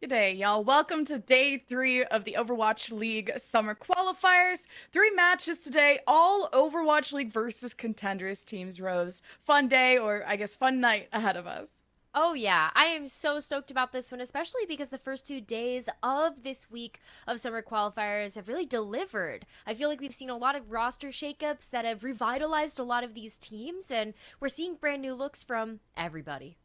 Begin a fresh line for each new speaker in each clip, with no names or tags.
G'day, y'all. Welcome to day 3 of the Overwatch League Summer Qualifiers. 3 matches today, all Overwatch League versus Contenders teams, Rose. Fun day, or I guess fun night ahead of us.
Oh, yeah. I am so stoked about this one, especially because the first 2 days of this week of summer qualifiers have really delivered. I feel like we've seen a lot of roster shakeups that have revitalized a lot of these teams, and we're seeing brand new looks from everybody.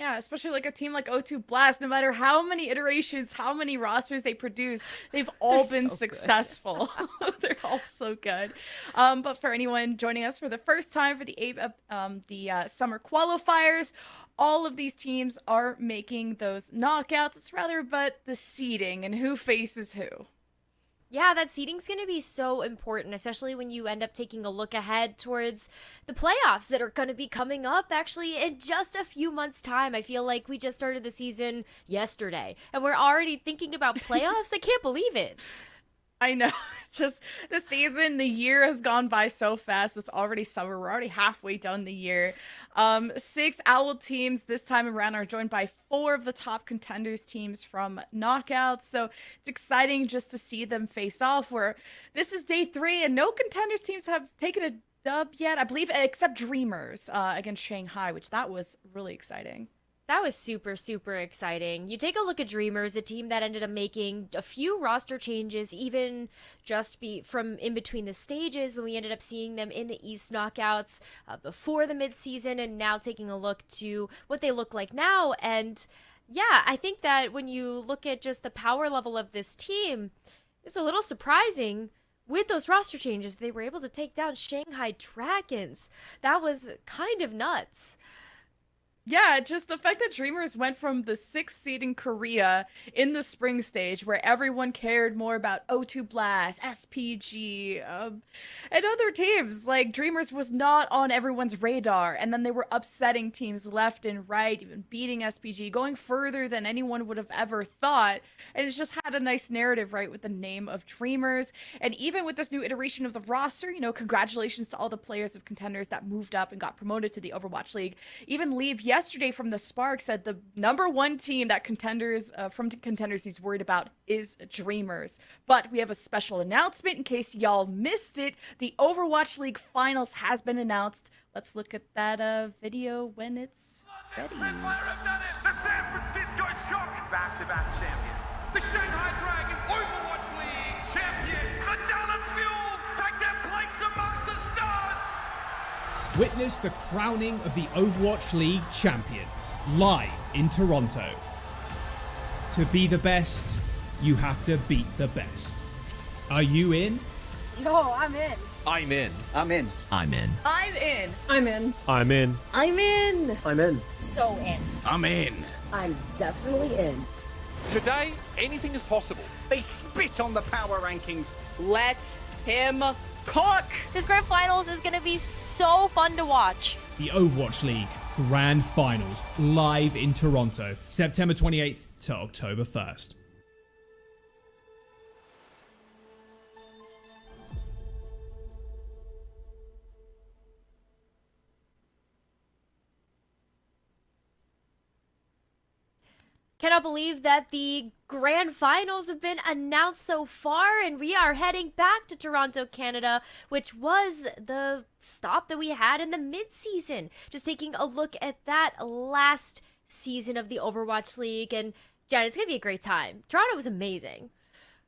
Yeah, especially like a team like O2 Blast, no matter how many iterations, how many rosters they produce, they've
They're
all been
so good.
successful. They're all so good. But for anyone joining us for the first time for the summer qualifiers, all of these teams are making those knockouts. It's rather but the seeding and who faces who.
Yeah, that seeding's going to be so important, especially when you end up taking a look ahead towards the playoffs that are going to be coming up actually in just a few months' time. I feel like we just started the season yesterday and we're already thinking about playoffs. I can't believe it.
I know. It's just the season, the year has gone by so fast. It's already summer. We're already halfway done the year. 6 Owl teams this time around are joined by 4 of the top contenders teams from knockouts. So it's exciting just to see them face off. Where this is day 3 and no contenders teams have taken a dub yet, I believe, except Dreamers against Shanghai, which that was really exciting.
That was super, super exciting. You take a look at Dreamers, a team that ended up making a few roster changes, even just from in between the stages when we ended up seeing them in the East knockouts before the midseason, and now taking a look to what they look like now. And yeah, I think that when you look at just the power level of this team, it's a little surprising. With those roster changes, they were able to take down Shanghai Dragons. That was kind of nuts.
Yeah, just the fact that Dreamers went from the 6th seed in Korea in the spring stage, where everyone cared more about O2 Blast, SPG, and other teams. Like, Dreamers was not on everyone's radar, and then they were upsetting teams left and right, even beating SPG, going further than anyone would have ever thought. And it's just had a nice narrative, right, with the name of Dreamers. And even with this new iteration of the roster, congratulations to all the players of Contenders that moved up and got promoted to the Overwatch League. Even Leave yesterday from the Spark said the number 1 team that contenders he's worried about is Dreamers. But we have a special announcement in case y'all missed it. The Overwatch League finals has been announced. Let's look at that video when it's ready.
Red Fire have done it! The San Francisco Shock! Back-to-back champion. The Shanghai Dragons Overwatch League champion. The Dallas Fuel take their place amongst the stars!
Witness the crowning of the Overwatch League champions, live in Toronto. To be the best, you have to beat the best. Are you in?
Yo, I'm in.
I'm in.
I'm in.
I'm in.
I'm in.
I'm in.
I'm in.
I'm in.
I'm in.
So in.
I'm in.
I'm definitely in.
Today, anything is possible.
They spit on the power rankings.
Let him cook.
This grand finals is going to be so fun to watch.
The Overwatch League Grand Finals, live in Toronto, September 28th to October 1st.
Cannot believe that the grand finals have been announced so far, and we are heading back to Toronto, Canada, which was the stop that we had in the mid-season. Just taking a look at that last season of the Overwatch League, and Jen, it's going to be a great time. Toronto was amazing.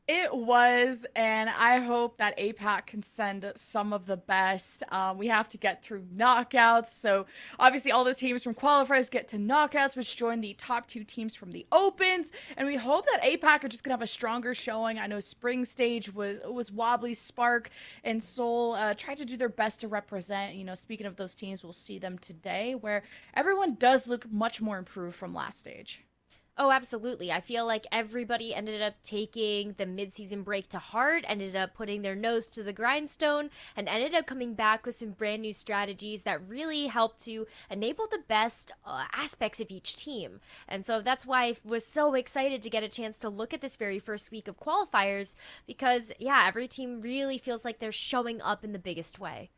It was, and I hope that APAC can send some of the best. We have to get through knockouts, so obviously all the teams from qualifiers get to knockouts, which join the top 2 teams from the opens, and we hope that APAC are just gonna have a stronger showing. I know spring stage was wobbly. Spark and Seoul tried to do their best to represent. Speaking of those teams, we'll see them today, where everyone does look much more improved from last stage.
Oh, absolutely. I feel like everybody ended up taking the mid-season break to heart, ended up putting their nose to the grindstone, and ended up coming back with some brand new strategies that really helped to enable the best aspects of each team. And so that's why I was so excited to get a chance to look at this very first week of qualifiers, because, yeah, every team really feels like they're showing up in the biggest way.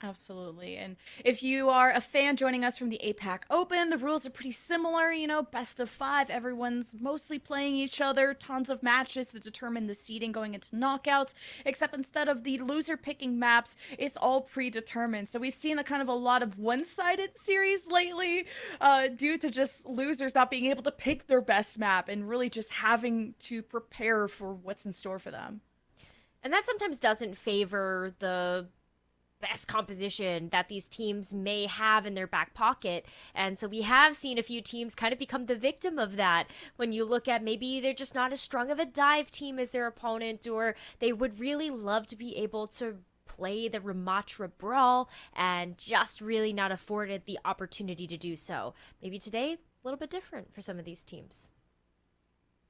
Absolutely. And if you are a fan joining us from the APAC Open, the rules are pretty similar, best of 5. Everyone's mostly playing each other, tons of matches to determine the seeding going into knockouts, except instead of the loser picking maps, it's all predetermined. So we've seen a lot of one-sided series lately, due to just losers not being able to pick their best map and really just having to prepare for what's in store for them.
And that sometimes doesn't favor the best composition that these teams may have in their back pocket. And so we have seen a few teams kind of become the victim of that. When you look at maybe they're just not as strong of a dive team as their opponent, or they would really love to be able to play the Ramatra Brawl and just really not afforded the opportunity to do so. Maybe today, a little bit different for some of these teams.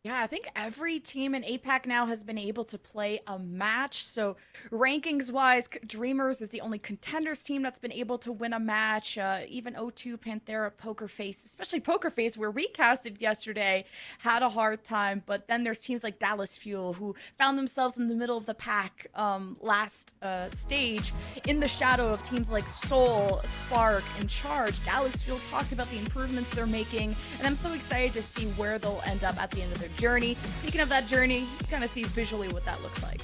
Yeah, I think every team in APAC now has been able to play a match. So rankings-wise, Dreamers is the only contenders team that's been able to win a match. Even O2, Panthera, Poker Face, especially Poker Face, where we casted yesterday, had a hard time. But then there's teams like Dallas Fuel, who found themselves in the middle of the pack last stage, in the shadow of teams like Soul, Spark, and Charge. Dallas Fuel talked about the improvements they're making, and I'm so excited to see where they'll end up at the end of their journey. Speaking of that journey, you kind of see visually what that looks like.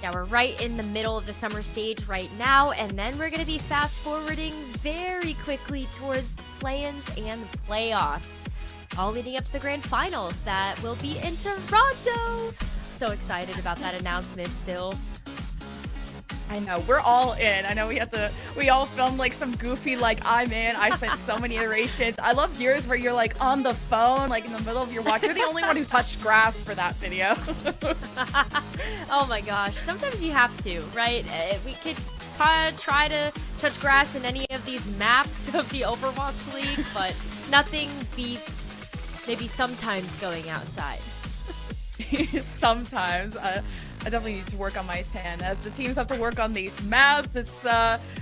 Yeah, we're right in the middle of the summer stage right now, and then we're going to be fast forwarding very quickly towards the play-ins and the playoffs, all leading up to the grand finals that will be in Toronto. So excited about that announcement still.
I know, we're all in. I know we all filmed like some goofy, like, I'm in. I sent so many iterations. I love yours where you're like on the phone, like in the middle of your walk. You're the only one who touched grass for that video.
Oh my gosh, sometimes you have to, right? We could try to touch grass in any of these maps of the Overwatch League, but nothing beats maybe sometimes going outside.
Sometimes. I definitely need to work on my tan. As the teams have to work on these maps, it's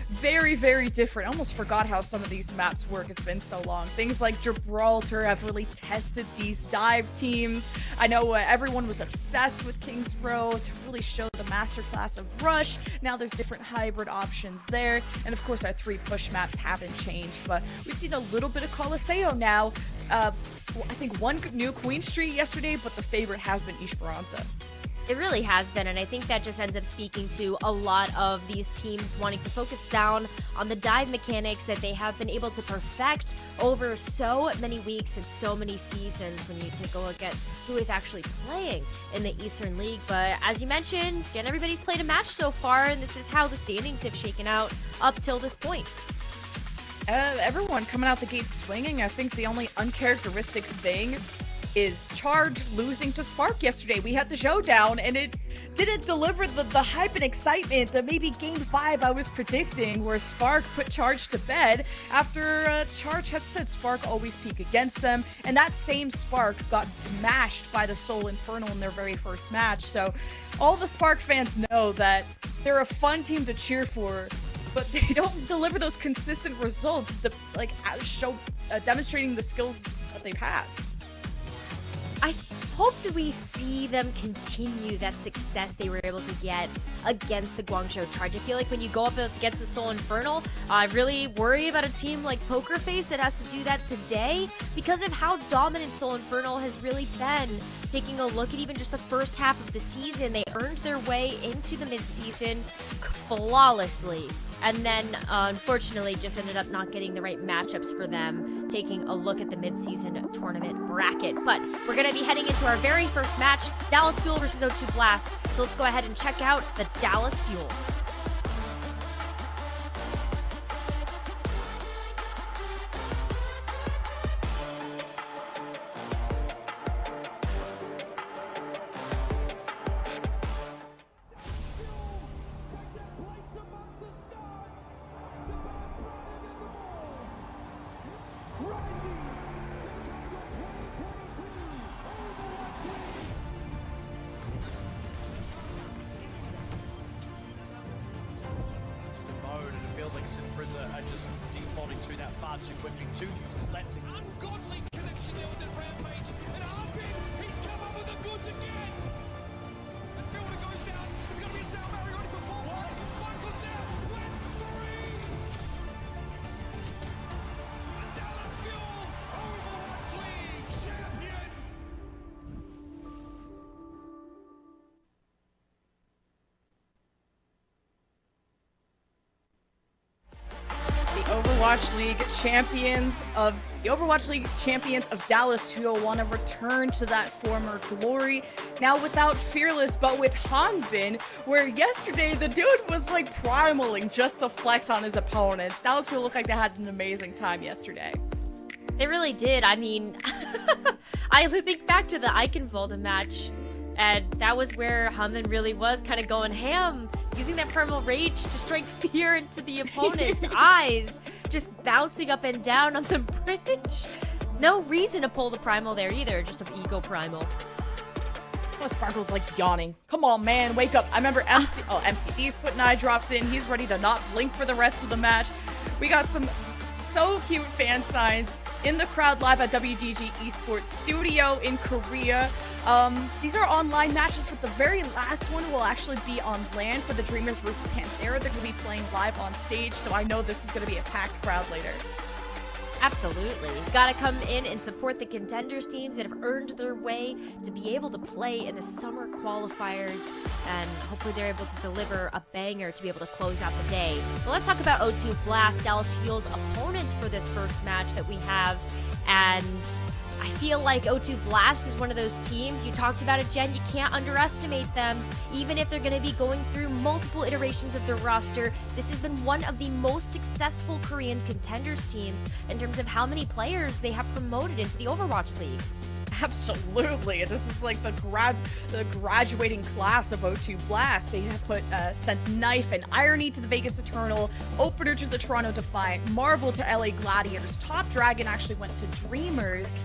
very, very different. I almost forgot how some of these maps work. It's been so long. Things like Gibraltar have really tested these dive teams. I know everyone was obsessed with Kings Row to really show the masterclass of Rush. Now there's different hybrid options there. And of course, our 3 push maps haven't changed, but we've seen a little bit of Coliseo now. I think one new Queen Street yesterday, but the favorite has been Esperanza.
It really has been, and I think that just ends up speaking to a lot of these teams wanting to focus down on the dive mechanics that they have been able to perfect over so many weeks and so many seasons when you take a look at who is actually playing in the Eastern League. But as you mentioned, Jen, everybody's played a match so far, and this is how the standings have shaken out up till this point.
Everyone coming out the gate swinging. I think the only uncharacteristic thing is Charge losing to Spark yesterday. We had the showdown, and it didn't deliver the hype and excitement that maybe Game 5 I was predicting, where Spark put Charge to bed after Charge had said Spark always peak against them, and that same Spark got smashed by the Soul Infernal in their very first match. So all the Spark fans know that they're a fun team to cheer for, but they don't deliver those consistent results that demonstrating the skills that they've had.
I hope that we see them continue that success they were able to get against the Guangzhou Charge. I feel like when you go up against the Soul Infernal, I really worry about a team like Poker Face that has to do that today because of how dominant Soul Infernal has really been. Taking a look at even just the first half of the season, they earned their way into the mid-season flawlessly. And then, unfortunately, just ended up not getting the right matchups for them, taking a look at the mid-season tournament bracket. But we're going to be heading into our very first match, Dallas Fuel versus O2 Blast. So let's go ahead and check out the Dallas Fuel.
Ungodly connection there with the Rampage, and RP, he's come up with the goods again. And Fielder goes down. It's going to be a Sal Murray ready for 4. Michael's down. Went for
Overwatch League champions of Dallas Fuel want to return to that former glory. Now without Fearless, but with Hanbin, where yesterday the dude was like primaling just to flex on his opponents. Dallas Fuel looked like they had an amazing time yesterday.
They really did. I mean, I think back to the Eichenwalde match, and that was where Hammond really was kind of going ham, using that Primal Rage to strike fear into the opponent's eyes, just bouncing up and down on the bridge. No reason to pull the Primal there either, just an Ego Primal.
Oh, Sparkle's like yawning. Come on, man, wake up. I remember MCD's putting eye drops in. He's ready to not blink for the rest of the match. We got some so cute fan signs in the crowd live at WDG Esports Studio in Korea. These are online matches, but the very last one will actually be on LAN for the Dreamers versus Panthera. They're going to be playing live on stage, so I know this is going to be a packed crowd later.
Absolutely. Gotta come in and support the contenders teams that have earned their way to be able to play in the summer qualifiers, and hopefully they're able to deliver a banger to be able to close out the day. But let's talk about O2 Blast, Dallas Fuel's opponents for this first match that we have, and I feel like O2 Blast is one of those teams, you talked about it, Jen, you can't underestimate them. Even if they're going to be going through multiple iterations of their roster, this has been one of the most successful Korean contenders teams in terms of how many players they have promoted into the Overwatch League.
Absolutely. This is like the graduating class of O2 Blast. They have sent Knife and Irony to the Vegas Eternal, Opener to the Toronto Defiant, Marvel to LA Gladiators, Top Dragon actually went to Dreamers.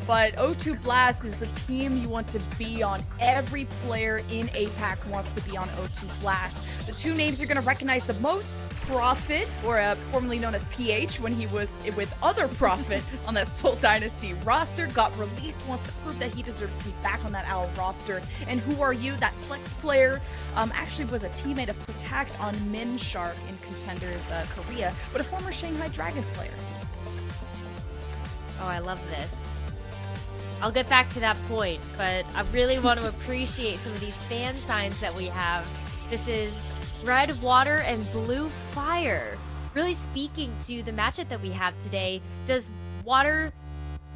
But O2 Blast is the team you want to be on. Every player in APAC wants to be on O2 Blast. The two names you're going to recognize the most, Prophet, or formerly known as PH, when he was with other Prophet on that Seoul Dynasty roster, got released, wants to prove that he deserves to be back on that OWL roster. And Who Are You, that flex player, actually was a teammate of Protect on Min Shark in Contenders Korea, but a former Shanghai Dragons player.
Oh, I love this. I'll get back to that point, but I really want to appreciate some of these fan signs that we have. This is Red Water and Blue Fire. Really speaking to the matchup that we have today, does Water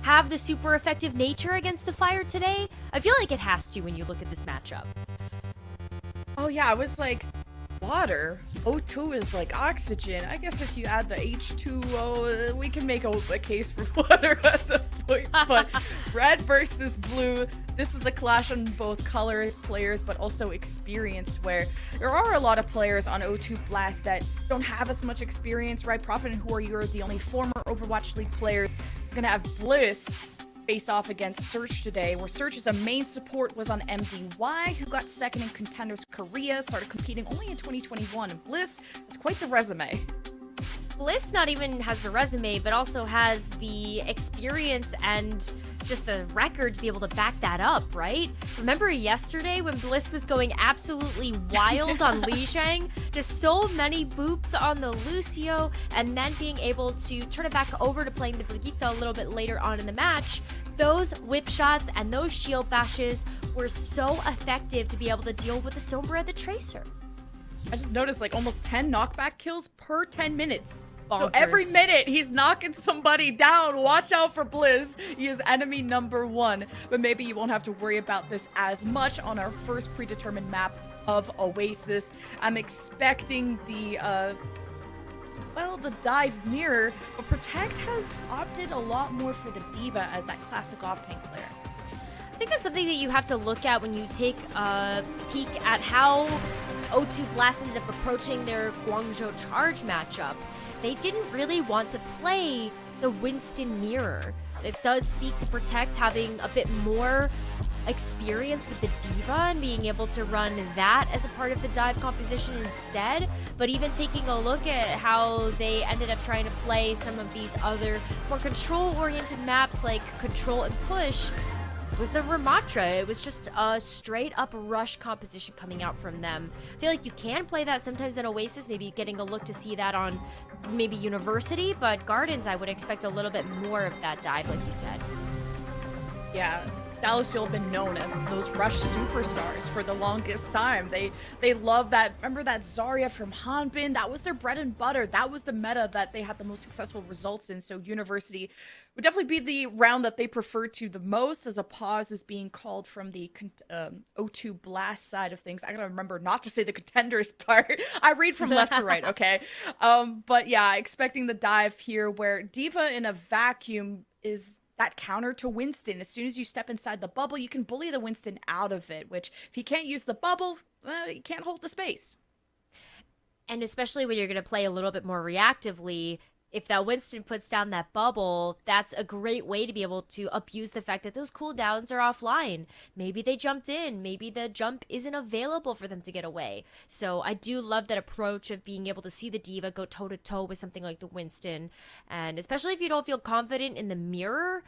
have the super effective nature against the Fire today? I feel like it has to when you look at this matchup.
Oh yeah, I was like, water? O2 is like oxygen. I guess if you add the H2O, we can make a case for water at the point. But red versus blue, this is a clash on both colors, players, but also experience, where there are a lot of players on O2 Blast that don't have as much experience, right? Prophet and Who Are You are the only former Overwatch League players. We're gonna have Bliss face off against Search today, where Search as a main support was on MDY, who got second in Contenders Korea, started competing only in 2021. And Bliss has quite the resume.
Bliss not even has the resume, but also has the experience and just the record to be able to back that up, right? Remember yesterday when Bliss was going absolutely wild on Li Shang? Just so many boops on the Lucio, and then being able to turn it back over to playing the Brigitte a little bit later on in the match. Those whip shots and those shield bashes were so effective to be able to deal with the Sombra the Tracer.
I just noticed like almost 10 knockback kills per 10 minutes.
Bonkers.
So every minute he's knocking somebody down. Watch out for Bliss. He is enemy number 1. But maybe you won't have to worry about this as much on our first predetermined map of Oasis. I'm expecting the dive mirror, but Protect has opted a lot more for the Diva as that classic off-tank player.
I think that's something that you have to look at when you take a peek at how O2 Blast ended up approaching their Guangzhou Charge matchup. They didn't really want to play the Winston mirror. It does speak to Protect having a bit more experience with the Diva and being able to run that as a part of the dive composition instead. But even taking a look at how they ended up trying to play some of these other more control-oriented maps like Control and Push, was the Ramatra. It was just a straight up rush composition coming out from them. I feel like you can play that sometimes in Oasis, maybe getting a look to see that on maybe University, but Gardens I would expect a little bit more of that dive like you said.
Yeah, Dallas Fuel have been known as those Rush superstars for the longest time. They love that. Remember that Zarya from Hanbin? That was their bread and butter. That was the meta that they had the most successful results in. So University would definitely be the round that they prefer to the most, as a pause is being called from the O2 Blast side of things. I gotta remember not to say the contenders part. I read from left to right, okay? But yeah, expecting the dive here where D.Va in a vacuum is that counter to Winston. As soon as you step inside the bubble, you can bully the Winston out of it, which if he can't use the bubble, he can't hold the space.
And especially when you're going to play a little bit more reactively, if that Winston puts down that bubble, that's a great way to be able to abuse the fact that those cooldowns are offline. Maybe they jumped in. Maybe the jump isn't available for them to get away. So I do love that approach of being able to see the D.Va go toe-to-toe with something like the Winston. And especially if you don't feel confident in the mirror,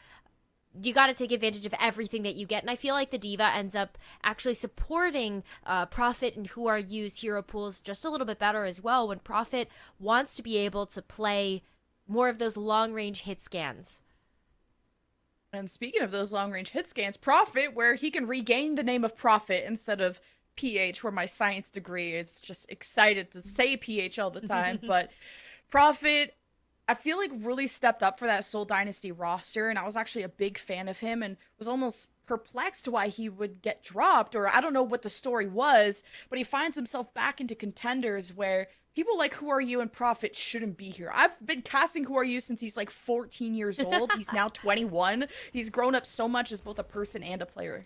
you got to take advantage of everything that you get. And I feel like the D.Va ends up actually supporting Prophet and Who Are You's hero pools just a little bit better as well, when Prophet wants to be able to play more of those long-range hit scans.
And speaking of those long-range hit scans, Prophet, where he can regain the name of Prophet instead of PH, where my science degree is just excited to say PH all the time. But Prophet, I feel like really stepped up for that Seoul Dynasty roster, and I was actually a big fan of him and was almost perplexed why he would get dropped, or I don't know what the story was, but he finds himself back into contenders where people like Who Are You and Prophet shouldn't be here. I've been casting Who Are You since he's like 14 years old. He's now 21. He's grown up so much as both a person and a player.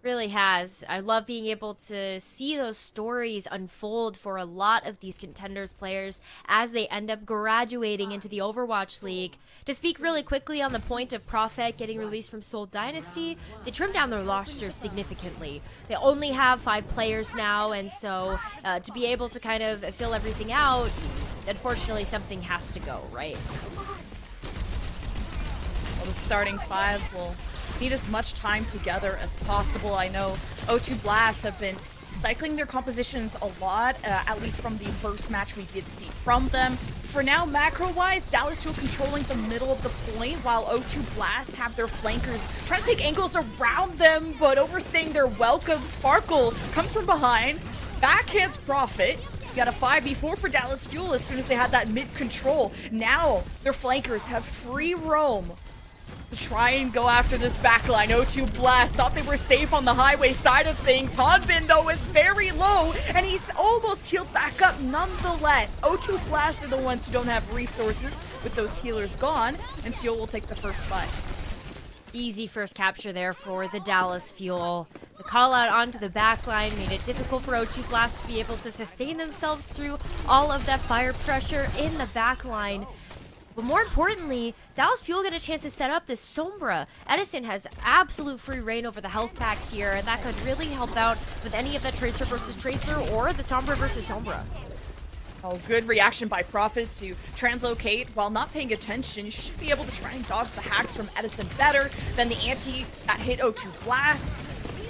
Really has. I love being able to see those stories unfold for a lot of these contenders players as they end up graduating into the Overwatch League. To speak really quickly on the point of Prophet getting released from Seoul Dynasty, they trimmed down their roster significantly. They only have 5 players now, and so to be able to kind of fill everything out, unfortunately something has to go, right?
Well, the starting 5 will need as much time together as possible. I know O2 Blast have been cycling their compositions a lot, at least from the first match we did see from them. For now, macro-wise, Dallas Fuel controlling the middle of the point, while O2 Blast have their flankers trying to take angles around them, but overstaying their welcome. Sparkle comes from behind, backhands Prophet. You got a 5v4 for Dallas Fuel as soon as they had that mid-control. Now, their flankers have free roam to try and go after this backline. O2 Blast thought they were safe on the highway side of things. Hanbin, though, is very low, and he's almost healed back up nonetheless. O2 Blast are the ones who don't have resources with those healers gone, and Fuel will take the first fight.
Easy first capture there for the Dallas Fuel. The call out onto the backline made it difficult for O2 Blast to be able to sustain themselves through all of that fire pressure in the backline. But more importantly, Dallas Fuel get a chance to set up this Sombra. Edison has absolute free reign over the health packs here, and that could really help out with any of the Tracer versus Tracer or the Sombra versus Sombra.
Oh, good reaction by Prophet to translocate while not paying attention. You should be able to try and dodge the hacks from Edison better than the anti that hit O2 Blast.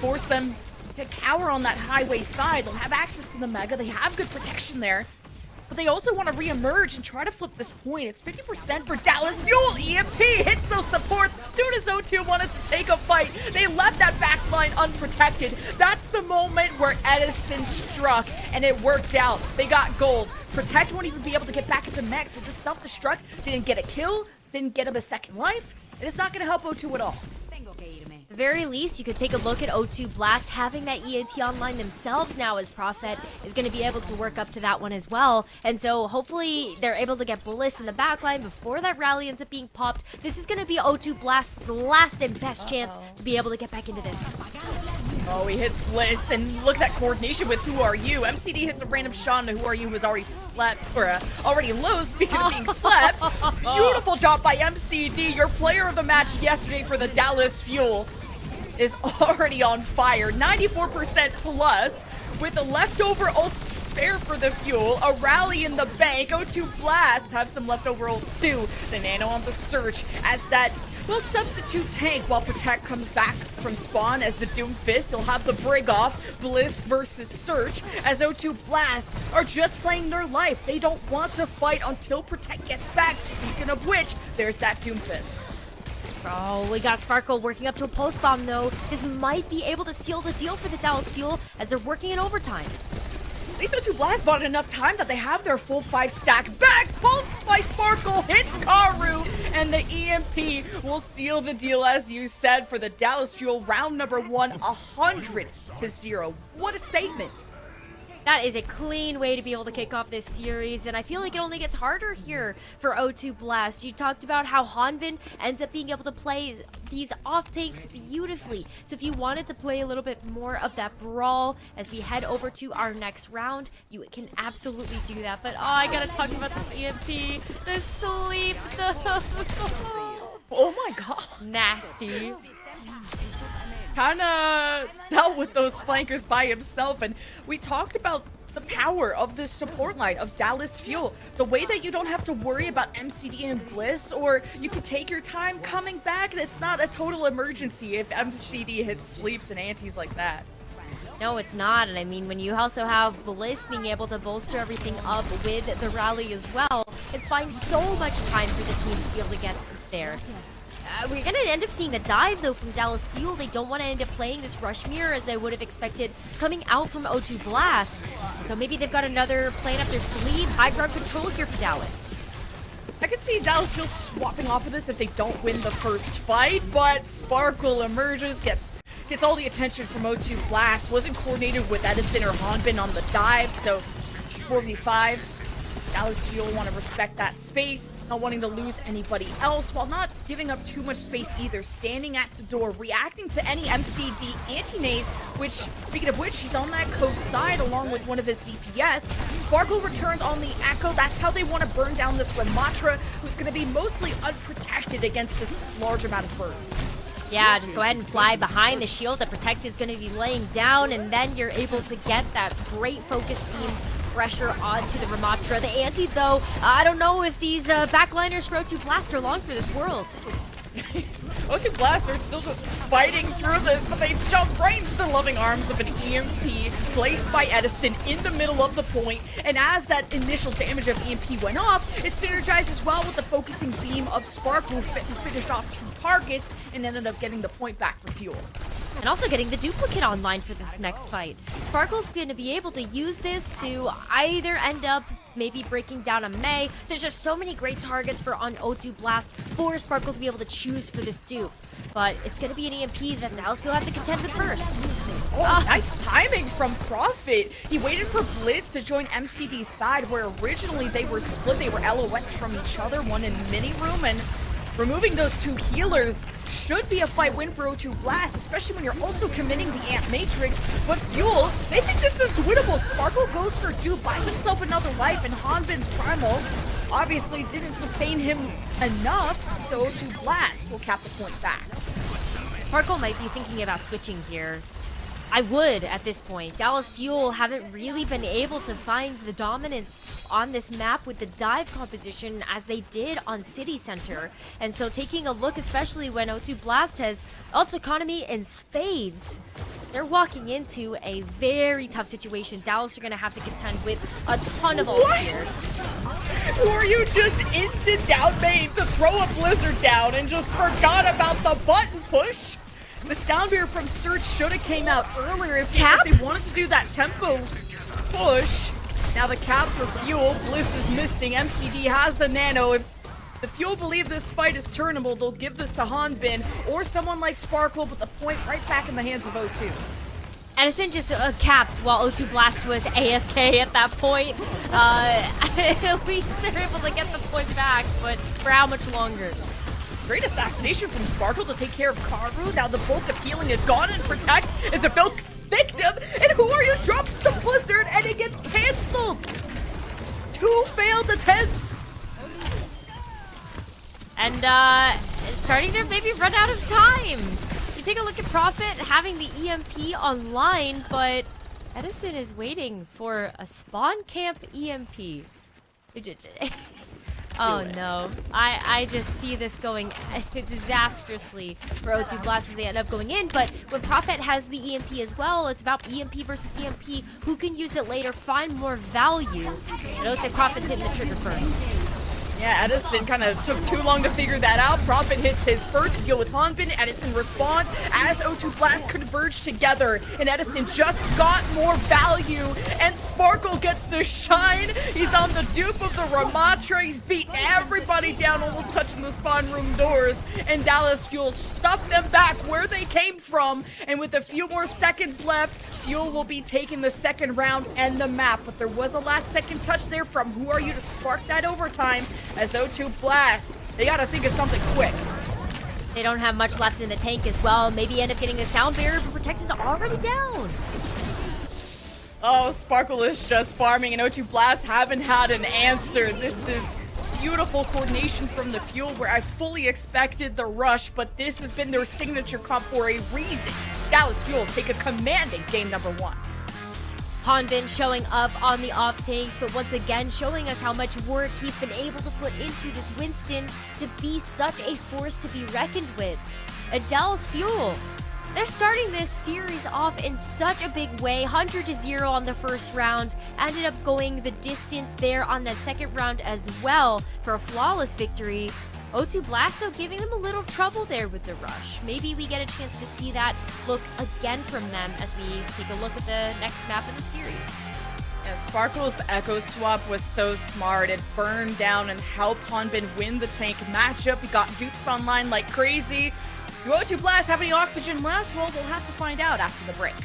Force them to cower on that highway side. They'll have access to the Mega. They have good protection there. But they also want to re-emerge and try to flip this point. It's 50% for Dallas Fuel. EMP hits those supports as soon as O2 wanted to take a fight. They left that backline unprotected. That's the moment where Edison struck, and it worked out. They got gold. Protect won't even be able to get back into mech, so the self-destruct didn't get a kill, didn't get him a second life, and it's not going to help O2 at all.
At the very least, you could take a look at O2 Blast having that EMP online themselves now, as Prophet is going to be able to work up to that one as well. And so hopefully they're able to get Bliss in the backline before that rally ends up being popped. This is going to be O2 Blast's last and best chance to be able to get back into this.
Oh, he hits Bliss, and look at that coordination with Who Are You. MCD hits a random shot into Who Are You, who was already slept, or already low, speaking of being slept. Beautiful job by MCD, your player of the match yesterday for the Dallas Fuel is already on fire. 94% plus, with the leftover ults to spare for the Fuel. A rally in the bank. O2 Blast have some leftover ults too. The Nano on the search as that will substitute tank while Protect comes back from spawn as the Doomfist. He'll have the Brig off. Bliss versus Search as O2 Blast are just playing their life. They don't want to fight until Protect gets back. Speaking of which, there's that Doomfist.
Oh, we got Sparkle working up to a post bomb though. This might be able to seal the deal for the Dallas Fuel as they're working in overtime.
At least O2 Blast bought enough time that they have their full 5 stack back. Pulse by Sparkle hits Karu, and the EMP will seal the deal, as you said, for the Dallas Fuel round number 1, 100-0. What a statement.
That is a clean way to be able to kick off this series, and I feel like it only gets harder here for O2 Blast. You talked about how Hanbin ends up being able to play these off takes beautifully. So if you wanted to play a little bit more of that brawl as we head over to our next round, you can absolutely do that. But oh, I gotta talk about this EMP, the sleep though.
Oh my god.
Nasty.
Kinda dealt with those flankers by himself, and we talked about the power of this support line of Dallas Fuel. The way that you don't have to worry about MCD and Bliss, or you can take your time coming back, and it's not a total emergency if MCD hits sleeps and antis like that.
No, it's not. And I mean, when you also have Bliss being able to bolster everything up with the rally as well, it's buying so much time for the teams to be able to get there. We're going to end up seeing the dive, though, from Dallas Fuel. They don't want to end up playing this rush mirror as I would have expected coming out from O2 Blast. So maybe they've got another plan up their sleeve. High ground control here for Dallas.
I could see Dallas Fuel swapping off of this if they don't win the first fight, but Sparkle emerges, gets all the attention from O2 Blast. Wasn't coordinated with Edison or Hanbin on the dive, so 4v5. Dallas Fuel want to respect that space, not wanting to lose anybody else, while not giving up too much space either. Standing at the door, reacting to any MCD anti-nades, which, speaking of which, he's on that coast side along with one of his DPS. Sparkle returns on the Echo. That's how they want to burn down this Ramatra, who's going to be mostly unprotected against this large amount of bursts.
Yeah, just go ahead and fly behind the shield. The Protect is going to be laying down, and then you're able to get that great focus beam pressure onto the Ramatra. The anti, though, I don't know if these backliners for O2 Blast are long for this world.
O2 Blast are still just fighting through this, but they jump right into the loving arms of an EMP placed by Edison in the middle of the point. And as that initial damage of EMP went off, it synergized as well with the focusing beam of Sparkle, who finished off 2 targets and ended up getting the point back for Fuel.
And also getting the duplicate online for this next fight. Sparkle's going to be able to use this to either end up maybe breaking down a Mei. There's just so many great targets for on O2 Blast for Sparkle to be able to choose for this dupe. But it's going to be an EMP that Dallas will have to contend with first.
Oh, nice timing from Prophet. He waited for Bliss to join MCD's side, where originally they were split. They were LOS from each other, one in mini room, and removing those 2 healers should be a fight win for O2 Blast, especially when you're also committing the Ant Matrix. But Fuel, they think this is winnable. Sparkle goes for dupe, buys himself another life, and Hanbin's Primal obviously didn't sustain him enough, so O2 Blast will cap the point back.
Sparkle might be thinking about switching here. I would at this point. Dallas Fuel haven't really been able to find the dominance on this map with the dive composition as they did on City Center. And so taking a look, especially when O2 Blast has ult economy in spades, they're walking into a very tough situation. Dallas are going to have to contend with a ton of ults here.
Or you just instant down main to throw a Blizzard down and just forgot about the button push? The Soundbeer from Surge should have came out earlier if they wanted to do that tempo push. Now the cap for Fuel. Bliss is missing. MCD has the nano. If the Fuel believe this fight is turnable, they'll give this to Hanbin or someone like Sparkle, but the point right back in the hands of O2.
Edison just capped while O2 Blast was AFK at that point. At least they're able to get the point back, but for how much longer?
Great assassination from Sparkle to take care of Karu. Now the bulk of healing is gone, and Protect is a victim. And who are you? Drops some Blizzard and it gets cancelled. 2 failed attempts.
And it's starting to maybe run out of time. You take a look at Prophet having the EMP online, but Edison is waiting for a spawn camp EMP. Oh no, I just see this going disastrously for O2 Blast as they end up going in, but when Prophet has the EMP as well, it's about EMP versus EMP, who can use it later, find more value. It looks like Prophet's hitting the trigger first.
Yeah, Edison kind of took too long to figure that out. Profit hits his first kill with Hanbin. Edison responds as O2 Blast converge together. And Edison just got more value. And Sparkle gets the shine. He's on the dupe of the Ramatra. He's beat everybody down, almost touching the spawn room doors. And Dallas Fuel stuffed them back where they came from. And with a few more seconds left, Fuel will be taking the second round and the map. But there was a last second touch there from Who Are You to spark that overtime. As O2 Blast, they gotta think of something quick.
They don't have much left in the tank as well. Maybe end up getting a sound barrier, but Protect is already down.
Oh, Sparkle is just farming, and O2 Blast haven't had an answer. This is beautiful coordination from the Fuel, where I fully expected the rush, but this has been their signature comp for a reason. Dallas Fuel take a commanding game number 1.
Hanbin showing up on the off tanks, but once again showing us how much work he's been able to put into this Winston to be such a force to be reckoned with. Dallas Fuel, they're starting this series off in such a big way. 100-0 on the first round, ended up going the distance there on that second round as well for a flawless victory. O2 Blast, though, giving them a little trouble there with the rush. Maybe we get a chance to see that look again from them as we take a look at the next map in the series.
Yeah, Sparkle's Echo Swap was so smart. It burned down and helped Hanbin win the tank matchup. He got dupes online like crazy. Do O2 Blast have any oxygen left? Well, we'll have to find out after the break.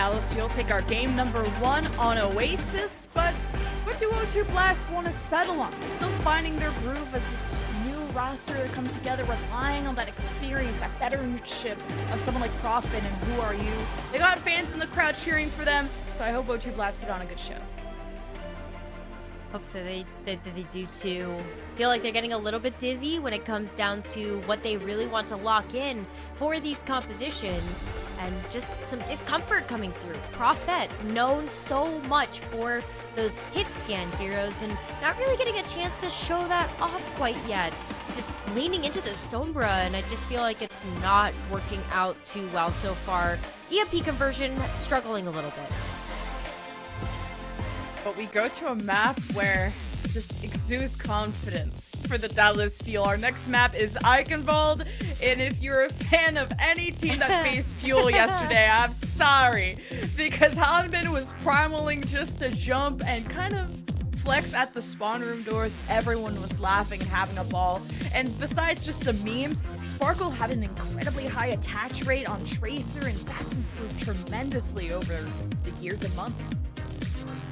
Dallas Fuel take our game number 1 on Oasis, but what do O2 Blast want to settle on? Still finding their groove as this new roster come together, relying on that experience, that veteranship of someone like Profit and Who Are You. They got fans in the crowd cheering for them, so I hope O2 Blast put on a good show.
Hope so. They do too. Feel like they're getting a little bit dizzy when it comes down to what they really want to lock in for these compositions, and just some discomfort coming through. Prophet, known so much for those hit scan heroes, and not really getting a chance to show that off quite yet. Just leaning into the Sombra, and I just feel like it's not working out too well so far. EMP conversion struggling a little bit.
But we go to a map where it just exudes confidence for the Dallas Fuel. Our next map is Eichenwald, and if you're a fan of any team that faced Fuel yesterday, I'm sorry, because Hanbin was primaling just to jump and kind of flex at the spawn room doors. Everyone was laughing and having a ball. And besides just the memes, Sparkle had an incredibly high attach rate on Tracer, and that's improved tremendously over the years and months.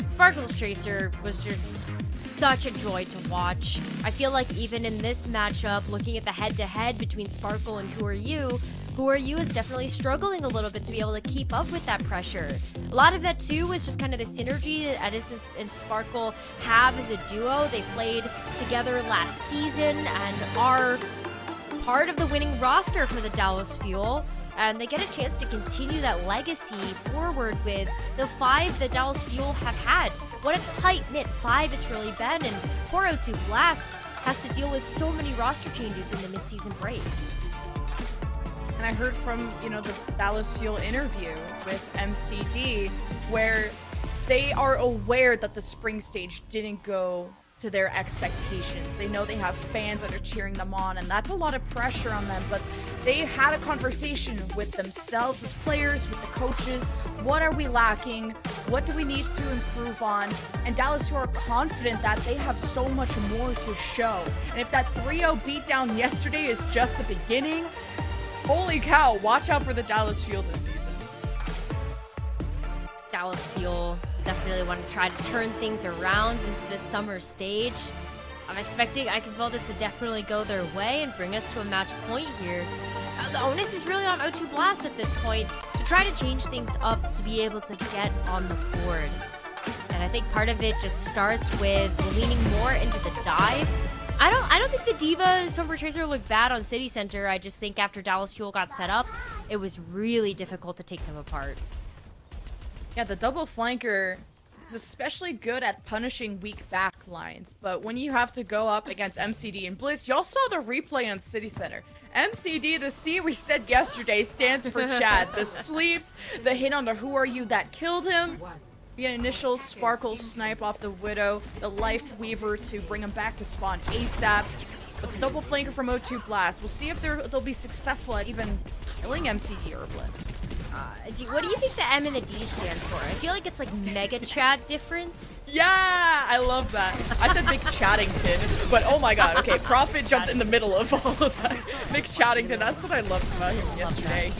Sparkle's Tracer was just such a joy to watch. I feel like even in this matchup, looking at the head-to-head between Sparkle and Who Are You is definitely struggling a little bit to be able to keep up with that pressure. A lot of that too was just kind of the synergy that Edison and Sparkle have as a duo. They played together last season and are part of the winning roster for the Dallas Fuel. And they get a chance to continue that legacy forward with the 5 that Dallas Fuel have had. What a tight-knit 5 it's really been, and poor O2 Blast has to deal with so many roster changes in the mid-season break.
And I heard from, the Dallas Fuel interview with MCD, where they are aware that the spring stage didn't go to their expectations. They know they have fans that are cheering them on, and that's a lot of pressure on them, but they had a conversation with themselves as players, with the coaches. What are we lacking? What do we need to improve on? And Dallas Fuel are confident that they have so much more to show. And if that 3-0 beatdown yesterday is just the beginning, holy cow, watch out for the Dallas Fuel this season.
Dallas Fuel definitely want to try to turn things around into this summer stage. I'm expecting Eichenwald to definitely go their way and bring us to a match point here. The onus is really on O2 Blast at this point to try to change things up to be able to get on the board. And I think part of it just starts with leaning more into the dive. I don't think the D.Va Sombra Tracer looked bad on City Center. I just think after Dallas Fuel got set up, it was really difficult to take them apart.
Yeah, the double flanker is especially good at punishing weak back lines, but when you have to go up against MCD and Blitz, y'all saw the replay on City Center. MCD, the C we said yesterday, stands for Chad. The sleeps, the hit on the Who Are You that killed him, the initial Sparkle snipe off the Widow, the Life Weaver to bring him back to spawn ASAP. But the double flanker from O2 Blast, we'll see if they'll be successful at even killing MCD or Bliss.
What do you think the M and the D stand for? I feel like it's like mega chat difference.
Yeah, I love that. I said Mick Chattington, but oh my god, okay, Prophet jumped in the middle of all of that. Mick Chattington, that's what I loved about him yesterday.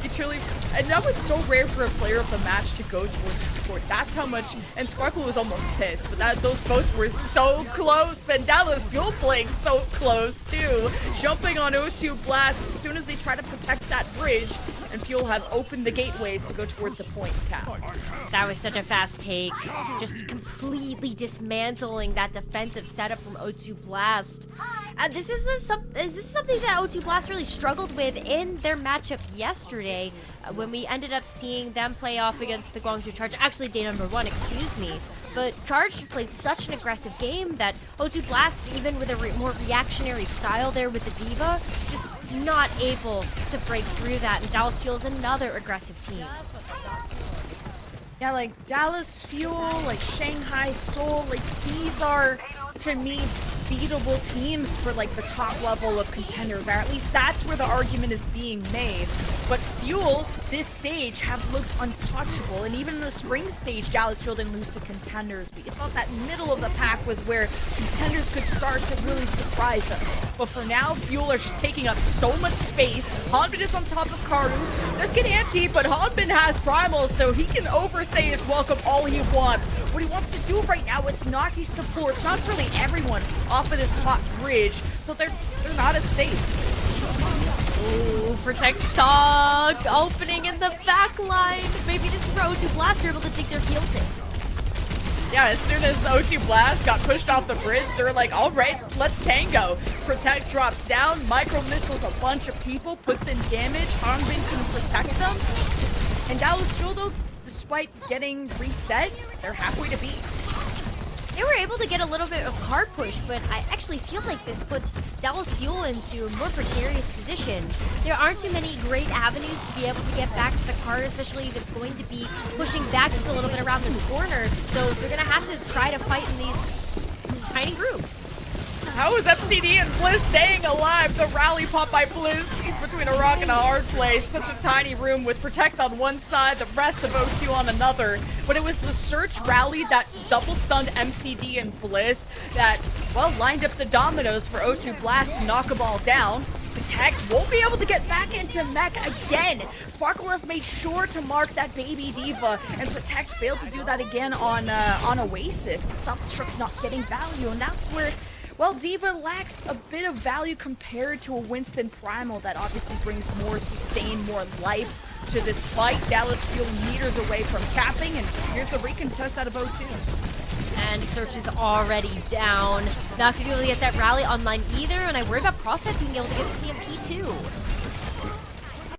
He truly, and that was so rare for a player of the match to go towards the support. That's how much, and Sparkle was almost pissed, but those votes were so close, and Dallas Fuel playing so close too. Jumping on O2 Blast as soon as they try to protect that bridge, and Fuel have opened the gateways to go towards the point cap.
That was such a fast take. Just completely dismantling that defensive setup from O2 Blast. This is something that O2 Blast really struggled with in their matchup yesterday when we ended up seeing them play off against the Guangzhou Charge. Actually, day number 1, excuse me. But Charge has played such an aggressive game that O2 Blast, even with a more reactionary style there with the D.Va, just not able to break through that. And Dallas Fuel is another aggressive team.
Yeah, like Dallas Fuel, like Shanghai Soul, like these are, to me, beatable teams for like the top level of contenders, or at least that's where the argument is being made. But Fuel, this stage, have looked untouchable, and even in the spring stage, Dallas Fuel didn't lose to contenders. We thought that middle of the pack was where contenders could start to really surprise us. But for now, Fuel are just taking up so much space. Hanbin is on top of Karu does get anti, but Hanbin has Primal, so he can overstay his welcome all he wants. What he wants to do right now is knock his supports, not really everyone, off of this top bridge, so they're not as safe.
Ooh, Protect saw opening in the back line. Maybe this is where O2 Blast are able to dig their heels in.
Yeah, as soon as O2 Blast got pushed off the bridge, they were like, all right, let's tango. Protect drops down, micro missiles a bunch of people, puts in damage. Hanbin can protect them. And Dallas Fuel, though, despite getting reset, they're halfway to beat.
They were able to get a little bit of hard push, but I actually feel like this puts Dallas Fuel into a more precarious position. There aren't too many great avenues to be able to get back to the card, especially if it's going to be pushing back just a little bit around this corner. So they're going to have to try to fight in these tiny groups.
How is FCD and Blizz staying alive? The rally pop by Blizz. He's between a rock and a hard place. Such a tiny room with Protect on one side, the rest of O2 on another. But it was the search rally that double stunned MCD and Blizz that, well, lined up the dominoes for O2 Blast to knock a ball down. Protect won't be able to get back into mech again. Sparkle has made sure to mark that baby Diva, and Protect failed to do that again on Oasis. The self-destruct's not getting value, and that's where, well, Diva lacks a bit of value compared to a Winston Primal that obviously brings more sustain, more life to this fight. Dallas Fuel meters away from capping, and here's the recontest out of O2.
And Search is already down. Not gonna be able to get that rally online either, and I worry about Prophet being able to get the CMP too.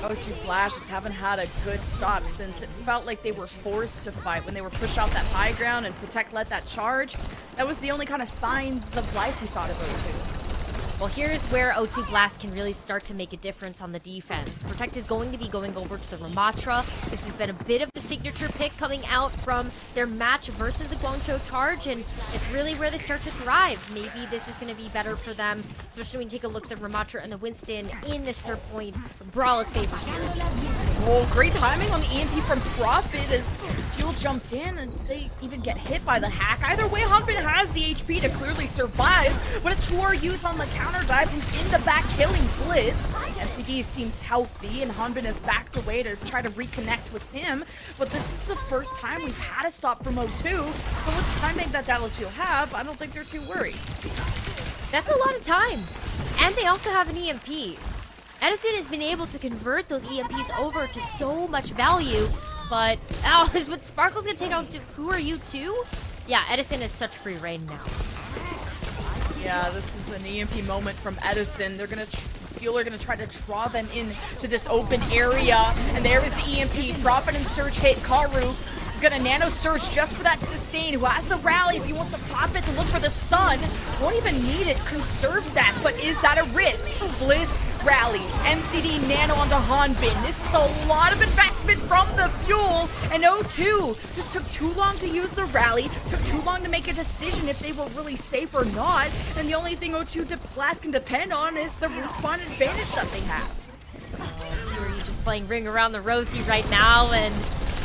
O2 Flash just haven't had a good stop since it felt like they were forced to fight when they were pushed off that high ground and Protect led that charge. That was the only kind of signs of life we saw to O2.
Well, here's where O2 Blast can really start to make a difference on the defense. Protect is going to be going over to the Ramatra. This has been a bit of a signature pick coming out from their match versus the Guangzhou Charge, and it's really where they start to thrive. Maybe this is going to be better for them, especially when you take a look at the Ramatra and the Winston in this third point. Brawl is favored here.
Oh, great timing on the EMP from Prophet as Fuel jumped in and they even get hit by the hack. Either way, Hanbin has the HP to clearly survive, but it's who are used on the counter dive who's in the back killing Blizz. MCD seems healthy and Hanbin has backed away to try to reconnect with him, but this is the first time we've had a stop from O2, so with the timing that Dallas Fuel have, I don't think they're too worried.
That's a lot of time. And they also have an EMP. Edison has been able to convert those EMPs over to so much value, but is what Sparkle's gonna take out to Who Are You Too? Yeah, Edison is such free reign now.
Yeah, this is an EMP moment from Edison. They're gonna Fuel are gonna try to draw them in to this open area, and there is the EMP. Prophet and Surge hit Karu. He's gonna nano Surge just for that sustain. Who has the rally if he wants the Prophet to look for the stun? Won't even need it. Conserves that, but is that a risk? Blizz rally, MCD nano onto Hanbin. This is a lot of investment from the Fuel, and O2 just took too long to use the rally, took too long to make a decision if they were really safe or not, and the only thing O2 Blast can depend on is the respawn advantage that they have.
You're just playing Ring Around the Rosie right now, and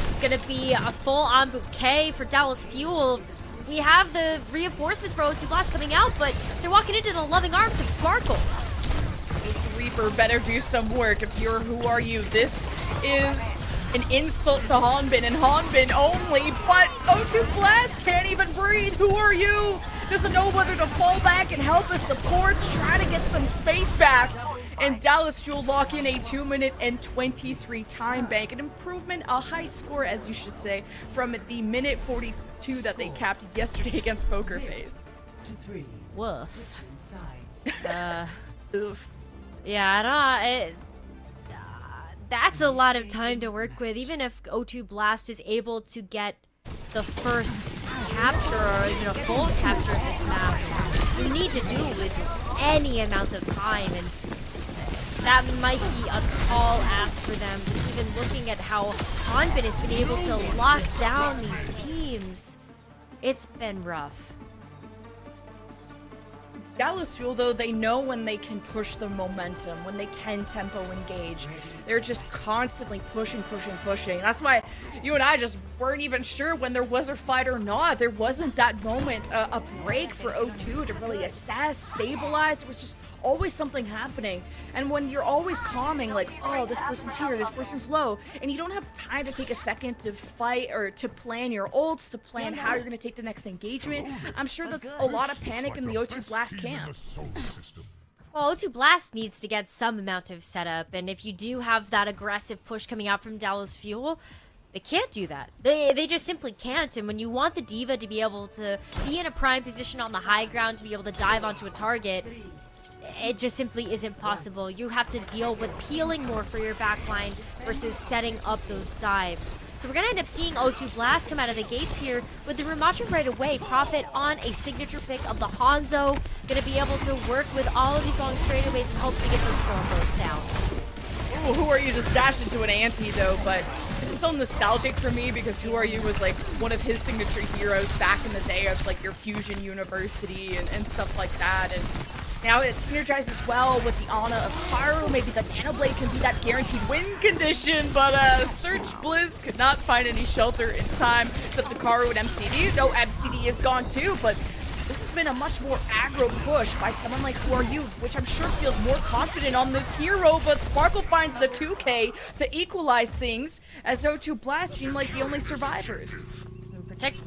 it's gonna be a full-on bouquet for Dallas Fuel. We have the reinforcements for O2 Blast coming out, but they're walking into the loving arms of Sparkle.
Reaper better do some work if you're Who Are You. This is an insult to Hanbin and Hanbin only, but O2 Blast can't even breathe. Who Are You? Doesn't know whether to fall back and help the supports, try to get some space back. And Dallas Fuel lock in a 2-minute and 23 time bank. An improvement, a high score, as you should say, from the minute 42 that they capped yesterday against Poker Face.
Woof.
Oof.
Yeah, that's a lot of time to work with. Even if O2 Blast is able to get the first capture or even a full capture of this map, you need to do it with any amount of time, and that might be a tall ask for them. Just even looking at how Hanbin has been able to lock down these teams, it's been rough.
Dallas Fuel, though, they know when they can push the momentum, when they can tempo engage. They're just constantly pushing. That's why you and I just weren't even sure when there was a fight or not. There wasn't that moment, a break for O2 to really assess, stabilize. It was just always something happening. And when you're always calming, like, oh, this person's here, this person's low, and you don't have time to take a second to fight or to plan your ults, to plan how you're going to take the next engagement, I'm sure that's a lot of panic in the O2 Blast camp.
Well, O2 Blast needs to get some amount of setup, and if you do have that aggressive push coming out from Dallas Fuel, they can't do that. They just simply can't, and when you want the D.Va to be able to be in a prime position on the high ground, to be able to dive onto a target, it just simply isn't possible. You have to deal with peeling more for your backline versus setting up those dives. So we're going to end up seeing O2 Blast come out of the gates here with the Ramattra right away. Profit on a signature pick of the Hanzo. Going to be able to work with all of these long straightaways and hope to get those storm bursts down.
Ooh, Who Are You just dashed into an anti-though, but this is so nostalgic for me because Who Are You was like one of his signature heroes back in the day as like your Fusion University and stuff like that. And now it synergizes well with the Ana of Karu. Maybe the Nano Blade can be that guaranteed win condition, but Search Blizz could not find any shelter in time except the Karu and MCD. No, MCD is gone too, but this has been a much more aggro push by someone like Who Are You, which I'm sure feels more confident on this hero, but Sparkle finds the 2K to equalize things as O2 Blast seem like the only survivors.
And Protect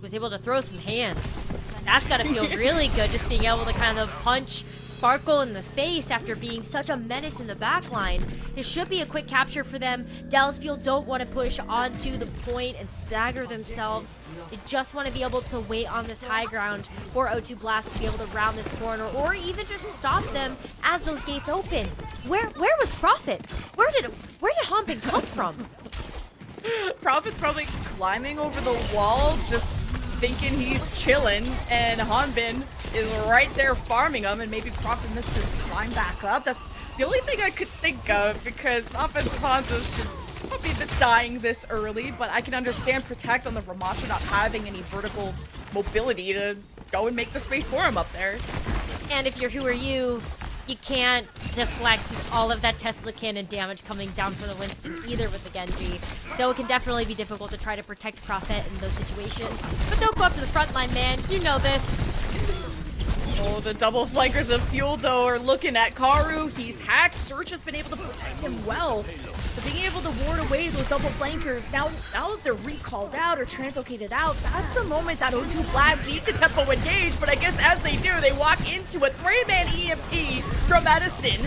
was able to throw some hands. That's got to feel really good, just being able to kind of punch Sparkle in the face after being such a menace in the backline. It should be a quick capture for them. Dallas Fuel don't want to push onto the point and stagger themselves. They just want to be able to wait on this high ground for O2 Blast to be able to round this corner, or even just stop them as those gates open. Where was Profit? Where did Hanbin come from?
Profit's probably climbing over the wall, just thinking he's chilling, and Hanbin is right there farming him, and maybe Profit missed his climb back up. That's the only thing I could think of, because offensive Hanzos should probably be dying this early, but I can understand Protect on the Ramattra not having any vertical mobility to go and make the space for him up there.
And if you're Who Are You, you can't deflect all of that Tesla cannon damage coming down for the Winston either with the Genji. So it can definitely be difficult to try to protect Prophet in those situations. But don't go up to the front line, man. You know this.
Oh, the double flankers of Fuel, though, are looking at Karu. He's hacked. Search has been able to protect him well. But being able to ward away those double flankers, now that they're recalled out or translocated out, that's the moment that O2 Blast needs to tempo engage. But I guess as they do, they walk into a 3-man EMP from Edison.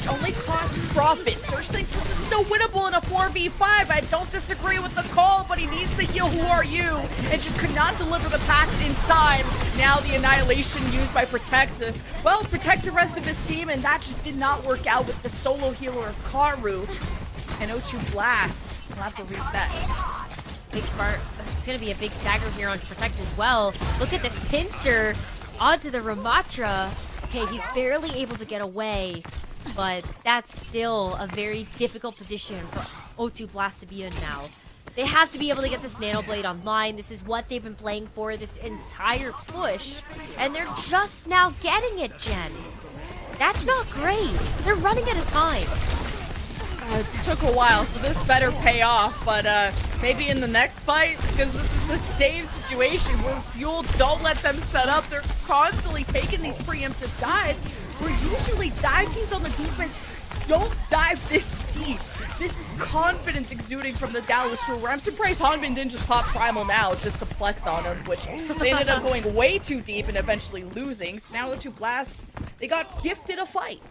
Only costs Profit. Search thinks this is still winnable in a 4v5. I don't disagree with the call, but he needs to heal Who Are You, and just could not deliver the packs in time. Now the Annihilation used by Protect to, well, protect the rest of his team, and that just did not work out with the solo healer of Karu. And O2 Blast will have to reset.
Big spark. It's going to be a big stagger here on Protect as well. Look at this pincer onto the Ramattra. Okay, he's barely able to get away, but that's still a very difficult position for O2 Blast to be in now. They have to be able to get this Nano Blade online. This is what they've been playing for this entire push, and they're just now getting it, Jen. That's not great. They're running out of time.
It took a while, so this better pay off, but maybe in the next fight, because this is the same situation where Fuel don't let them set up. They're constantly taking these preemptive dives, where usually dive teams on the defense don't dive this deep. This is confidence exuding from the Dallas Fuel, where I'm surprised Hanbin didn't just pop Primal now just to flex on him, which they ended up going way too deep and eventually losing. So now O2 Blast, they got gifted a fight.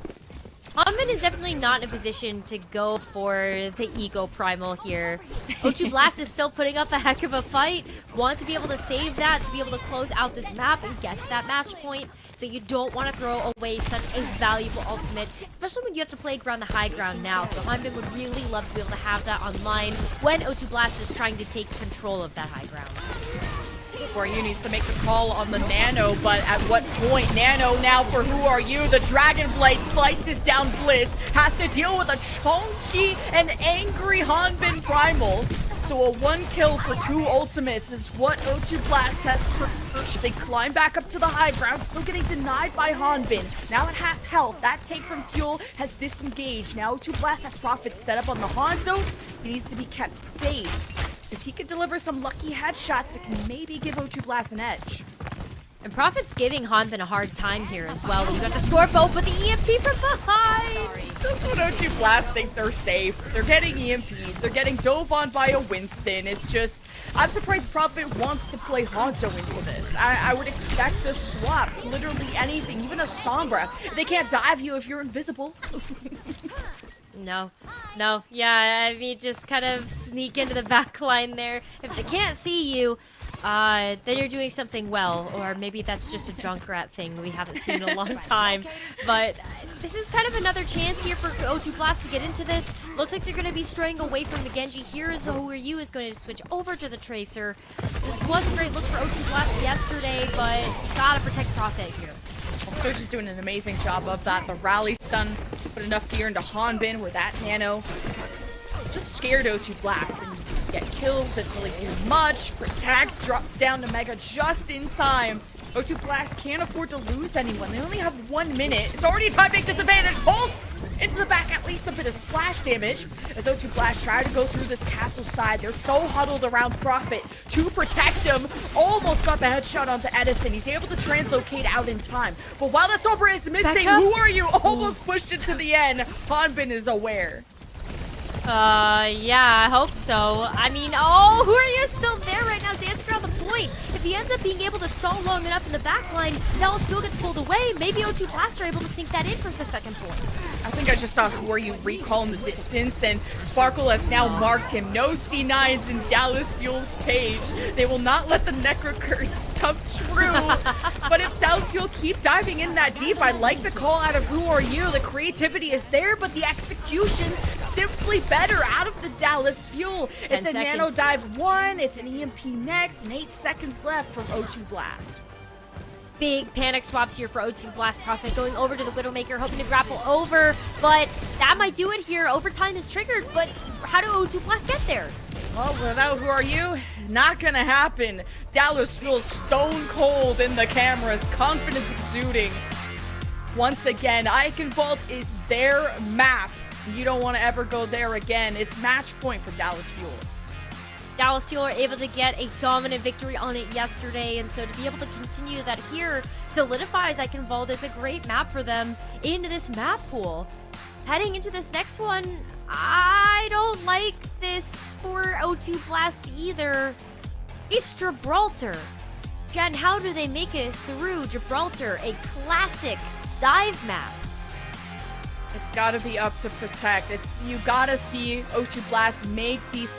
Hanbin is definitely not in a position to go for the Ego Primal here. O2 Blast is still putting up a heck of a fight. Want to be able to save that, to be able to close out this map and get to that match point. So you don't want to throw away such a valuable ultimate, especially when you have to play around the high ground now. So Hanbin would really love to be able to have that online when O2 Blast is trying to take control of that high ground.
Who Are You needs to make the call on the Nano, but at what point? Nano now for Who Are You? The Dragon Blade slices down Blizz, has to deal with a chunky and angry Hanbin Primal. So a 1 kill for 2 ultimates is what O2 Blast has for. They climb back up to the high ground, still getting denied by Hanbin. Now at half health, that take from Fuel has disengaged. Now O2 Blast has Profit set up on the Hanzo. He needs to be kept safe. is he could deliver some lucky headshots that can maybe give O2 Blast an edge.
And Prophet's giving Hanbin a hard time here as well. You got the Stormbolt with the EMP from behind.
Just when O2 Blast think they're safe. They're getting EMP'd. They're getting dove on by a Winston. It's just, I'm surprised Prophet wants to play Hanzo into this. I would expect to swap literally anything, even a Sombra. They can't dive you if you're invisible.
No. Yeah, I mean, just kind of sneak into the back line there. If they can't see you, then you're doing something well. Or maybe that's just a Junkrat thing we haven't seen in a long time. But this is kind of another chance here for O2 Blast to get into this. Looks like they're going to be straying away from the Genji. Here is Who Are You is going to switch over to the Tracer. This was a great look for O2 Blast yesterday, but you gotta protect Prophet here.
Surge is doing an amazing job of that. The rally stun put enough fear into Hanbin where that nano just scared O2 Blast, and you get kills, didn't really do much. Protect drops down to Mega just in time. O2 Blast can't afford to lose anyone. They only have 1 minute. It's already a time big disadvantage. Pulse into the back, at least a bit of splash damage. As O2 Blast try to go through this castle side, they're so huddled around Prophet to protect him. Almost got the headshot onto Edison. He's able to translocate out in time. But while the Sombra is missing, Who Are You almost pushed it to the end. Hanbin is aware.
Yeah, I hope so. I mean, oh, Who Are You still there right now, dancing around the point. If he ends up being able to stall long enough in the back line, Dallas Fuel gets pulled away. Maybe O2 Blast are able to sink that in for the second point.
I think I just saw Who Are You recall in the distance, and Sparkle has now marked him. No C9s in Dallas Fuel's page. They will not let the Necro Curse come true. But if Dallas Fuel keep diving in that deep, I like the call out of Who Are You. The creativity is there, but the execution simply better out of the Dallas Fuel. It's a nano dive 1, it's an EMP next, and 8 seconds left from O2 Blast.
Big panic swaps here for O2 Blast. Prophet going over to the Widowmaker, hoping to grapple over, but that might do it here. Overtime is triggered, but how do O2 Blast get there?
Well, without Who Are You, not gonna happen. Dallas Fuel stone cold in the cameras, confidence exuding. Once again, Eichenwald is their map. You don't want to ever go there again. It's match point for Dallas Fuel.
Dallas Fuel were able to get a dominant victory on it yesterday, and so to be able to continue that here solidifies Eichenwald as a great map for them into this map pool. Heading into this next one, I don't like this for O2 Blast either. It's Gibraltar. Jen, how do they make it through Gibraltar, a classic dive map?
It's got to be up to Protect. You got to see O2 Blast make these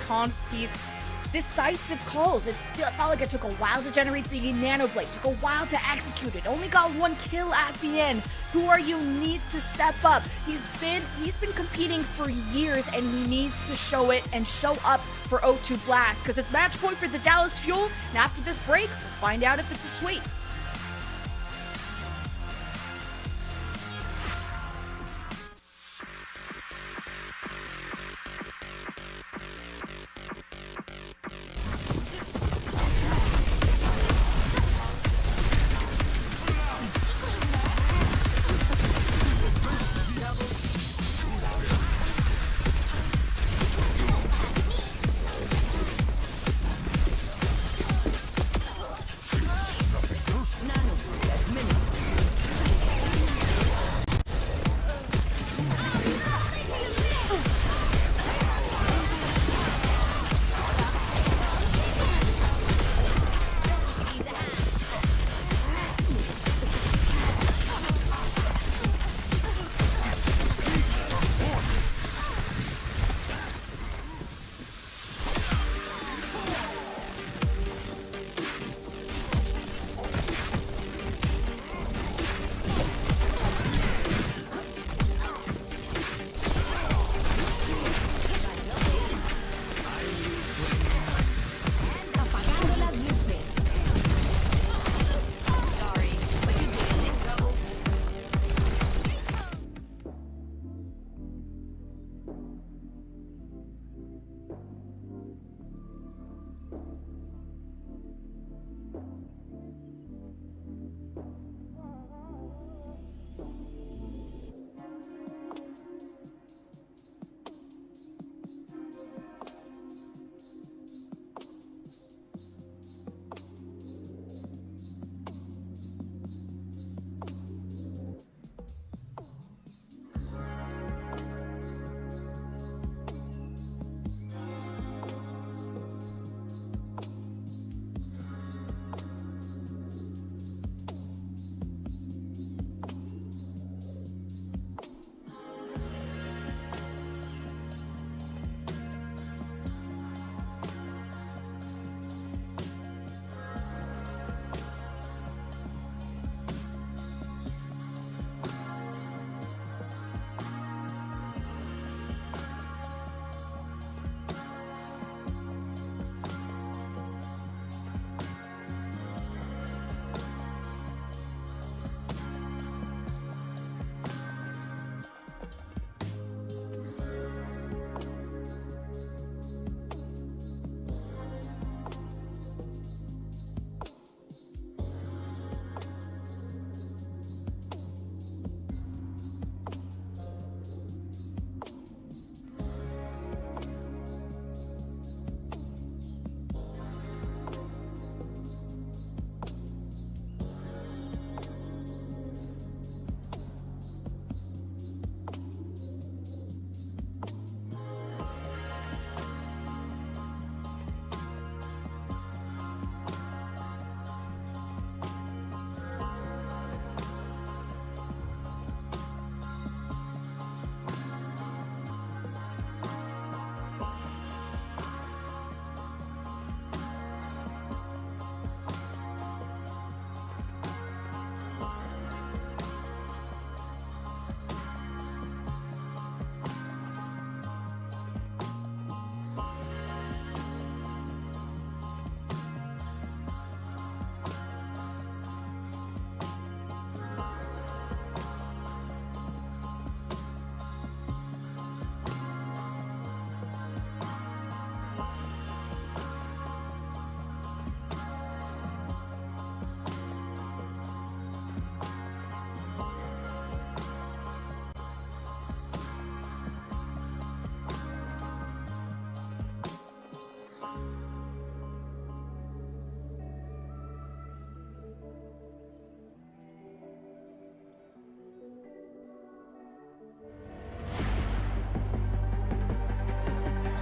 decisive calls. It felt like it took a while to generate the Nano Blade, took a while to execute it. Only got 1 kill at the end. Who Are You needs to step up. He's been competing for years, and he needs to show it and show up for O2 Blast, because it's match point for the Dallas Fuel. And after this break, we'll find out if it's a sweep.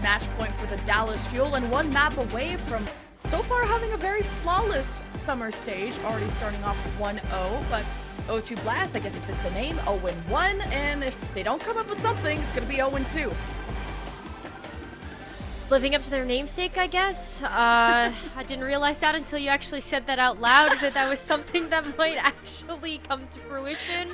match point for the Dallas Fuel and one map away from so far having a very flawless summer stage, already starting off 1-0, but O2 Blast, I guess if it's the name, 0-1, and if they don't come up with something, it's going to be 0-2.
Living up to their namesake, I guess. I didn't realize that until you actually said that out loud, that was something that might actually come to fruition.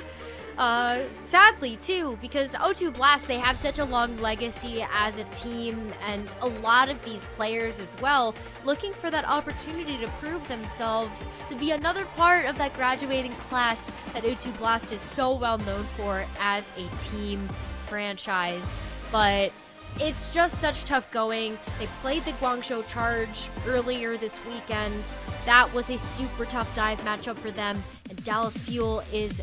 Sadly, too, because O2 Blast, they have such a long legacy as a team, and a lot of these players as well, looking for that opportunity to prove themselves, to be another part of that graduating class that O2 Blast is so well known for as a team franchise. But it's just such tough going. They played the Guangzhou Charge earlier this weekend. That was a super tough dive matchup for them, and Dallas Fuel is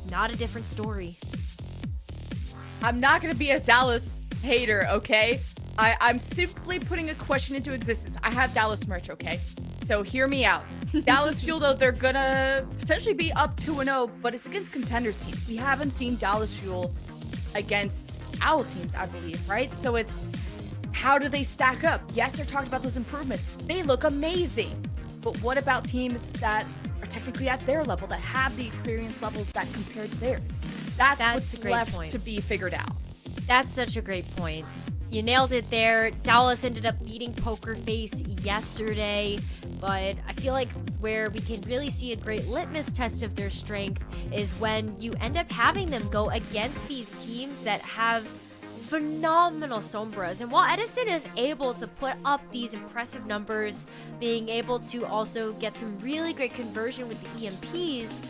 not a different story.
I'm not going to be a Dallas hater, okay? I'm simply putting a question into existence. I have Dallas merch, okay? So hear me out. Dallas Fuel, though, they're going to potentially be up 2-0, but it's against contenders teams. We haven't seen Dallas Fuel against OWL teams, I believe, right? So it's, how do they stack up? Yes, they're talking about those improvements. They look amazing. But what about teams that are technically at their level, that have the experience levels that compare to theirs? That's what's
a great
left
point
to be figured out.
That's such a great point. You nailed it there. Dallas ended up beating Poker Face yesterday, but I feel like where we can really see a great litmus test of their strength is when you end up having them go against these teams that have phenomenal Sombras. And while Edison is able to put up these impressive numbers, being able to also get some really great conversion with the EMPs,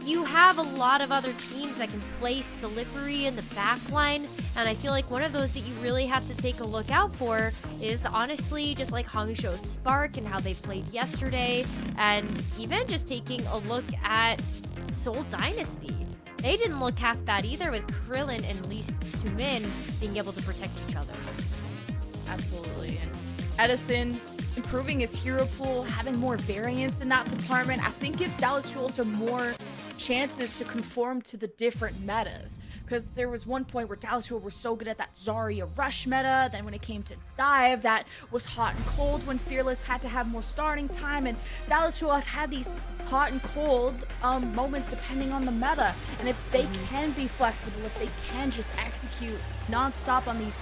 you have a lot of other teams that can play slippery in the back line, and I feel like one of those that you really have to take a look out for is honestly just like Hangzhou Spark and how they played yesterday, and even just taking a look at Seoul Dynasty. They didn't look half bad either, with Krillin and Lee Sumin being able to protect each other.
Absolutely. And Edison improving his hero pool, having more variance in that department, I think gives Dallas Fuel some more chances to conform to the different metas. Because there was one point where Dallas Fuel were so good at that Zarya rush meta, then when it came to dive, that was hot and cold when Fearless had to have more starting time, and Dallas Fuel have had these hot and cold moments depending on the meta. And if they can be flexible, if they can just execute non-stop on these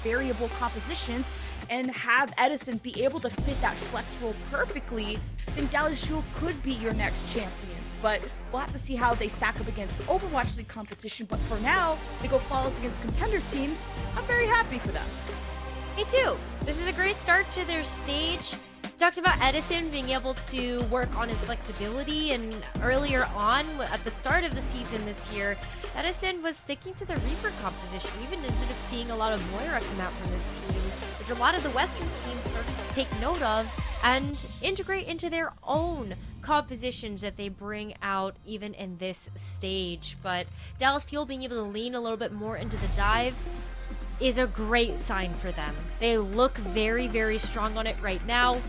variable compositions, and have Edison be able to fit that flex role perfectly, then Dallas Fuel could be your next champions. But we'll have to see how they stack up against Overwatch League competition. But for now, they go flawless against contenders teams. I'm very happy for them.
Me too. This is a great start to their stage. Talked about Edison being able to work on his flexibility, and earlier on at the start of the season this year, Edison was sticking to the Reaper composition. We even ended up seeing a lot of Moira come out from this team, which a lot of the Western teams started to take note of and integrate into their own compositions that they bring out even in this stage. But Dallas Fuel being able to lean a little bit more into the dive is a great sign for them. They look very, very strong on it right now.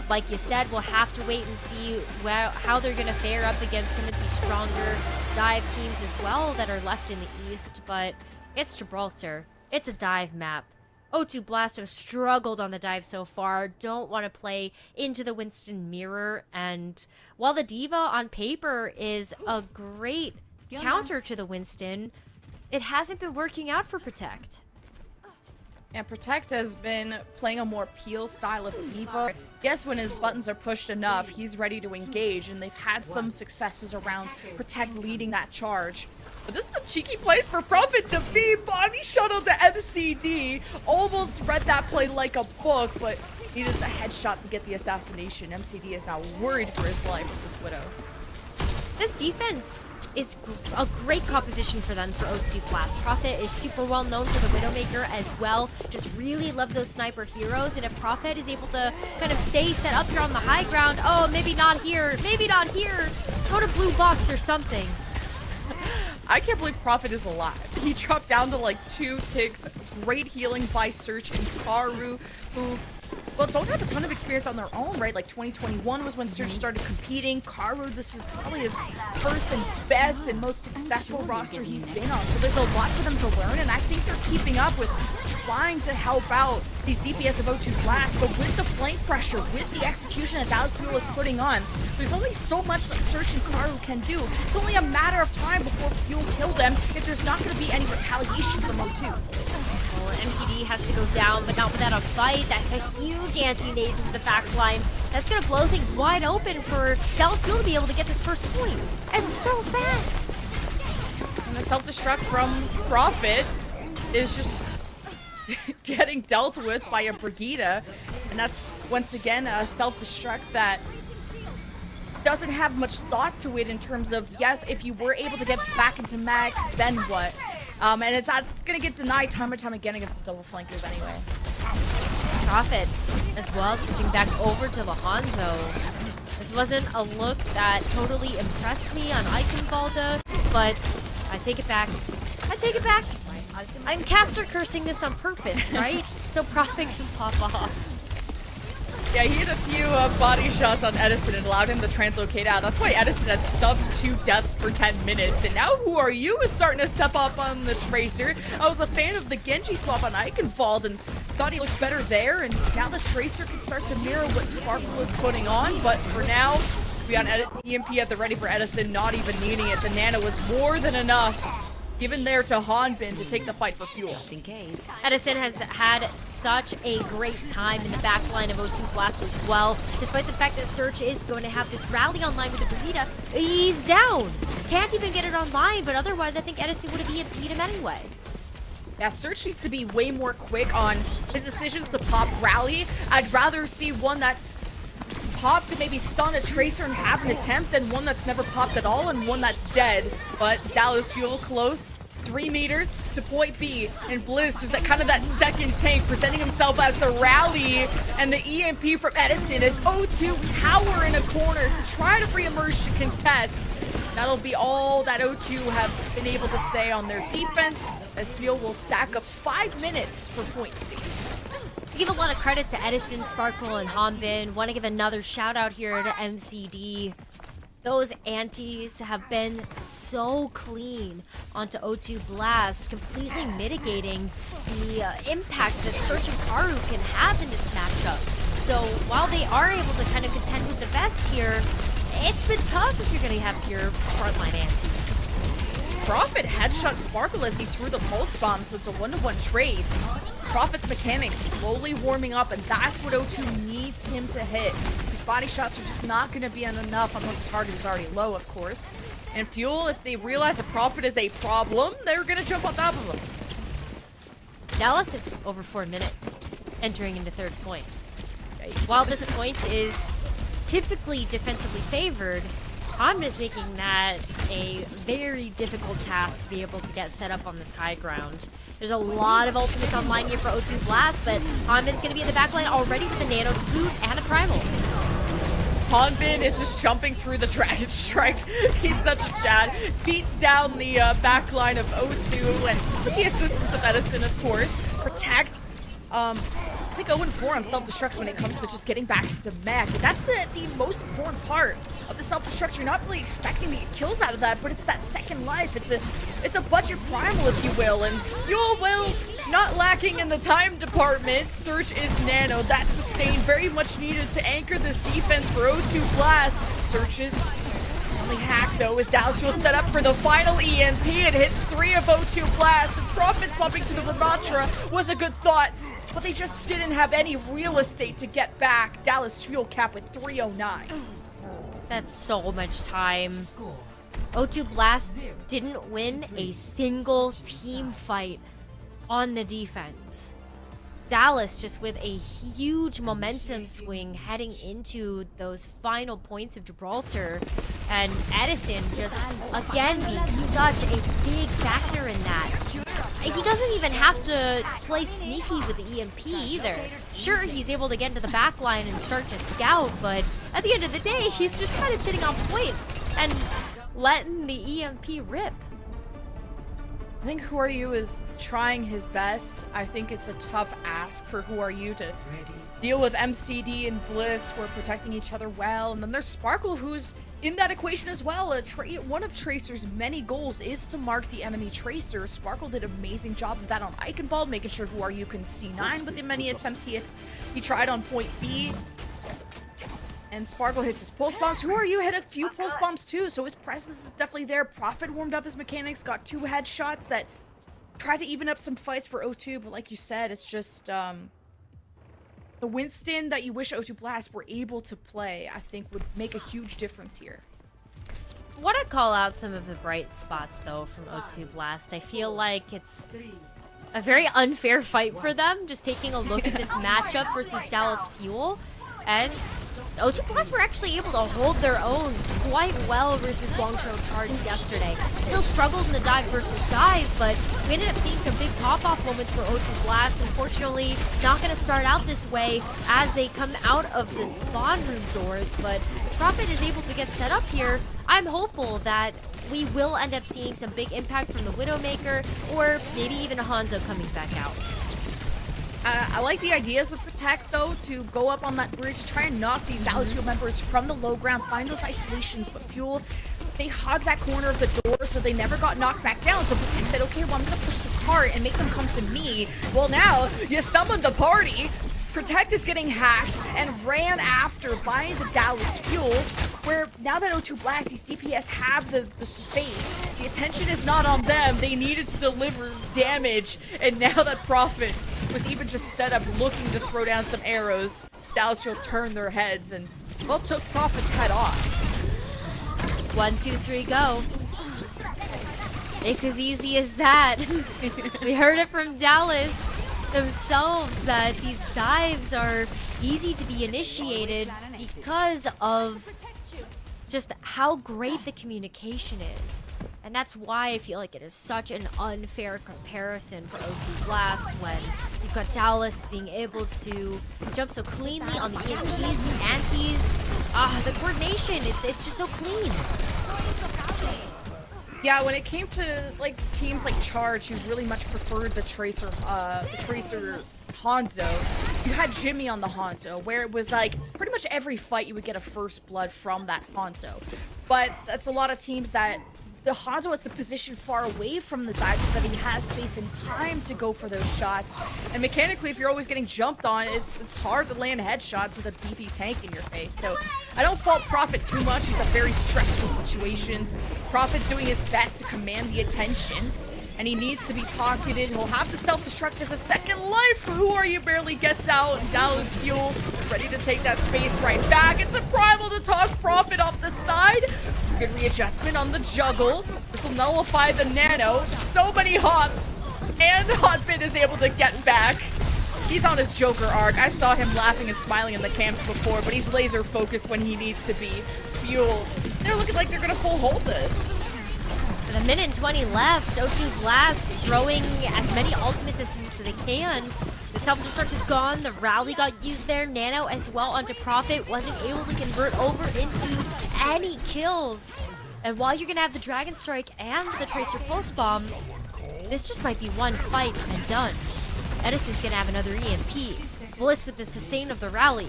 Like you said, we'll have to wait and see how they're going to fare up against some of these stronger dive teams as well that are left in the East. But it's Gibraltar. It's a dive map. O2 Blast have struggled on the dive so far, don't want to play into the Winston mirror, and while the Diva on paper is a great counter to the Winston, it hasn't been working out for Protect.
And Protect has been playing a more peel style of Diva. Guess when his buttons are pushed enough, he's ready to engage, and they've had some successes around Protect leading that charge. But this is a cheeky place for Prophet to be. Body shuttle to MCD. Almost read that play like a book, but needed the headshot to get the assassination. MCD is now worried for his life with this Widow.
This defense is a great composition for them for O2 Blast. Prophet is super well known for the Widowmaker as well. Just really love those sniper heroes, and if Prophet is able to kind of stay set up here on the high ground, oh, maybe not here, go to blue box or something.
I can't believe Prophet is alive. He dropped down to like 2 ticks. Great healing by Search and Karu, who well, don't have a ton of experience on their own, right? Like 2021 was when Surge started competing. Karu, this is probably his first and best and most successful roster he's been on. So there's a lot for them to learn, and I think they're keeping up with trying to help out these DPS of O2 Blast. But with the flank pressure, with the execution that Dallas Fuel is putting on, there's only so much that Surge and Karu can do. It's only a matter of time before Fuel kill them if there's not going to be any retaliation from O2.
Well, MCD has to go down, but not without a fight. That's a huge anti-nade into the back line. That's going to blow things wide open for Dallas Fuel to be able to get this first point. It's so fast.
And the self-destruct from Prophet is just getting dealt with by a Brigida. And that's, once again, a self-destruct that doesn't have much thought to it in terms of, yes, if you were able to get back into mag, then what? And it's going to get denied time and time again against the double flankers anyway.
Prophet as well, switching back over to Lahanzo. This wasn't a look that totally impressed me on Eichenwalde, but I take it back. I take it back. I'm caster cursing this on purpose, right? So Prophet can pop off.
Yeah, he had a few body shots on Edison and allowed him to translocate out. That's why Edison had sub 2 deaths per 10 minutes. And now Who Are You is starting to step up on the Tracer. I was a fan of the Genji swap on Eichenwalde and thought he looked better there. And now the Tracer can start to mirror what Sparkle is putting on. But for now, we on EMP at the ready for Edison, not even needing it. The Nano was more than enough given there to Hanbin to take the fight for Fuel.
Just in case.
Edison has had such a great time in the back line of O2 Blast as well. Despite the fact that Search is going to have this rally online with the Brigida, he's down. Can't even get it online, but otherwise I think Edison would have beat him anyway.
Yeah, Search needs to be way more quick on his decisions to pop rally. I'd rather see one that's popped to maybe stun a Tracer and have an attempt than one that's never popped at all and one that's dead. But Dallas Fuel close, 3 meters to point B, and Bliss is kind of that second tank, presenting himself as the rally, and the EMP from Edison as O2 tower in a corner to try to re-emerge to contest. That'll be all that O2 have been able to say on their defense, as Fuel will stack up 5 minutes for point C.
I give a lot of credit to Edison, Sparkle, and Hanbin. Want to give another shout out here to MCD. Those antis have been so clean onto O2 Blast, completely mitigating the impact that Search and Karu can have in this matchup. So while they are able to kind of contend with the best here, it's been tough if you're going to have your frontline anti.
Prophet headshot Sparkle as he threw the pulse bomb, so it's a 1-to-1 trade. Prophet's mechanics slowly warming up, and that's what O2 needs him to hit. His body shots are just not going to be enough unless the target is already low, of course. And Fuel, if they realize that Prophet is a problem, they're going to jump on top of him.
Dallas have over 4 minutes, entering into third point. While this point is typically defensively favored, Hanbin is making that a very difficult task to be able to get set up on this high ground. There's a lot of ultimates online here for O2 Blast, but Hanbin's going to be in the backline already with a Nano to boot and a Primal.
Hanbin is just jumping through the Dragon Strike. He's such a Chad. Beats down the backline of O2 and with the assistance of Edison, of course. Protect. I think 0-4 on self-destruct when it comes to just getting back into mech. And that's the most important part of the self-destruct. You're not really expecting to get kills out of that, but it's that second life. It's a budget primal, if you will. And Fuel will not lacking in the time department. Surge is Nano. That sustain very much needed to anchor this defense for O2 Blast. Surge is only hack though, as Dallas Fuel set up for the final EMP and hits 3 of O2 Blast. And Prophet swapping to the Ramatra was a good thought, but they just didn't have any real estate to get back. Dallas Fuel cap with 309.
That's so much time. O2 Blast didn't win a single team fight on the defense. Dallas just with a huge momentum swing heading into those final points of Gibraltar, and Edison just again being such a big factor in that. He doesn't even have to play sneaky with the EMP either. Sure, he's able to get into the back line and start to scout, but at the end of the day, he's just kind of sitting on point and letting the EMP rip.
I think Who Are You is trying his best. I think it's a tough ask for Who Are You to deal with MCD and Bliss, who are protecting each other well. And then there's Sparkle, who's in that equation as well. One of Tracer's many goals is to mark the enemy Tracer. Sparkle did an amazing job of that on Eichenwald, making sure Who Are You can C9 with the many attempts he tried on point B. And Sparkle hits his pulse bombs. Who Are You hit a few pulse bombs too, so his presence is definitely there. Prophet warmed up his mechanics, got 2 headshots that tried to even up some fights for O2, but like you said, it's just the Winston that you wish O2 Blast were able to play, I think would make a huge difference here.
I want to call out some of the bright spots though from O2 Blast. I feel like it's a very unfair fight for them, just taking a look at this matchup versus Dallas Fuel. And O2 Blast were actually able to hold their own quite well versus Guangzhou Charge yesterday. Still struggled in the dive versus dive, but we ended up seeing some big pop-off moments for O2 Blast. Unfortunately, not going to start out this way as they come out of the spawn room doors, but Prophet is able to get set up here. I'm hopeful that we will end up seeing some big impact from the Widowmaker, or maybe even a Hanzo coming back out.
I like the ideas of Protect, though, to go up on that bridge, try and knock these Dallas Fuel members from the low ground, find those isolations, but Fuel, they hog that corner of the door, so they never got knocked back down. So Protect said, okay, well, I'm going to push the cart and make them come to me. Well, now, you summoned the party. Protect is getting hacked and ran after by the Dallas Fuel, where now that O2 Blast, these DPS have the space, the attention is not on them. They needed to deliver damage, and now that Prophet was even just set up looking to throw down some arrows, Dallas Fuel turned their heads and, well, took Prophet's head off.
1, 2, 3, go. It's as easy as that. We heard it from Dallas themselves that these dives are easy to be initiated because of just how great the communication is. And that's why I feel like it is such an unfair comparison for O2 Blast when you've got Dallas being able to jump so cleanly on the EMPs, the antis, the coordination, it's just so clean.
Yeah, when it came to like teams like Charge, who really much preferred the Tracer Hanzo, you had Jimmy on the Hanzo, where it was like pretty much every fight you would get a first blood from that Hanzo. But that's a lot of teams that the Hanzo has the position far away from the dive so that he has space and time to go for those shots. And mechanically, if you're always getting jumped on, it's hard to land headshots with a BP tank in your face. So I don't fault Prophet too much. He's in very stressful situations. Prophet's doing his best to command the attention, and he needs to be pocketed. He'll have to self-destruct as a second life. Who Are You barely gets out. Dallas Fuel ready to take that space right back. It's a primal to toss Prophet off the side. Good readjustment on the juggle. This will nullify the nano. So many hops. And Hotbit is able to get back. He's on his Joker arc. I saw him laughing and smiling in the camps before, but he's laser focused when he needs to be. Fuel. They're looking like they're going to full hold this.
With a minute and 20 left, O2 Blast throwing as many ultimates as they can. The self-destruct is gone. The rally got used there. Nano as well onto Prophet. Wasn't able to convert over into any kills. And while you're going to have the Dragon Strike and the Tracer Pulse Bomb, this just might be one fight and done. Edison's going to have another EMP. Bliss with the sustain of the rally.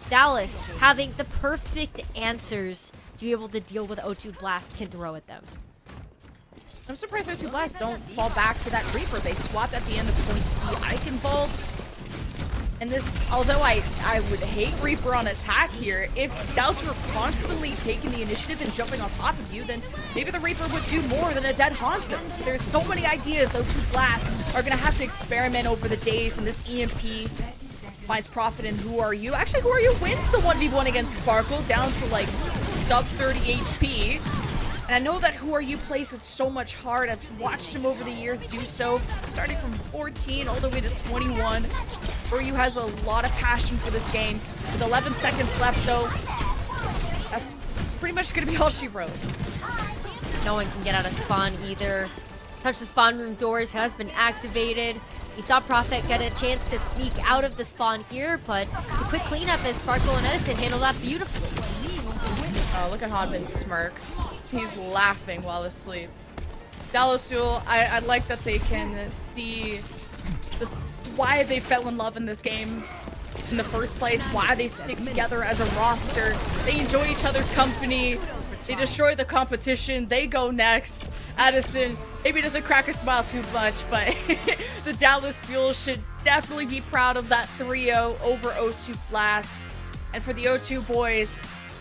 Dallas having the perfect answers to be able to deal with O2 Blast can throw at them.
I'm surprised O2 Blast don't fall back to that Reaper. They swapped at the end of point C Eichenwald. And this, although I would hate Reaper on attack here, if Dallas were constantly taking the initiative and jumping on top of you, then maybe the Reaper would do more than a dead Hanzo. There's so many ideas O2 Blast are going to have to experiment over the days, and this EMP finds Prophet in Who Are You. Actually, Who Are You wins the 1v1 against Sparkle, down to like sub 30 HP. And I know that Who Are You plays with so much heart. I've watched him over the years do so, starting from 14 all the way to 21. Who Are You has a lot of passion for this game. With 11 seconds left, though, that's pretty much going to be all she wrote.
No one can get out of spawn either. Touch the spawn room doors has been activated. We saw Prophet get a chance to sneak out of the spawn here, but it's a quick cleanup as Sparkle and Edison handle that beautifully.
Oh, look at Hodman's smirk. He's laughing while asleep. Dallas Fuel, I like that they can see why they fell in love in this game in the first place, why they stick together as a roster. They enjoy each other's company. They destroy the competition. They go next. Addison maybe doesn't crack a smile too much, but the Dallas Fuel should definitely be proud of that 3-0 over O2 Blast. And for the O2 boys,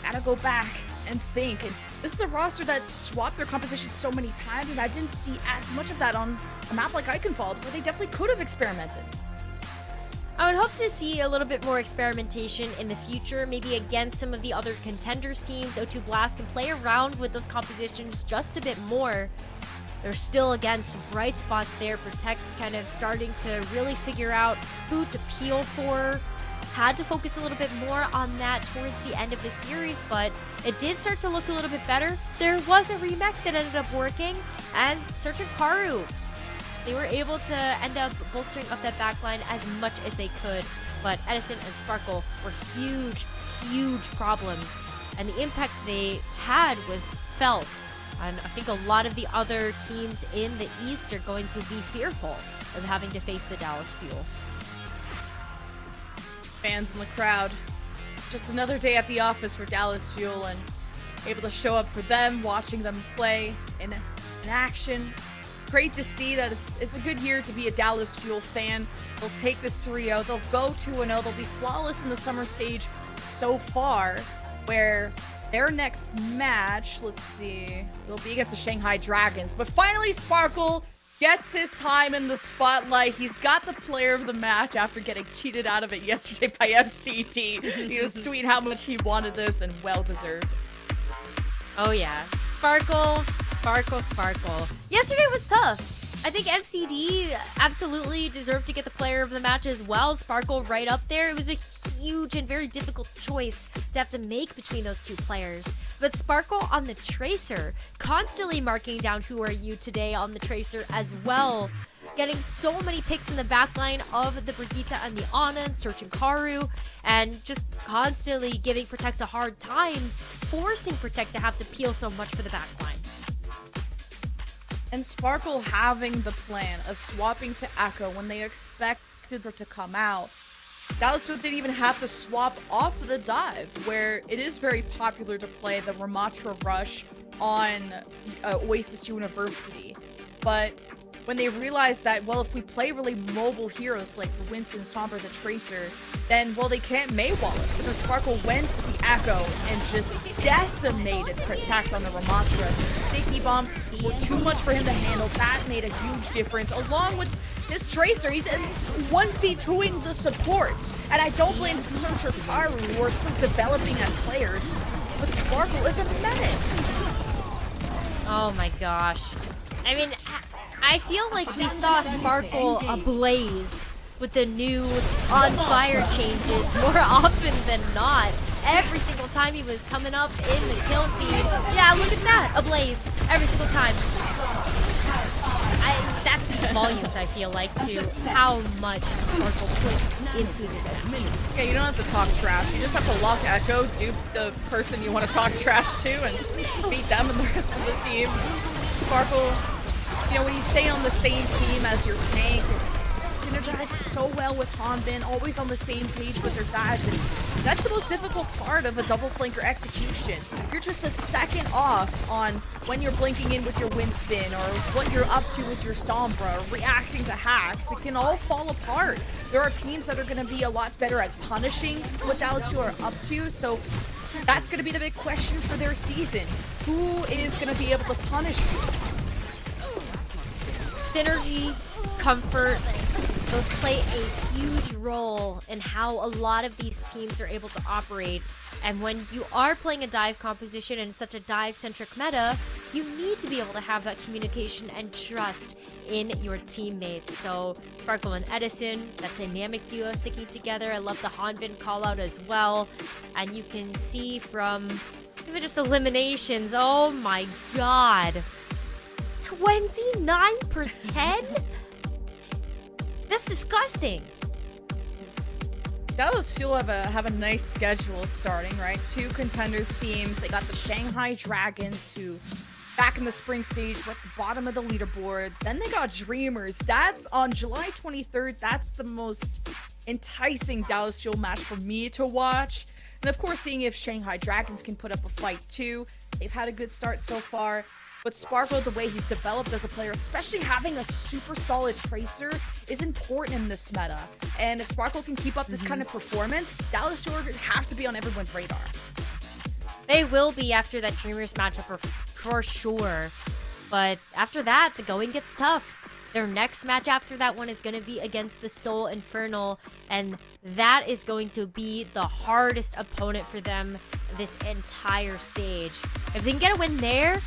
gotta go back and think. And this is a roster that swapped their composition so many times, and I didn't see as much of that on a map like Eichenwald, where they definitely could have experimented.
I would hope to see a little bit more experimentation in the future, maybe against some of the other contenders teams. O2 Blast can play around with those compositions just a bit more. There's still, again, some bright spots there. Protect kind of starting to really figure out who to peel for. Had to focus a little bit more on that towards the end of the series, but it did start to look a little bit better. There was a remake that ended up working, and Search and Karu, they were able to end up bolstering up that backline as much as they could, but Edison and Sparkle were huge problems, and the impact they had was felt. And I think a lot of the other teams in the East are going to be fearful of having to face the Dallas Fuel.
Fans in the crowd. Just another day at the office for Dallas Fuel, and able to show up for them, watching them play in action. Great to see that it's a good year to be a Dallas Fuel fan. They'll take this 3-0. They'll go 2-0. They'll be flawless in the summer stage so far, where their next match, let's see, it'll be against the Shanghai Dragons. But finally, Sparkle gets his time in the spotlight. He's got the player of the match after getting cheated out of it yesterday by FCT. He was tweeting how much he wanted this, and well deserved.
Oh yeah, Sparkle. Yesterday was tough. I think MCD absolutely deserved to get the player of the match as well. Sparkle right up there. It was a huge and very difficult choice to have to make between those two players. But Sparkle on the Tracer, constantly marking down who are you today on the Tracer as well. Getting so many picks in the backline of the Brigitte and the Ana and Search and Karu, and just constantly giving Protect a hard time, forcing Protect to have to peel so much for the backline.
And Sparkle having the plan of swapping to Echo when they expected her to come out. Dallas didn't even have to swap off the dive, where it is very popular to play the Ramatra Rush on Oasis University. But when they realized that, well, if we play really mobile heroes like the Winston, Sombra, the Tracer, then, well, they can't May Wallace. But then Sparkle went to the Echo and just decimated Protect on the Ramatra. The sticky bombs were too much for him to handle. That made a huge difference. Along with his Tracer, he's 1v2ing the supports. And I don't blame Search or Karu, who are still developing as players. But Sparkle is a menace.
Oh my gosh. I mean, I feel like we saw Sparkle ablaze with the new on fire changes more often than not. Every single time he was coming up in the kill feed, yeah, look at that, ablaze every single time. That speaks volumes, I feel like, to how much Sparkle put into this match.
Yeah, you don't have to talk trash. You just have to lock Echo, dupe the person you want to talk trash to, and beat them and the rest of the team. Sparkle, you know, when you stay on the same team as your tank, synergizes so well with Hanbin, always on the same page with their dives, and that's the most difficult part of a double flanker execution. You're just a second off on when you're blinking in with your Winston, or what you're up to with your Sombra, reacting to hacks. It can all fall apart. There are teams that are going to be a lot better at punishing what Dallas Fuel are up to, so that's going to be the big question for their season. Who is going to be able to punish you?
Synergy, comfort, those play a huge role in how a lot of these teams are able to operate. And when you are playing a dive composition in such a dive-centric meta, you need to be able to have that communication and trust in your teammates. So Sparkle and Edison, that dynamic duo sticking together. I love the Hanbin call out as well. And you can see from even just eliminations, oh my god. 29 per 10? That's disgusting.
Dallas Fuel have a nice schedule starting, right? 2 contenders teams. They got the Shanghai Dragons, who back in the spring stage, we're at the bottom of the leaderboard. Then they got Dreamers. That's on July 23rd. That's the most enticing Dallas Fuel match for me to watch. And of course, seeing if Shanghai Dragons can put up a fight too. They've had a good start so far. But Sparkle, the way he's developed as a player, especially having a super solid tracer, is important in this meta. And if Sparkle can keep up this kind of performance, Dallas Fuel have to be on everyone's radar.
They will be after that Dreamers matchup for sure. But after that, the going gets tough. Their next match after that one is going to be against the Seoul Infernal, and that is going to be the hardest opponent for them this entire stage. If they can get a win there,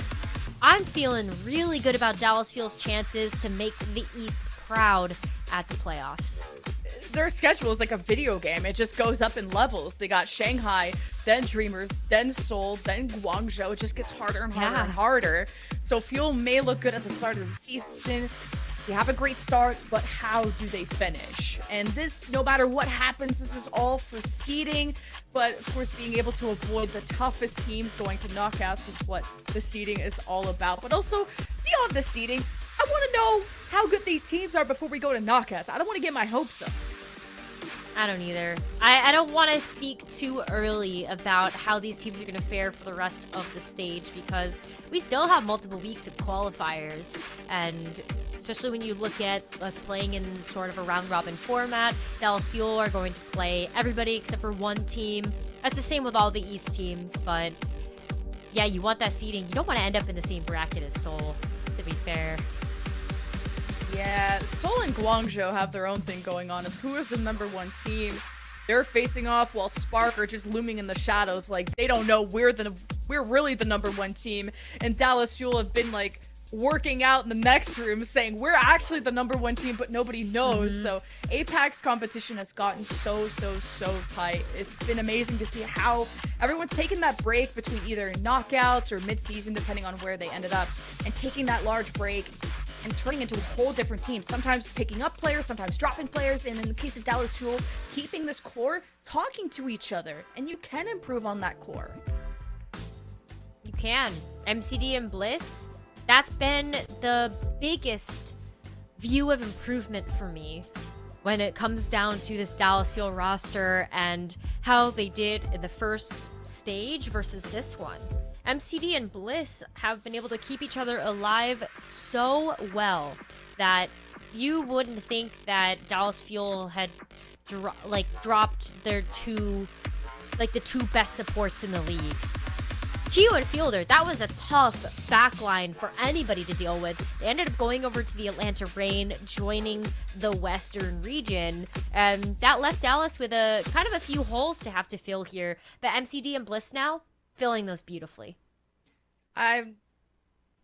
I'm feeling really good about Dallas Fuel's chances to make the East proud at the playoffs.
Their schedule is like a video game. It just goes up in levels. They got Shanghai, then Dreamers, then Seoul, then Guangzhou. It just gets harder and harder and harder. So Fuel may look good at the start of the season. They have a great start, but how do they finish? And this, no matter what happens, this is all for seeding. But of course, being able to avoid the toughest teams going to knockouts is what the seeding is all about. But also, beyond the seeding, I want to know how good these teams are before we go to knockouts. I don't want to get my hopes up.
I don't either. I don't want to speak too early about how these teams are going to fare for the rest of the stage, because we still have multiple weeks of qualifiers, and especially when you look at us playing in sort of a round-robin format, Dallas Fuel are going to play everybody except for one team. That's the same with all the East teams, but yeah, you want that seeding. You don't want to end up in the same bracket as Seoul, to be fair.
Yeah, Seoul and Guangzhou have their own thing going on of who is the number one team. They're facing off while Spark are just looming in the shadows like they don't know we're really the number one team. And Dallas Fuel have been like working out in the next room saying we're actually the number one team, but nobody knows. So Apex competition has gotten so tight. It's been amazing to see how everyone's taken that break between either knockouts or mid-season, depending on where they ended up, and taking that large break and turning into a whole different team. Sometimes picking up players, sometimes dropping players, and in the case of Dallas Fuel, keeping this core talking to each other. And you can improve on that core.
You can. MCD and Bliss, that's been the biggest view of improvement for me when it comes down to this Dallas Fuel roster and how they did in the first stage versus this one. MCD and Bliss have been able to keep each other alive so well that you wouldn't think that Dallas Fuel had dropped their the two best supports in the league. Chio and Fielder, that was a tough backline for anybody to deal with. They ended up going over to the Atlanta Reign, joining the Western region, and that left Dallas with a kind of a few holes to have to fill here. But MCD and Bliss now filling those beautifully.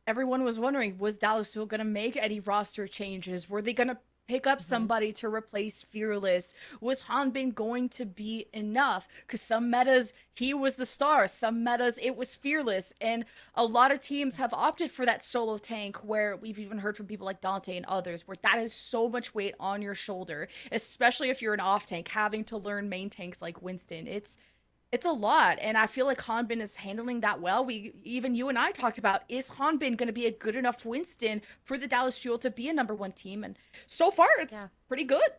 Everyone was wondering, was Dallas Fuel gonna make any roster changes? Were they gonna pick up somebody to replace Fearless? Was Hanbin going to be enough? Because some metas, he was the star. Some metas, it was Fearless. And a lot of teams have opted for that solo tank, where we've even heard from people like Dante and others, where that is so much weight on your shoulder, especially if you're an off tank, having to learn main tanks like Winston. It's a lot, and I feel like Hanbin is handling that well. Even you and I talked about, is Hanbin going to be a good enough Winston for the Dallas Fuel to be a number one team? And so far, it's pretty good.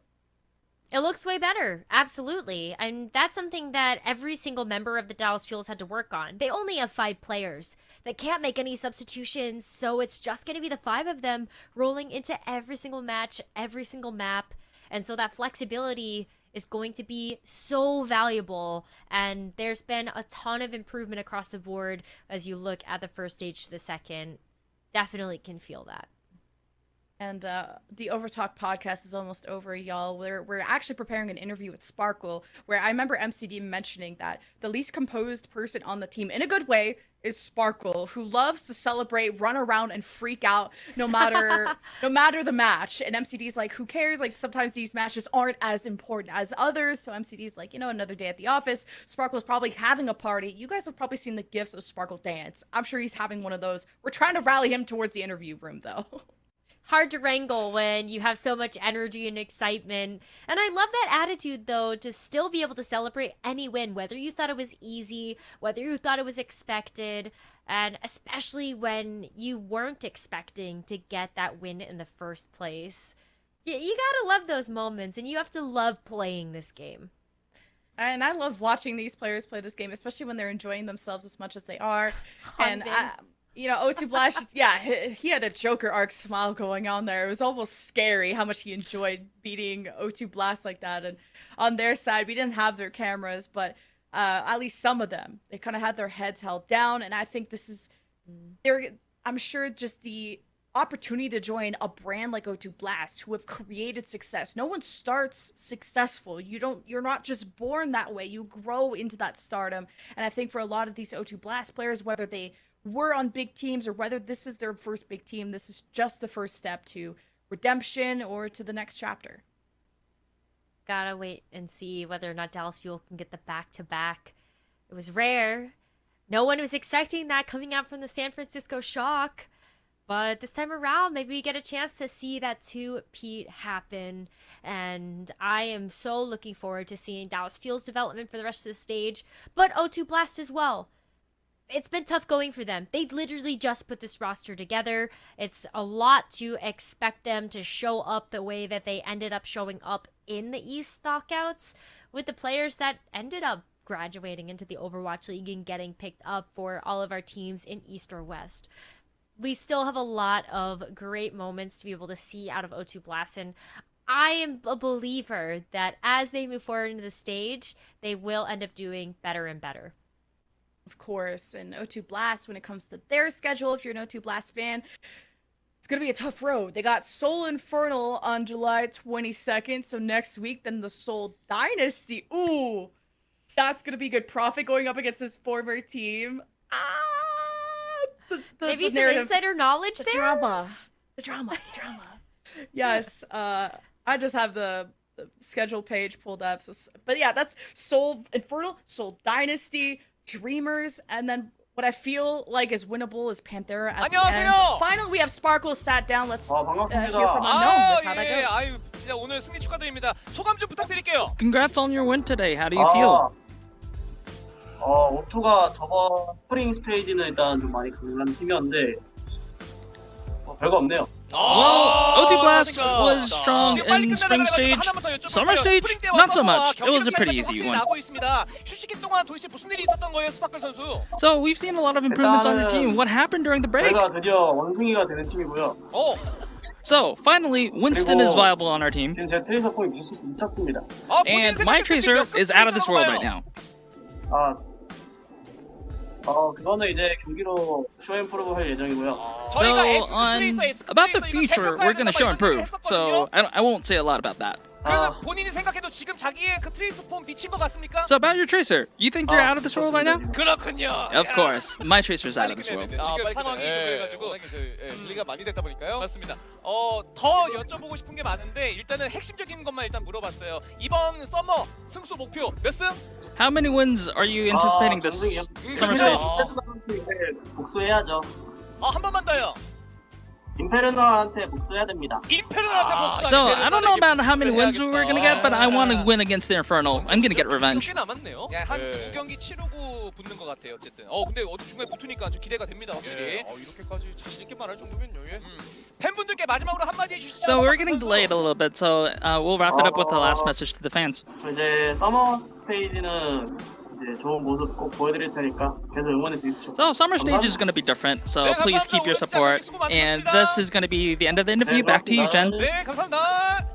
It looks way better, absolutely. And that's something that every single member of the Dallas Fuels had to work on. They only have 5 players that can't make any substitutions, so it's just going to be the 5 of them rolling into every single match, every single map. And so that flexibility is going to be so valuable, and there's been a ton of improvement across the board as you look at the first stage to the second. Definitely can feel that.
And the Overtalk podcast is almost over, y'all. We're actually preparing an interview with Sparkle, where I remember MCD mentioning that the least composed person on the team, in a good way, is Sparkle, who loves to celebrate, run around, and freak out no matter the match. And MCD's like, who cares? Like, sometimes these matches aren't as important as others. So MCD's like, another day at the office. Sparkle's probably having a party. You guys have probably seen the gifs of Sparkle dance. I'm sure he's having one of those. We're trying to rally him towards the interview room, though.
hard to wrangle when you have so much energy and excitement. And I love that attitude, though, to still be able to celebrate any win, whether you thought it was easy, whether you thought it was expected, and especially when you weren't expecting to get that win in the first place. You gotta love those moments, and you have to love playing this game.
And I love watching these players play this game, especially when they're enjoying themselves as much as they are. And O2 Blast, yeah, he had a Joker arc smile going on there. It was almost scary how much he enjoyed beating O2 Blast like that. And on their side, we didn't have their cameras, but at least some of them, they kind of had their heads held down. And I think this is, I'm sure just the opportunity to join a brand like O2 Blast, who have created success. No one starts successful. You're not just born that way. You grow into that stardom. And I think for a lot of these O2 Blast players, whether they were on big teams or whether this is their first big team, this is just the first step to redemption or to the next chapter.
Gotta wait and see whether or not Dallas Fuel can get the back-to-back. It was rare. No one was expecting that coming out from the San Francisco Shock. But this time around, maybe we get a chance to see that two-peat happen. And I am so looking forward to seeing Dallas Fuel's development for the rest of the stage, but O2 Blast as well. It's been tough going for them. They literally just put this roster together. It's a lot to expect them to show up the way that they ended up showing up in the East knockouts with the players that ended up graduating into the Overwatch League and getting picked up for all of our teams in East or West. We still have a lot of great moments to be able to see out of O2 Blast, and I am a believer that as they move forward into the stage, they will end up doing better and better.
Of course, and O2 Blast, when it comes to their schedule, if you're an O2 Blast fan, it's going to be a tough road. They got Seoul Infernal on July 22nd, so next week, then the Seoul Dynasty. Ooh, that's going to be good profit going up against his former team.
Maybe
the
some
narrative,
insider knowledge
the
there?
drama. Yes, I just have the schedule page pulled up. So, but yeah, that's Seoul Infernal, Seoul Dynasty, Dreamers, and then what I feel like is winnable is Panthera at the end. Finally, we have Sparkle sat down. Let's hear from Unknown with how that goes.
아유, 진짜 오늘 승리 축하드립니다. 소감 좀 부탁드릴게요.
Congrats on your win today. How do you feel?
O2가 저번 스프링 스테이지는 일단 좀 많이 강한 팀이었는데 별거 없네요.
Well, O2 Blast was strong in spring stage. Summer stage, not so much. It was a pretty easy one. So we've seen a lot of improvements on your team. What happened during the break?
저희가 드디어 원숭이가 되는 팀이고요.
So finally, Winston is viable on our team,
지금 제 트레이서 폼이 미쳤습니다.
and my Tracer is out of this world right now.
그거는 이제 경기로 쇼 앤 프로브 할 예정이고요.
So about the future, we're gonna show and prove. So I won't say a lot about that.
본인이 생각해도 지금 자기의 그 트레이스 폼 미친 것 같습니까?
So about your Tracer, you think you're out of this world right now?
그렇군요.
Of course, my Tracer's out of this world.
지금 상황이 그래가지고 분리가 많이 됐다 보니까요. 맞습니다. 더 여쭤보고 싶은 게 많은데 일단은 핵심적인 것만 일단 물어봤어요. 이번 서머 승수 목표 몇 승?
How many wins are you anticipating this summer stage?
복수해야죠.
한 번만 더요.
임페르널한테 복수해야 됩니다.
임페르널한테 복수하게
So
되는
I don't know about how many
거는
wins we're gonna get, but I want to win against the Infernal. I'm gonna get revenge.
꽤 남았네요. 한 두 경기 치르고 붙는 것 같아요. 어쨌든. 근데 어디 중간에 붙으니까 좀 기대가 됩니다. 확실히. 이렇게까지 자신 있게 말할 정도면요. 팬분들께 마지막으로 한마디 해주시죠.
So we're getting delayed a little bit, so we'll wrap it up with the last message to the fans.
저 이제 서머 스테이지는 이제 좋은 모습 꼭 보여드릴 테니까 계속 응원해 주십시오.
So summer stage is gonna be different, so please keep your support. And this is gonna be the end of the interview. Back to you, Jen.
네, 감사합니다.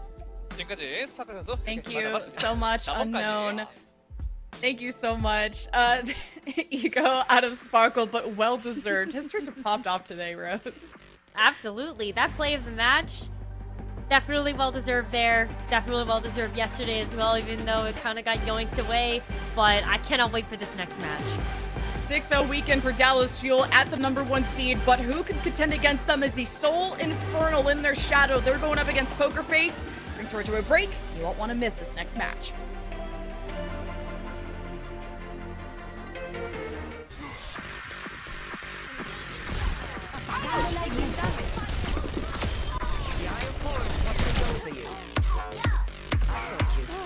지금까지 스파클 선수.
Thank you so much, Unknown. Thank you so much. Ego out of Sparkle, but well deserved. His Tracer popped off today, Rose.
Absolutely. That play of the match, definitely well-deserved there. Definitely well-deserved yesterday as well, even though it kind of got yoinked away. But I cannot wait for this next match.
6-0 weekend for Dallas Fuel at the #1 seed, but who can contend against them is the Seoul Infernal in their shadow. They're going up against Poker Face. Bring forward to a break. You won't want to miss this next match.
you. I got you.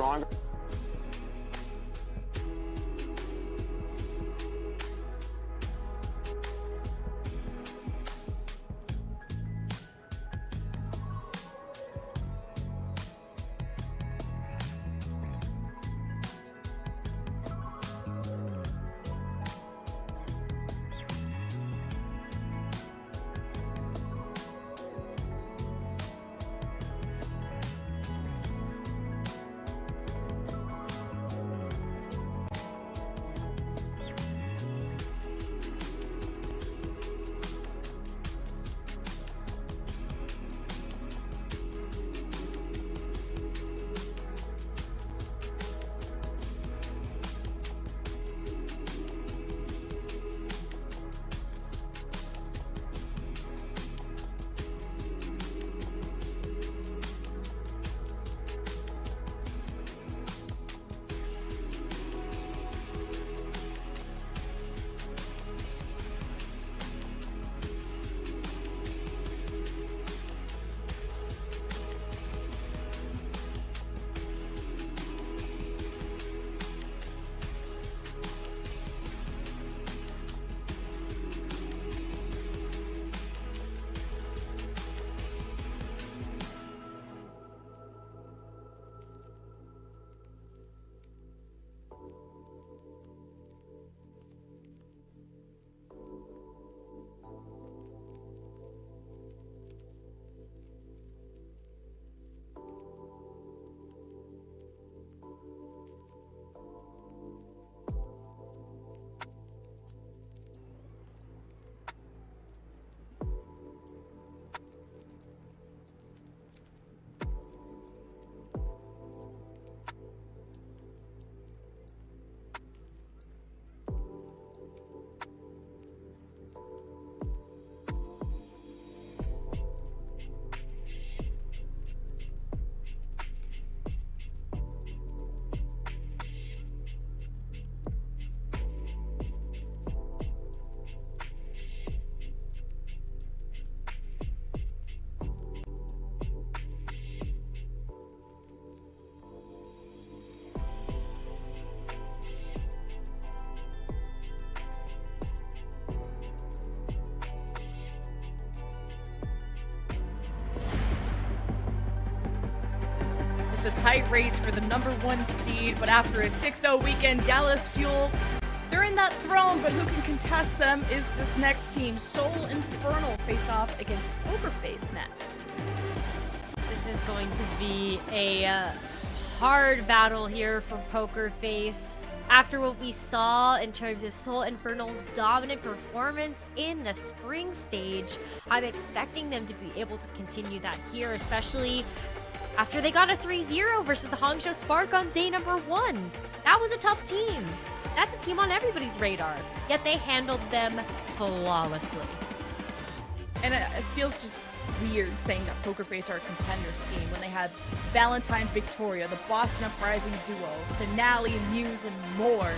stronger.
It's a tight race for the #1 seed, but after a 6-0 weekend, Dallas Fuel, they're in that throne, but who can contest them is this next team. Soul Infernal face off against Pokerface next.
This is going to be a hard battle here for Pokerface. After what we saw in terms of Soul Infernal's dominant performance in the spring stage, I'm expecting them to be able to continue that here, especially after they got a 3-0 versus the Hangzhou Spark on day #1. That was a tough team. That's a team on everybody's radar, yet they handled them flawlessly.
And it feels just weird saying that Pokerface are a contenders team when they had Valentine Victoria, the Boston Uprising duo, Finale, Muse, and more.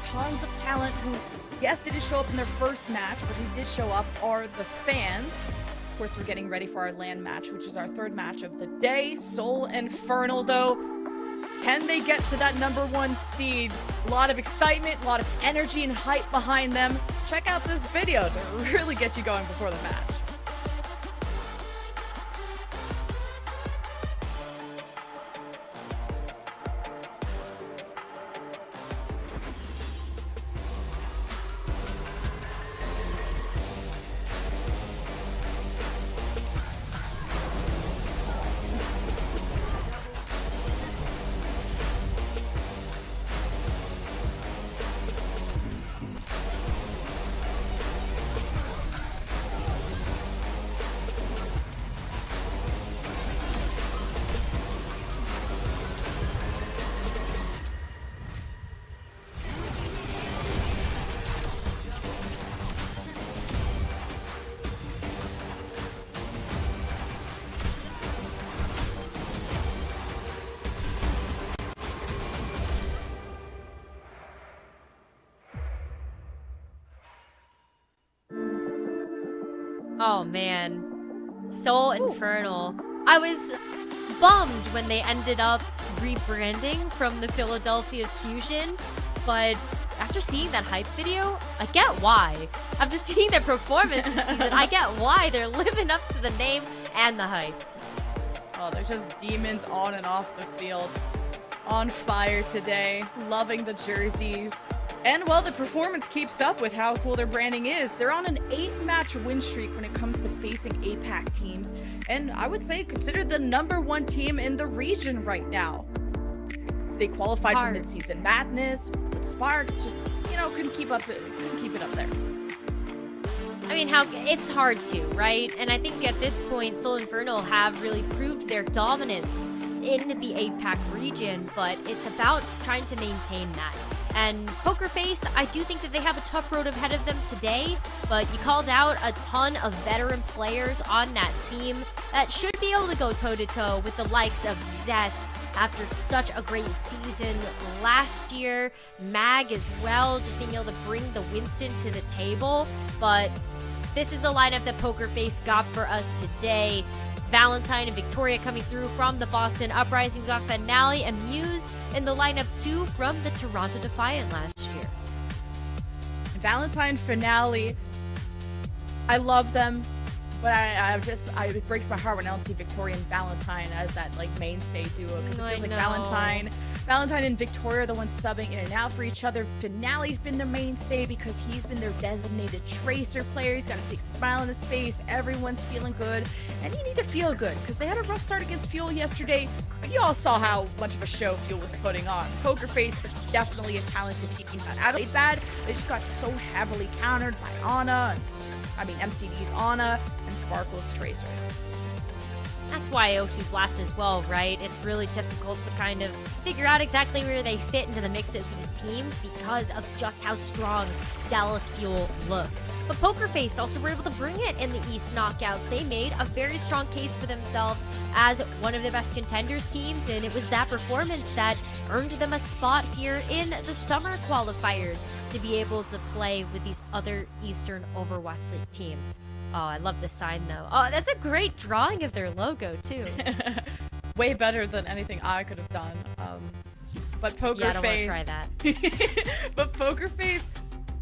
Tons of talent who, yes, they did show up in their first match, but who did show up are the fans. Of course, we're getting ready for our LAN match, which is our third match of the day. Soul Infernal, though, can they get to that #1 seed? A lot of excitement, a lot of energy and hype behind them. Check out this video to really get you going before the match.
Oh man, Soul Infernal. I was bummed when they ended up rebranding from the Philadelphia Fusion, but after seeing that hype video, I get why. After seeing their performance this season, I get why they're living up to the name and the hype.
Oh, they're just demons on and off the field. On fire today, loving the jerseys. And well, the performance keeps up with how cool their branding is. They're on an 8-match win streak when it comes to facing APAC teams. And I would say considered the #1 team in the region right now. They qualified for mid-season madness, but Sparks just, couldn't keep it up there.
I mean, it's hard to, right? And I think at this point, Soul Infernal have really proved their dominance in the APAC region, but it's about trying to maintain that. And Poker Face, I do think that they have a tough road ahead of them today, but you called out a ton of veteran players on that team that should be able to go toe-to-toe with the likes of Zest after such a great season last year. Mag as well, just being able to bring the Winston to the table. But this is the lineup that Poker Face got for us today. Valentine and Victoria coming through from the Boston Uprising. We got Finale and Muse in the lineup too from the Toronto Defiant last year.
Valentine, Finale, I love them, but it breaks my heart when I don't see Victoria and Valentine as that mainstay duo, because it feels like Valentine and Victoria are the ones subbing in and out for each other. Finale's been their mainstay because he's been their designated tracer player. He's got a big smile on his face. Everyone's feeling good, and you need to feel good because they had a rough start against Fuel yesterday. But you all saw how much of a show Fuel was putting on. Poker Face was definitely a talented team. Not bad. They just got so heavily countered by MCD's Ana and Sparkle's Tracer.
That's why O2 Blast as well, right? It's really difficult to kind of figure out exactly where they fit into the mix of these teams because of just how strong Dallas Fuel look. But Poker Face also were able to bring it in the East Knockouts. They made a very strong case for themselves as one of the best contenders teams, and it was that performance that earned them a spot here in the Summer Qualifiers to be able to play with these other Eastern Overwatch League teams. Oh, I love this sign though. Oh, that's a great drawing of their logo too.
Way better than anything I could have done. But Poker
I don't want to
Face.
try that.
But Poker Face,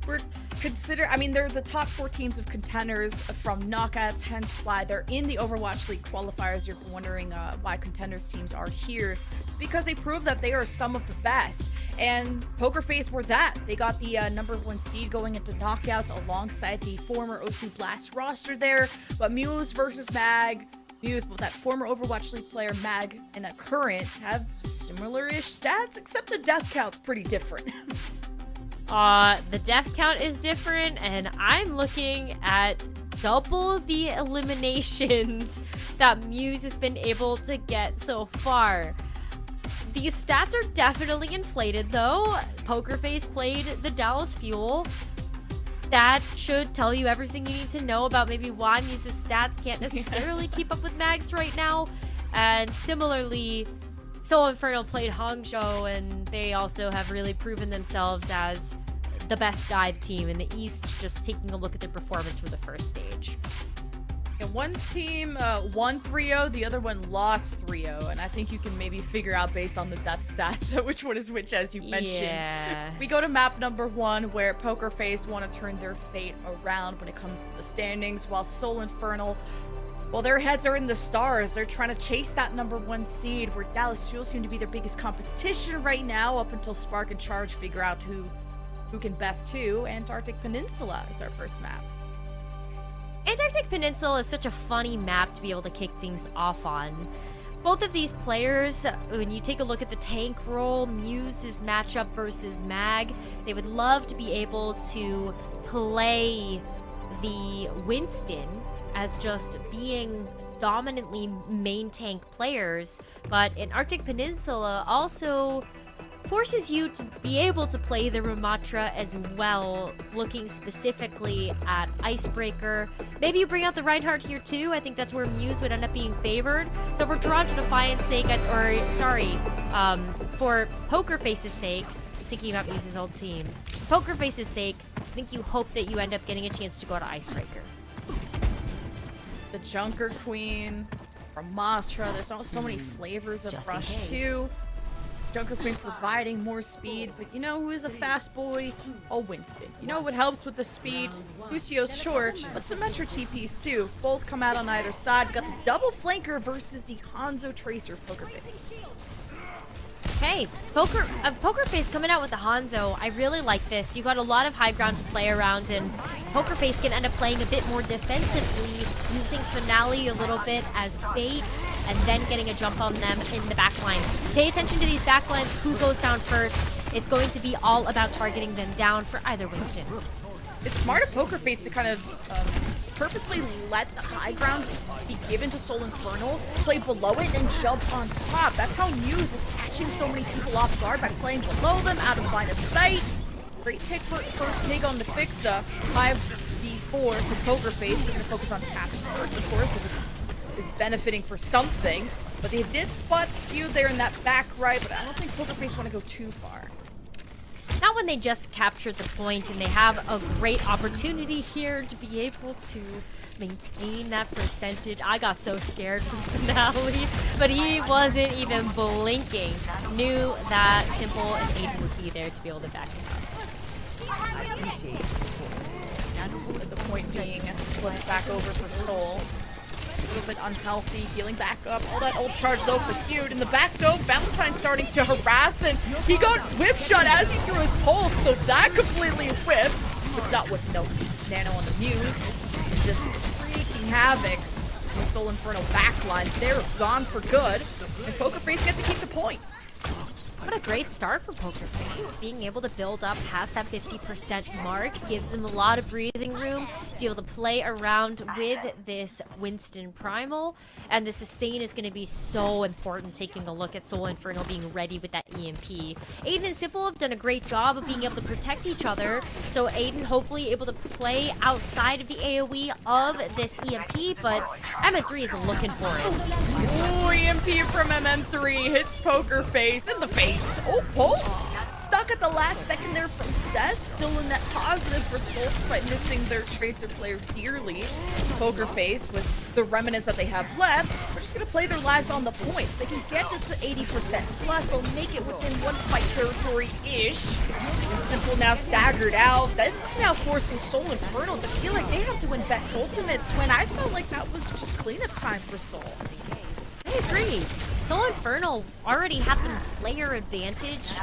they're the top 4 teams of contenders from knockouts, hence why they're in the Overwatch League qualifiers. You're wondering why contenders teams are here. Because they prove that they are some of the best. And Poker Face were that. They got the #1 seed going into knockouts alongside the former O2 Blast roster there. But Muse versus Mag. Muse, both that former Overwatch League player Mag and a current, have similar-ish stats, except the death count's pretty different.
The death count is different, and I'm looking at double the eliminations that Muse has been able to get so far. These stats are definitely inflated, though. Poker Face played the Dallas Fuel. That should tell you everything you need to know about maybe why Muse's stats can't necessarily keep up with Mag's right now. And similarly, Soul Infernal played Hangzhou, and they also have really proven themselves as the best dive team in the East, just taking a look at their performance for the first stage.
And one team won 3-0, the other one lost 3-0, and I think you can maybe figure out based on the death stats which one is which, as you mentioned.
Yeah.
We go to map #1, where Poker Face want to turn their fate around when it comes to the standings, while Soul Infernal, well, their heads are in the stars. They're trying to chase that #1 seed, where Dallas Fuel seem to be their biggest competition right now, up until Spark and Charge figure out who can best too. Antarctic Peninsula is our first map.
Antarctic Peninsula is such a funny map to be able to kick things off on. Both of these players, when you take a look at the tank role, Muse's matchup versus Mag, they would love to be able to play the Winston as just being dominantly main tank players, but in Arctic Peninsula also forces you to be able to play the Ramatra as well, looking specifically at Icebreaker. Maybe you bring out the Reinhardt here too. I think that's where Muse would end up being favored. So for Toronto Defiant's sake, for Poker Face's sake, thinking about Muse's old team, for Poker Face's sake, I think you hope that you end up getting a chance to go to Icebreaker.
The Junker Queen, Ramatra, there's so many flavors of
Just in
Rush
case.
too. Junker's been providing more speed, but you know who is a fast boy? Oh, Winston. You know what helps with the speed? Lucio's short, but Symmetra TPs too. Both come out on either side. We got the double flanker versus the Hanzo Tracer Poker Face.
Hey, Poker Face coming out with the Hanzo. I really like this. You got a lot of high ground to play around, and Poker Face can end up playing a bit more defensively, using Finale a little bit as bait, and then getting a jump on them in the backline. Pay attention to these backlines. Who goes down first? It's going to be all about targeting them down for either Winston.
It's smart of Poker Face to kind of purposely let the high ground be given to Soul Infernal, play below it, and jump on top. That's how Muse is catching so many people off guard, by playing below them, out of line of sight. Great pick for first pig on the Fixa. 5v4 for Poker Face. They're going to focus on capping first, of course, if it's benefiting for something. But they did spot Skew there in that back right, but I don't think Poker Face want to go too far.
Not when they just captured the point and they have a great opportunity here to be able to maintain that percentage. I got so scared from Finale, but he wasn't even blinking. Knew that Simple and Aiden would be there to be able to back him up.
I appreciate it. And the point being, flipped back over for Soul. A little bit unhealthy, healing back up. All that old charge though for Skewed. In the back though, Valentine starting to harass, and he got whip shot as he threw his pulse, so that completely whipped. It's not with no Nano on the Muse. It's just freaking havoc. The Soul Inferno backline, they're gone for good. And Poker Face gets to keep the point.
What a great start for Poker Face. Being able to build up past that 50% mark gives them a lot of breathing room to be able to play around with this Winston Primal. And the sustain is going to be so important, taking a look at Soul Inferno being ready with that EMP. Aiden and Simple have done a great job of being able to protect each other. So Aiden hopefully able to play outside of the AoE of this EMP, but MN3 is looking for it.
Ooh, EMP from MN3 hits Poker Face in the face. Oh, Pulse stuck at the last second there from Zest. Still in that positive for Soul, despite missing their Tracer player dearly. Poker Face, with the remnants that they have left, we're just going to play their lives on the point. They can get this to 80%. Plus, they'll make it within one fight territory-ish. And Simple now staggered out. This is now forcing Soul Infernal to feel like they have to invest ultimates, when I felt like that was just cleanup time for Soul.
I agree. Soul Infernal already had the player advantage,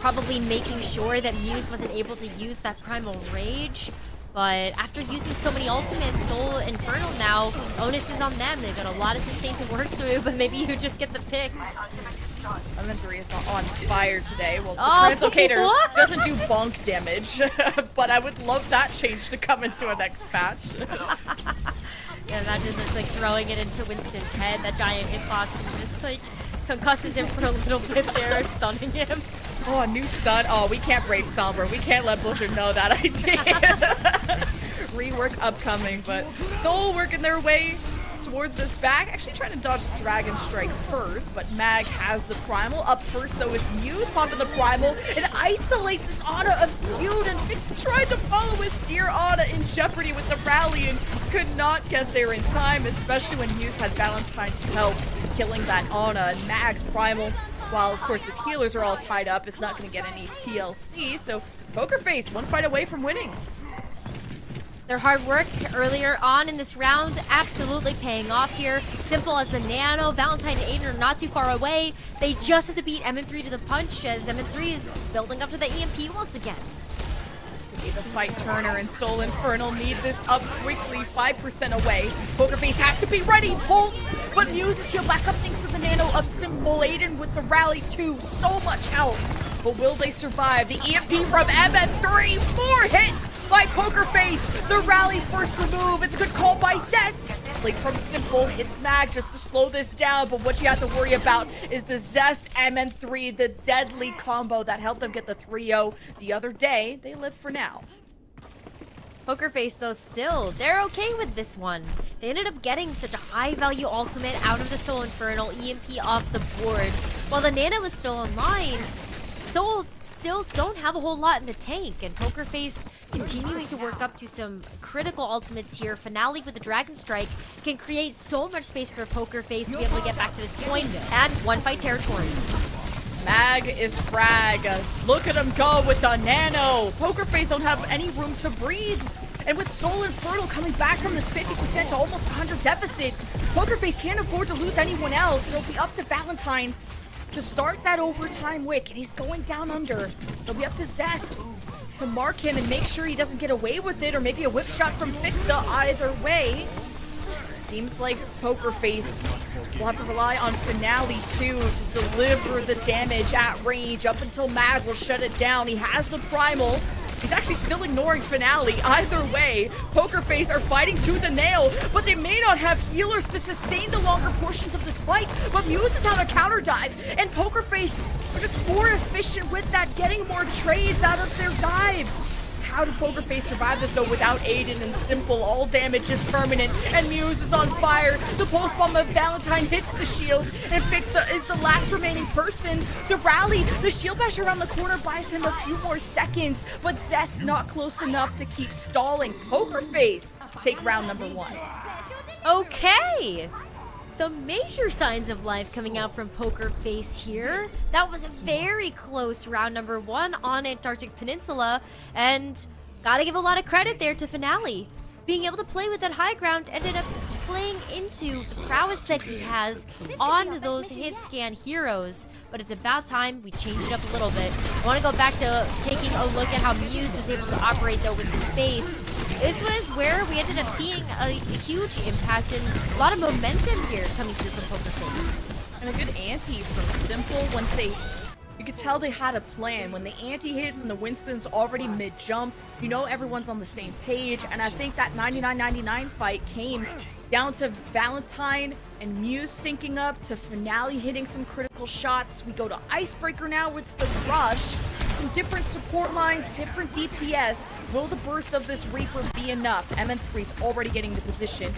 probably making sure that Muse wasn't able to use that Primal Rage. But after using so many ultimates, Soul Infernal now, onus is on them. They've got a lot of sustain to work through, but maybe you just get the picks.
MN3 is not on fire today. Well, the Translocator doesn't do bonk damage, but I would love that change to come into a next patch.
Yeah, imagine just like throwing it into Winston's head, that giant hitbox, and just like concusses him for a little bit there, stunning him.
Oh, a new stun. Oh, we can't break Somber. We can't let Blizzard know that idea. Rework upcoming, but Soul working their way towards this back. Actually trying to dodge Dragon Strike first, but Mag has the Primal. Up first, though, it's Muse popping the Primal and isolates this Ana of Skewed, and Fix tried to follow his dear Ana in jeopardy with the rally and could not get there in time, especially when Muse had Valentine's help killing that Ana. And Mag's Primal, while of course his healers are all tied up, is not going to get any TLC, so Poker Face one fight away from winning.
Their hard work earlier on in this round absolutely paying off here. Simple as the Nano, Valentine and Aiden are not too far away. They just have to beat MN3 to the punch, as MN3 is building up to the EMP once again.
The fight Turner and Soul Infernal need this up quickly, 5% away. Poker Face have to be ready, Pulse, but Muse is healed back up thanks to the Nano of Simple. Aiden with the rally too, so much health. But will they survive? The EMP from MN3, 4 hits by Poker Face. The rally first remove. It's a good call by Zest. Like from Simple, it's Mag just to slow this down, but what you have to worry about is the Zest MN3, the deadly combo that helped them get the 3-0 the other day. They live for now.
Poker Face, though, still, they're okay with this one. They ended up getting such a high-value ultimate out of the Soul Infernal, EMP off the board. While the Nana was still online, Soul still don't have a whole lot in the tank, and Poker Face continuing to work up to some critical ultimates here. Finale with the Dragon Strike can create so much space for Poker Face to be able to get back to this point and one fight territory.
Mag is frag. Look at him go with the nano. Poker Face don't have any room to breathe. And with Soul Infernal coming back from this 50% to almost 100 deficit, Poker Face can't afford to lose anyone else. It'll be up to Valentine to start that overtime wick, and he's going down under. It'll be up to Zest to mark him and make sure he doesn't get away with it, or maybe a whip shot from Fixa. Either way, seems like Poker Face will have to rely on Finale too to deliver the damage at range up until Mag will shut it down. He has the primal. He's actually still ignoring Finale. Either way, Poker Face are fighting tooth and nail, but they may not have healers to sustain the longer portions of this fight. But Muse is on a counter dive, and Poker Face are just more efficient with that, getting more trades out of their dives. How did Poker Face survive this though without Aiden and Simple? All damage is permanent, and Muse is on fire. The pulse bomb of Valentine hits the shield, and Fixa is the last remaining person to rally. The shield bash around the corner buys him a few more seconds, but Zest not close enough to keep stalling. Poker Face take round number 1.
Okay. Some major signs of life coming out from Poker Face here. That was a very close round number 1 on Antarctic Peninsula, and gotta give a lot of credit there to Finale. Being able to play with that high ground ended up playing into the prowess that he has on those hit scan heroes, but it's about time we change it up a little bit. I want to go back to taking a look at how Muse was able to operate though with the space. This was where we ended up seeing a huge impact and a lot of momentum here coming through from Poker Face.
And a good ante from Simple once they... You could tell they had a plan. When the ante hits and the Winston's already mid-jump, you know everyone's on the same page. And I think that 99-99 fight came down to Valentine and Muse syncing up, to Finale hitting some critical shots. We go to Icebreaker now. It's the rush. Some different support lines, different DPS. Will the burst of this Reaper be enough? MN3's already getting the position.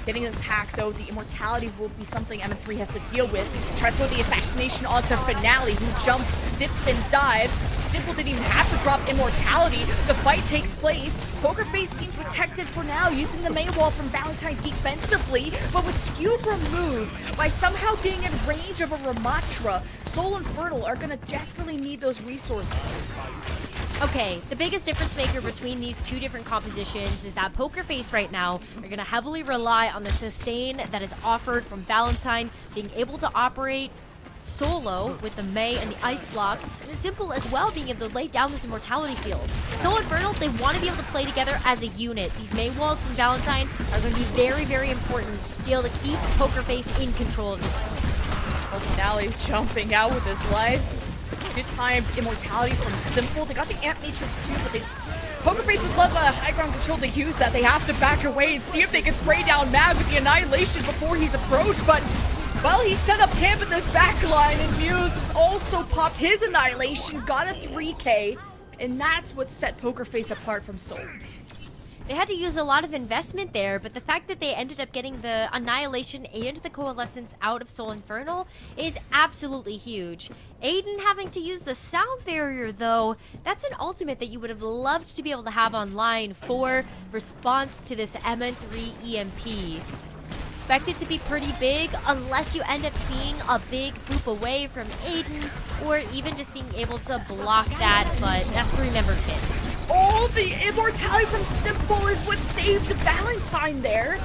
Getting this hack, though, the immortality will be something MN3 has to deal with. Tries to throw the assassination onto Finale, who jumps, dips, and dives. Simple didn't even have to drop immortality. The fight takes place. Poker Face seems protected for now, using the May wall from Valentine defensively, but with Skewed removed, by somehow being in range of a Ramatra, Soul Infernal are gonna desperately need those resources.
Okay, the biggest difference maker between these two different compositions is that Poker Face right now are going to heavily rely on the sustain that is offered from Valentine, being able to operate solo with the May and the Ice Block, and it's Simple as well being able to lay down this immortality field. Soul Infernal, they want to be able to play together as a unit. These May walls from Valentine are going to be very, very important to be able to keep Poker Face in control of this point.
Finale jumping out with his life. Good time immortality from Simple. They got the Amp Matrix too, but Poker Face would love a high ground control to use that. They have to back away and see if they can spray down Mag with the Annihilation before he's approached, but well, he set up camp in this back line, and Muse has also popped his Annihilation, got a 3K, and that's what set Poker Face apart from Soul.
They had to use a lot of investment there, but the fact that they ended up getting the Annihilation and the Coalescence out of Soul Infernal is absolutely huge. Aiden having to use the Sound Barrier, though, that's an ultimate that you would have loved to be able to have online for response to this MN3 EMP. Expect it to be pretty big unless you end up seeing a big boop away from Aiden, or even just being able to block that, but that's 3 members hit.
Oh, the immortality from Simple is what saved Valentine there.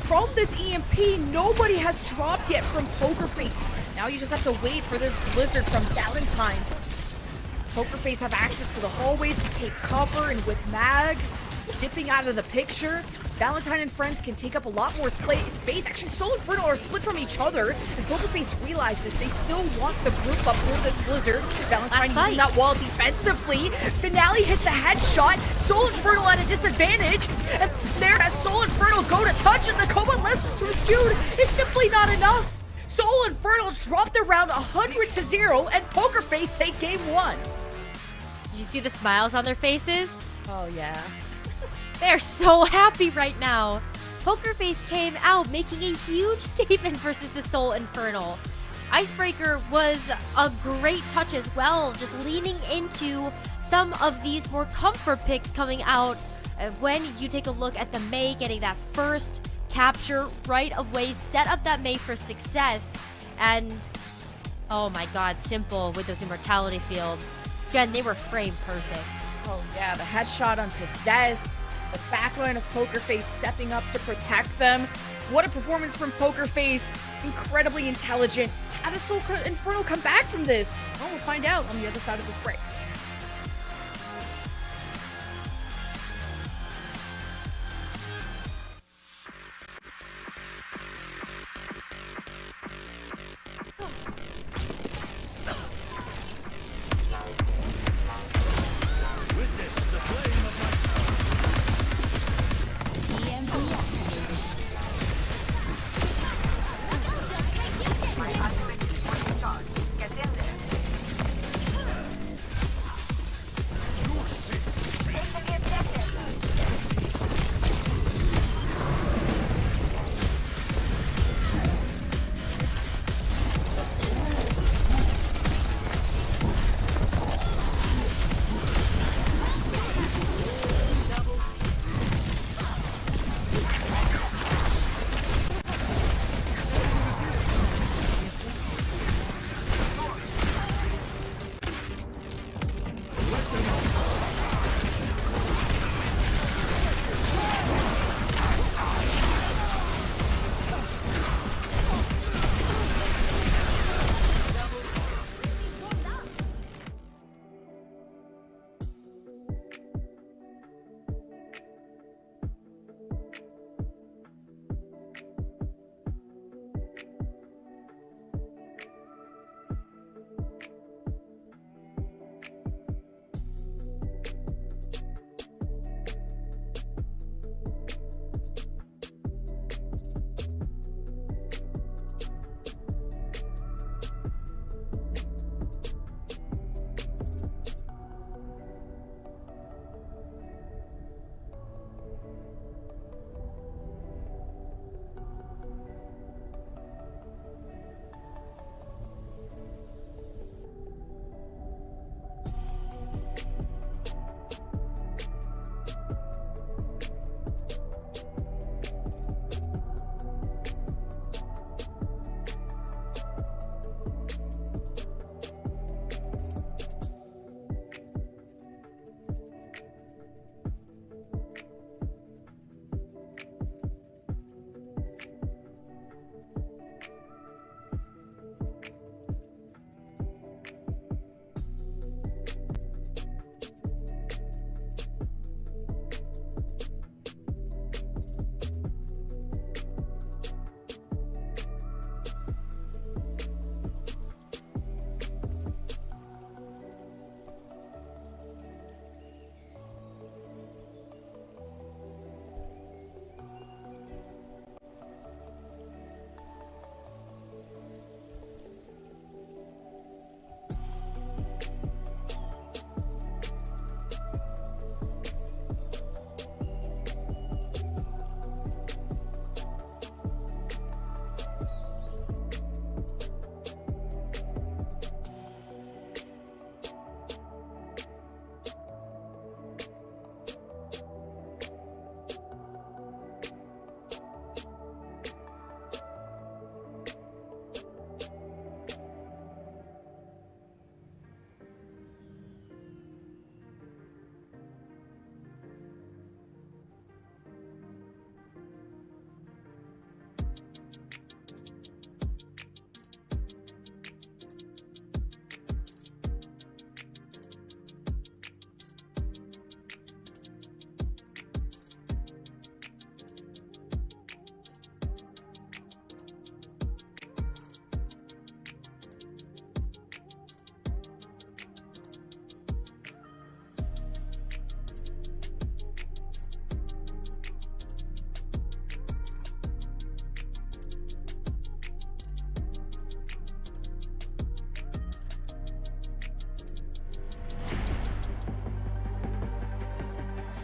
From this EMP, nobody has dropped yet from Poker Face. Now you just have to wait for this Blizzard from Valentine. Poker Face have access to the hallways to take cover, and with Mag dipping out of the picture, Valentine and friends can take up a lot more space. Actually, Soul Infernal are split from each other, and Poker Face realizes they still want the group up for this Blizzard. Valentine using that wall defensively. Finale hits a headshot. Soul Infernal at a disadvantage, and there as Soul Infernal go to touch, and the coalescence from Skewed is simply not enough. Soul Infernal dropped the round 100-0, and Poker Face take game 1.
Did you see the smiles on their faces?
Oh yeah.
They're so happy right now. Poker Face came out making a huge statement versus the Soul Infernal. Icebreaker was a great touch as well, just leaning into some of these more comfort picks coming out. When you take a look at the May getting that first capture right away, set up that May for success, and Oh my god, Simple with those immortality fields. Again, they were frame perfect.
Oh yeah, the headshot on Possessed, the backline of Poker Face stepping up to protect them. What a performance from Poker Face. Incredibly intelligent. How does Soul Inferno come back from this? Well, we'll find out on the other side of this break.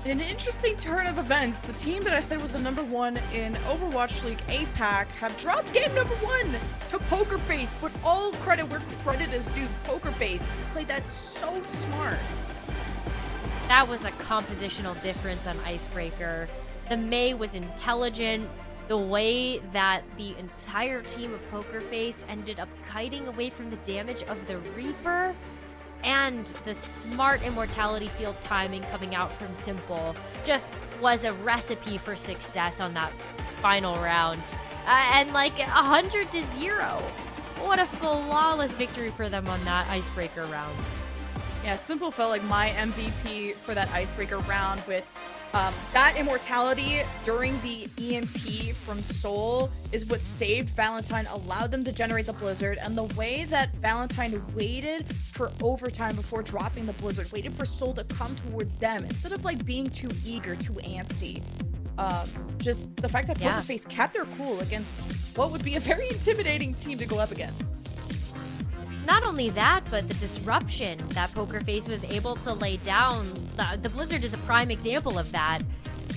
In an interesting turn of events, the team that I said was the #1 in Overwatch League APAC have dropped game #1 to Poker Face, but all credit where credit is due. Poker Face played that so smart.
That was a compositional difference on Icebreaker. The Mei was intelligent, The way that the entire team of Poker Face ended up kiting away from the damage of the Reaper, and the smart Immortality Field timing coming out from Simple just was a recipe for success on that final round. And like 100-0. What a flawless victory for them on that icebreaker round.
Yeah, Simple felt like my MVP for that icebreaker round with that immortality during the EMP from Soul is what saved Valentine, allowed them to generate the Blizzard, and the way that Valentine waited for overtime before dropping the Blizzard, waited for Soul to come towards them instead of like being too eager, too antsy. Just the fact that Poker Face kept their cool against what would be a very intimidating team to go up against.
Not only that, but the disruption that Poker Face was able to lay down. The Blizzard is a prime example of that.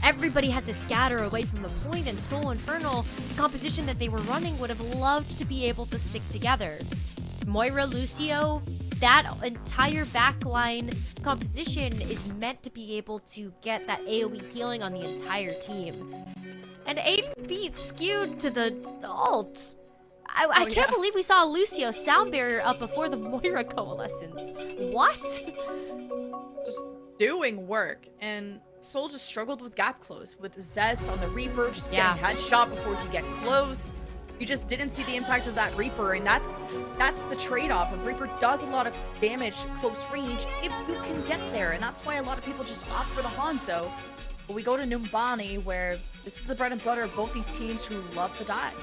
Everybody had to scatter away from the point, and Soul Infernal, the composition that they were running, would have loved to be able to stick together. Moira, Lucio, that entire backline composition is meant to be able to get that AoE healing on the entire team. And 80 feet skewed to the ult. I can't believe we saw a Lucio sound barrier up before the Moira coalescence. What?
Just doing work, and Soul just struggled with gap close, with Zest on the Reaper, just getting headshot before he get close. You just didn't see the impact of that Reaper, and that's the trade-off of Reaper does a lot of damage close range if you can get there, and that's why a lot of people just opt for the Hanzo. But we go to Numbani, where this is the bread and butter of both these teams who love the dive.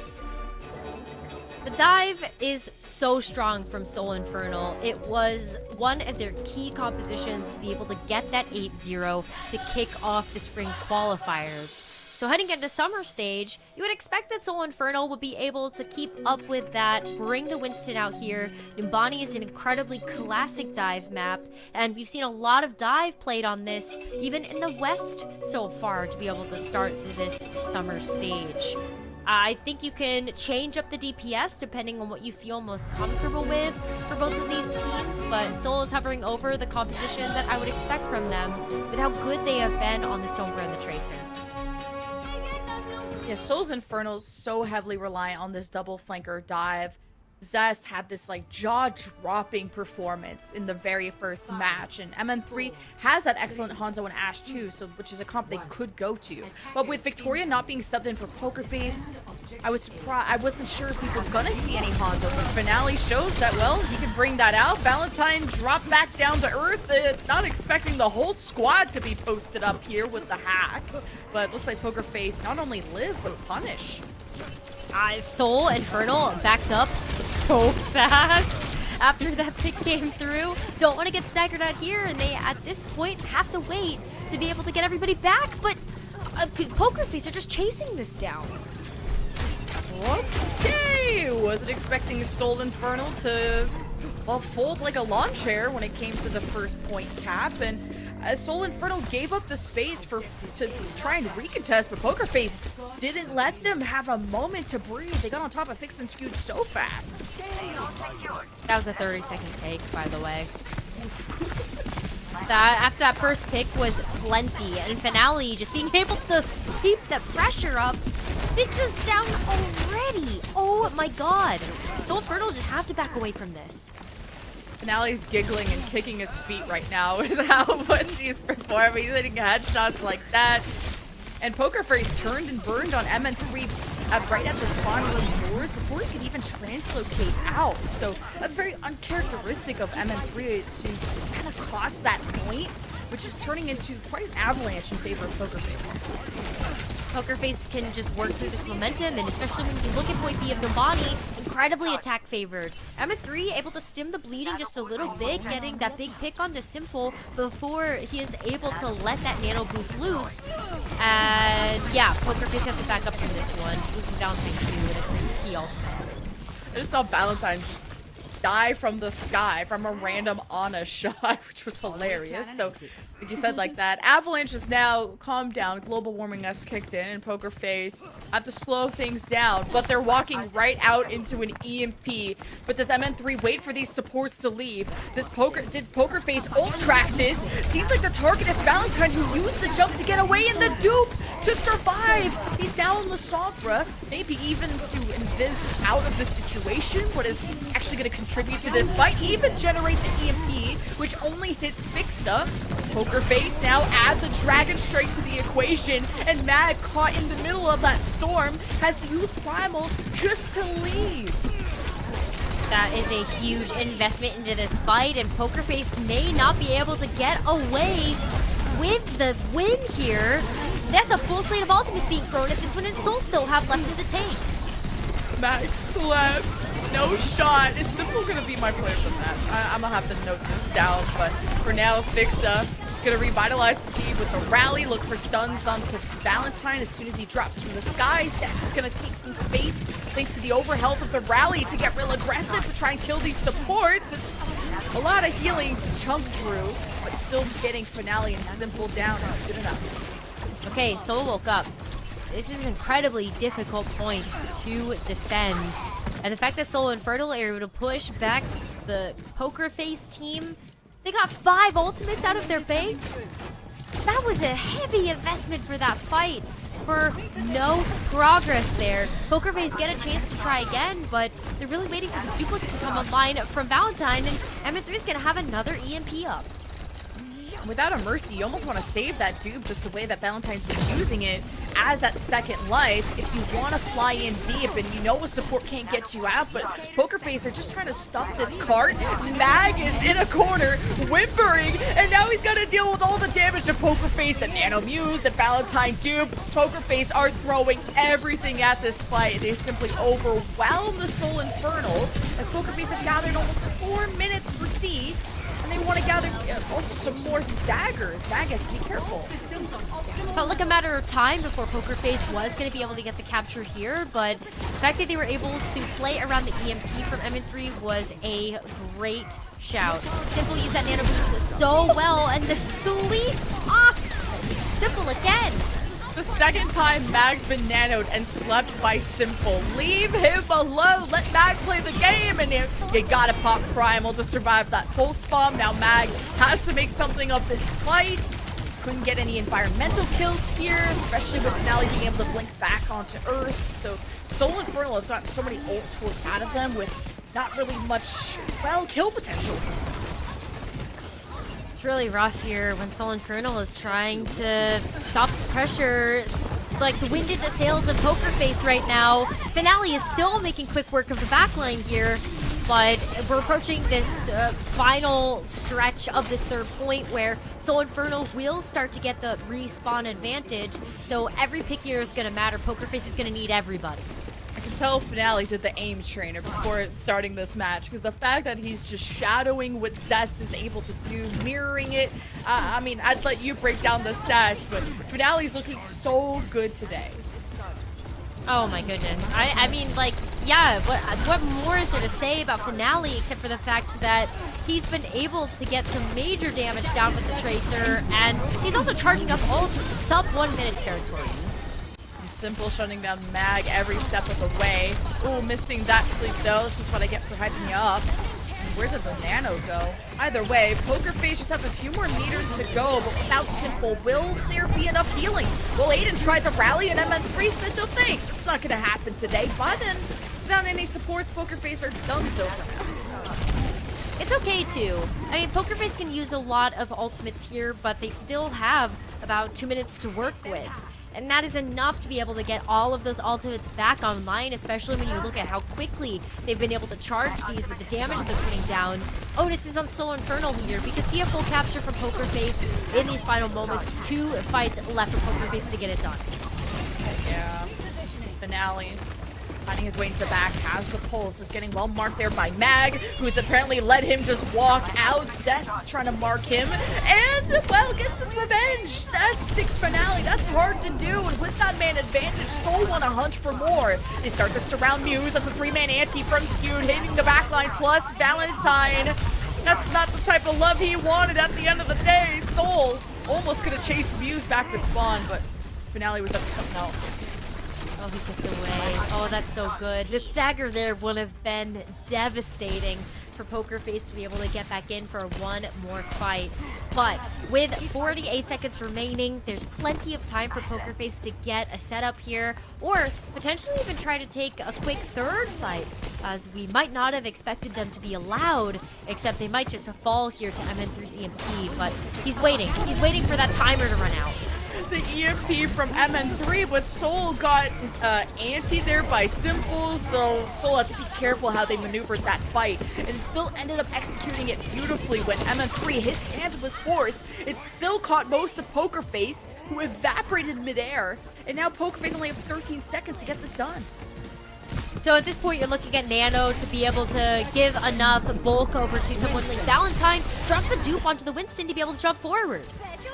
The dive is so strong from Soul Infernal. It was one of their key compositions to be able to get that 8-0 to kick off the spring qualifiers. So heading into summer stage, you would expect that Soul Infernal would be able to keep up with that, bring the Winston out here. Numbani is an incredibly classic dive map, and we've seen a lot of dive played on this, even in the West so far, to be able to start this summer stage. I think you can change up the DPS depending on what you feel most comfortable with for both of these teams, but Soul is hovering over the composition that I would expect from them with how good they have been on the Sombra and the Tracer.
Yeah, Soul's Infernal's so heavily reliant on this double flanker dive. Zest had this like jaw-dropping performance in the very first match, and MN3 has that excellent Hanzo and Ashe too, so which is a comp they could go to. But with Victoria not being subbed in for Poker Face, I was surprised. I wasn't sure if we were gonna see any Hanzo, but Finale shows that, well, he can bring that out. Valentine dropped back down to earth, not expecting the whole squad to be posted up here with the hack, but looks like Poker Face not only live but punish.
Soul Infernal backed up so fast after that pick came through. Don't want to get staggered out here, and they, at this point, have to wait to be able to get everybody back, but Poker Face are just chasing this down.
Okay, wasn't expecting Soul Infernal to, well, fold like a lawn chair when it came to the first point cap, and Soul Infernal gave up the space to try and recontest, but Poker Face didn't let them have a moment to breathe. They got on top of Fix and Skewed so fast.
That was a 30-second take, by the way. After that first pick was plenty, and Finale just being able to keep the pressure up. Fix is down already. Oh my god. Soul Infernal just have to back away from this.
Finale's giggling and kicking his feet right now with how much he's performing. He's hitting headshots like that. And Poker Face turned and burned on MN3 right at the spawn room doors before he could even translocate out. So that's very uncharacteristic of MN3 to kind of cost that point, which is turning into quite an avalanche in favor of Poker Face.
Poker Face can just work through this momentum, and especially when you look at point B of Numbani, incredibly attack favored. MN3 able to stem the bleeding just a little bit, getting that big pick on the Simple before he is able to let that nano boost loose. And yeah, Poker Face has to back up from this one, losing Valentine 2 and a pretty key ultimate.
I just saw Valentine die from the sky from a random Ana shot, which was hilarious. So, like you said, like that, Avalanche is now calmed down. Global warming has kicked in, and Poker Face have to slow things down. But they're walking right out into an EMP. But does MN3 wait for these supports to leave? Did Poker Face ult track this? Seems like the target is Valentine, who used the jump to get away, in the dupe to survive. He's now on the Sombra, maybe even to invis out of this situation, what is actually going to contribute to this fight, even generate the EMP, which only hits Fixa. Poker Face now add the Dragon Strike to the equation, and Mag, caught in the middle of that storm, has to use Primal just to leave.
That is a huge investment into this fight, and Poker Face may not be able to get away with the win here. That's a full slate of ultimates being thrown at this one, and Soul still have left in the tank.
Mag slept. No shot. It's Simple going to be my player for that. I'm going to have to note this down, but for now, Fixa going to revitalize the team with a rally, look for stuns onto Valentine as soon as he drops from the sky. Zest is going to take some space thanks to the overhealth of the rally to get real aggressive to try and kill these supports. It's a lot of healing to chunk through, but still getting Finale and Simple down is good enough.
Okay, Soul woke up. This is an incredibly difficult point to defend. And the fact that Soul Infernal are able to push back the Poker Face team, they got 5 ultimates out of their bank. That was a heavy investment for that fight, for no progress there. Poker Face get a chance to try again, but they're really waiting for this duplicate to come online from Valentine, and MN3 is going to have another EMP up.
Without a Mercy, you almost want to save that dupe just the way that Valentine's been using it as that second life if you want to fly in deep and you know a support can't get you out, but Poker Face are just trying to stop this cart. Mag is in a corner, whimpering, and now he's got to deal with all the damage to Poker Face, the Nano Muse, the Valentine dupe. Poker Face are throwing everything at this fight. They simply overwhelm the Soul Infernal as Poker Face have gathered almost 4 minutes for C. And they want to gather also some more staggers. Mag has to be careful.
Felt like a matter of time before Poker Face was going to be able to get the capture here, but the fact that they were able to play around the EMP from MN3 was a great shout. Simple used that nano boost so well, and the sleep off. Simple again.
The second time Mag's been nanoed and slept by Simple. Leave him alone. Let Mag play the game. And you gotta pop Primal to survive that pulse bomb. Now Mag has to make something of this fight. Couldn't get any environmental kills here, especially with Finale being able to blink back onto Earth. So Soul Infernal has gotten so many ults forced out of them with not really much, well, kill potential.
It's really rough here when Soul Infernal is trying to stop the pressure. It's like the wind in the sails of Poker Face right now. Finale is still making quick work of the backline here, but we're approaching this final stretch of this third point where Soul Infernal will start to get the respawn advantage. So every pick here is going to matter. Poker Face is going to need everybody.
I can tell Finale did the aim trainer before starting this match, because the fact that he's just shadowing what Zest is able to do, mirroring it. I mean, I'd let you break down the stats, but Finale's looking so good today.
Oh my goodness. I mean, like, yeah, what more is there to say about Finale except for the fact that he's been able to get some major damage down with the Tracer, and he's also charging up ult sub 1 minute territory.
Simple shutting down Mag every step of the way. Ooh, missing that sleep though. This is what I get for hyping you up. And where did the nano go? Either way, Poker Face just has a few more meters to go, but without Simple, will there be enough healing? Will Aiden try the rally and MN3 said no thanks. It's not gonna happen today, but then without any supports, Poker Face are done so for now.
It's okay too. I mean, Poker Face can use a lot of ultimates here, but they still have about 2 minutes to work with. And that is enough to be able to get all of those ultimates back online, especially when you look at how quickly they've been able to charge these with the damage that they're putting down. Otis is on Soul Infernal here. We could see a full capture from Poker Face in these final moments. 2 fights left for Poker Face to get it done.
Yeah. Finale finding his way into the back, has the pulse, is getting well marked there by Mag, who's apparently let him just walk out. Zest's trying to mark him, and, well, gets his revenge. Zest thinks Finale, that's hard to do, and with that man advantage, Soul want to hunt for more. They start to surround Muse as a 3-man anti from Skewed, hitting the backline, plus Valentine. That's not the type of love he wanted at the end of the day. Soul almost could have chased Muse back to spawn, but Finale was up to something else.
Oh, he gets away. Oh, that's so good. The stagger there would have been devastating. for Poker Face to be able to get back in for one more fight. But with 48 seconds remaining, there's plenty of time for Poker Face to get a setup here, or potentially even try to take a quick third fight, as we might not have expected them to be allowed, except they might just fall here to MN3CMP, but he's waiting. He's waiting for that timer to run out.
The EMP from MN3, but Soul got anti there by Simple, so Soul has to be careful how they maneuvered that fight, and still ended up executing it beautifully when MN3, his hand was forced. It still caught most of Poker Face, who evaporated midair, and now Poker Face only have 13 seconds to get this done.
So at this point, you're looking at Nano to be able to give enough bulk over to someone like Valentine, drops the dupe onto the Winston to be able to jump forward.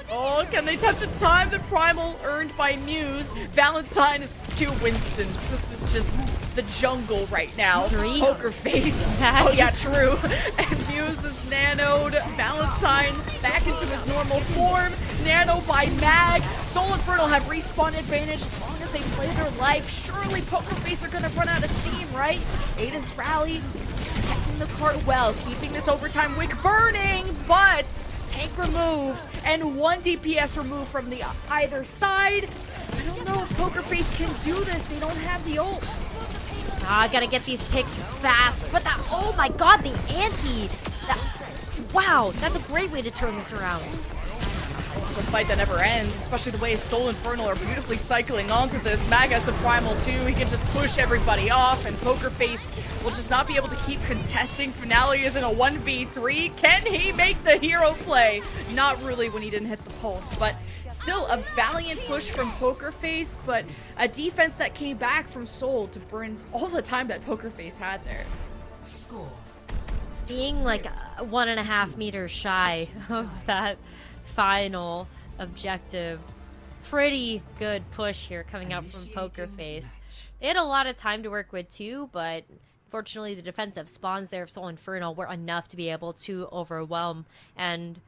Oh, can they touch the time? The Primal earned by Muse. Valentine, it's 2 Winstons. This is just the jungle right now.
3.
Poker Face. Oh yeah, true. And Muse is nanoed. Valentine back into his normal form. Nano by Mag. Soul Infernal have respawn advantage as long as they play their life. Surely Poker Face are gonna run out of steam, right? Aiden's rally, protecting the cart well, keeping this overtime wick burning, but tank removed and 1 DPS removed from the either side. I don't know if Poker Face can do this. They don't have the ults.
Gotta get these picks fast. But that, oh my god, the anti. Wow, that's a great way to turn this around.
It's a fight that never ends, especially the way Soul Infernal are beautifully cycling onto this. Mag has the Primal too. He can just push everybody off, and Poker Face will just not be able to keep contesting. Finale is in a 1v3. Can he make the hero play? Not really when he didn't hit the pulse, but still a valiant push from Poker Face, but a defense that came back from Soul to burn all the time that Poker Face had there.
Being like 1.5 meters shy of that final objective. Pretty good push here coming out from Poker Face. They had a lot of time to work with too, but fortunately the defensive spawns there of Soul Infernal were enough to be able to overwhelm and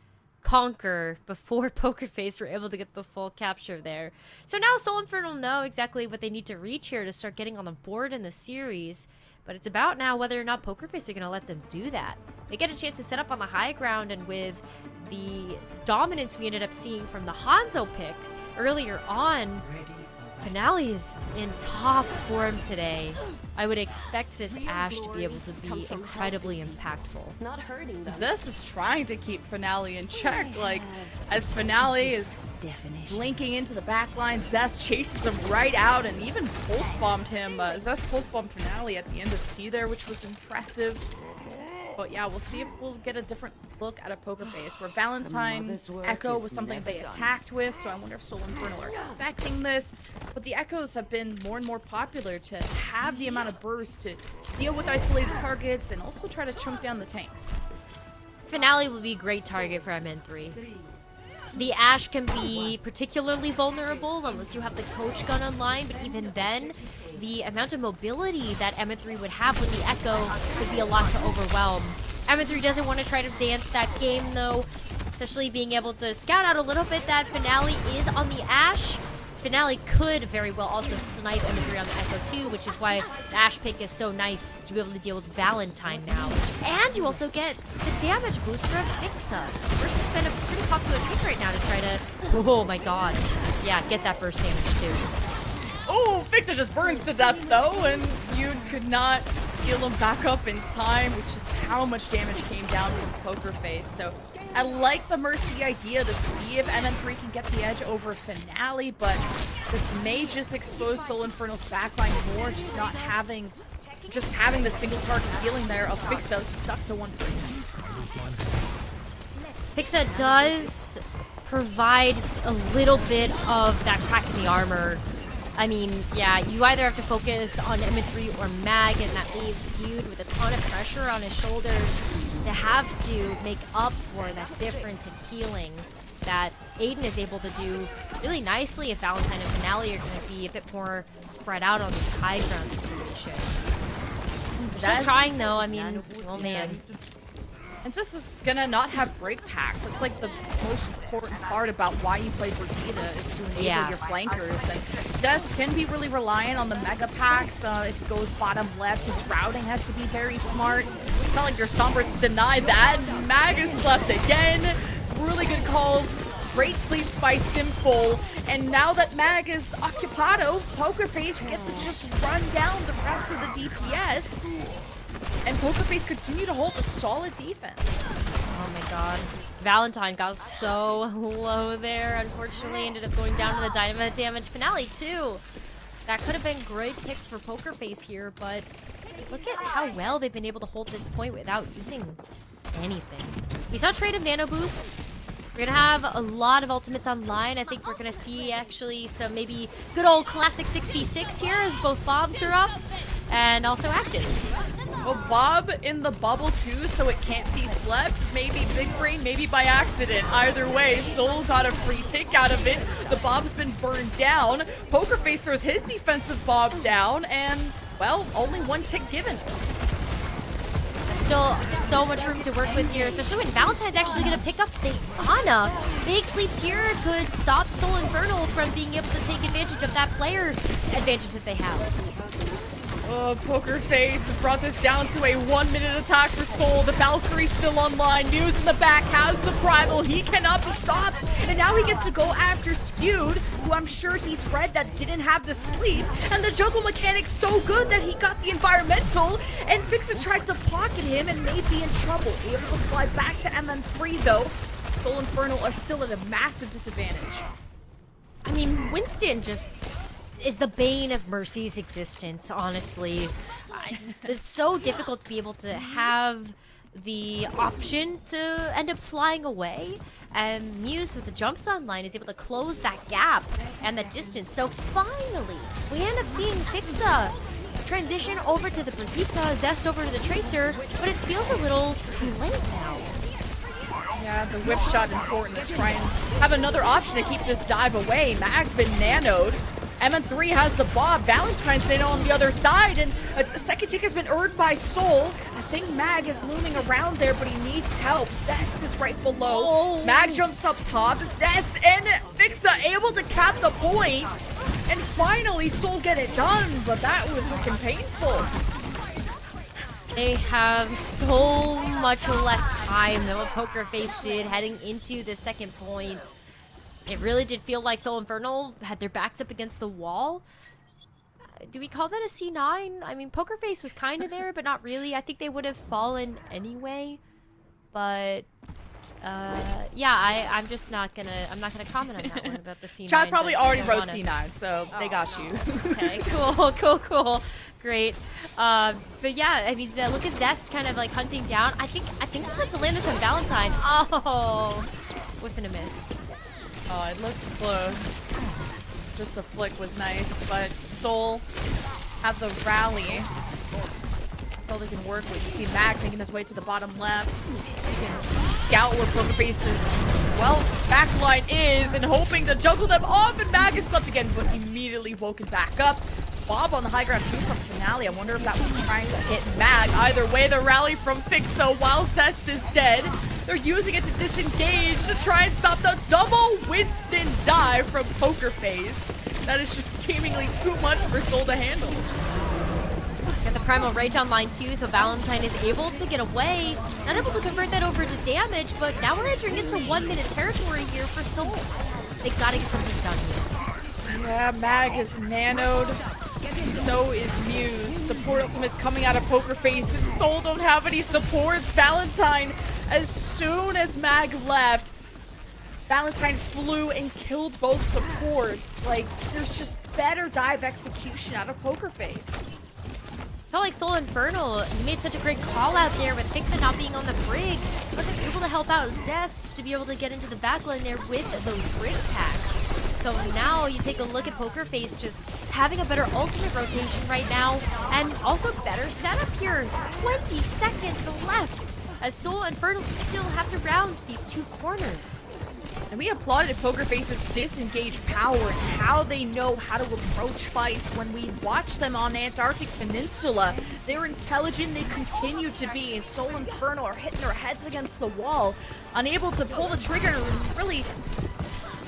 conquer before Poker Face were able to get the full capture there. So now Soul Infernal know exactly what they need to reach here to start getting on the board in the series. But it's about now whether or not Poker Face are going to let them do that. They get a chance to set up on the high ground, and with the dominance we ended up seeing from the Hanzo pick earlier on, Finale is in top form today. I would expect this Ashe to be able to be incredibly impactful.
Not hurting them.
Zest is trying to keep Finale in check, like, as Finale is blinking into the back line, Zest chases him right out and even pulse-bombed him. Zest pulse-bombed Finale at the end of C there, which was impressive. But yeah, we'll see if we'll get a different look at a Poker Face, where Valentine's Echo was something they attacked with, so I wonder if Soul Infernal are expecting this. But the Echoes have been more and more popular to have the amount of burst to deal with isolated targets and also try to chunk down the tanks.
Finale will be a great target for MN3. The Ashe can be particularly vulnerable unless you have the coach gun online, but even then, the amount of mobility that MN3 would have with the Echo could be a lot to overwhelm. MN3 doesn't want to try to dance that game though, especially being able to scout out a little bit that Finale is on the Ashe. Finale could very well also snipe MN3 on the Echo too, which is why the Ashe pick is so nice to be able to deal with Valentine now. And you also get the damage booster of Fixa. Burst has been a pretty popular pick right now to try to, oh my god. Yeah, get that burst damage too.
Oh, Fixa just burns to death though, and Skewed could not heal him back up in time, which is how much damage came down from Poker Face. So I like the Mercy idea to see if MN3 can get the edge over Finale, but this may just expose Soul Infernal's backline more, just not having, just having the single target healing there of Fixa stuck to one person.
Fixa does provide a little bit of that crack in the armor. I mean, yeah, you either have to focus on MN3 or Mag, and that leaves Skewed with a ton of pressure on his shoulders to have to make up for that difference in healing that Aiden is able to do really nicely if Valentine and Finale are going to be a bit more spread out on these high ground situations. They're still trying though, I mean, oh man.
Zest,
Zest,
Zest,
Zest
And this is gonna not have break packs. That's like the most important part about why you play Brigida is to enable your flankers. And Zest can be really reliant on the mega packs. If he goes bottom left, his routing has to be very smart. It's not like your Sombras deny that. Mag is left again. Really good calls. Great sleep by Simple. And now that Mag is occupado, Pokerface get to just run down the rest of the DPS. And Pokerface continue to hold a solid defense.
Oh my god. Valentine got so low there. Unfortunately, ended up going down to the dynamite damage finale too. That could have been great picks for Pokerface here, but look at how well they've been able to hold this point without using anything. We saw trade of nano boosts. We're gonna have a lot of ultimates online. I think we're gonna see actually some maybe good old classic 6v6 here as both Bobs are up and also active.
Well, Bob in the bubble too, so it can't be slept. Maybe big brain, maybe by accident. Either way, Soul got a free tick out of it. The Bob's been burned down. Pokerface throws his defensive Bob down, and, well, only one tick given.
Still so much room to work with here, especially when Valentine's actually going to pick up the Ana. Big sleeps here could stop Soul Infernal from being able to take advantage of that player advantage that they have.
Oh, Pokerface brought this down to a 1-minute attack for Soul. The Valkyrie's still online. Muse in the back has the Primal. He cannot be stopped. And now he gets to go after Skewed, who I'm sure he's read that didn't have the sleep. And the juggle mechanic's so good that he got the environmental. And Fixa tried to pocket him and may be in trouble. Able to fly back to MN3 though. Soul Infernal are still at a massive disadvantage.
I mean, Winston just is the bane of Mercy's existence, honestly. It's so difficult to be able to have the option to end up flying away, and Muse with the jumps online is able to close that gap and the distance. So finally, we end up seeing Fixa transition over to the Brigitte, Zest over to the Tracer, but it feels a little too late now.
Yeah, the whip shot important to try and have another option to keep this dive away. Mag's been nanoed. MN3 has the Bob. Valentine's nano on the other side, and a second tick has been earned by Soul. I think Mag is looming around there, but he needs help. Zest is right below.
Oh.
Mag jumps up top. Zest and Fixa able to cap the point. And finally, Soul get it done, but that was looking painful.
They have so much less time than what Pokerface did heading into the second point. It really did feel like Soul Infernal had their backs up against the wall. Do we call that a C9? I mean, Pokerface was kind of there, but not really. I think they would have fallen anyway. But yeah, I'm just not gonna. I'm not gonna comment on that one about the C9.
Chad probably already wrote C9, so they got you.
Okay, cool. Great. But yeah, I mean, look at Zest kind of like hunting down. I think he wants to land this on Valentine. Oh, whiff and a miss.
Oh, it looked close. Just the flick was nice, but Soul have the rally. That's all they can work with. You see Mag making his way to the bottom left. He can scout where Pokerface's, well, backline is, and hoping to juggle them off, and Mag is slept again, but immediately woken back up. Bob on the high ground too from Finale. I wonder if that was trying to hit Mag. Either way, the rally from Fixa while Zest is dead. They're using it to disengage to try and stop the double Winston dive from Pokerface. That is just seemingly too much for Soul to handle.
Got the Primal Rage online too, so Valentine is able to get away. Not able to convert that over to damage, but now we're entering into 1-minute territory here for Soul. They gotta get something done here.
Yeah, Mag is nanoed. So is Muse. Support ultimates coming out of Pokerface, and Soul don't have any supports. Valentine, as soon as Mag left, Valentine flew and killed both supports. Like, there's just better dive execution out of Pokerface.
Felt like Soul Infernal, he made such a great call out there with Fixa not being on the brig. Wasn't able to help out Zest to be able to get into the backline there with those brig packs. So now you take a look at Pokerface just having a better ultimate rotation right now, and also better setup here. 20 seconds left as Soul Infernal still have to round these two corners.
And we applauded Poker Face's disengaged power and how they know how to approach fights when we watch them on Antarctic Peninsula. They're intelligent, they continue to be, and Soul Inferno are hitting their heads against the wall, unable to pull the trigger and really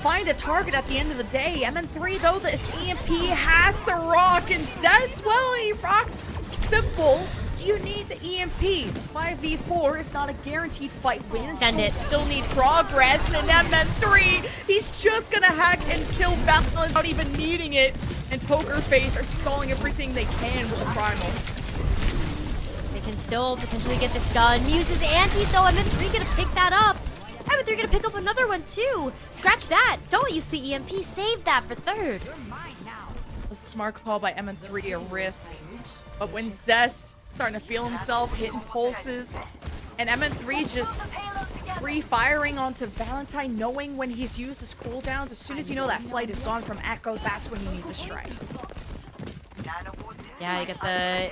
find a target at the end of the day. MN3 though, this EMP has to rock, and Zest, well, he rocked simple. Do you need the EMP? 5v4 is not a guaranteed fight win.
Send it.
Still need progress, and MN3, he's just gonna hack and kill Valor without even needing it. And Poker Face are stalling everything they can with the Primal.
They can still potentially get this done. Muse's anti though, MN3 gonna pick that up. MN3 gonna pick up another one too. Scratch that. Don't use the EMP. Save that for third.
A smart call by MN3, a risk. But when Zest starting to feel himself hitting pulses, and MN3 just free firing onto Valentine, knowing when he's used his cooldowns. As soon as you know that flight is gone from Echo, that's when you need the strike.
Yeah, you got the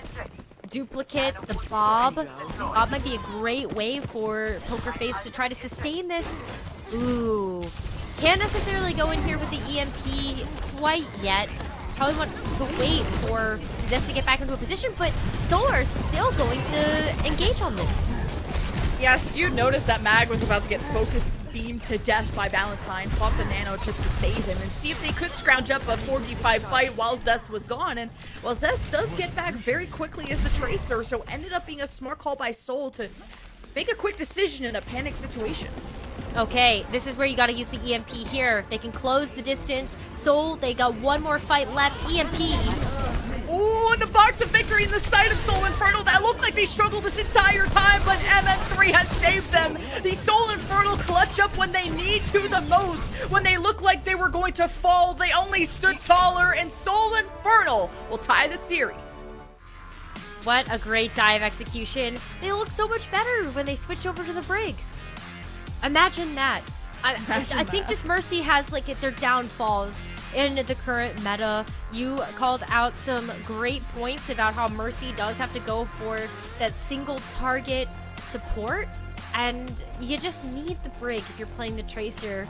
duplicate, the Bob. Bob might be a great way for Poker Face to try to sustain this. Ooh. Can't necessarily go in here with the EMP quite yet. Probably want to wait for this to get back into a position, but Solar is still going to engage on this.
Yes, you noticed that Mag was about to get focused beamed to death by Valentine. Popped the nano just to save him and see if they could scrounge up a 4v5 fight while Zest was gone. And well, Zest does get back very quickly as the Tracer, so ended up being a smart call by Soul to make a quick decision in a panic situation.
Okay, this is where you gotta use the EMP here. They can close the distance. Soul, they got one more fight left. EMP.
Ooh, and the box of victory in the sight of Soul Inferno. That looked like they struggled this entire time, but MN3 has saved them. The Soul Inferno clutch up when they need to the most. When they look like they were going to fall, they only stood taller, and Soul Inferno will tie the series.
What a great dive execution. They look so much better when they switch over to the Brig. Imagine that. I think just Mercy has like their downfalls in the current meta. You called out some great points about how Mercy does have to go for that single target support, and you just need the Brig if you're playing the Tracer.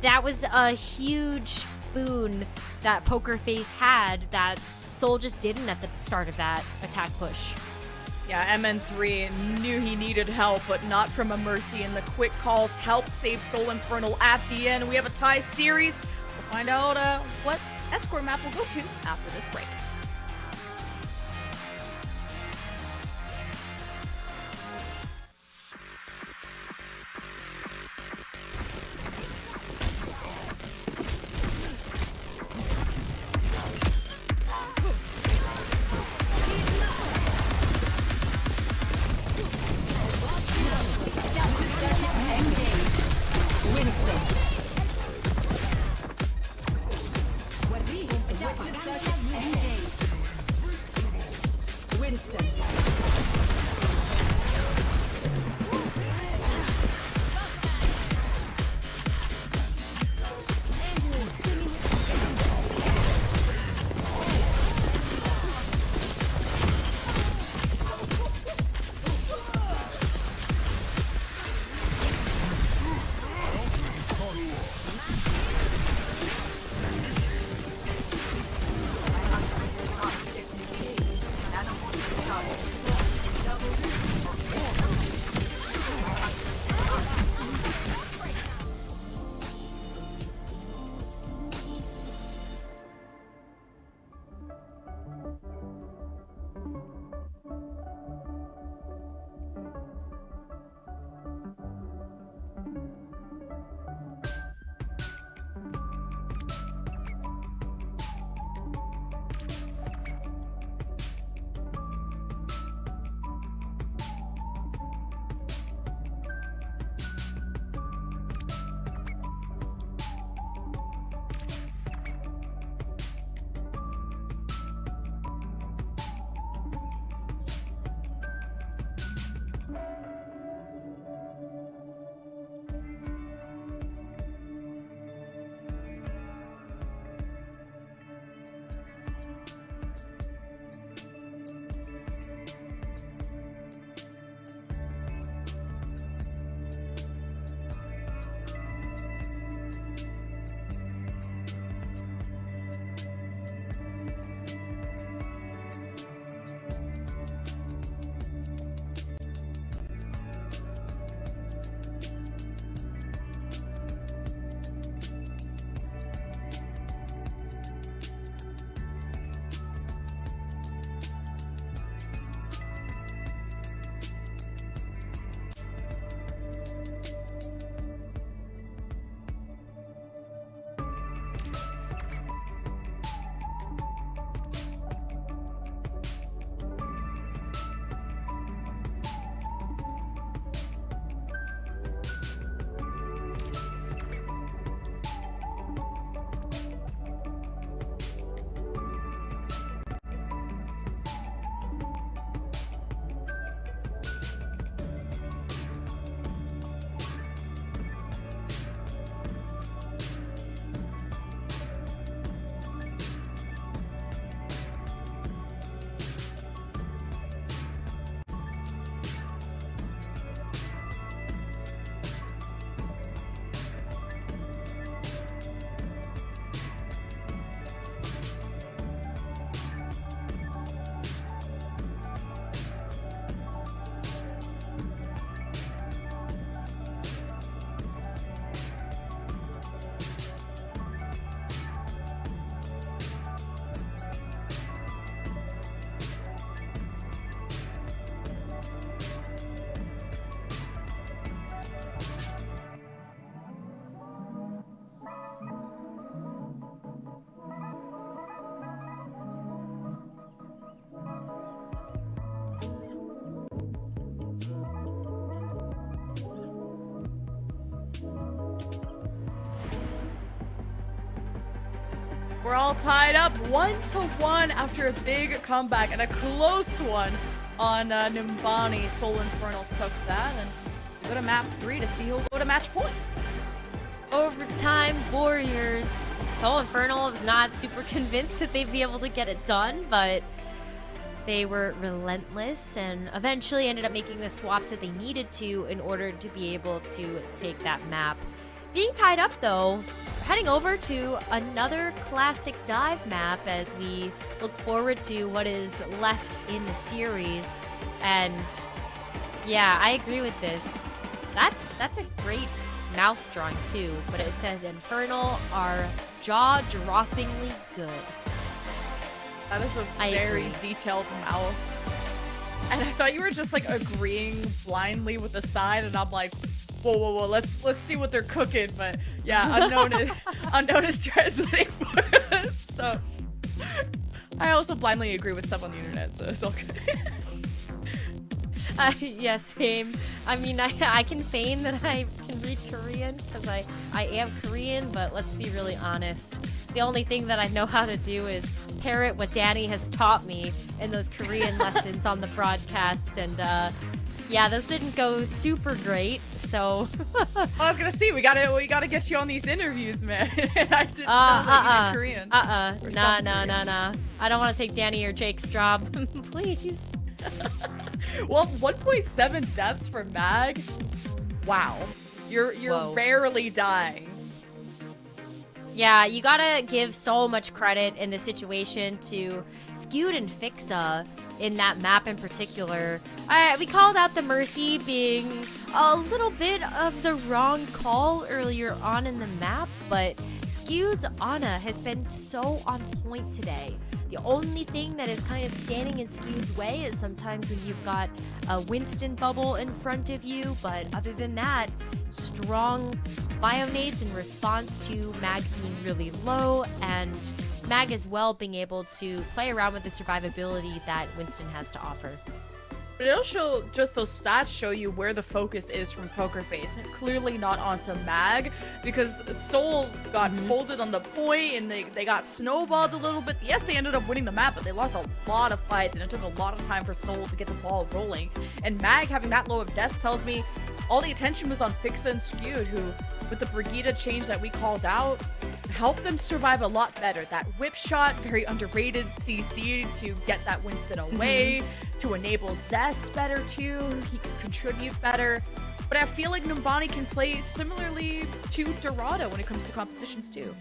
That was a huge boon that Poker Face had that Soul just didn't at the start of that attack push.
Yeah, MN3 knew he needed help, but not from a Mercy, and the quick calls helped save Soul Infernal at the end. We have a tie series. We'll find out what escort map we'll go to after this break. We're all tied up 1-1 after a big comeback and a close one on Numbani. Soul Infernal took that, and we go to map 3 to see who'll go to match point.
Overtime Warriors. Soul Infernal was not super convinced that they'd be able to get it done, but they were relentless and eventually ended up making the swaps that they needed to in order to be able to take that map. Being tied up though, we're heading over to another classic dive map as we look forward to what is left in the series. And yeah, I agree with this. That's a great mouth drawing too, but it says Infernal are jaw-droppingly good.
That is a very detailed mouth. And I thought you were just like agreeing blindly with the side, and I'm like, whoa, let's see what they're cooking. But yeah, unknown is translating for us. So I also blindly agree with stuff on the internet, so it's all good.
Yeah, same. I mean, I can feign that I can read Korean because I am Korean, but let's be really honest. The only thing that I know how to do is parrot what Danny has taught me in those Korean lessons on the broadcast, and yeah, those didn't go super great. So
I was gonna see, we gotta get you on these interviews, man. I didn't know that you were Korean.
Nah. I don't want to take Danny or Jake's job, please.
Well, 1.7 deaths for Mag. Wow, you're rarely dying.
Yeah, you gotta give so much credit in this situation to Skewed and Fixa in that map in particular. We called out the Mercy being a little bit of the wrong call earlier on in the map, but Skewed's Ana has been so on point today. The only thing that is kind of standing in Skewed's way is sometimes when you've got a Winston bubble in front of you, but other than that, strong bio-nades in response to Mag being really low, and Mag as well being able to play around with the survivability that Winston has to offer.
But it'll show, just those stats show you where the focus is from Poker Face, and clearly not onto Mag, because Soul got folded on the point, and they got snowballed a little bit. Yes, they ended up winning the map, but they lost a lot of fights, and it took a lot of time for Soul to get the ball rolling. And Mag having that low of deaths tells me all the attention was on Fixa and Skewed, who, with the Brigida change that we called out, helped them survive a lot better. That whip shot, very underrated CC to get that Winston away, to enable Zest better too. He can contribute better. But I feel like Numbani can play similarly to Dorado when it comes to compositions too.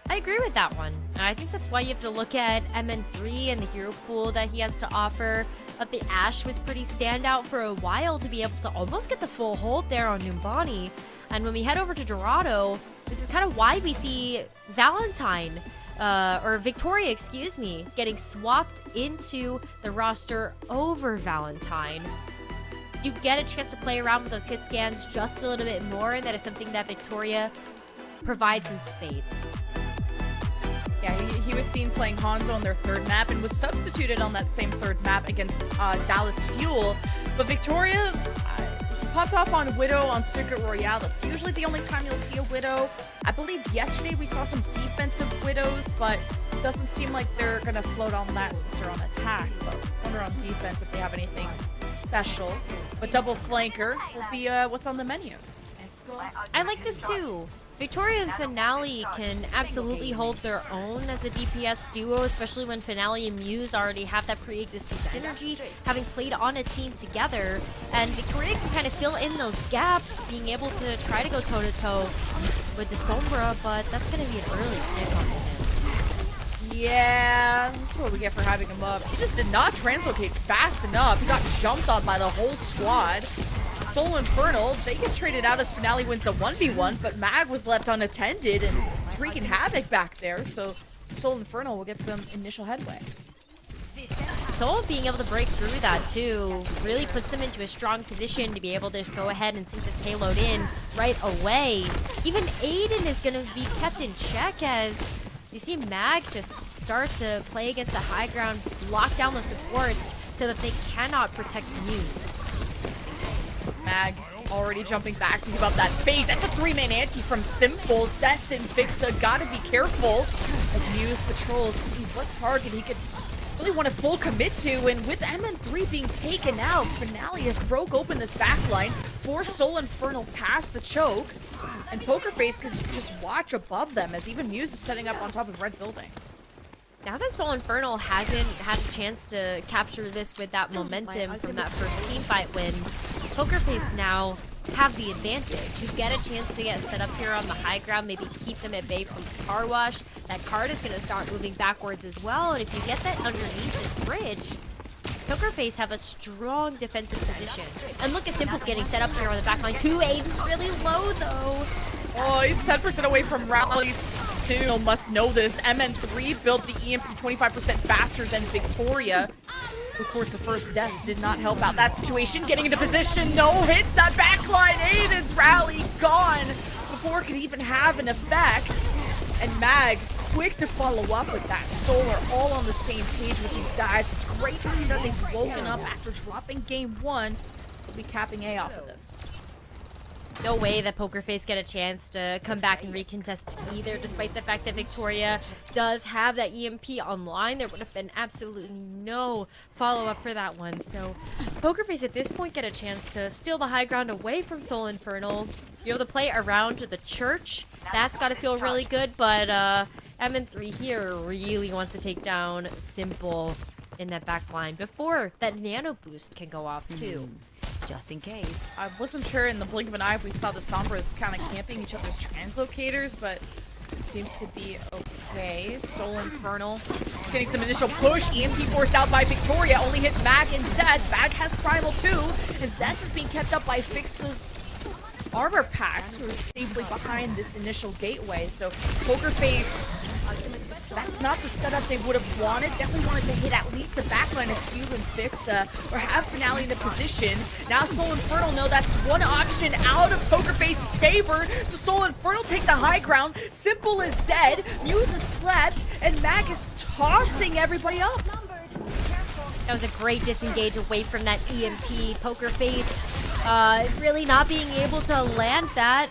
I agree with that one. I think that's why you have to look at MN3 and the hero pool that he has to offer. But the Ashe was pretty standout for a while to be able to almost get the full hold there on Numbani. And when we head over to Dorado, this is kind of why we see Valentine, or Victoria, excuse me, getting swapped into the roster over Valentine. You get a chance to play around with those hit scans just a little bit more, and that is something that Victoria provides in spades.
Yeah, he was seen playing Hanzo on their third map and was substituted on that same third map against Dallas Fuel. But Victoria, he popped off on Widow on Circuit Royale. That's usually the only time you'll see a Widow. I believe yesterday we saw some defensive Widows, but it doesn't seem like they're going to float on that since they're on attack. But I wonder on defense if they have anything special. But double flanker will be what's on the menu.
I like this too. Victoria and Finale can absolutely hold their own as a DPS duo, especially when Finale and Muse already have that pre-existing synergy, having played on a team together. And Victoria can kind of fill in those gaps, being able to try to go toe-to-toe with the Sombra, but that's going to be an early pick on him.
Yeah, this is what we get for having him up. He just did not translocate fast enough. He got jumped on by the whole squad. Soul Infernal, they get traded out as Finale wins a 1v1, but Mag was left unattended and it's wreaking havoc back there, so Soul Infernal will get some initial headway.
Soul being able to break through that too really puts them into a strong position to be able to just go ahead and sink this payload in right away. Even Aiden is going to be kept in check as you see Mag just start to play against the high ground, lock down the supports so that they cannot protect Muse.
Mag Already jumping back to give up that space. That's a 3-man ante from Simple. Seth and Fixa gotta be careful as Muse patrols to see what target he could really want to full commit to. And with MN3 being taken out, Finale has broke open this backline, forced Soul Infernal past the choke, and Pokerface could just watch above them as even Muse is setting up on top of Red Building.
Now that Soul Infernal hasn't had a chance to capture this with that momentum from that first team fight win, Pokerface now have the advantage. You get a chance to get set up here on the high ground, maybe keep them at bay from the car wash. That card is going to start moving backwards as well, and if you get that underneath this bridge, Pokerface have a strong defensive position. And look at Simple getting set up here on the backline too. Aiden's really low though.
Oh, he's 10% away from rallies. You must know this. MN3 built the EMP 25% faster than Victoria. Of course, the first death did not help out that situation. Getting into position, no hits that backline. Aiden's rally gone before it could even have an effect. And Mag, quick to follow up with that. Soul are all on the same page with these dives. It's great to see that they've woken up after dropping game 1. We'll be capping A off of this.
No way that Pokerface get a chance to come back and recontest it either, despite the fact that Victoria does have that EMP online. There would have been absolutely no follow-up for that one. So Pokerface at this point get a chance to steal the high ground away from Soul Infernal, be able to play around the church. That's got to feel really good, but MN3 here really wants to take down Simple in that back line before that nano boost can go off too.
Just in case.
I wasn't sure in the blink of an eye if we saw the Sombras kind of camping each other's translocators, but it seems to be okay. Soul Infernal getting some initial push. EMP forced out by Victoria. Only hits Mag and Zed. Mag has Primal too, and Zed is being kept up by Fix's armor packs, who are safely behind this initial gateway. So Pokerface, that's not the setup they would have wanted. Definitely wanted to hit at least the backline of Skew and Fixa, or have Finale in the position. Now Soul Infernal know that's one option out of Pokerface's favor. So Soul Infernal take the high ground. Simple is dead. Muse is slept, and Mag is tossing everybody up.
That was a great disengage away from that EMP. Pokerface really not being able to land that.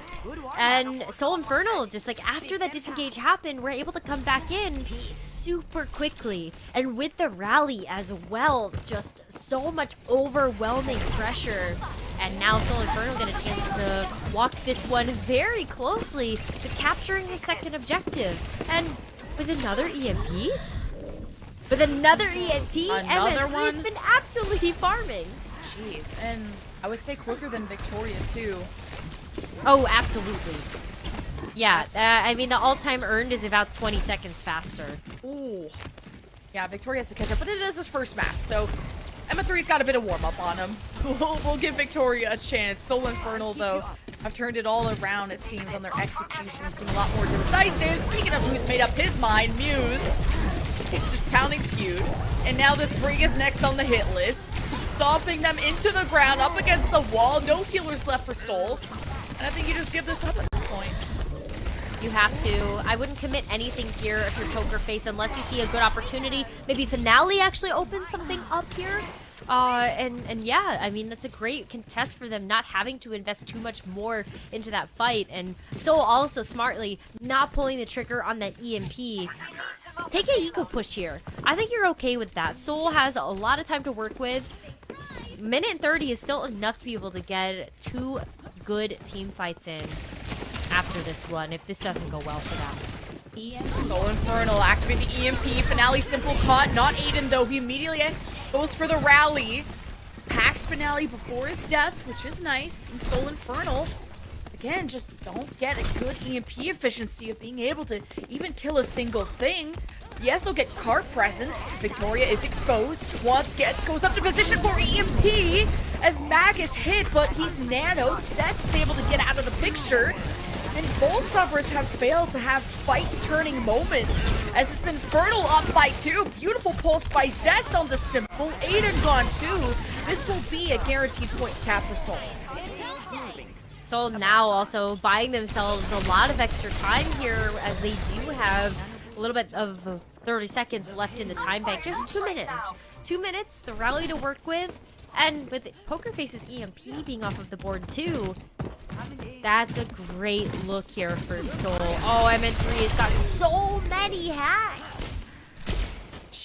And Soul Infernal, just like after that disengage happened, we're able to come back in super quickly. And with the rally as well, just so much overwhelming pressure. And now Soul Infernal get a chance to walk this one very closely to capturing the second objective. And with another EMP? With another EMP,
Another
MN3 has
one?
been absolutely farming.
Jeez, and I would say quicker than Victoria too.
Oh, absolutely. Yeah, I mean, the all-time earned is about 20 seconds faster.
Ooh. Yeah, Victoria has to catch up, but it is his first map, so MN3's got a bit of warm-up on him. We'll give Victoria a chance. Soul Infernal, though, have turned it all around, it seems, on their execution. Seem a lot more decisive. Speaking of who's made up his mind, Muse. It's just pounding Skewed. And now this Brig is next on the hit list. Stomping them into the ground, up against the wall. No healers left for Soul. And I think you just give this up at this point.
You have to. I wouldn't commit anything here if you're Pokerface unless you see a good opportunity. Maybe Finale actually opens something up here. And yeah, I mean, that's a great contest for them, not having to invest too much more into that fight. And Soul also smartly not pulling the trigger on that EMP. Take an eco push here. I think you're okay with that. Soul has a lot of time to work with. Minute and 30 is still enough to be able to get 2 good team fights in after this one, if this doesn't go well for them.
Soul Infernal activating the EMP. Finale Simple caught. Not Aiden, though. He immediately goes for the rally. Packs Finale before his death, which is nice. And Soul Infernal, again, just don't get a good EMP efficiency of being able to even kill a single thing. Yes, they'll get cart presence. Victoria is exposed. Goes up to position for EMP as Mag is hit, but he's nanoed. Seth's able to get out of the picture. And both Subbers have failed to have fight-turning moments as it's Infernal up by 2. Beautiful pulse by Zest on the Simple. Aiden gone too. This will be a guaranteed point cap for Soul.
Soul now also buying themselves a lot of extra time here as they do have a little bit of 30 seconds left in the time bank. Just 2 minutes. 2 minutes, the rally to work with. And with Poker Face's EMP being off of the board too, that's a great look here for Soul. Oh, MN3 has got so many hacks.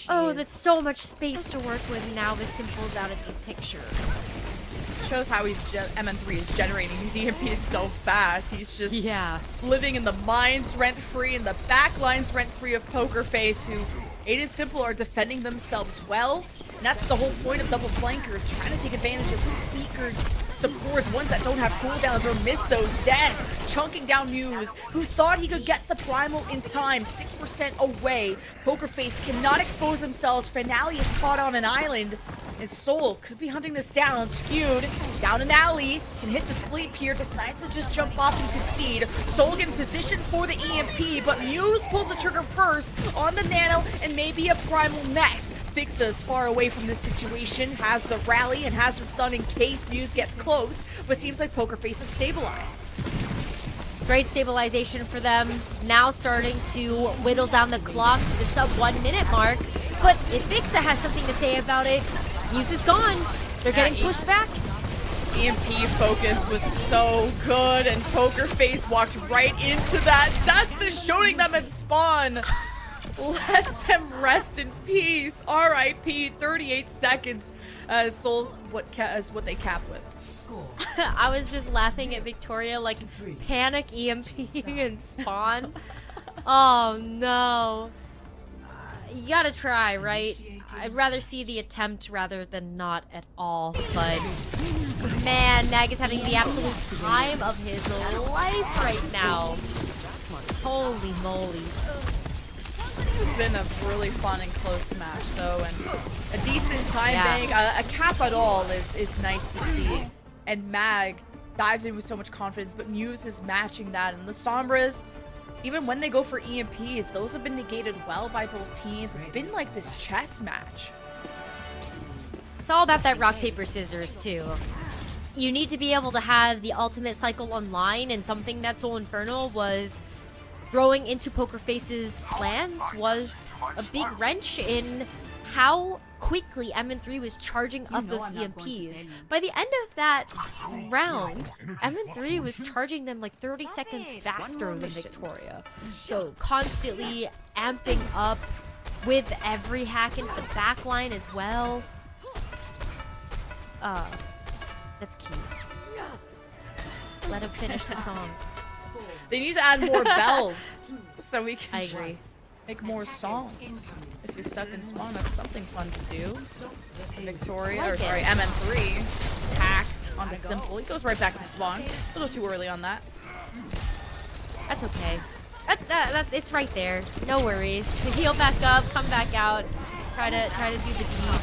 Oh, that's so much space to work with now. The Simple's out of the picture.
Shows how MN3 is generating these EMPs so fast. He's just living in the mines rent-free and the backlines rent-free of Poker Face, who Aiden Simple are defending themselves well. And that's the whole point of double flankers, trying to take advantage of weaker supports, ones that don't have cooldowns or miss those. Zest chunking down Muse, who thought he could get the primal in time, 6% away. Poker Face cannot expose themselves. Finale is caught on an island, and Soul could be hunting this down. Skewed down an alley, can hit the sleep here, decides to just jump off and concede. Soul getting positioned for the EMP, but Muse pulls the trigger first on the nano, and maybe a primal next. Fixa's far away from this situation, has the rally and has the stun in case Muse gets close, but seems like Poker Face have stabilized.
Great stabilization for them. Now starting to whittle down the clock to the sub 1 minute mark. But if Fixa has something to say about it, Muse is gone. They're getting pushed back.
EMP focus was so good, and Poker Face walked right into that. Zest is shooting them at spawn. Let them rest in peace. R.I.P. 38 seconds. Soul, what they cap with.
I was just laughing at Victoria, like panic EMPing and spawn. Oh no. You gotta try, right? I'd rather see the attempt rather than not at all. But man, Nag is having the absolute time of his life right now. Holy moly.
This has been a really fun and close match, though, and a decent time bank. A cap at all is nice to see. And Mag dives in with so much confidence, but Muse is matching that. And the Sombras, even when they go for EMPs, those have been negated well by both teams. It's been like this chess match.
It's all about that rock, paper, scissors, too. You need to be able to have the ultimate cycle online, and something that Soul Infernal was throwing into Poker Face's plans was a big wrench in how quickly MN3 was charging up those EMPs. By the end of that round, MN3 was charging them like 30 seconds faster than Victoria. So constantly amping up with every hack into the backline as well. That's key. Let him finish the song.
They need to add more bells so we can
I agree.
make more songs. If you're stuck in spawn, that's something fun to do. Victoria, or sorry, MN3 hack onto Simple. He goes right back to spawn. A little too early on that.
That's okay. It's right there. No worries. Heal back up, come back out, try to do the deed.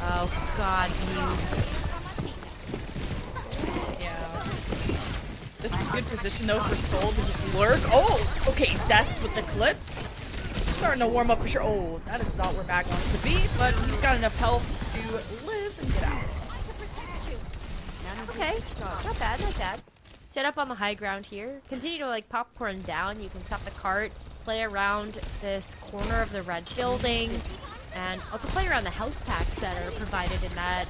Oh God, Muse.
This is good position though for Soul to just lurk. Oh, okay, Zest with the clip. Starting to warm up for sure. Oh, that is not where Bag wants to be, but he's got enough health to live and get out.
Okay, not bad, not bad. Set up on the high ground here. Continue to like popcorn down. You can stop the cart, play around this corner of the red building, and also play around the health packs that are provided in that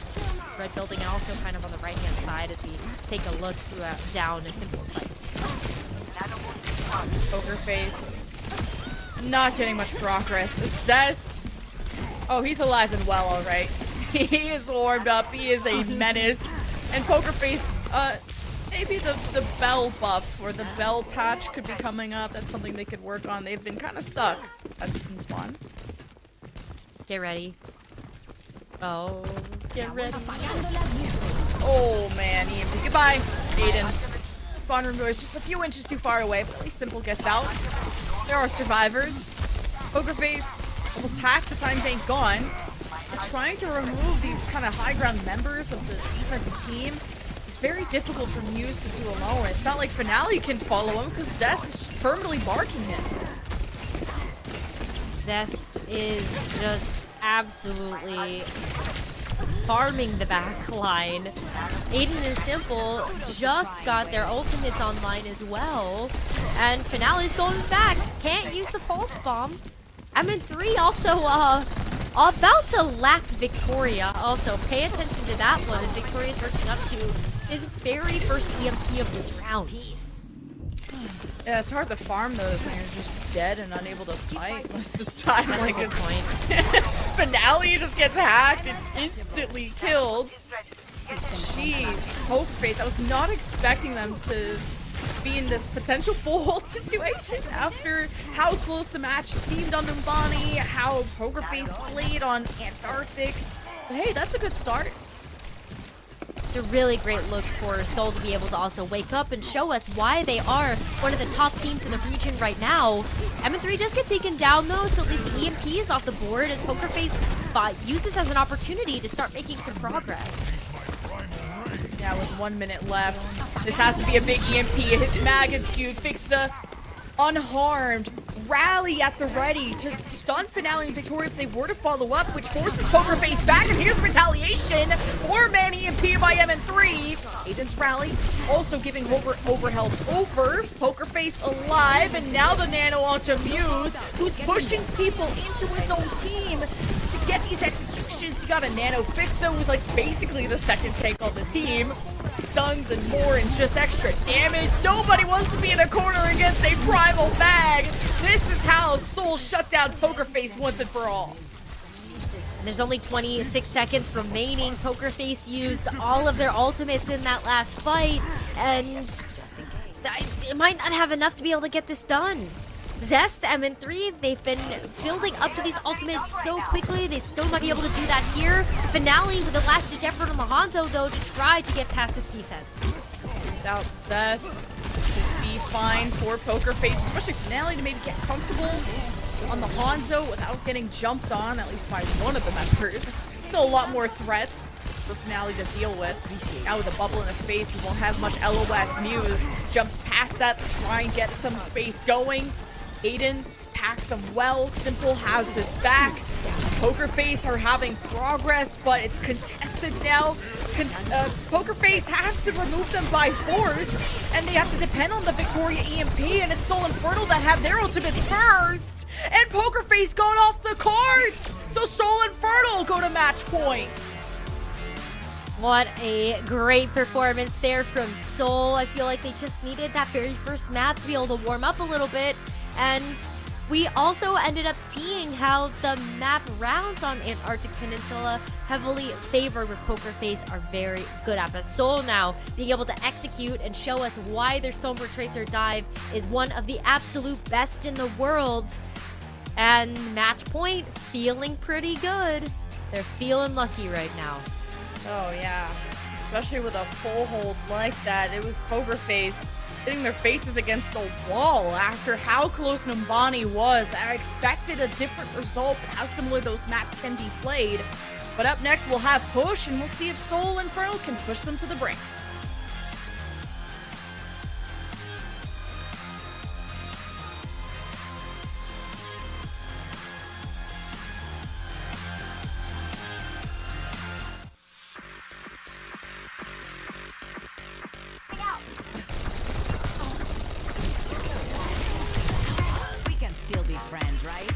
red building, and also kind of on the right hand side as we take a look down a Simple site.
Poker Face. Not getting much progress. Zest. Oh, he's alive and well, alright. He is warmed up. He is a menace. And Poker Face, maybe the bell buff or the bell patch could be coming up. That's something they could work on. They've been kind of stuck at spawn.
Get ready. Oh, get ready.
Oh man, EMP. Goodbye, Aiden. Spawn room door is just a few inches too far away, but at least Simple gets out. There are survivors. Poker Face almost half the time bank gone. But trying to remove these kind of high ground members of the defensive team is very difficult for Muse to do alone. It's not like Finale can follow him because Zest is just permanently barking him.
Zest is just absolutely farming the back line. Aiden and Simple just got their ultimates online as well. And Finale's going back. Can't use the false bomb. MN3 also about to lap Victoria. Also, pay attention to that one as Victoria's working up to his very first EMP of this round.
Yeah, it's hard to farm those when you're just dead and unable to fight most of the time.
That's a good point.
Finale just gets hacked and instantly killed. Jeez, Pokerface, I was not expecting them to be in this potential full hold situation after how close the match seemed on Numbani, how Pokerface played on Antarctic. But hey, that's a good start.
It's a really great look for Seoul to be able to also wake up and show us why they are one of the top teams in the region right now. MN3 does get taken down though, so at least the EMP is off the board as Pokerface uses this as an opportunity to start making some progress.
Yeah, with 1 minute left. This has to be a big EMP. It hits Magnitude. Fixa unharmed. Rally at the ready to stun Finale and Victoria if they were to follow up, which forces Pokerface back, and here's retaliation. 4-man EMP by MN3. Aiden's rally also giving overhealth over. Pokerface alive, and now the nano onto Muse, who's pushing people into his own team to get these executions. He got a nano Fixa, who's like basically the second tank on the team. Stuns and more and just extra damage. Nobody wants to be in a corner against a primal bag. This is how Seoul shut down Pokerface once and for all.
And there's only 26 seconds remaining. Pokerface used all of their ultimates in that last fight, and it might not have enough to be able to get this done. Zest, MN3, they've been building up to these ultimates so quickly, they still might be able to do that here. Finale with a last-ditch effort on the Hanzo, though, to try to get past this defense.
Without Zest, should be fine for Pokerface, especially Finale, to maybe get comfortable on the Hanzo without getting jumped on, at least by one of the members. Still a lot more threats for Finale to deal with. Now with a bubble in his face, he won't have much LOS. Muse jumps past that to try and get some space going. Aiden packs him well. Simple has his back. Pokerface are having progress, but it's contested now. Pokerface has to remove them by force, and they have to depend on the Victoria EMP, and it's Soul Infernal that have their ultimates first. And Pokerface gone off the cards, so Soul Infernal go to match point.
What a great performance there from Seoul. I feel like they just needed that very first map to be able to warm up a little bit. And we also ended up seeing how the map rounds on Antarctic Peninsula heavily favored with Pokerface are very good at. But Seoul now being able to execute and show us why their Sombra Tracer dive is one of the absolute best in the world. And match point feeling pretty good. They're feeling lucky right now.
Oh yeah, especially with a full hold like that. It was Pokerface hitting their faces against the wall after how close Numbani was. I expected a different result, but how similar those maps can be played. But up next, we'll have Push, and we'll see if Soul Infernal can push them to the brink.
Still be friends, right?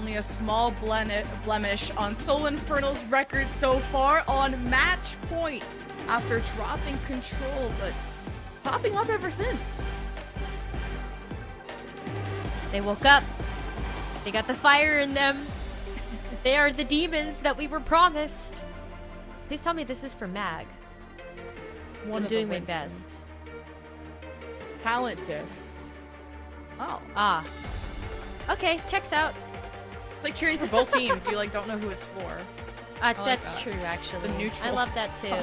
only a small blemish on Soul Infernal's record so far on match point after dropping control, but popping up ever since.
They woke up. They got the fire in them. They are the demons that we were promised. Please tell me this is for Mag. I'm doing my best.
Talent diff. Oh.
Ah. Okay, checks out.
It's like cheering for both teams. You like don't know who it's for.
That's true, actually.
The neutral.
I love that too.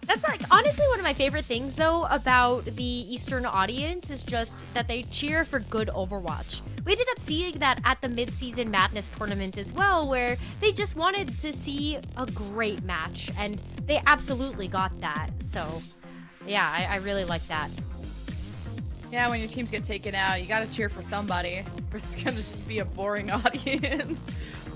That's like honestly one of my favorite things though about the Eastern audience is just that they cheer for good Overwatch. We ended up seeing that at the mid-season Madness tournament as well, where they just wanted to see a great match, and they absolutely got that. So, yeah, I really like that.
Yeah, when your teams get taken out, you gotta cheer for somebody, or it's gonna just be a boring audience.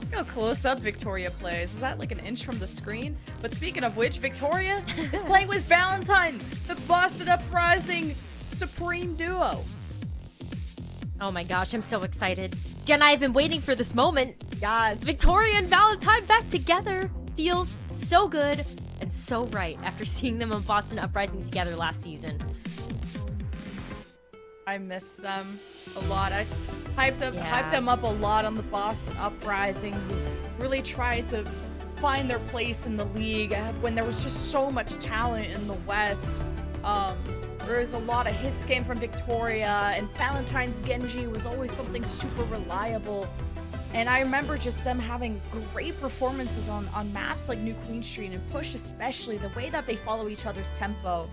Look how close up Victoria plays. Is that like an inch from the screen? But speaking of which, Victoria is playing with Valentine, the Boston Uprising Supreme Duo.
Oh my gosh, I'm so excited. Jen and I have been waiting for this moment.
Yes.
Victoria and Valentine back together feels so good and so right after seeing them on Boston Uprising together last season.
I miss them a lot. I hyped them up a lot on the Boston Uprising. Really tried to find their place in the league when there was just so much talent in the West. There was a lot of hits came from Victoria, and Valentine's Genji was always something super reliable. And I remember just them having great performances on maps like New Queen Street and Push, especially. The way that they follow each other's tempo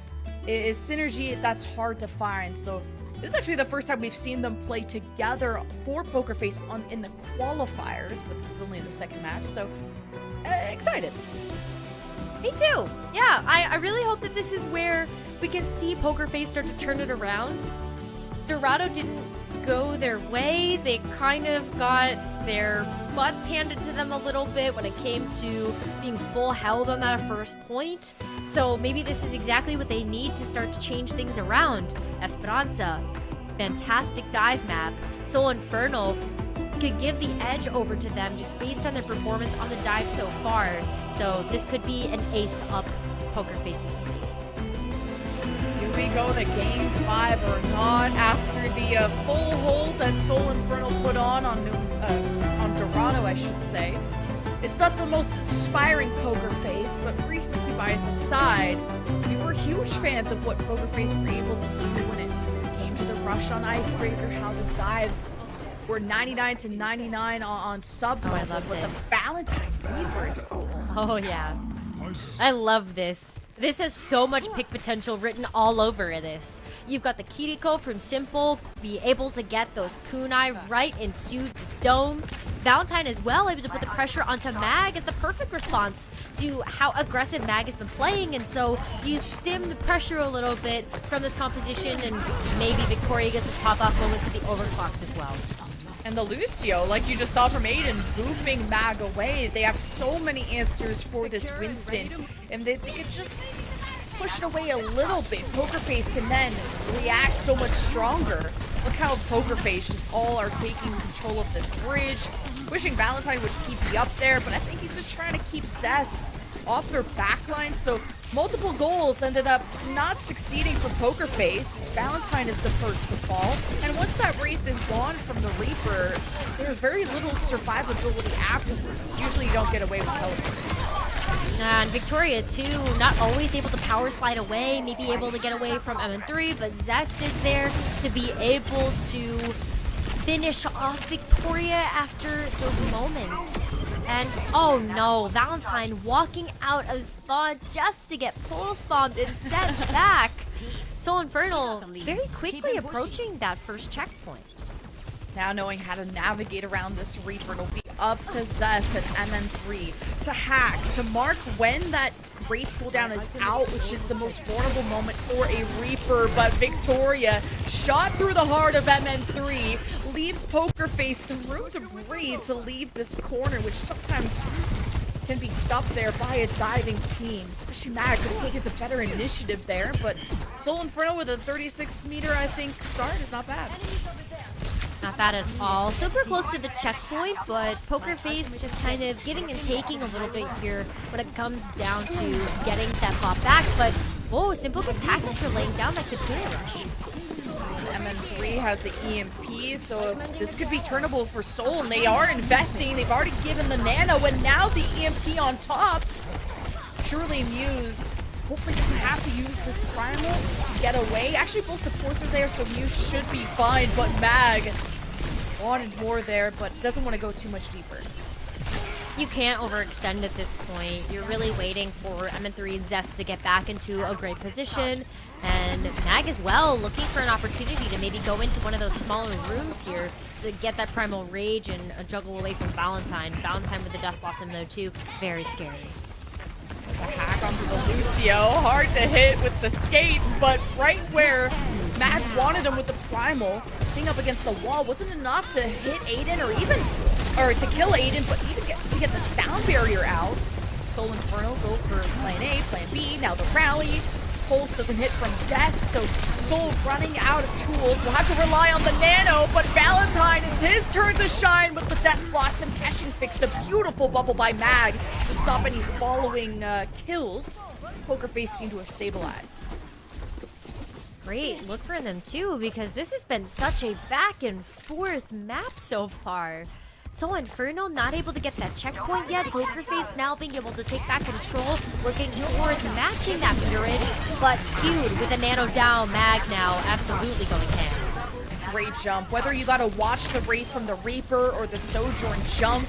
is synergy that's hard to find. So this is actually the first time we've seen them play together for Poker Face in the qualifiers, but this is only the second match, so excited.
Me too. Yeah, I really hope that this is where we can see Poker Face start to turn it around. Dorado didn't go their way. They kind of got their butts handed to them a little bit when it came to being full held on that first point. So maybe this is exactly what they need to start to change things around. Esperanza, fantastic dive map. Soul Infernal could give the edge over to them just based on their performance on the dive so far. So this could be an ace up Poker Face's sleeve.
Do we go to game 5 or not after the full hold that Soul Infernal put on Dorado, I should say? It's not the most inspiring Poker Face, but recency bias aside, we were huge fans of what Poker Face were able to do when it came to the rush on Icebreaker, how the dives were 99 to 99 on sub.
Oh, I love this.
The Valentine Reaper is cool.
Oh yeah. I love this. This has so much pick potential written all over this. You've got the Kiriko from Simple, be able to get those kunai right into the dome. Valentine as well, able to put the pressure onto Mag as the perfect response to how aggressive Mag has been playing, and so you stem the pressure a little bit from this composition, and maybe Victoria gets a pop-off moments of the overclocks as well.
And the Lucio, like you just saw from Aiden, booping Mag away. They have so many answers for this Winston, and they could just push it away a little bit. Poker Face can then react so much stronger. Look how Poker Face just all are taking control of this bridge. Wishing Valentine would keep me up there, but I think he's just trying to keep Cess off their backline. So multiple goals ended up not succeeding for Poker Face. Valentine is the first to fall. And once that Wraith is gone from the Reaper, there's very little survivability afterwards. Usually you don't get away with teleporting.
And Victoria too, not always able to power slide away, maybe able to get away from MN3, but Zest is there to be able to finish off Victoria after those moments. And oh no, Valentine walking out of spawn just to get pulse bombed and set back. Soul Infernal very quickly approaching that first checkpoint.
Now knowing how to navigate around this Reaper, it'll be up to Zest and MN3 to hack, to mark when that Wraith cooldown is out, which is the most vulnerable moment for a Reaper. But Victoria, shot through the heart of MN3, leaves Poker Face some room to breathe to leave this corner, which sometimes can be stopped there by a diving team. Especially Mag could have taken some better initiative there, but Soul Inferno with a 36 meter, I think, start is not bad.
Not bad at all. Super close to the checkpoint, but Poker Face just kind of giving and taking a little bit here when it comes down to getting that bot back. But, whoa, Simple good tackle for laying down that Kitsune Rush.
MN3 has the EMP, so this could be turnable for Soul, and they are investing. They've already given the Nano, and now the EMP on top. Surely Muse hopefully doesn't have to use this Primal to get away. Actually, both supports are there, so Muse should be fine, but Mag wanted more there, but doesn't want to go too much deeper.
You can't overextend at this point. You're really waiting for MN3 and Zest to get back into a great position. And Mag as well, looking for an opportunity to maybe go into one of those smaller rooms here to get that Primal Rage and juggle away from Valentine. Valentine with the Death Blossom though too, very scary.
The hack onto the Lucio, hard to hit with the skates, but right where Mag wanted him with the Primal, being up against the wall wasn't enough to hit Aiden or to kill Aiden, but even to get the sound barrier out. Soul Inferno go for plan A, plan B, now the rally. Pulse doesn't hit from Zeth, so Soul running out of tools. We'll have to rely on the Nano, but Valentine, it's his turn to shine with the Death Blossom catching fix. A beautiful bubble by Mag to stop any following kills. Poker Face seemed to have stabilized.
Great look for them too, because this has been such a back and forth map so far. So Inferno not able to get that checkpoint yet. Poker Face now being able to take back control, working towards matching that meterage, but skewed with a Nano down. Mag now absolutely going ham.
Great jump. Whether you gotta watch the Wraith from the Reaper or the Sojourn jump,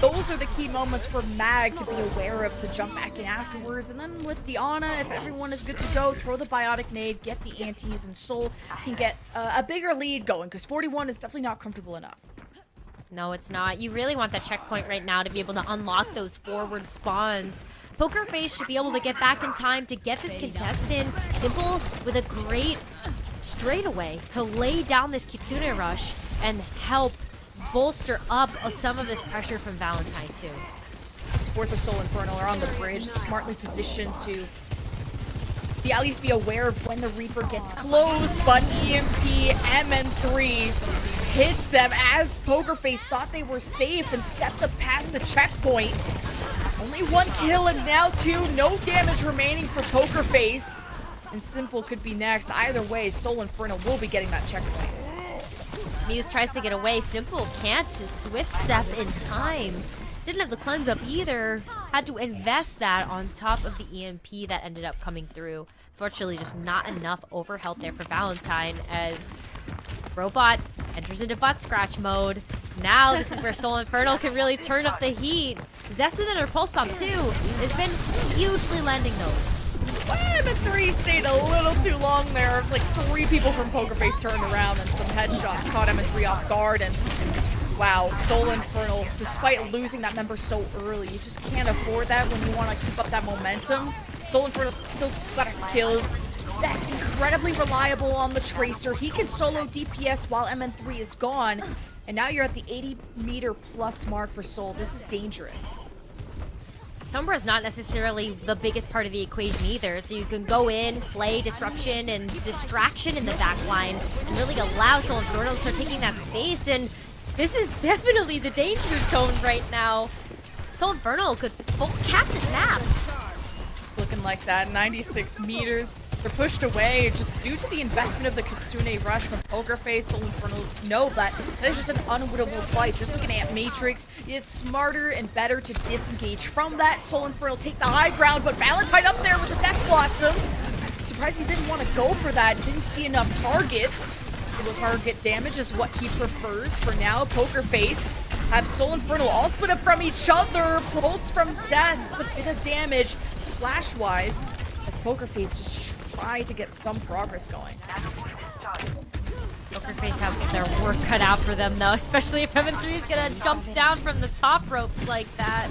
those are the key moments for Mag to be aware of to jump back in afterwards. And then with the Ana, if everyone is good to go, throw the Biotic Nade, get the antis, and Soul can get a bigger lead going, because 41 is definitely not comfortable enough.
No, it's not. You really want that checkpoint right now to be able to unlock those forward spawns. Poker Face should be able to get back in time to get this contestant. Simple with a great straightaway to lay down this Kitsune Rush and help bolster up some of this pressure from Valentine too.
Fourth of Soul Infernal are on the bridge, smartly positioned to at least be aware of when the Reaper gets close, but EMP MN3 hits them as Poker Face thought they were safe and stepped up past the checkpoint. Only one kill and now two, no damage remaining for Poker Face. And Simple could be next. Either way, Soul Inferno will be getting that checkpoint.
Muse tries to get away. Simple can't swift step in time. Didn't have the cleanse up either. Had to invest that on top of the EMP that ended up coming through. Fortunately, just not enough over health there for Valentine as Robot enters into butt scratch mode. Now this is where Soul Infernal can really turn up the heat. Zest with an Repulse Bomb too has been hugely lending those.
MN3 stayed a little too long there. Like 3 people from Poker Face turned around and some headshots caught MN3 off guard. And wow, Soul Infernal, despite losing that member so early, you just can't afford that when you want to keep up that momentum. Soul Infernal still got kills. Zest incredibly reliable on the Tracer. He can solo DPS while MN3 is gone. And now you're at the 80-meter plus mark for Soul. This is dangerous.
Sombra's not necessarily the biggest part of the equation either, so you can go in, play Disruption and Distraction in the back line, and really allow Soul Infernal to start taking that space, and this is definitely the danger zone right now. Soul Infernal could cap this map.
It's looking like that, 96 meters. They're pushed away just due to the investment of the Kitsune Rush from Poker Face. Soul Infernal know that there's just an unwinnable fight. Just looking at Matrix, it's smarter and better to disengage from that. Soul Infernal take the high ground, but Valentine up there with the Death Blossom. Surprised he didn't want to go for that. Didn't see enough targets. Single target damage is what he prefers for now. Poker Face have Soul Infernal all split up from each other. Pulse from Zest. It's a bit of damage splash-wise as Poker Face just try to get some progress going.
Poker Face have their work cut out for them though, especially if MN3 is gonna jump down from the top ropes like that.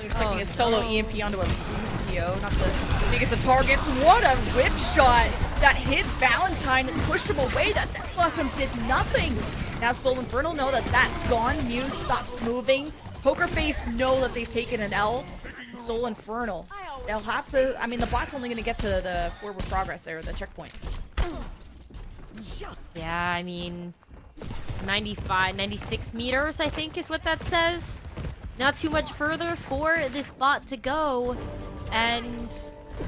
Expecting a solo EMP onto a Lucio, not the biggest of targets. What a whip shot that hit Valentine and pushed him away. That Death Blossom did nothing. Now Soul Infernal know that that's gone. Muse stops moving. Poker Face know that they've taken an L. Soul Infernal, they'll have to, I mean, the bot's only going to get to the forward progress there, the checkpoint.
Yeah, I mean, 95, 96 meters, I think is what that says. Not too much further for this bot to go. And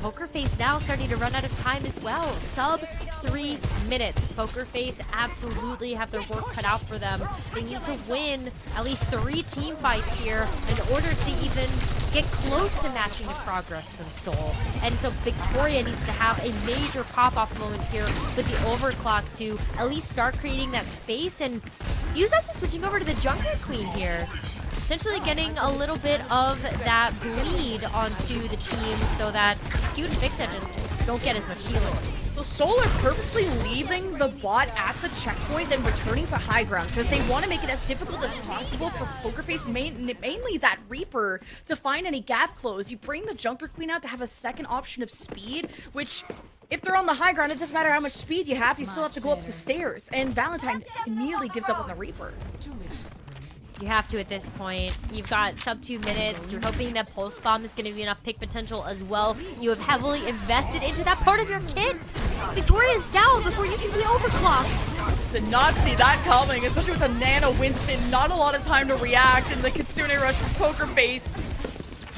Poker Face now starting to run out of time as well. Sub 3 minutes. Poker Face absolutely have their work cut out for them. They need to win at least 3 team fights here in order to even get close to matching the progress from Seoul. And so Victoria needs to have a major pop-off moment here with the overclock to at least start creating that space. And Yu's also switching over to the Junker Queen here. Essentially getting a little bit of that bleed onto the team so that Skewed and Fixa just don't get as much healing.
So Seoul are purposely leaving the bot at the checkpoint and returning to high ground because they want to make it as difficult as possible for Poker Face, mainly that Reaper, to find any gap close. You bring the Junker Queen out to have a second option of speed, which if they're on the high ground, it doesn't matter how much speed you have, you still have to go up the stairs. And Valentine immediately gives up on the Reaper.
You have to at this point. You've got sub 2 minutes. You're hoping that Pulse Bomb is going to be enough pick potential as well. You have heavily invested into that part of your kit. Victoria's down before you see the overclock.
Did not see that coming, especially with a Nano Winston. Not a lot of time to react, and the Kitsune Rush from Poker Face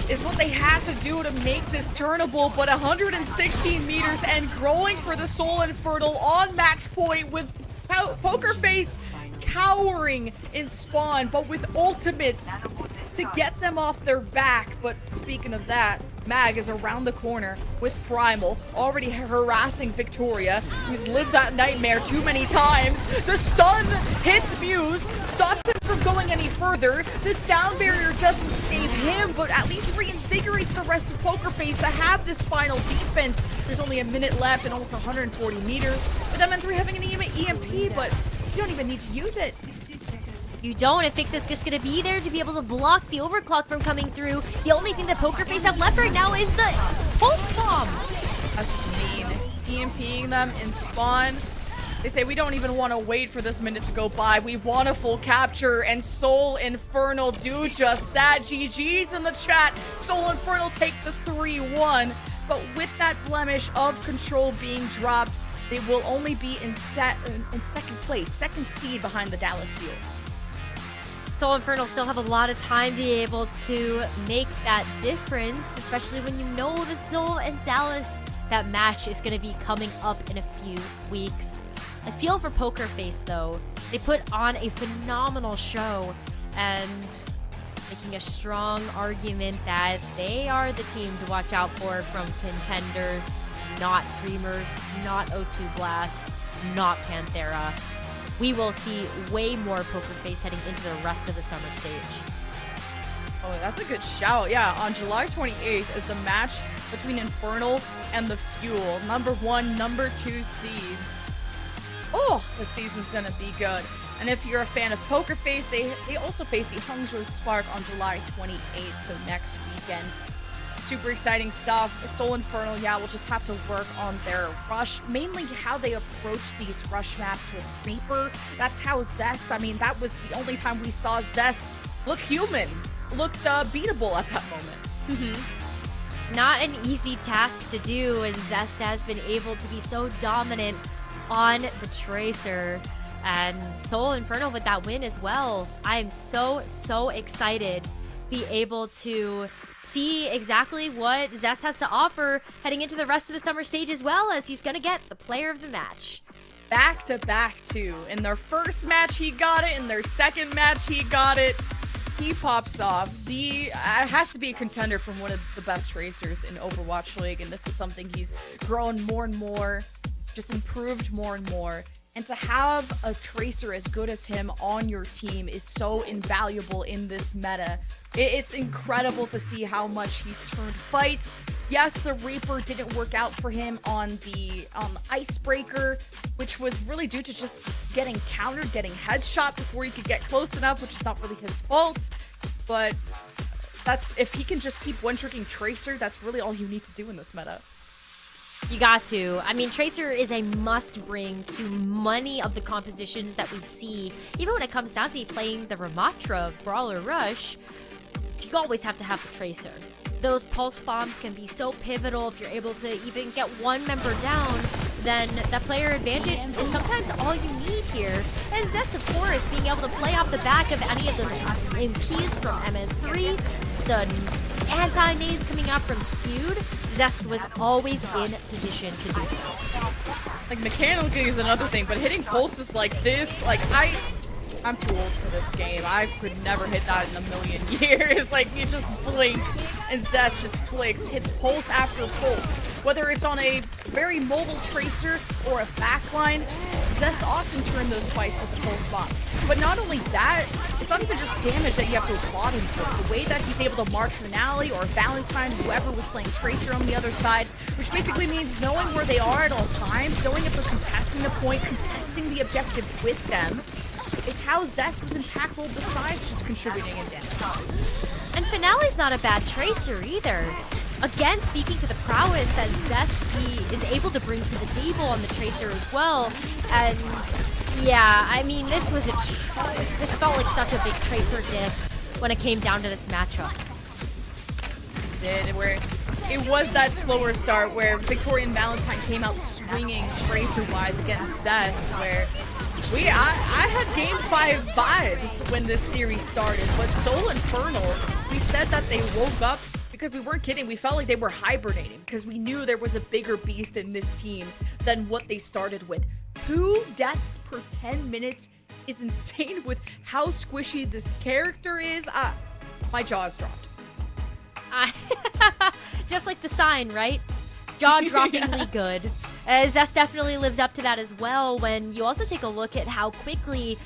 is what they had to do to make this turnable. But 116 meters and growing for the Soul Infernal on match point with Poker Face cowering in spawn, but with ultimates to get them off their back. But speaking of that, Mag is around the corner with Primal, already harassing Victoria, who's lived that nightmare too many times. The stun hits Muse, stops him from going any further. The sound barrier doesn't save him, but at least reinvigorates the rest of Poker Face to have this final defense. There's only a minute left and almost 140 meters. With MN3 having an EMP, but you don't even need to use it.
You don't, if Fix is just going to be there to be able to block the overclock from coming through. The only thing that Poker Face have left right now is the Pulse Bomb.
That's just mean. EMPing them in spawn. They say we don't even want to wait for this minute to go by. We want a full capture, and Soul Infernal do just that. GG's in the chat. Soul Infernal take the 3-1. But with that blemish of control being dropped, they will only be in second place, second seed behind the Dallas Fuel.
Soul Infernal still have a lot of time to be able to make that difference, especially when you know the Soul and Dallas, that match is going to be coming up in a few weeks. I feel for Poker Face, though. They put on a phenomenal show and making a strong argument that they are the team to watch out for from contenders, not Dreamers, not O2 Blast, not Panthera. We will see way more Poker Face heading into the rest of the summer stage.
Oh, that's a good shout. Yeah, on July 28th is the match between Infernal and the Fuel. Number 1, number 2 seeds. Oh, the season's gonna be good. And if you're a fan of Poker Face, they also face the Hangzhou Spark on July 28th, so next weekend. Super exciting stuff. Soul Infernal, yeah, will just have to work on their rush, mainly how they approach these rush maps with Reaper. That's how Zest, I mean, that was the only time we saw Zest look human, looked beatable at that moment.
Not an easy task to do, and Zest has been able to be so dominant on the Tracer. And Soul Infernal with that win as well. I am so excited to be able to see exactly what Zest has to offer heading into the rest of the summer stage, as well as he's going to get the player of the match.
Back to back, too. In their first match, he got it. In their second match, he got it. He pops off. Has to be a contender from one of the best Tracers in Overwatch League, and this is something he's grown more and more, just improved more and more. And to have a Tracer as good as him on your team is so invaluable in this meta. It's incredible to see how much he's turned fights. Yes, the Reaper didn't work out for him on the Icebreaker, which was really due to just getting countered, getting headshot before he could get close enough, which is not really his fault. But that's, if he can just keep one-tricking Tracer, that's really all you need to do in this meta.
You got to. I mean, Tracer is a must-bring to many of the compositions that we see. Even when it comes down to playing the Ramatra of Brawler Rush, you always have to have the Tracer. Those pulse bombs can be so pivotal if you're able to even get one member down. then that player advantage is sometimes all you need here. And Zest, of course, being able to play off the back of any of those MPs from MN3, the anti-nades coming out from Skewed, Zest was always in position to do so.
Like, mechanically is another thing, but hitting pulses like this, like, I'm too old for this game. I could never hit that in a million years. Like, you just blink, and Zest just flicks, hits pulse after pulse. Whether it's on a very mobile tracer or a backline, Zest often turn those twice with the pulse bomb. But not only that, it's not even just damage that you have to applaud him for. The way that he's able to mark Finale or Valentine, whoever was playing tracer on the other side, which basically means knowing where they are at all times, knowing if they're contesting the point, contesting the objective with them, is how Zest was impactful besides just contributing in damage.
And Finale's not a bad tracer either. Again, speaking to the prowess that Zest is able to bring to the table on the tracer as well. And yeah, I mean, this felt like such a big tracer diff when it came down to this matchup.
It was that slower start where Victorian Valentine came out swinging tracer-wise against Zest, where I had Game 5 vibes when this series started, but Soul Infernal, we said that they woke up because we weren't kidding. We felt like they were hibernating because we knew there was a bigger beast in this team than what they started with. 2 deaths per 10 minutes is insane with how squishy this character is. My jaw's dropped.
Just like the sign, right? Jaw-droppingly good. Zest definitely lives up to that as well when you also take a look at how quickly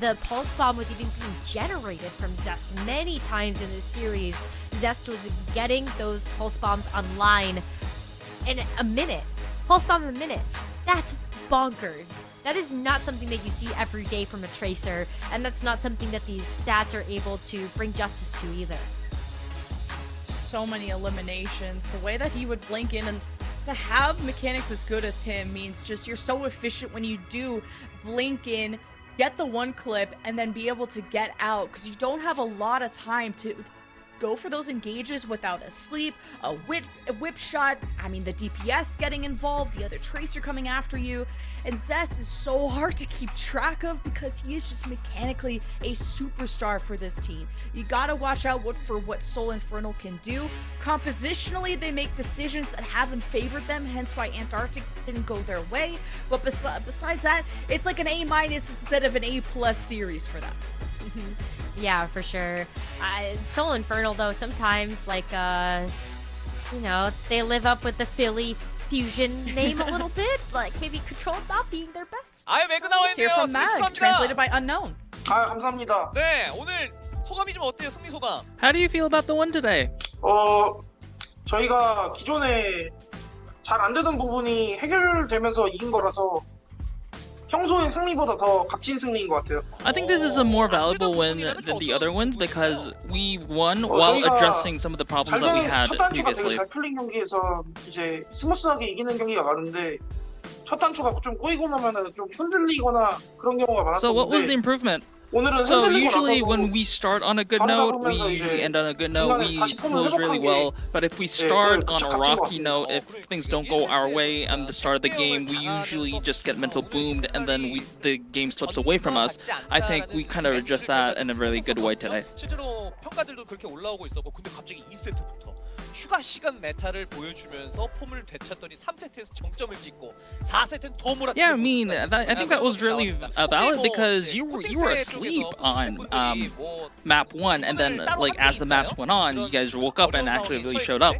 the Pulse Bomb was even being generated from Zest. Many times in this series, Zest was getting those Pulse Bombs online in a minute. Pulse Bomb in a minute. That's bonkers. That is not something that you see every day from a Tracer, and that's not something that these stats are able to bring justice to either.
So many eliminations. The way that he would blink in, and to have mechanics as good as him means just you're so efficient when you do blink in, get the one clip, and then be able to get out, because you don't have a lot of time to go for those engages without a sleep, a whip shot, I mean the DPS getting involved, the other tracer coming after you, and Zest is so hard to keep track of because he is just mechanically a superstar for this team. You gotta watch out for what Soul Infernal can do. Compositionally, they make decisions that haven't favored them, hence why Antarctic didn't go their way, but besides that, it's like an A- instead of an A+ series for them.
Yeah, for sure. Soul Infernal, though, sometimes, like, you know, they live up with the Philly fusion name a little bit. Like, maybe Control not being their best.
아예 매그 나와
Let's hear
있네요.
from Mag, translated by Unknown.
감사합니다.
네, 오늘 소감이 좀 어때요? 승리 소감.
How do you feel about the win today?
저희가 기존에 잘 안 되던 부분이 해결되면서 이긴 거라서 평소의 승리보다 더 값진 승리인 것 같아요.
I think this is a more valuable win than the other wins because we won while addressing some of the problems that we had
첫 단추가 되게
previously.
잘 풀린 경기에서 이제 스무스하게 이기는 경기가 많은데 첫 단추가 좀 꼬이고 나면은 좀 흔들리거나 그런 경우가
So what was the
많았었는데
improvement?
오늘은
So
흔들리고
usually
나서도
when we start on a good note, we usually end on a good note, we close really well. But if we start on a rocky note, if things don't go our way at the start of the game, we usually just get mental boomed and then the game slips away from us. I think we kind of adjust that in a really good way today.
실제로 평가들도 그렇게 올라오고 있었고 근데 갑자기 2세트부터 추가 시간 메타를 보여주면서 폼을 되찾더니 3세트에서 정점을 찍고 4세트는 더 몰아치고
Yeah, I mean, I think that was really valid because you were asleep on map 1 and then like as the maps went on, you guys woke up and actually really showed up.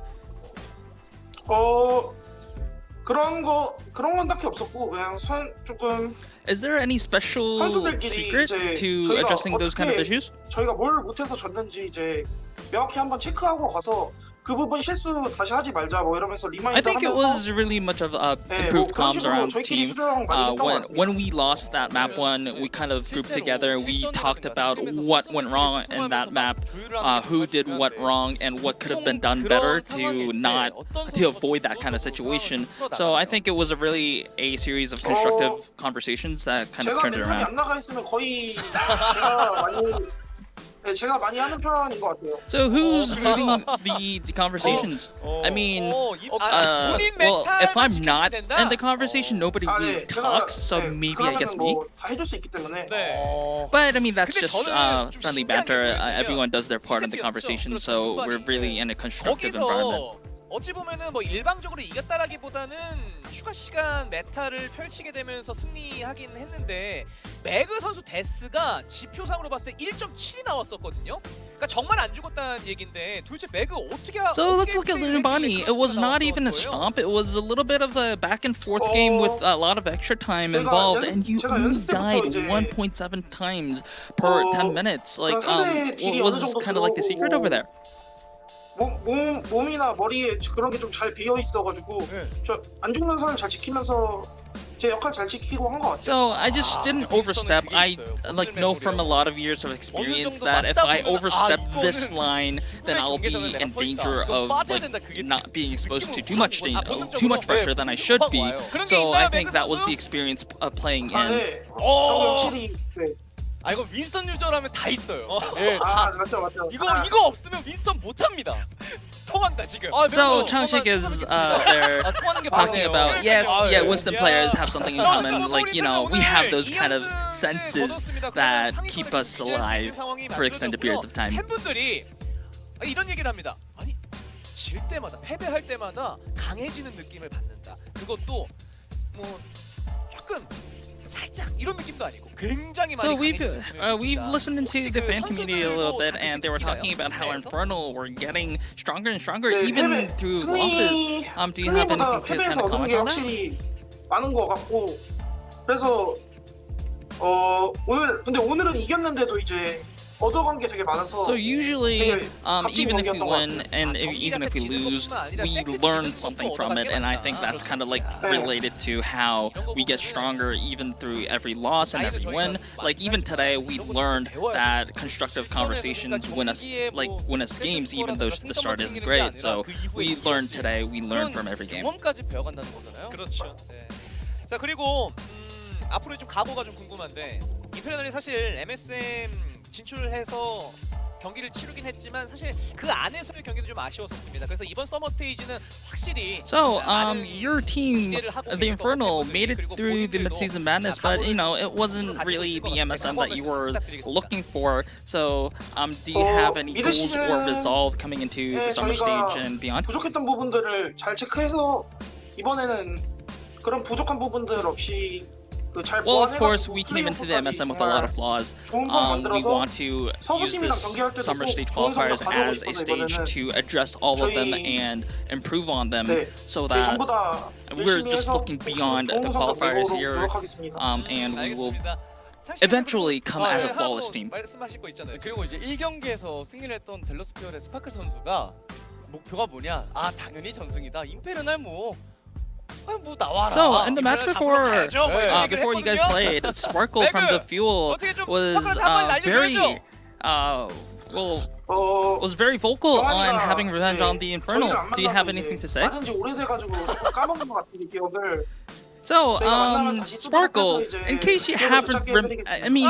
그런 건 딱히 없었고 그냥 조금
Is there any special secret to addressing those kind of issues?
저희가 뭘 못해서 졌는지 이제 명확히 한번 체크하고 가서 그 부분 실수 다시 하지 말자 뭐 이러면서 리마인드
I think it
하면서
was really much of improved comms around the team. When we lost that map 1, we kind of grouped together. We talked about what went wrong in that map, who did what wrong, and what could have been done better to avoid that kind of situation. So I think it was a series of constructive conversations that kind of turned it around.
안 나가 있으면 거의 제가 많이 네, 제가 많이 하는 편인 것 같아요.
So who's leading on the conversations? I mean, well, if I'm not in the conversation, nobody really talks. So maybe I guess me.
다 해줄 수 있기 때문에.
But I mean, that's just friendly banter. Everyone does their part in the conversation, so we're really in a constructive environment.
어찌 보면은 뭐 일방적으로 이겼다라기보다는 추가 시간 메타를 펼치게 되면서 승리하긴 했는데 매그 선수 데스가 지표상으로 봤을 때 1.7이 나왔었거든요. 그러니까 정말 안 죽었다는 얘긴데 도대체 매그 어떻게
So let's look at Lunabani. It was not even a stomp. It was a little bit of a back and forth game with a lot of extra time involved, and you only died 1.7 times per 10 minutes. Like, what was kind of like the secret over there?
몸이나 머리에 그런 게 좀 잘 배어 있어가지고 저 안 죽는 선을 잘 지키면서 제 역할 잘 지키고 한 것 같아요.
So I just didn't overstep. I like know from a lot of years of experience that if I overstep this line, then I'll be in danger of like not being exposed to too much pressure than I should be. So I think that was the experience of playing in.
네. 확실히 네.
아 이거 윈스턴 유저라면 다 있어요.
맞죠.
이거 없으면 윈스턴 못 합니다. 통한다 지금.
So Changshik is there talking about Winston players have something in common. Like, you know, we have those kind of senses that keep us alive for extended periods of time.
팬분들이 이런 얘기를 합니다. 아니 질 때마다 패배할 때마다 강해지는 느낌을 받는다. 그것도 뭐 조금 살짝 이런 느낌도 아니고 굉장히 많이
So we've listened into the fan community a little bit, and they were talking about how Infernal were getting stronger and stronger even through losses. Do you have anything to kind of comment on that?
확실히 많은 것 같고 그래서 오늘은 이겼는데도 이제 얻어간 게 되게 많아서.
So usually, even if we win and even if we lose, we learn something from it, and I think that's kind of like related to how we get stronger even through every loss and every win. Like even today, we learned that constructive conversations win us games, even though the start isn't great. So we learned today. We learn from every game.
경험까지 배워간다는 거잖아요. 그렇죠. 네. 자 그리고 앞으로 좀 각오가 좀 궁금한데 이페리널이 사실 MSM 진출해서 경기를 치르긴 했지만 사실 그 안에서의 경기도 좀 아쉬웠었습니다. 그래서 이번 서머 스테이지는 확실히
So your team, the Infernal, made it through the mid-season madness, but you know it wasn't really the MSM that you were looking for. So do you have any goals or resolve coming into the summer stage and beyond?
부족했던 부분들을 잘 체크해서 이번에는 그런 부족한 부분들 없이.
Well, of course, we came into the MSM with a lot of flaws. We want to use this summer stage qualifiers as a stage to address all of them and improve on them, so that we're just looking beyond the qualifiers here, and we will eventually come as a flawless team.
그리고 이제 1경기에서 승리를 했던 델러스피어의 스파클 선수가 목표가 뭐냐? 아 당연히 전승이다. 임페르날 뭐.
So in the match before you guys played, Sparkle from the Fuel was very vocal on having revenge on the Infernal. Do you have anything to say? So, Sparkle, in case you haven't, I mean,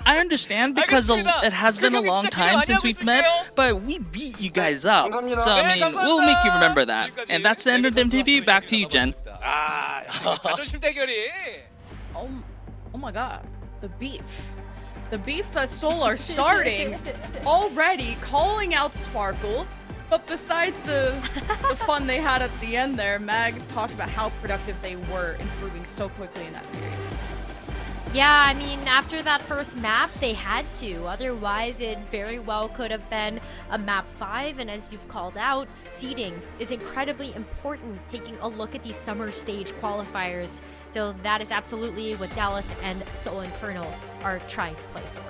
I understand because it has been a long time since we've met, but we beat you guys up. So, I mean, we'll make you remember that. And that's the end of the MTV. Back to you, Jen.
자존심 대결이.
Oh my god. The beef. The beef that Seoul are starting already calling out Sparkle. But besides the fun they had at the end there, Mag talked about how productive they were improving so quickly in that series.
Yeah, I mean, after that first map, they had to. Otherwise, it very well could have been a map 5. And as you've called out, seeding is incredibly important, taking a look at these summer stage qualifiers. So that is absolutely what Dallas and Seoul Infernal are trying to play for.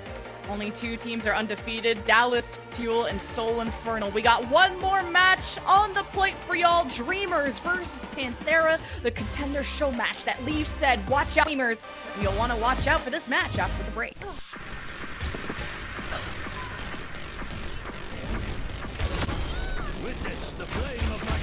Only 2 teams are undefeated, Dallas Fuel and Seoul Infernal. We got one more match on the plate for y'all. Dreamers versus Panthera, the contender show match that Leaf said, watch out, Dreamers. You'll want to watch out for this match after the break.
Witness the flame of my...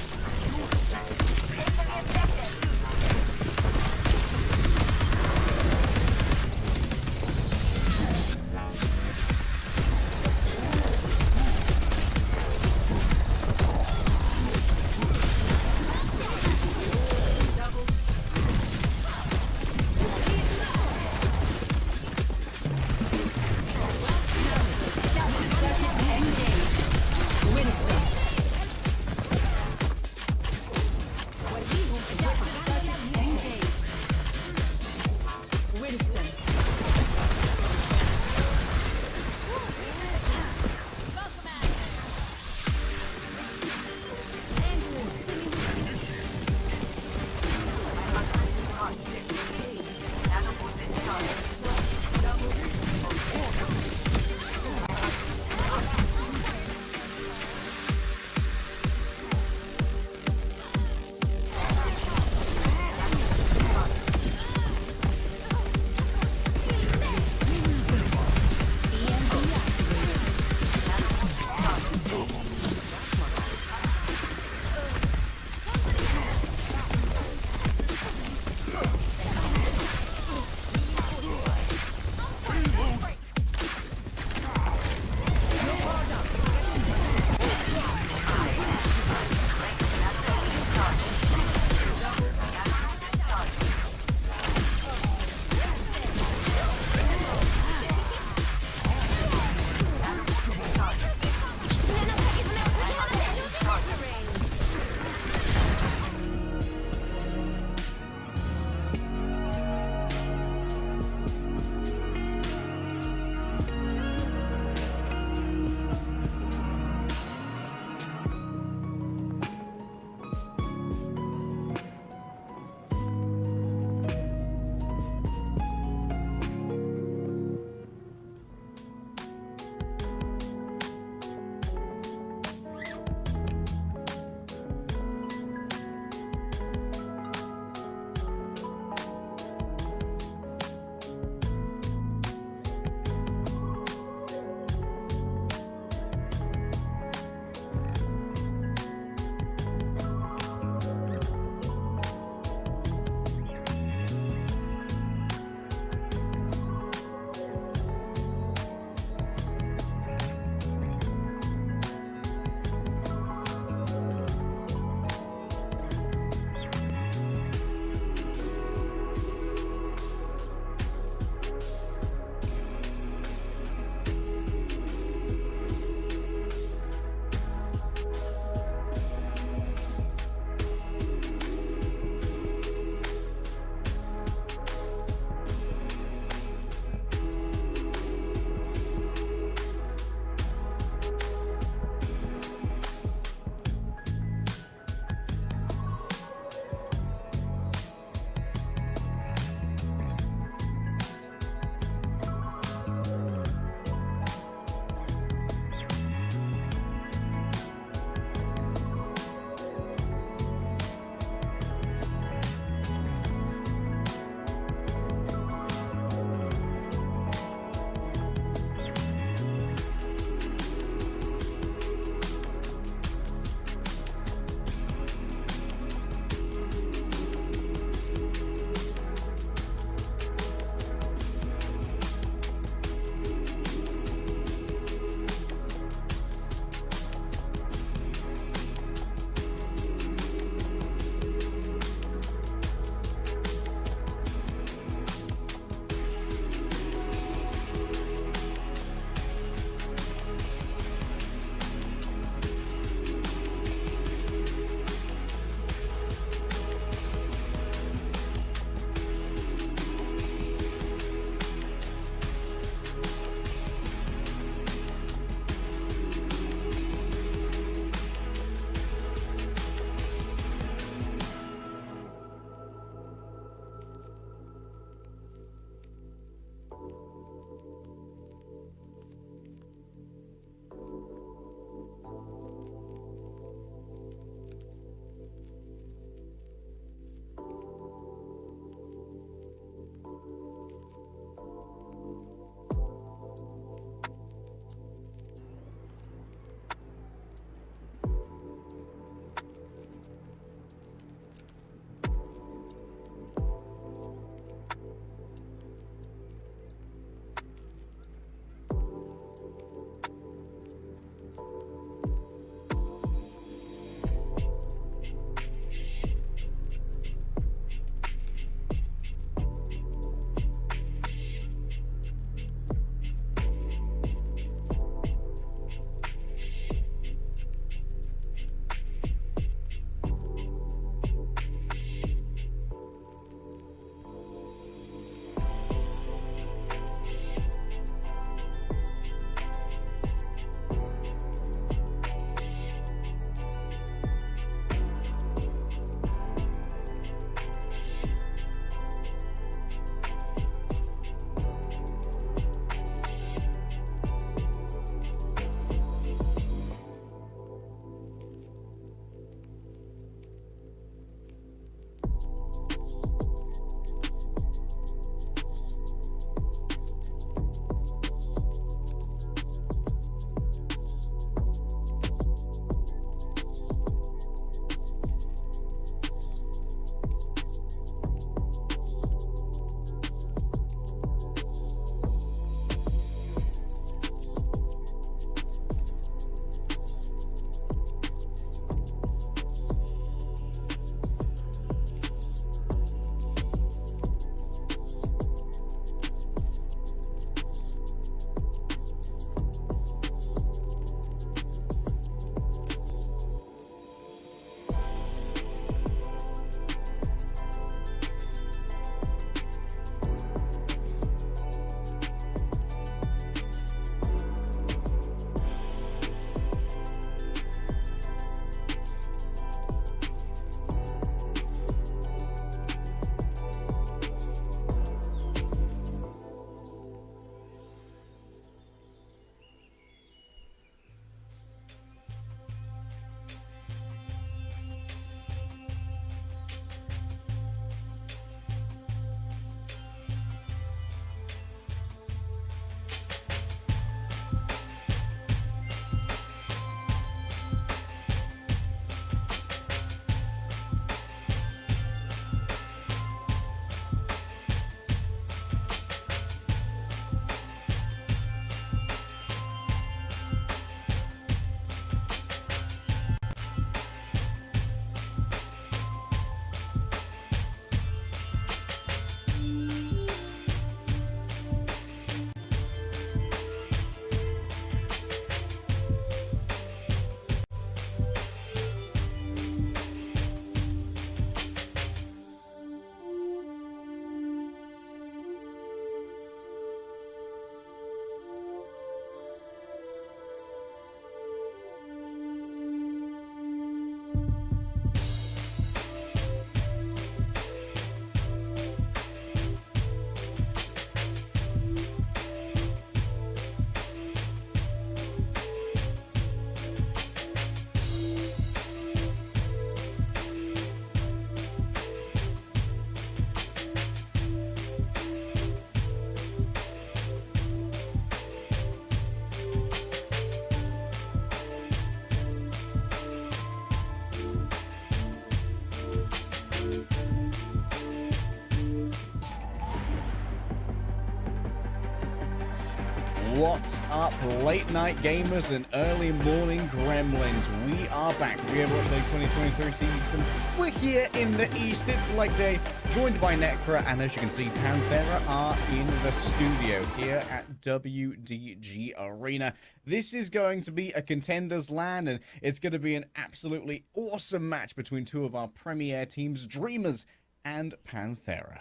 What's up, late night gamers and early morning gremlins? We are back with the Overwatch League 2023 season. We're here in the East, it's leg day, joined by Necra, and as you can see, Panthera are in the studio here at WDG Arena. This is going to be a contenders LAN, and it's going to be an absolutely awesome match between two of our premier teams, Dreamers and Panthera.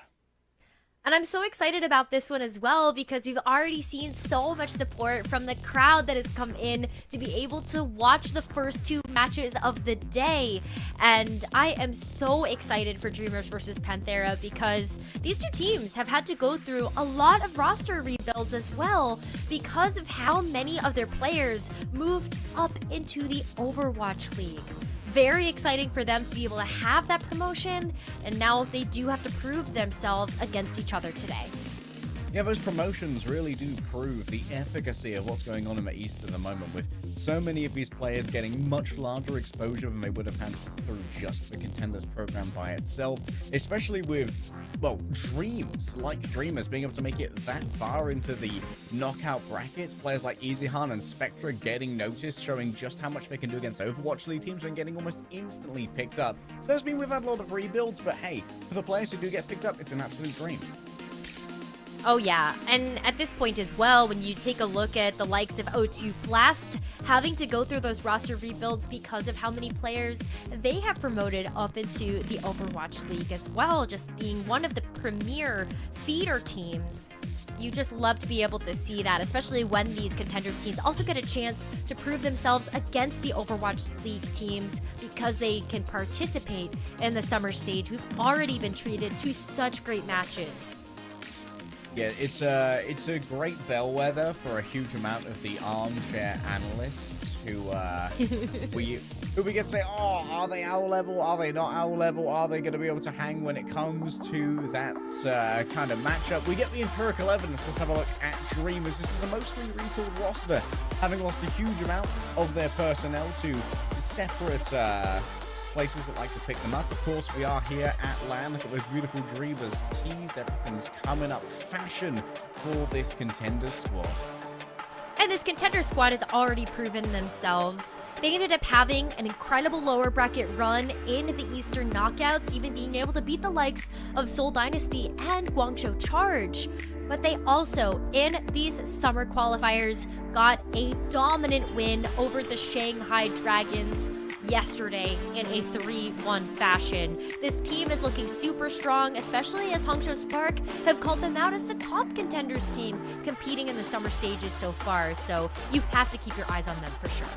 And I'm so excited about this one as well because we've already seen so much support from the crowd that has come in to be able to watch the first two matches of the day. And I am so excited for Dreamers versus Panthera because these two teams have had to go through a lot of roster rebuilds as well because of how many of their players moved up into the Overwatch League. Very exciting for them to be able to have that promotion, and now they do have to prove themselves against each other today.
Yeah, those promotions really do prove the efficacy of what's going on in the East at the moment, with so many of these players getting much larger exposure than they would have had through just the Contenders program by itself, especially with, well, Dreamers being able to make it that far into the knockout brackets. Players like EasyHan and Spectra getting noticed, showing just how much they can do against Overwatch League teams and getting almost instantly picked up. Does mean we've had a lot of rebuilds, but hey, for the players who do get picked up, it's an absolute dream.
Oh yeah, and at this point as well, when you take a look at the likes of O2 Blast having to go through those roster rebuilds because of how many players they have promoted up into the Overwatch League as well, just being one of the premier feeder teams. You just love to be able to see that, especially when these contenders teams also get a chance to prove themselves against the Overwatch League teams because they can participate in the summer stage. We've already been treated to such great matches.
Yeah, it's a great bellwether for a huge amount of the armchair analysts who we get to say, oh, are they our level? Are they not our level? Are they going to be able to hang when it comes to that kind of matchup? We get the empirical evidence. Let's have a look at Dreamers. This is a mostly retooled roster, having lost a huge amount of their personnel to separate places that like to pick them up. Of course, we are here at LAN. Look at those beautiful Dreamers tees. Everything's coming up fashion for this contender squad.
And this contender squad has already proven themselves. They ended up having an incredible lower bracket run in the Eastern Knockouts, even being able to beat the likes of Seoul Dynasty and Guangzhou Charge. But they also, in these summer qualifiers, got a dominant win over the Shanghai Dragons yesterday in a 3-1 fashion. This team is looking super strong, especially as Hangzhou Spark have called them out as the top contenders team competing in the summer stages so far, so you have to keep your eyes on them for sure.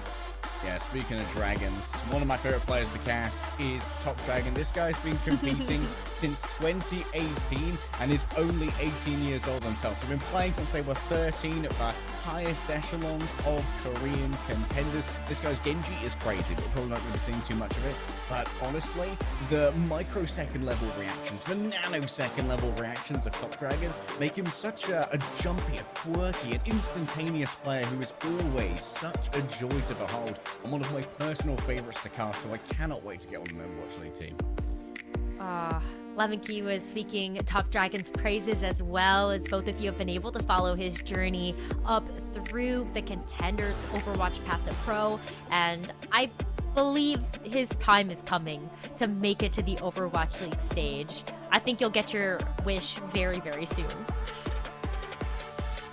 Yeah, speaking of dragons, one of my favorite players to cast is Top Dragon. This guy's been competing since 2018 and is only 18 years old himself. So they've been playing since they were 13 at the highest echelons of Korean contenders. This guy's Genji is crazy, but we're probably not going to be seeing too much of it. But honestly, the microsecond level reactions, the nanosecond level reactions of Top Dragon make him such a jumpy, a quirky, an instantaneous player who is always such a joy to behold. And one of my personal favorites to cast, so I cannot wait to get on the Overwatch League team.
Lemonkey was speaking Top Dragon's praises as well, as both of you have been able to follow his journey up through the contenders Overwatch path to pro, and I believe his time is coming to make it to the Overwatch League stage. I think you'll get your wish very, very soon.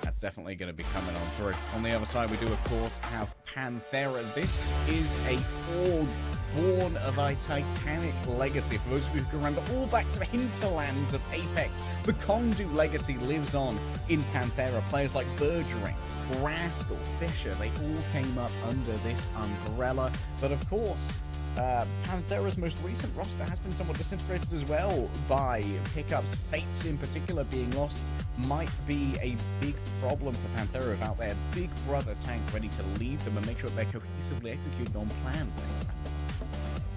That's definitely going to be coming on through. On the other side, we do, of course, have Panthera. This is a horde born of a titanic legacy. For those of you who can remember, all back to the hinterlands of Apex, the Kongdu legacy lives on in Panthera. Players like Bergering, Rascal, Fisher, they all came up under this umbrella. But of course, Panthera's most recent roster has been somewhat disintegrated as well by pickups. Fates in particular being lost might be a big problem for Panthera without their big brother tank ready to lead them and make sure they're cohesively executing on plans.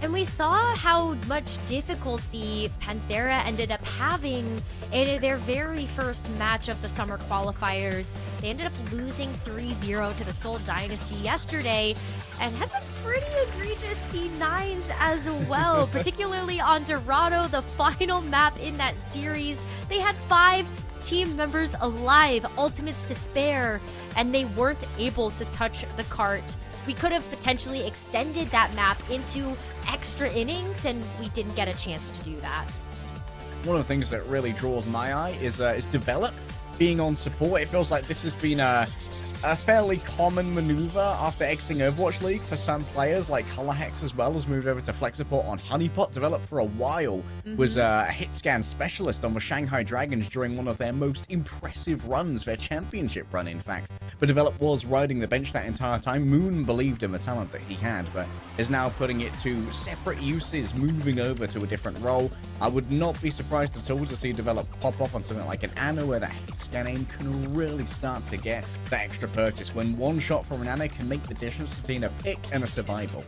And we saw how much difficulty Panthera ended up having in their very first match of the summer qualifiers. They ended up losing 3-0 to the Seoul Dynasty yesterday and had some pretty egregious C9s as well, particularly on Dorado, the final map in that series. They had 5 team members alive, ultimates to spare, and they weren't able to touch the cart. We could have potentially extended that map into extra innings, and we didn't get a chance to do that.
One of the things that really draws my eye is Develop being on support. It feels like this has been a fairly common maneuver after exiting Overwatch League for some players, like Colorhex as well has moved over to flex support on Honeypot. Develop for a while was a hit scan specialist on the Shanghai Dragons during one of their most impressive runs, their championship run in fact. But Develop was riding the bench that entire time. Moon believed in the talent that he had, but is now putting it to separate uses, moving over to a different role. I would not be surprised at all to see Develop pop off on something like an Ana, where that hit scan aim can really start to get that extra purchase when one shot from an Ana can make the difference between a pick and a survival.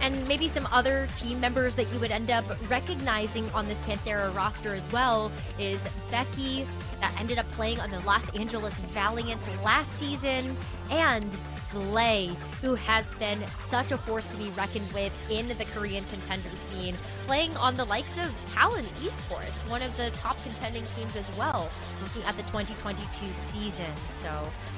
And maybe some other team members that you would end up recognizing on this Panthera roster as well is Becky, that ended up playing on the Los Angeles Valiant last season, and Slay, who has been such a force to be reckoned with in the Korean contender scene, playing on the likes of Talon Esports, one of the top contending teams as well, looking at the 2022 season. So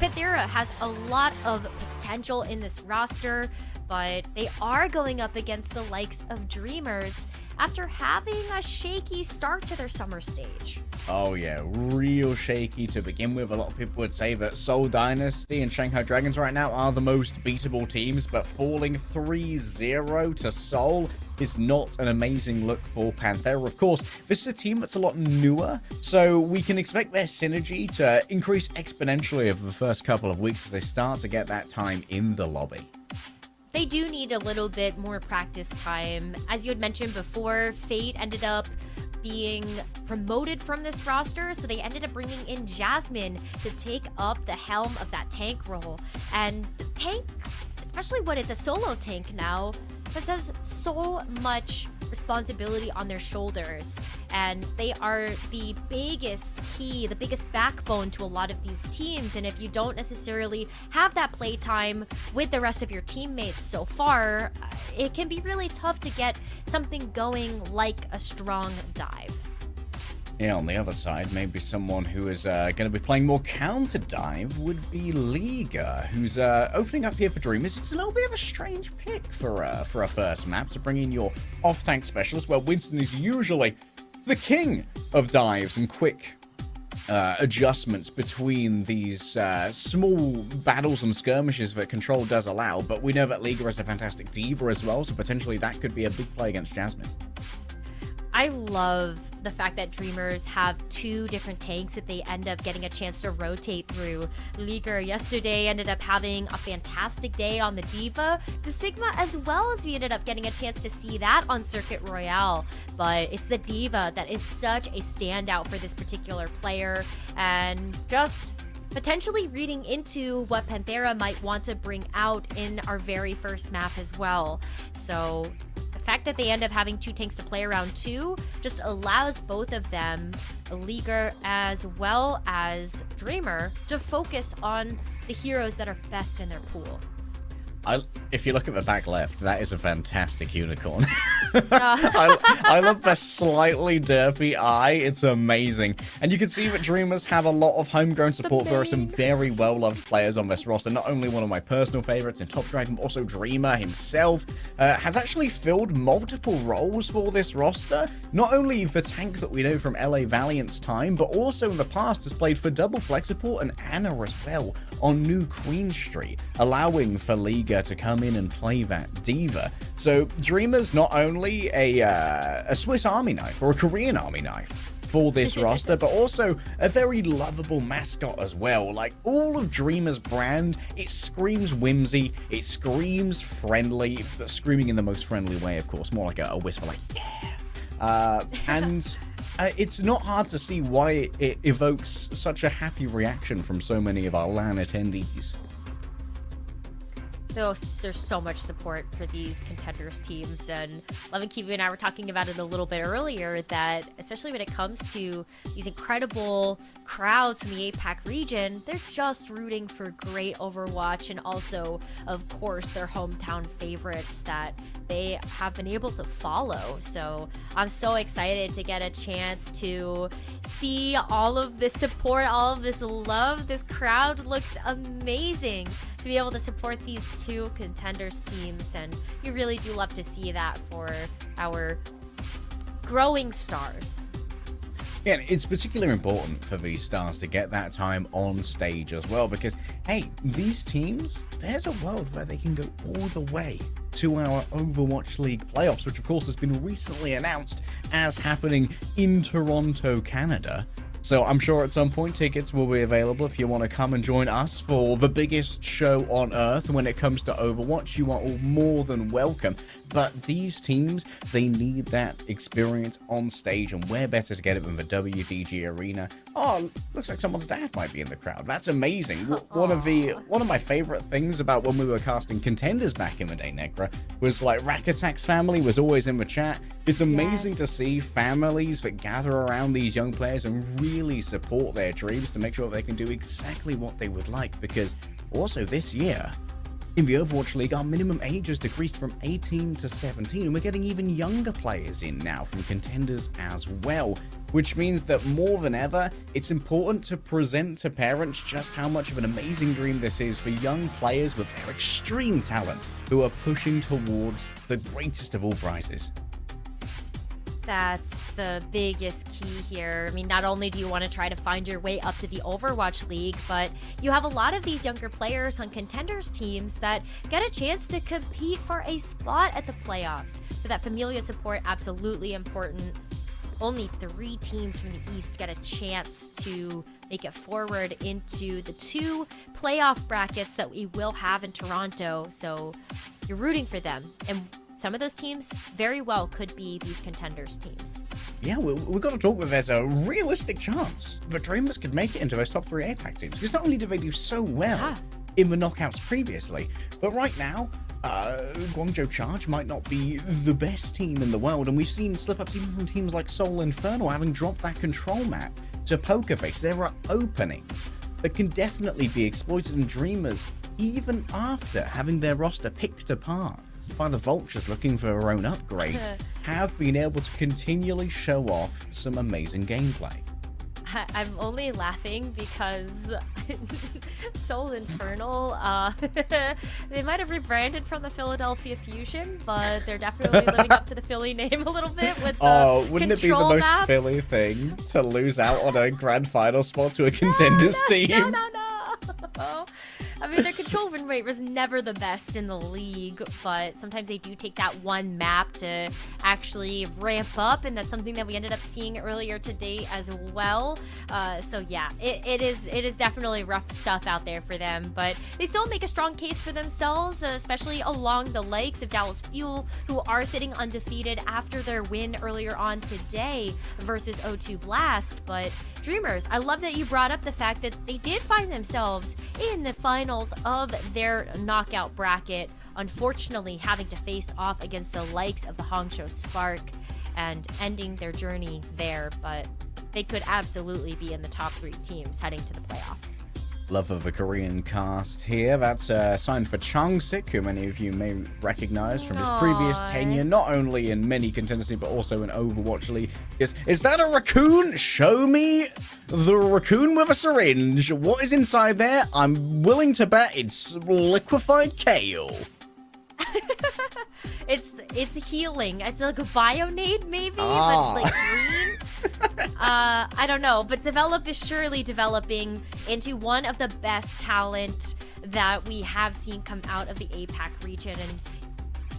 Panthera has a lot of potential in this roster, but they are going up against the likes of Dreamers after having a shaky start to their summer stage.
Oh yeah, real shaky to begin with. A lot of people would say that Seoul Dynasty and Shanghai Dragons right now are the most beatable teams, but falling 3-0 to Seoul is not an amazing look for Panthera. Of course, this is a team that's a lot newer, so we can expect their synergy to increase exponentially over the first couple of weeks as they start to get that time in the lobby.
They do need a little bit more practice time. As you had mentioned before, Fate ended up being promoted from this roster, so they ended up bringing in Jasmine to take up the helm of that tank role. And the tank, especially when it's a solo tank now, has so much responsibility on their shoulders, and they are the biggest key, the biggest backbone to a lot of these teams. And if you don't necessarily have that playtime with the rest of your teammates so far, it can be really tough to get something going like a strong dive.
Yeah, on the other side, maybe someone who is going to be playing more counter dive would be Liga, who's opening up here for Dreamers. It's a little bit of a strange pick for a first map to bring in your off-tank specialist, where Winston is usually the king of dives and quick adjustments between these small battles and skirmishes that Control does allow. But we know that Liga is a fantastic diva as well, so potentially that could be a big play against Jasmine.
I love the fact that Dreamers have two different tanks that they end up getting a chance to rotate through. Liger yesterday ended up having a fantastic day on the Diva. The Sigma as well, as we ended up getting a chance to see that on Circuit Royale. But it's the Diva that is such a standout for this particular player, and just potentially reading into what Panthera might want to bring out in our very first map as well. So the fact that they end up having two tanks to play around too just allows both of them, Liger as well as Dreamer, to focus on the heroes that are best in their pool.
If you look at the back left, that is a fantastic unicorn. I love the slightly derpy eye. It's amazing. And you can see that Dreamers have a lot of homegrown support. There are some very well-loved players on this roster. Not only one of my personal favorites in Top Dragon, but also Dreamer himself has actually filled multiple roles for this roster. Not only the tank that we know from LA Valiant's time, but also in the past has played for double flex support and Ana as well on New Queen Street, allowing for Liga to come in and play that diva. So Dreamer's not only a Swiss Army knife or a Korean Army knife for this roster, but also a very lovable mascot as well. Like, all of Dreamer's brand, it screams whimsy, it screams friendly, but screaming in the most friendly way, of course, more like a whisper, like, yeah. And it's not hard to see why it evokes such a happy reaction from so many of our LAN attendees.
There's so much support for these contenders teams, and Love and Kiwi and I were talking about it a little bit earlier, that especially when it comes to these incredible crowds in the APAC region, they're just rooting for great Overwatch, and also, of course, their hometown favorites that they have been able to follow. So I'm so excited to get a chance to see all of this support, all of this love. This crowd looks amazing to be able to support these two contenders teams, and you really do love to see that for our growing stars.
Yeah, and it's particularly important for these stars to get that time on stage as well, because, hey, these teams, there's a world where they can go all the way to our Overwatch League playoffs, which of course has been recently announced as happening in Toronto, Canada. So I'm sure at some point tickets will be available if you want to come and join us for the biggest show on earth when it comes to Overwatch. You are all more than welcome. But these teams, they need that experience on stage, and where better to get it than the WDG Arena? Oh, looks like someone's dad might be in the crowd. That's amazing. One of my favorite things about when we were casting contenders back in the day, Negra, was like Rack Attack's family was always in the chat. It's amazing to see families that gather around these young players and really support their dreams to make sure they can do exactly what they would like, because also this year in the Overwatch League, our minimum age has decreased from 18 to 17, and we're getting even younger players in now from contenders as well, which means that more than ever, it's important to present to parents just how much of an amazing dream this is for young players with their extreme talent who are pushing towards the greatest of all prizes.
That's the biggest key here. I mean, not only do you want to try to find your way up to the Overwatch League, but you have a lot of these younger players on contenders teams that get a chance to compete for a spot at the playoffs. So that familial support, absolutely important. Only 3 teams from the East get a chance to make it forward into the 2 playoff brackets that we will have in Toronto. So you're rooting for them. And some of those teams very well could be these contenders teams.
Yeah, we've got to talk that there's a realistic chance the Dreamers could make it into those top 3 APAC teams. Because not only did they do so well in the knockouts previously, but right now, Guangzhou Charge might not be the best team in the world, and we've seen slip-ups even from teams like Seoul Infernal having dropped that control map to Poker Face. There are openings that can definitely be exploited in Dreamers even after having their roster picked apart by the Vultures looking for their own upgrades, have been able to continually show off some amazing gameplay.
I'm only laughing because Seoul Infernal, they might have rebranded from the Philadelphia Fusion, but they're definitely living up to the Philly name a little bit with the
wouldn't it be the most
maps.
Philly thing to lose out on a grand final spot to a contenders team?
No. I mean, their control win rate was never the best in the league, but sometimes they do take that one map to actually ramp up, and that's something that we ended up seeing earlier today as well. So yeah, it is definitely rough stuff out there for them, but they still make a strong case for themselves, especially along the likes of Dallas Fuel, who are sitting undefeated after their win earlier on today versus O2 Blast. But Dreamers, I love that you brought up the fact that they did find themselves in the finals of their knockout bracket, unfortunately having to face off against the likes of the Hangzhou Spark and ending their journey there, but they could absolutely be in the top 3 teams heading to the playoffs.
Love of a Korean cast here. That's signed for Changsik, who many of you may recognize from his previous tenure, not only in many contenders but also in Overwatch League. Is that a raccoon? Show me the raccoon with a syringe. What is inside there? I'm willing to bet it's liquefied kale.
It's healing. It's like a Bionade maybe, but like green. I don't know, but Develop is surely developing into one of the best talent that we have seen come out of the APAC region, and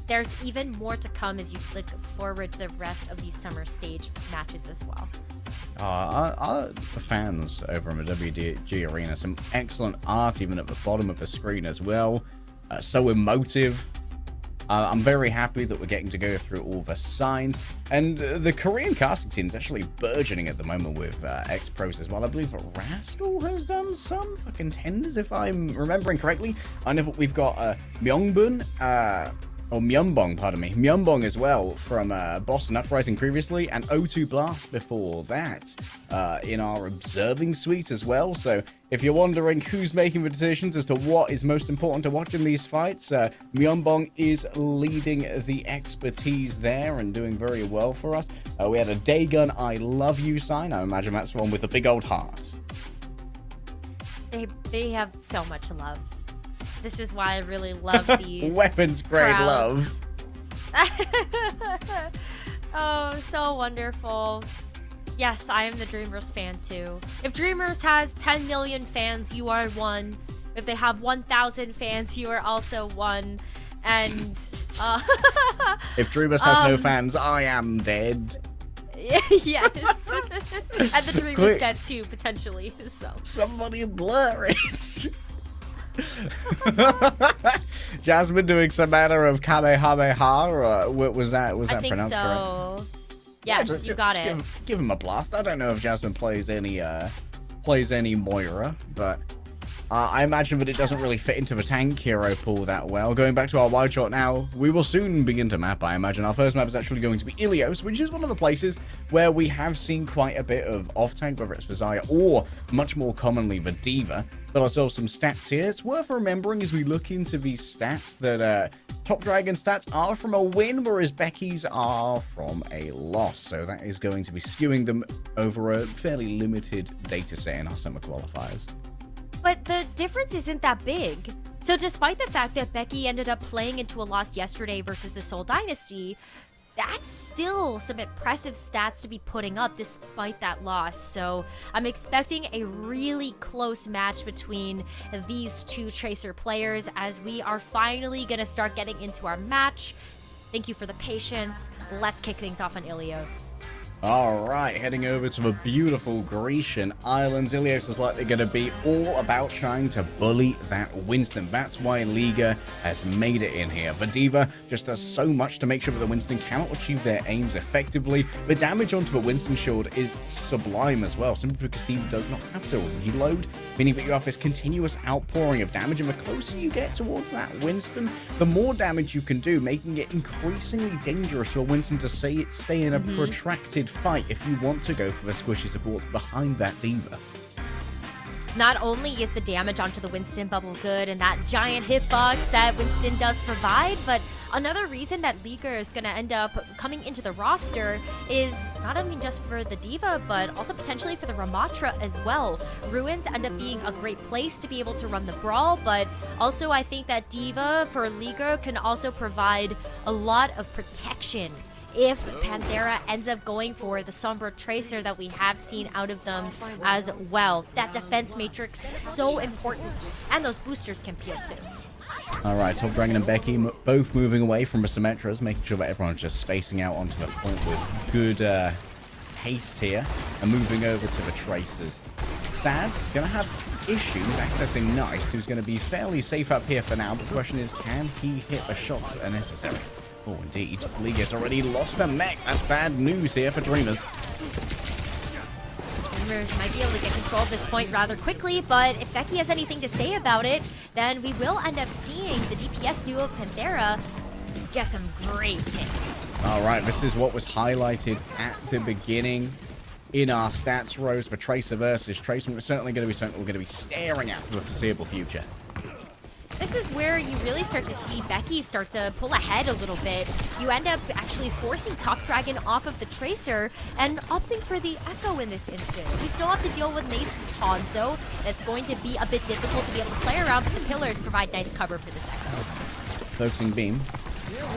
there's even more to come as you look forward to the rest of these summer stage matches as well.
Our fans over in the WDG Arena, some excellent art even at the bottom of the screen as well. So emotive. I'm very happy that we're getting to go through all the signs. And the Korean casting scene is actually burgeoning at the moment with ex-pros as well. I believe Rascal has done some for contenders, if I'm remembering correctly. I know that we've got Myungbong, or Myeonbong, pardon me, Myeonbong as well from Boston Uprising previously, and O2 Blast before that in our observing suite as well. So if you're wondering who's making the decisions as to what is most important to watch in these fights, Myeonbong is leading the expertise there and doing very well for us. We had a Daegun I love you sign. I imagine that's the one with a big old heart.
They have so much love. This is why I really love these
weapons grade
crowds.
love.
Oh, so wonderful. Yes, I am the Dreamers fan too. If Dreamers has 10 million fans, you are one. If they have 1,000 fans, you are also one. And
if Dreamers has no fans, I am dead.
Yes. And the Dreamers dead too, potentially. So
somebody blur it. Jasmine doing some manner of Kamehameha, or what was that? Was that pronounced
so.
correct?
Yes, you got it.
Give him a blast. I don't know if Jasmine plays any Moira, but I imagine that it doesn't really fit into the tank hero pool that well. Going back to our wide shot now, we will soon begin to map, I imagine. Our first map is actually going to be Ilios, which is one of the places where we have seen quite a bit of off-tank, whether it's for Xayah or much more commonly the D.Va. Got ourselves some stats here. It's worth remembering as we look into these stats that Top Dragon stats are from a win, whereas Becky's are from a loss. So that is going to be skewing them over a fairly limited data set in our summer qualifiers.
But the difference isn't that big. So despite the fact that Becky ended up playing into a loss yesterday versus the Seoul Dynasty, that's still some impressive stats to be putting up despite that loss. So I'm expecting a really close match between these two Tracer players as we are finally going to start getting into our match. Thank you for the patience. Let's kick things off on Ilios.
Alright, heading over to the beautiful Grecian Islands. Ilios is likely going to be all about trying to bully that Winston. That's why Liga has made it in here. The D.Va just does so much to make sure that the Winston cannot achieve their aims effectively. The damage onto the Winston shield is sublime as well, simply because D.Va does not have to reload, meaning that you have this continuous outpouring of damage, and the closer you get towards that Winston, the more damage you can do, making it increasingly dangerous for Winston to stay in a protracted fight if you want to go for the squishy supports behind that D.Va.
Not only is the damage onto the Winston bubble good and that giant hitbox that Winston does provide, but another reason that Liga is going to end up coming into the roster is not only just for the D.Va, but also potentially for the Ramatra as well. Ruins end up being a great place to be able to run the brawl, but also I think that D.Va for Liga can also provide a lot of protection if Panthera ends up going for the Sombra Tracer that we have seen out of them as well. That defense matrix so important, and those boosters can peel too.
Alright, Top Dragon and Becky both moving away from the Symmetras, making sure that everyone's just spacing out onto the point with good haste here, and moving over to the Tracers. Sad, gonna have issues accessing Nice, who's gonna be fairly safe up here for now, but the question is, can he hit the shots that are necessary? Oh, indeed. Liga's already lost a mech. That's bad news here for Dreamers.
Dreamers might be able to get control of this point rather quickly, but if Becky has anything to say about it, then we will end up seeing the DPS duo Panthera get some great picks.
All right, this is what was highlighted at the beginning in our stats rows for Tracer versus Tracer. We're certainly going to be something we're going to be staring at for the foreseeable future.
This is where you really start to see Becky start to pull ahead a little bit. You end up actually forcing Top Dragon off of the Tracer and opting for the Echo in this instance. You still have to deal with Nason's Hanzo. That's going to be a bit difficult to be able to play around, but the pillars provide nice cover for this Echo.
Focusing beam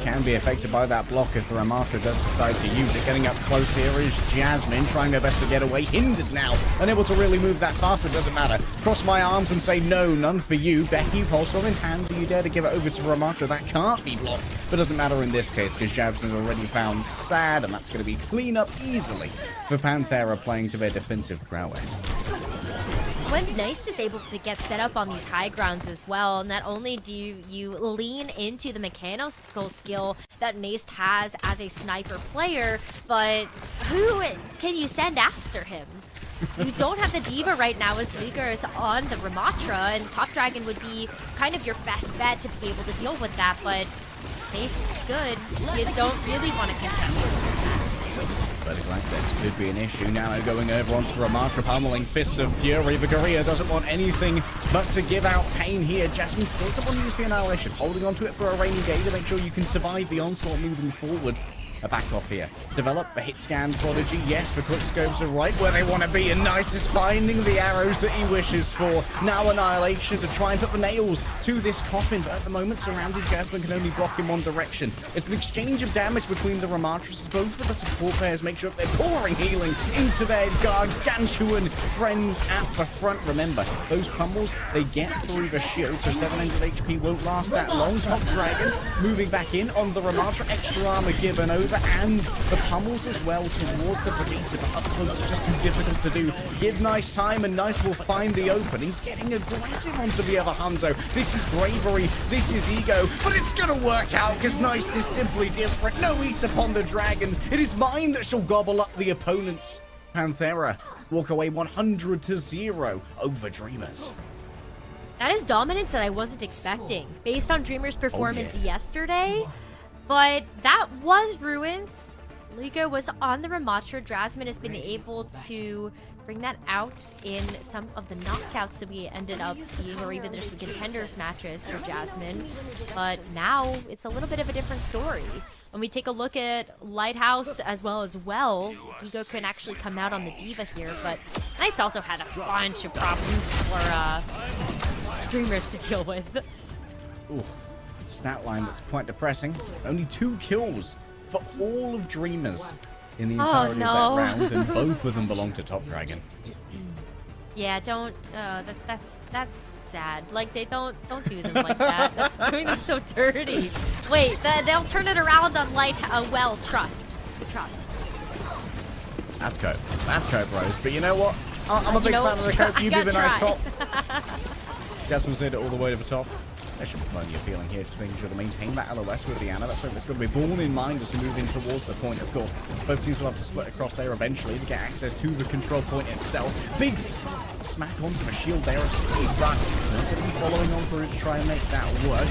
can be affected by that block if the Ramatra does decide to use it. Getting up close here is Jasmine, trying their best to get away. Hindered now, unable to really move that fast, but doesn't matter. Cross my arms and say no, none for you. Becky, pulse in hand. Do you dare to give it over to Ramatra? That can't be blocked, but doesn't matter in this case because Jasmine's already found Sad, and that's going to be clean up easily for Panthera playing to their defensive prowess.
when Nice is able to get set up on these high grounds as well, not only do you lean into the mechanical skill that Nice has as a sniper player, but who can you send after him? You don't have the D.Va right now as Liga is on the Ramatra, and Top Dragon would be kind of your best bet to be able to deal with that, but Nice is good. You don't really want to contest that.
Vertical access could be an issue. Now going over onto Ramatra, pummeling Fists of Fury. Vigaria doesn't want anything but to give out pain here. Jasmine still someone who uses the Annihilation, holding onto it for a rainy day to make sure you can survive the onslaught moving forward. A back off here. Develop a hit scan prodigy. Yes, the quick scopes are right where they want to be, and Nice is finding the arrows that he wishes for. Now Annihilation to try and put the nails to this coffin, but at the moment surrounded Jasmine can only block in one direction. It's an exchange of damage between the Ramatras. Both of the support players make sure that they're pouring healing into their gargantuan friends at the front. Remember, those pummels, they get through the shield, so 700 HP won't last that long. Top Dragon moving back in on the Ramatra. Extra armor given over, and the pummels as well towards the Vegeta, but up close is just too difficult to do. Give Nice time, and Nice will find the openings, getting aggressive onto the other Hanzo. This is bravery, this is ego, but it's gonna work out because Nice is simply different. No eat upon the dragons. It is mine that shall gobble up the opponents. Panthera walk away 100-0 over Dreamers.
That is dominance that I wasn't expecting, based on Dreamer's performance yesterday. But that was Ruins. Liga was on the Ramatra. Jasmine has been able to bring that out in some of the knockouts that we ended up seeing, or even just the contenders matches for Jasmine. But now it's a little bit of a different story. When we take a look at Lighthouse as well, Liga can actually come out on the D.Va here, but Nice also had a bunch of problems for Dreamers to deal with.
Ooh. Stat line that's quite depressing. Only 2 kills for all of Dreamers in the entirety of that round, and both of them belong to Top Dragon.
Yeah, don't. That's sad. Like, they don't do them like that. That's doing them so dirty. Wait, they'll turn it around on trust.
That's cope. That's cope, Rose. But you know what? I'm a big fan of the cope. You give a nice cop. Jasmine's made it all the way to the top. There should be plenty of feeling here, just making sure to maintain that LOS with the Ana. That's something that's got to be borne in mind as we move in towards the point, of course. Both teams will have to split across there eventually to get access to the control point itself. Big smack onto the shield there of Steve, but they're going to be following on for it to try and make that work.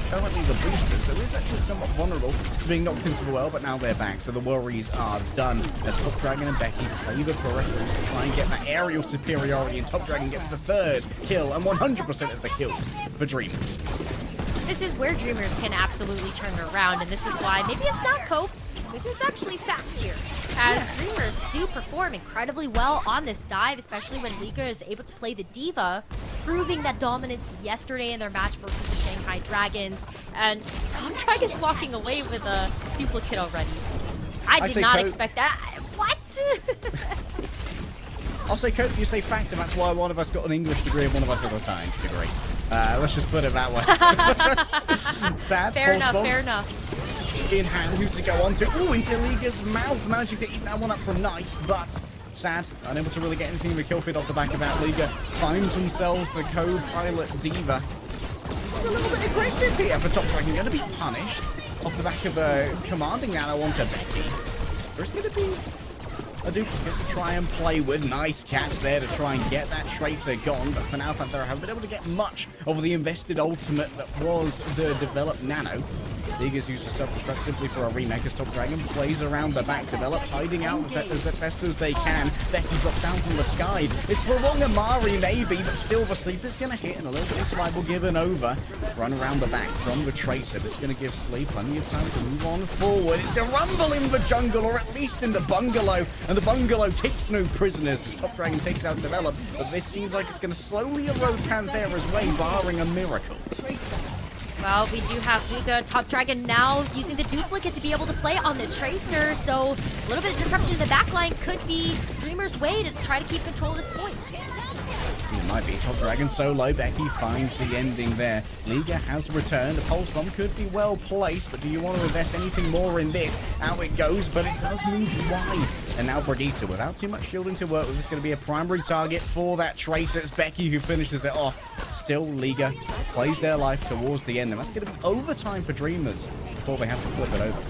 Currently the boosters, so it's actually somewhat vulnerable to being knocked into the well, but now they're back, so the worries are done. As Top Dragon and Becky play the peripherals to try and get that aerial superiority, and Top Dragon gets the 3rd kill and 100% of the kills for Dreamers.
This is where Dreamers can absolutely turn it around, and this is why maybe it's not cope, maybe it's actually fact here. As Dreamers do perform incredibly well on this dive, especially when Liga is able to play the D.Va, proving that dominance yesterday in their match versus the Shanghai Dragons, and Dragons walking away with a duplicate already. I did not expect that. What?
I'll say cope, you say fact, and that's why one of us got an English degree and one of us got a science degree. Let's just put it that way. Sad.
Fair enough.
In hand, who's to go on to? Ooh, into Liga's mouth, managing to eat that one up from Nice, but sad, unable to really get anything in the kill feed off the back of that. Liga finds themselves the co-pilot D.Va. A little bit aggressive here for Top Dragon, going to be punished off the back of a commanding Nano onto Becky. There's going to be a duplicate to try and play with. Nice catch there to try and get that Tracer gone, but for now Panthera haven't been able to get much of the invested ultimate that was the developed Nano. Liga's used for self-destruct simply for a remake as Top Dragon plays around the back, develop, hiding out as best as they can. Becky drops down from the sky. It's the wrong Amari maybe, but still the Sleep is going to hit, and a little bit of survival given over. Run around the back from the Tracer. This is going to give Sleep plenty of time to move on forward. It's a rumble in the jungle, or at least in the bungalow, and the bungalow takes no prisoners as Top Dragon takes out develop, but this seems like it's going to slowly erode Panthera's way, barring a miracle.
Well, we do have Liga, Top Dragon now using the duplicate to be able to play on the Tracer, so a little bit of disruption in the backline could be Dreamer's way to try to keep control of this point.
might be. Top Dragon solo. Becky finds the ending there. Liga has returned. The pulse bomb could be well placed, but do you want to invest anything more in this? Out it goes, but it does move wide. And now Brigitte, without too much shielding to work with, is going to be a primary target for that Tracer. It's Becky who finishes it off. Still, Liga plays their life towards the end, and that's going to be overtime for Dreamers before they have to flip it over.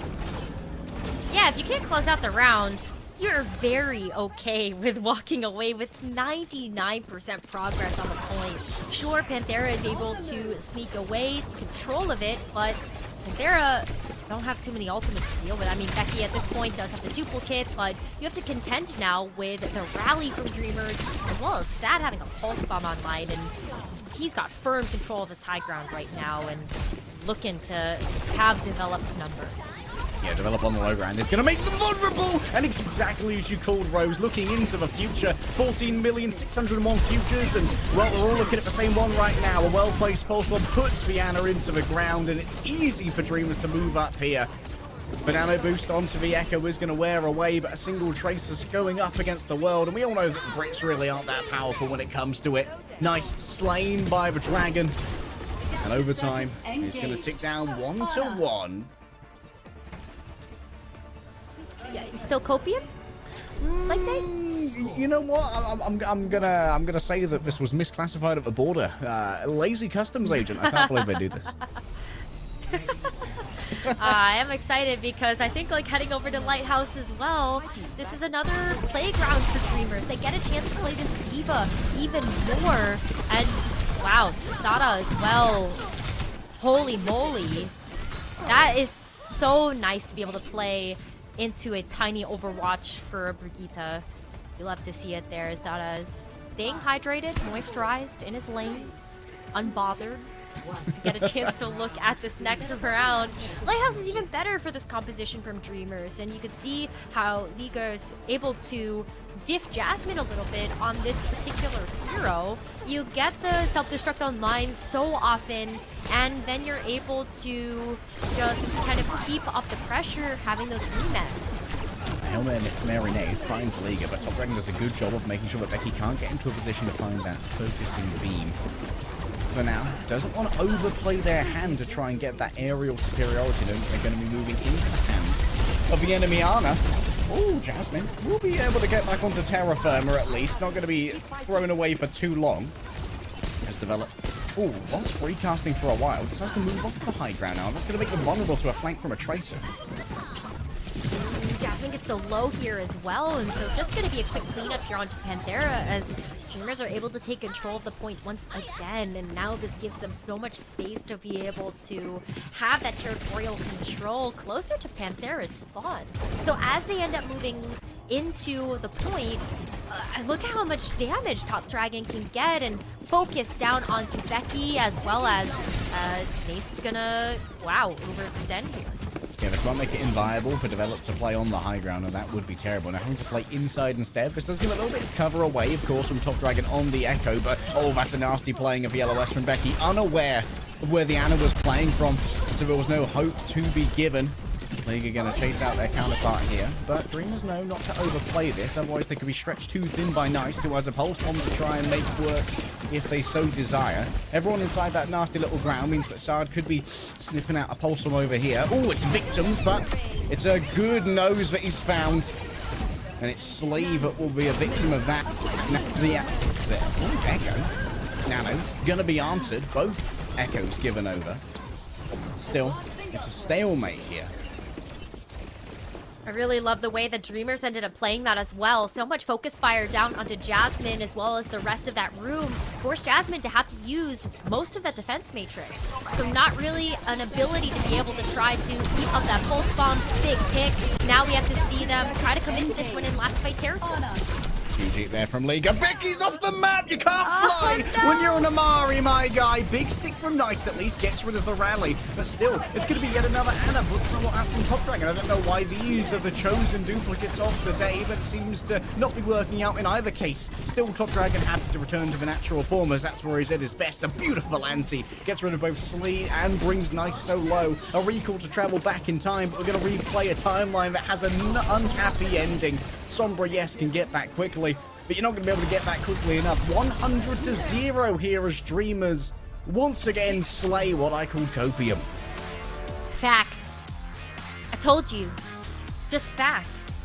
Yeah, if you can't close out the round, you're very okay with walking away with 99% progress on the point. Sure, Panthera is able to sneak away control of it, but Panthera don't have too many ultimates to deal with. I mean, Becky at this point does have the duplicate, but you have to contend now with the rally from Dreamers, as well as Sad having a pulse bomb online, and he's got firm control of his high ground right now, and looking to have Develop's number.
Yeah, Develop on the low ground is going to make them vulnerable, and it's exactly as you called, Rose, looking into the future. 14,601 futures, and well, we're all looking at the same one right now. A well-placed pulse bomb puts Viana into the ground, and it's easy for Dreamers to move up here. Banana boost onto the Echo is going to wear away, but a single Tracer's going up against the world, and we all know that the Brits really aren't that powerful when it comes to it. Nice, slain by the Dragon, and overtime is going to tick down 1-1.
Yeah, still Copium? Like they?
You know what? I'm gonna say that this was misclassified at the border. Lazy customs agent. I can't believe they do this.
I am excited because I think like heading over to Lighthouse as well, this is another playground for Dreamers. They get a chance to play this Diva even more. And wow, Dada as well. Holy moly. That is so nice to be able to play into a tiny Overwatch for Brigitte. You'll have to see it there as Dada is staying hydrated, moisturized, in his lane, unbothered. Get a chance to look at this next round. Lighthouse is even better for this composition from Dreamers, and you can see how Liga is able to diff Jasmine a little bit on this particular hero. You get the self-destruct online so often, and then you're able to just kind of keep up the pressure having those remats.
Hail Marinade finds Liga, but Top Dragon does a good job of making sure that Becky can't get into a position to find that focusing beam. For now, doesn't want to overplay their hand to try and get that aerial superiority. They're going to be moving into the hand of the enemy Ana. Oh, Jasmine will be able to get back onto Terra Firma at least. Not going to be thrown away for too long. Has developed. Oh, was recasting for a while. Decides to move off the high ground now. That's going to make them vulnerable to a flank from a Tracer.
Jasmine gets so low here as well, and so just going to be a quick cleanup here onto Panthera as Dreamers are able to take control of the point once again, and now this gives them so much space to be able to have that territorial control closer to Panthera's spawn. So as they end up moving into the point, look at how much damage Top Dragon can get, and focus down onto Becky as well as Nace gonna, wow, overextend here.
Yeah, this might make it inviable for Develop to play on the high ground, and that would be terrible. Now having to play inside instead. This does give a little bit of cover away, of course, from Top Dragon on the Echo, but oh, that's a nasty playing of the LOS from Becky, unaware of where the Ana was playing from, so there was no hope to be given. League are going to chase out their counterpart here, but Dreamers know not to overplay this, otherwise they could be stretched too thin by Nice, who has a pulse bomb to try and make work if they so desire. Everyone inside that nasty little ground means that Sard could be sniffing out a pulse bomb over here. Oh, it's victims, but it's a good nose that he's found. And it's Slave that will be a victim of that. Echo. Nano, gonna be answered. Both Echoes given over. Still, it's a stalemate here.
I really love the way that Dreamers ended up playing that as well. So much focus fire down onto Jasmine as well as the rest of that room. Forced Jasmine to have to use most of that defense matrix. So not really an ability to be able to try to keep up that pulse bomb, big pick. Now we have to see them try to come into this one in last fight territory.
GG there from Liga. Becky's off the map! You can't fly when you're an Amari, my guy. Big stick from Nice that at least gets rid of the rally. But still, it's going to be yet another Ana. But what happened from Top Dragon? I don't know why these are the chosen duplicates of the day, but it seems to not be working out in either case. Still, Top Dragon happy to return to the natural form, as that's where he's at his best. A beautiful anti. Gets rid of both Slee and brings Nice so low. A recall to travel back in time, but we're going to replay a timeline that has an unhappy ending. Sombra, yes, can get back quickly, but you're not going to be able to get back quickly enough. 100-0 here as Dreamers once again slay what I call copium.
Facts. I told you. Just facts.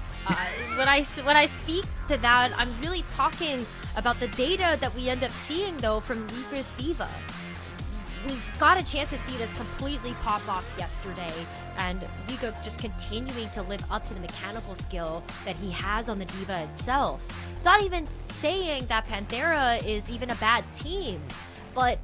When I speak to that, I'm really talking about the data that we end up seeing, though, from Liger's D.Va. We got a chance to see this completely pop off yesterday, and Liga just continuing to live up to the mechanical skill that he has on the D.Va itself. It's not even saying that Panthera is even a bad team, but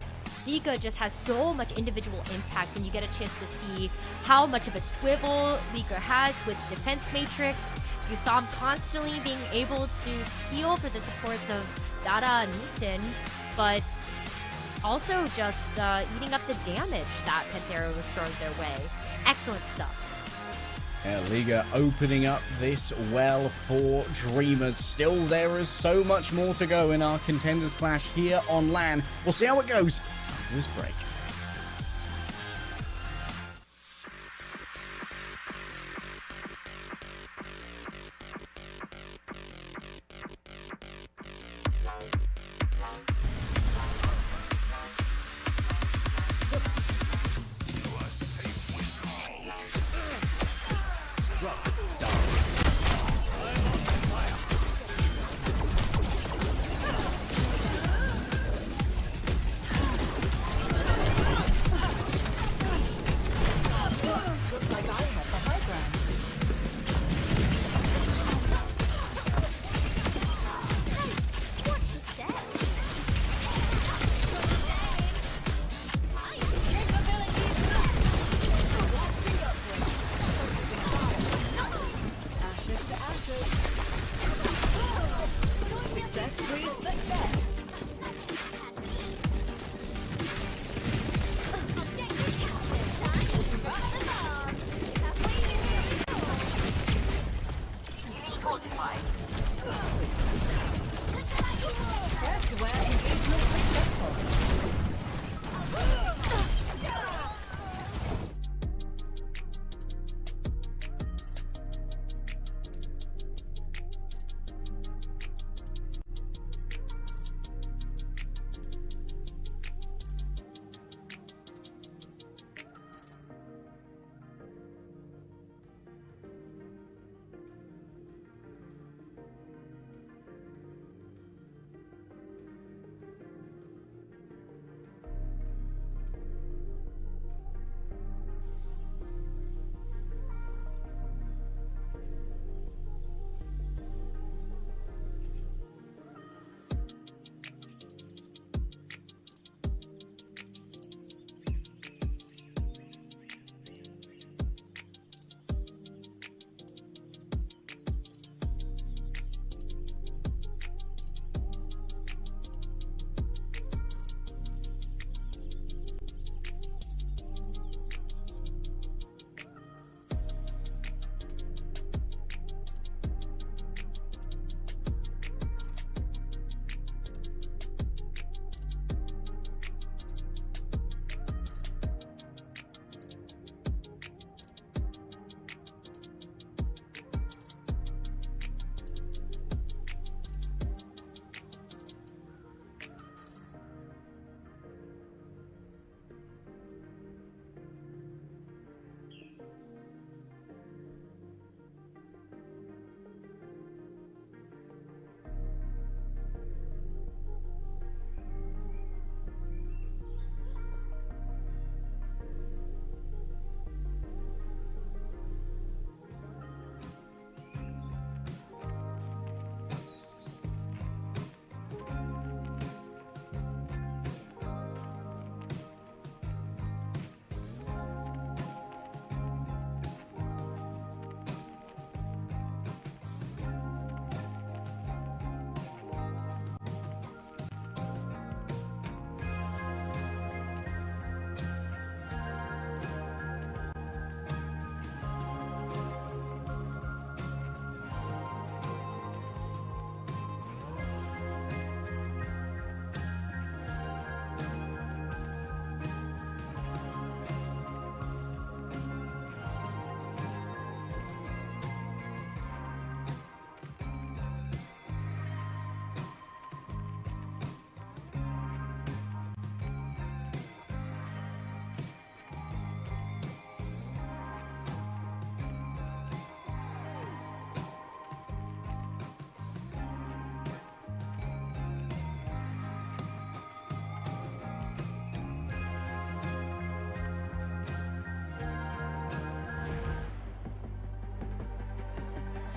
Liga just has so much individual impact, and you get a chance to see how much of a swivel Liga has with defense matrix. You saw him constantly being able to heal for the supports of Dada and Nissen, but also just eating up the damage that Panthera was throwing their way. Excellent stuff.
Yeah, Liga opening up this well for Dreamers. Still, there is so much more to go in our Contenders Clash here on LAN. We'll see how it goes after this break.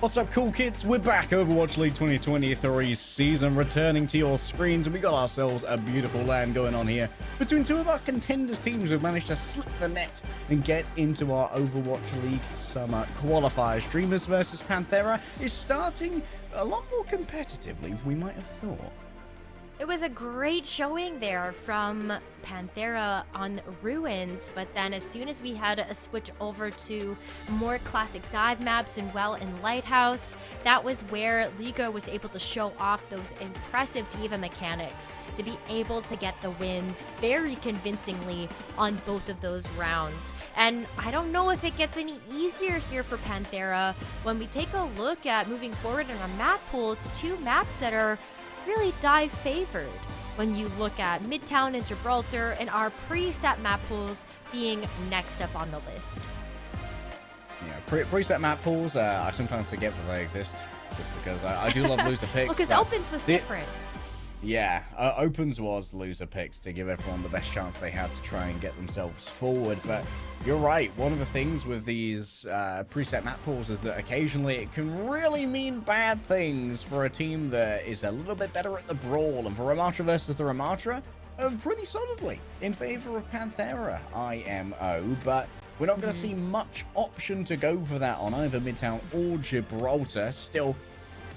What's up, cool kids? We're back. Overwatch League 2023 season returning to your screens, and we got ourselves a beautiful LAN going on here between two of our contenders teams who've managed to slip the net and get into our Overwatch League Summer Qualifiers. Dreamers versus Panthera is starting a lot more competitively than we might have thought.
It was a great showing there from Panthera on Ruins, but then as soon as we had a switch over to more classic dive maps and in Lighthouse, that was where Liga was able to show off those impressive diva mechanics to be able to get the wins very convincingly on both of those rounds. And I don't know if it gets any easier here for Panthera. When we take a look at moving forward in our map pool, it's two maps that are really dive favored when you look at Midtown and Gibraltar and our preset map pools being next up on the list.
Yeah, preset map pools, I sometimes forget that they exist just because I do love loser picks.
Well, because Opens was different.
Yeah, Opens was loser picks to give everyone the best chance they had to try and get themselves forward, but you're right, one of the things with these preset map pools is that occasionally it can really mean bad things for a team that is a little bit better at the brawl, and for Ramatra versus the Ramatra, pretty solidly in favor of Panthera IMO, but we're not going to see much option to go for that on either Midtown or Gibraltar. Still,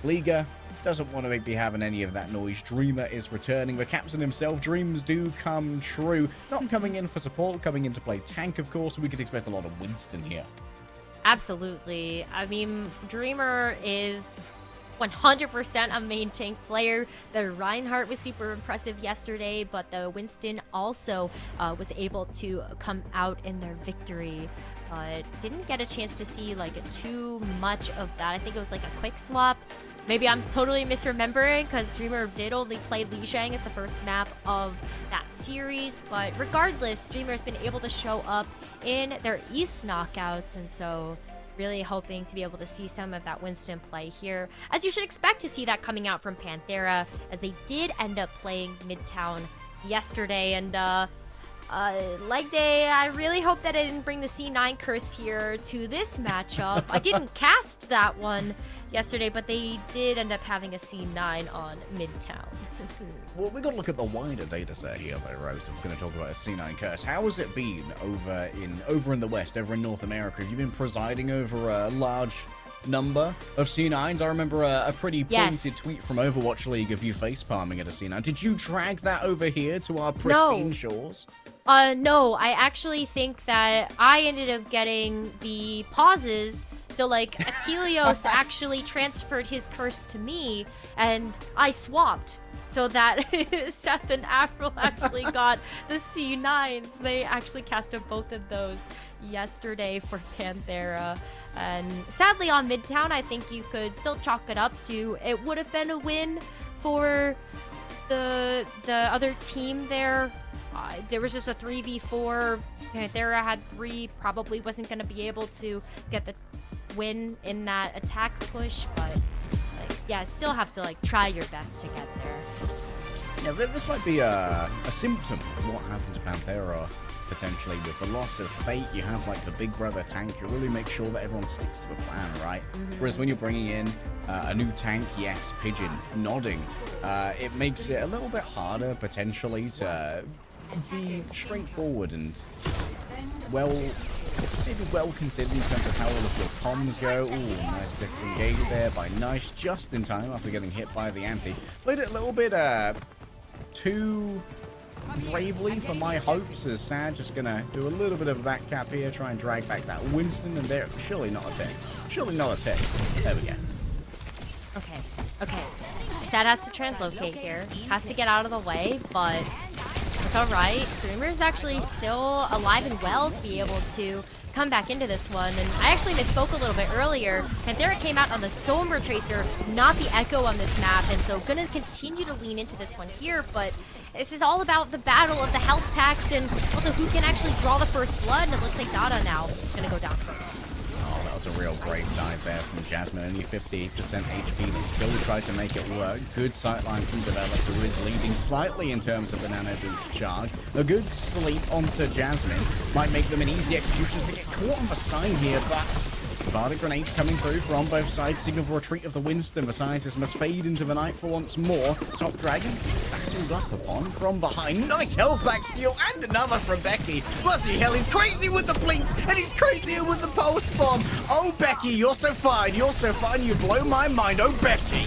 Liga doesn't want to be having any of that noise. Dreamer is returning. The captain himself, dreams do come true. Not coming in for support, coming in to play tank, of course. We could expect a lot of Winston here.
Absolutely. I mean, Dreamer is 100% a main tank player. The Reinhardt was super impressive yesterday, but the Winston also was able to come out in their victory. But didn't get a chance to see like too much of that. I think it was like a quick swap. Maybe I'm totally misremembering because Dreamer did only play Lijiang as the first map of that series. But regardless, Dreamer's been able to show up in their East knockouts, and so really hoping to be able to see some of that Winston play here, as you should expect to see that coming out from Panthera, as they did end up playing Midtown yesterday. And leg day, I really hope that I didn't bring the C9 curse here to this matchup. I didn't cast that one yesterday, but they did end up having a C9 on Midtown.
Well, we've got to look at the wider data set here, though, Rose. If we're going to talk about a C9 curse, how has it been over in the West, over in North America? Have you been presiding over a large number of C9s? I remember a pretty pointed tweet from Overwatch League of you facepalming at a C9. Did you drag that over here to our pristine shores?
No, I actually think that I ended up getting the pauses. So, like, Achilleos actually transferred his curse to me, and I swapped. So that Seth and Avril actually got the C9s. They actually casted both of those yesterday for Panthera. And sadly on Midtown, I think you could still chalk it up to it would have been a win for the other team there. There was just a 3v4. Panthera had 3, probably wasn't going to be able to get the win in that attack push, but yeah, still have to like try your best to get there.
Yeah, this might be a symptom of what happened to Panthera potentially with the loss of Fate. You have like the big brother tank. You really make sure that everyone sticks to the plan, right? Whereas when you're bringing in a new tank, yes, Pigeon nodding, it makes it a little bit harder potentially to be straightforward and maybe well considered in terms of how all of your comms go. Ooh, nice disengage there by Nice just in time after getting hit by the anti. Played it a little bit too bravely for my hopes, as Sad just gonna do a little bit of a back cap here, try and drag back that Winston, and there, surely not a tick. Surely not a tick. There we go.
Okay. Sad has to translocate here. Has to get out of the way, but it's alright. Dreamer's actually still alive and well to be able to come back into this one. And I actually misspoke a little bit earlier. Panthera came out on the Sombra Tracer, not the Echo on this map, and so gonna continue to lean into this one here, but this is all about the battle of the health packs and also who can actually draw the first blood, and it looks like Dada now is gonna go down first.
Oh, that was a real great dive there from Jasmine. Only 58% HP, but still tried to make it work. Good sightline from Developer, who is leading slightly in terms of the nano boost charge. A good sleep onto Jasmine might make them an easy execution to get caught on the side here, but Vardic grenades coming through from both sides. Signal for retreat of the Winston. The scientist must fade into the night for once more. Top Dragon battled up upon from behind. Nice health back steal and another from Becky. Bloody hell, he's crazy with the blinks and he's crazier with the pulse bomb. Oh, Becky, you're so fine. You're so fine. You blow my mind. Oh, Becky.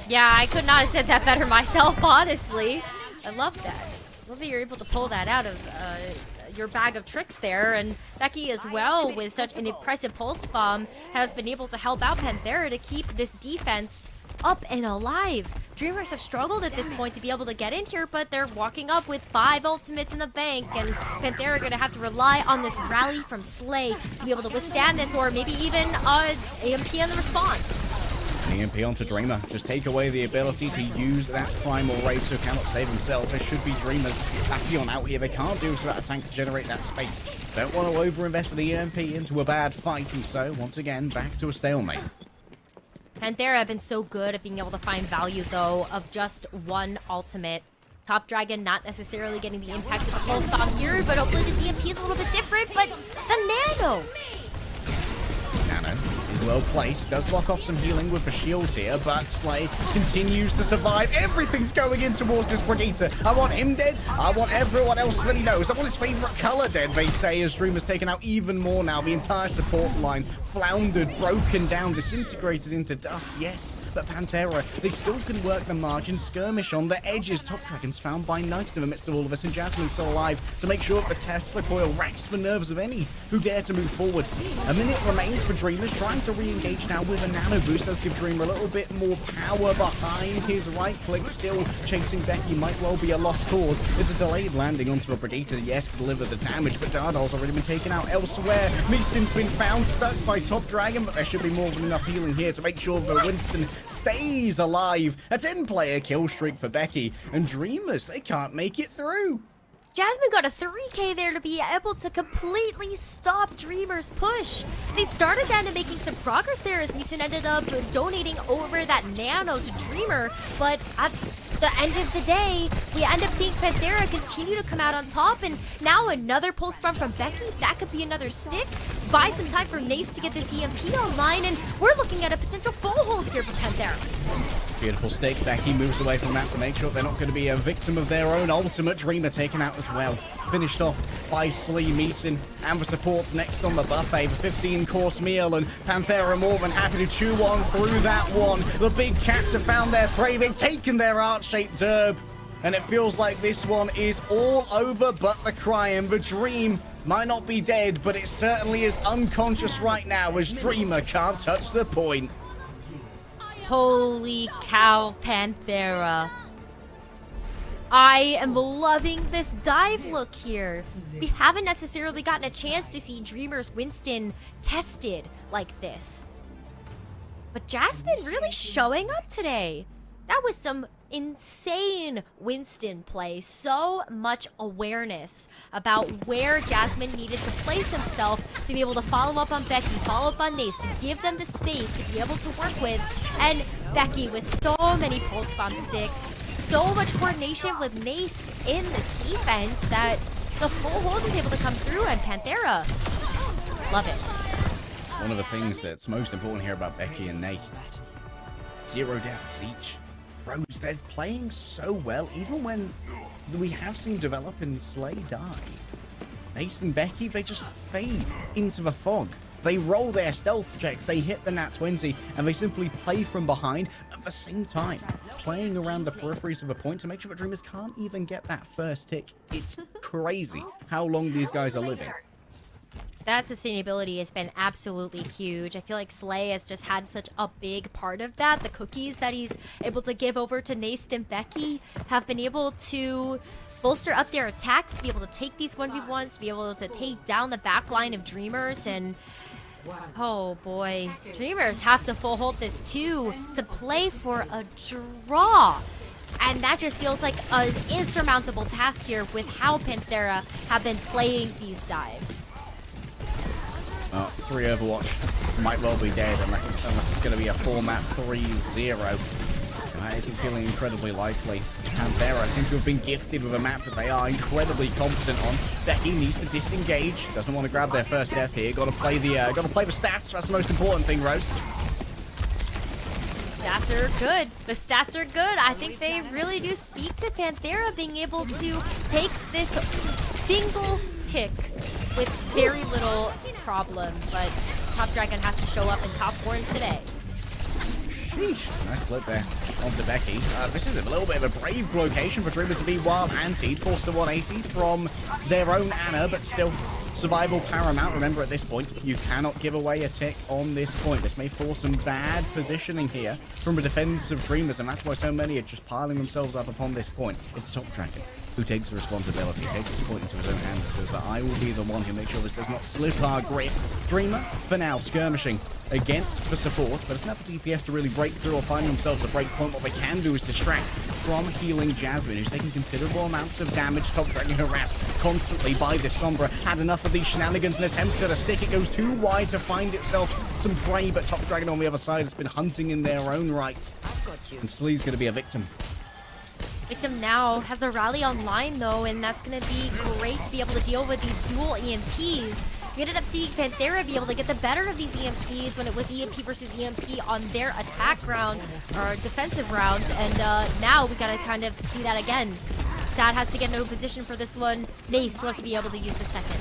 Yeah, I could not have said that better myself, honestly. I love that. I love that you're able to pull that out of your bag of tricks there. And Becky as well, with such an impressive pulse bomb, has been able to help out Panthera to keep this defense up and alive. Dreamers have struggled at this point to be able to get in here, but they're walking up with 5 ultimates in the bank, and Panthera are going to have to rely on this rally from Slay to be able to withstand this, or maybe even AMP in the response.
EMP onto Dreamer. Just take away the ability to use that primal raid, so cannot save himself. There should be Dreamers Atheon out here. They can't do so without a tank to generate that space. Don't want to overinvest the EMP into a bad fight, and so, once again, back to a stalemate.
Panthera have been so good at being able to find value, though, of just one ultimate. Top Dragon not necessarily getting the impact of the pulse bomb here, but hopefully this EMP is a little bit different, but the Nano!
Nano is well placed, does block off some healing with the shield here, but Slay continues to survive. Everything's going in towards this Brigitte. I want him dead. I want everyone else that he knows. I want his favorite color dead, they say, as Dreamer's taken out even more now. The entire support line floundered, broken down, disintegrated into dust, yes. But Panthera, they still can work the margins, skirmish on the edges. Top Dragon's found by Nice in the midst of all of this, and Jasmine's still alive to make sure that the Tesla coil racks the nerves of any who dare to move forward. A minute remains for Dreamers, trying to re-engage now with a nano boost. Does give Dreamer a little bit more power behind his right click. Still chasing Becky might well be a lost cause. It's a delayed landing onto a Brigitte, yes, to deliver the damage, but Dardar's already been taken out elsewhere. Meeson's been found stuck by Top Dragon, but there should be more than enough healing here to make sure that Winston stays alive. A 10-player kill streak for Becky, and Dreamers, they can't make it through.
Jasmine got a 3k there to be able to completely stop Dreamer's push. They started down to making some progress there as Meeson ended up donating over that nano to Dreamer, but at the end of the day, we end up seeing Panthera continue to come out on top, and now another pulse bomb from Becky. That could be another stick. Buy some time for Nace to get this EMP online, and we're looking at a potential full hold here for Panthera.
Beautiful stick. Becky moves away from that to make sure they're not going to be a victim of their own ultimate. Dreamer taken out as well. Finished off by Slee, Meeson, and the supports next on the buffet. The 15-course meal, and Panthera more than happy to chew on through that one. The big cats have found their prey. They've taken their art-shaped derb, and it feels like this one is all over but the crying. The dream might not be dead, but it certainly is unconscious right now as Dreamer can't touch the point.
Holy cow, Panthera. I am loving this dive look here. We haven't necessarily gotten a chance to see Dreamer's Winston tested like this. But Jasmine really showing up today. That was some insane Winston play. So much awareness about where Jasmine needed to place himself to be able to follow up on Becky, follow up on Nace, to give them the space to be able to work with. And Becky with so many pulse bomb sticks, so much coordination with Nace in this defense that the full hold is able to come through, and Panthera, love it.
One of the things that's most important here about Becky and Nace, 0 deaths each. Bros, they're playing so well, even when we have seen develop and Slay die. Nace and Becky, they just fade into the fog. They roll their stealth checks, they hit the nat 20, and they simply play from behind at the same time, playing around the peripheries of the point to make sure that Dreamers can't even get that first tick. It's crazy how long these guys are living.
That sustainability has been absolutely huge. I feel like Slay has just had such a big part of that. The cookies that he's able to give over to Nace and Becky have been able to bolster up their attacks, to be able to take these 1v1s, to be able to take down the back line of Dreamers, and oh boy, Dreamers have to full hold this too to play for a draw. And that just feels like an insurmountable task here with how Panthera have been playing these dives.
3 Overwatch might well be dead unless it's going to be a 4-map 3-0. That isn't feeling incredibly likely. Panthera seem to have been gifted with a map that they are incredibly competent on. Becky needs to disengage. Doesn't want to grab their first death here. Got to play the stats. That's the most important thing, Rose.
Stats are good. The stats are good. I think they really do speak to Panthera being able to take this single tick with very little problem. But Top Dragon has to show up in top form today.
Sheesh. Nice clip there onto Becky. This is a little bit of a brave location for Dreamer to be while antied. Forced to 180 from their own Ana, but still survival paramount. Remember, at this point, you cannot give away a tick on this point. This may force some bad positioning here from a defensive Dreamers, and that's why so many are just piling themselves up upon this point. It's Top Dragon who takes the responsibility, takes this point into his own hands, says that I will be the one who makes sure this does not slip our grip. Dreamer, for now, skirmishing against the support, but it's enough for DPS to really break through or find themselves a break point. What they can do is distract from healing Jasmine, who's taking considerable amounts of damage. Top Dragon harassed constantly by this Sombra. Had enough of these shenanigans and attempted a stick. It goes too wide to find itself some prey, but Top Dragon on the other side has been hunting in their own right. And Slee's going to be a victim.
Victim now has the rally online though, and that's going to be great to be able to deal with these dual EMPs. We ended up seeing Panthera be able to get the better of these EMPs when it was EMP versus EMP on their attack round, or defensive round, and now we gotta kind of see that again. Sad has to get no position for this one. Nace wants to be able to use the second.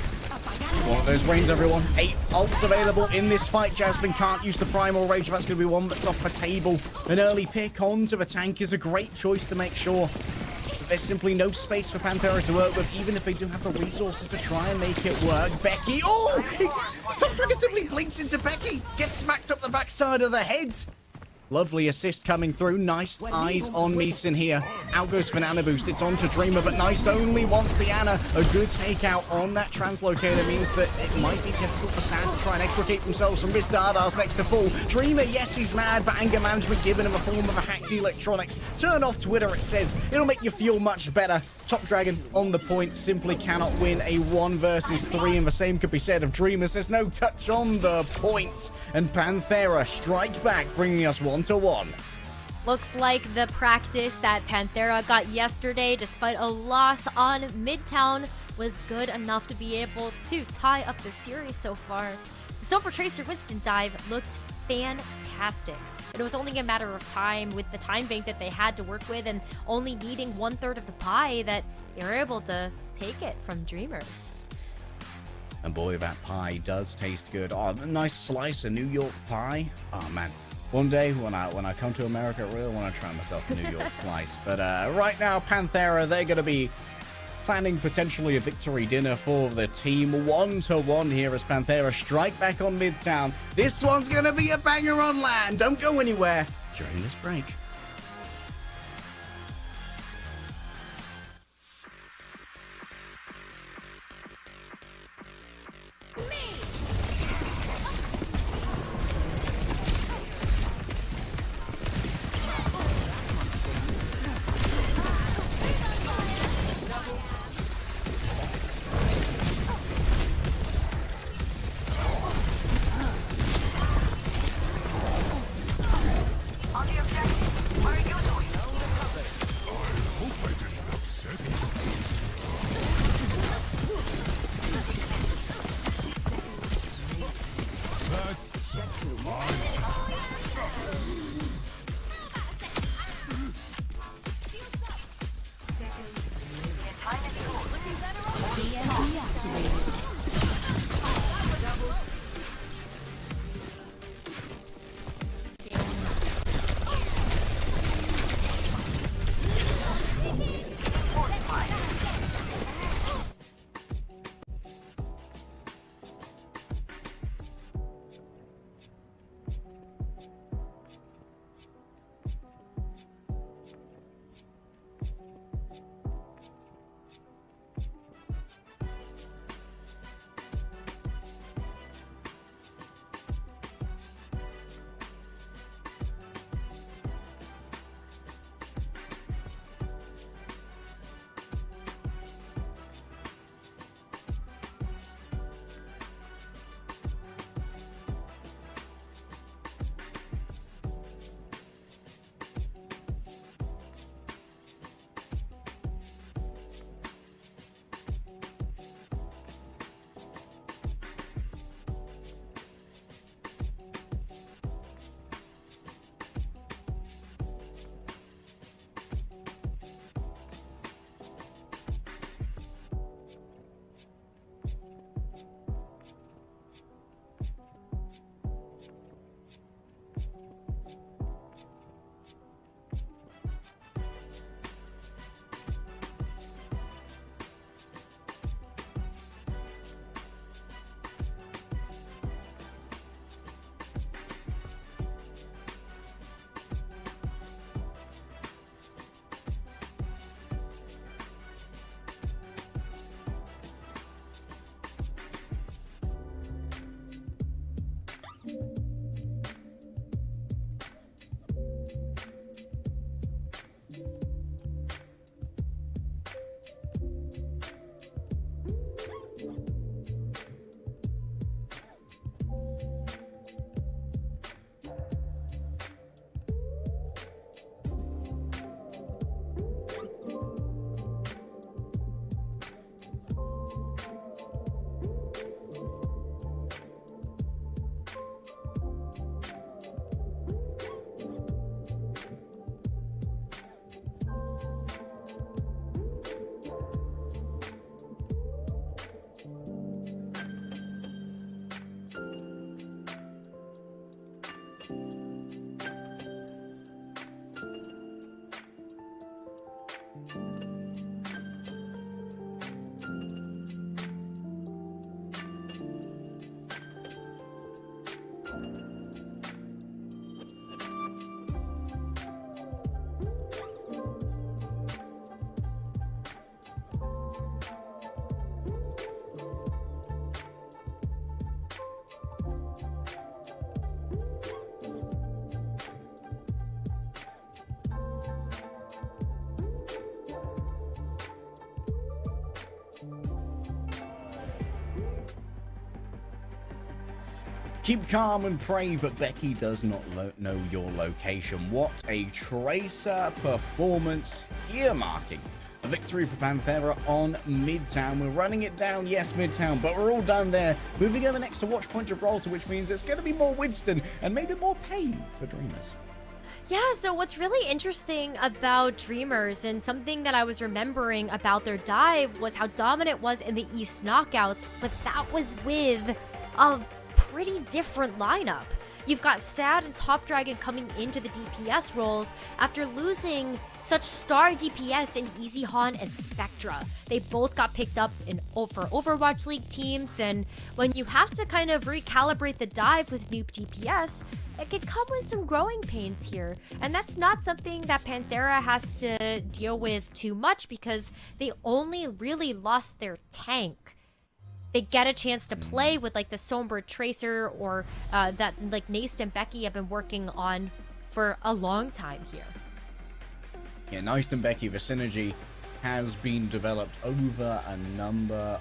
One of those brains, everyone. 8 ults available in this fight. Jasmine can't use the Primal Rage. That's going to be one that's off the table. An early pick onto the tank is a great choice to make sure that there's simply no space for Panthera to work with, even if they do have the resources to try and make it work. Becky, Top Dragon simply blinks into Becky. Gets smacked up the backside of the head. Lovely assist coming through. Nice eyes on Meeson here. Out goes for Nana Boost. It's on to Dreamer, but Nice only wants the Ana. A good takeout on that translocator means that it might be difficult for Sad to try and extricate themselves from this Dardas next to full. Dreamer, yes, he's mad, but anger management giving him a form of a hacked electronics. Turn off Twitter, it says. It'll make you feel much better. Top Dragon on the point simply cannot win a 1 versus 3, and the same could be said of Dreamers. There's no touch on the point, and Panthera strike back, bringing us 1-1.
Looks like the practice that Panthera got yesterday, despite a loss on Midtown, was good enough to be able to tie up the series so far. The Silver Tracer Winston dive looked fantastic. It was only a matter of time with the time bank that they had to work with and only needing 1/3 of the pie that they were able to take it from Dreamers.
And boy, that pie does taste good. Oh, a nice slice of New York pie. Oh man, one day when I come to America, I really want to try myself a New York slice. But right now, Panthera, they're going to be planning potentially a victory dinner for the team. 1-1 here as Panthera strike back on Midtown. This one's going to be a banger on land. Don't go anywhere during this break. Keep calm and pray, but Becky does not know your location. What a Tracer performance, earmarking a victory for Panthera on Midtown. We're running it down, yes, Midtown, but we're all done there. Moving over next to Watchpoint Gibraltar, which means it's going to be more Winston and maybe more pain for Dreamers.
Yeah, so what's really interesting about Dreamers and something that I was remembering about their dive was how dominant it was in the East knockouts, but that was with a pretty different lineup. You've got Sad and Top Dragon coming into the DPS roles after losing such star DPS in Easy Han and Spectra. They both got picked up for Overwatch League teams, and when you have to kind of recalibrate the dive with new DPS, it could come with some growing pains here. And that's not something that Panthera has to deal with too much because they only really lost their tank. They get a chance to play with like the Songbird Tracer or that like Naste and Becky have been working on for a long time here.
Yeah, Naste and Becky, the synergy has been developed over a number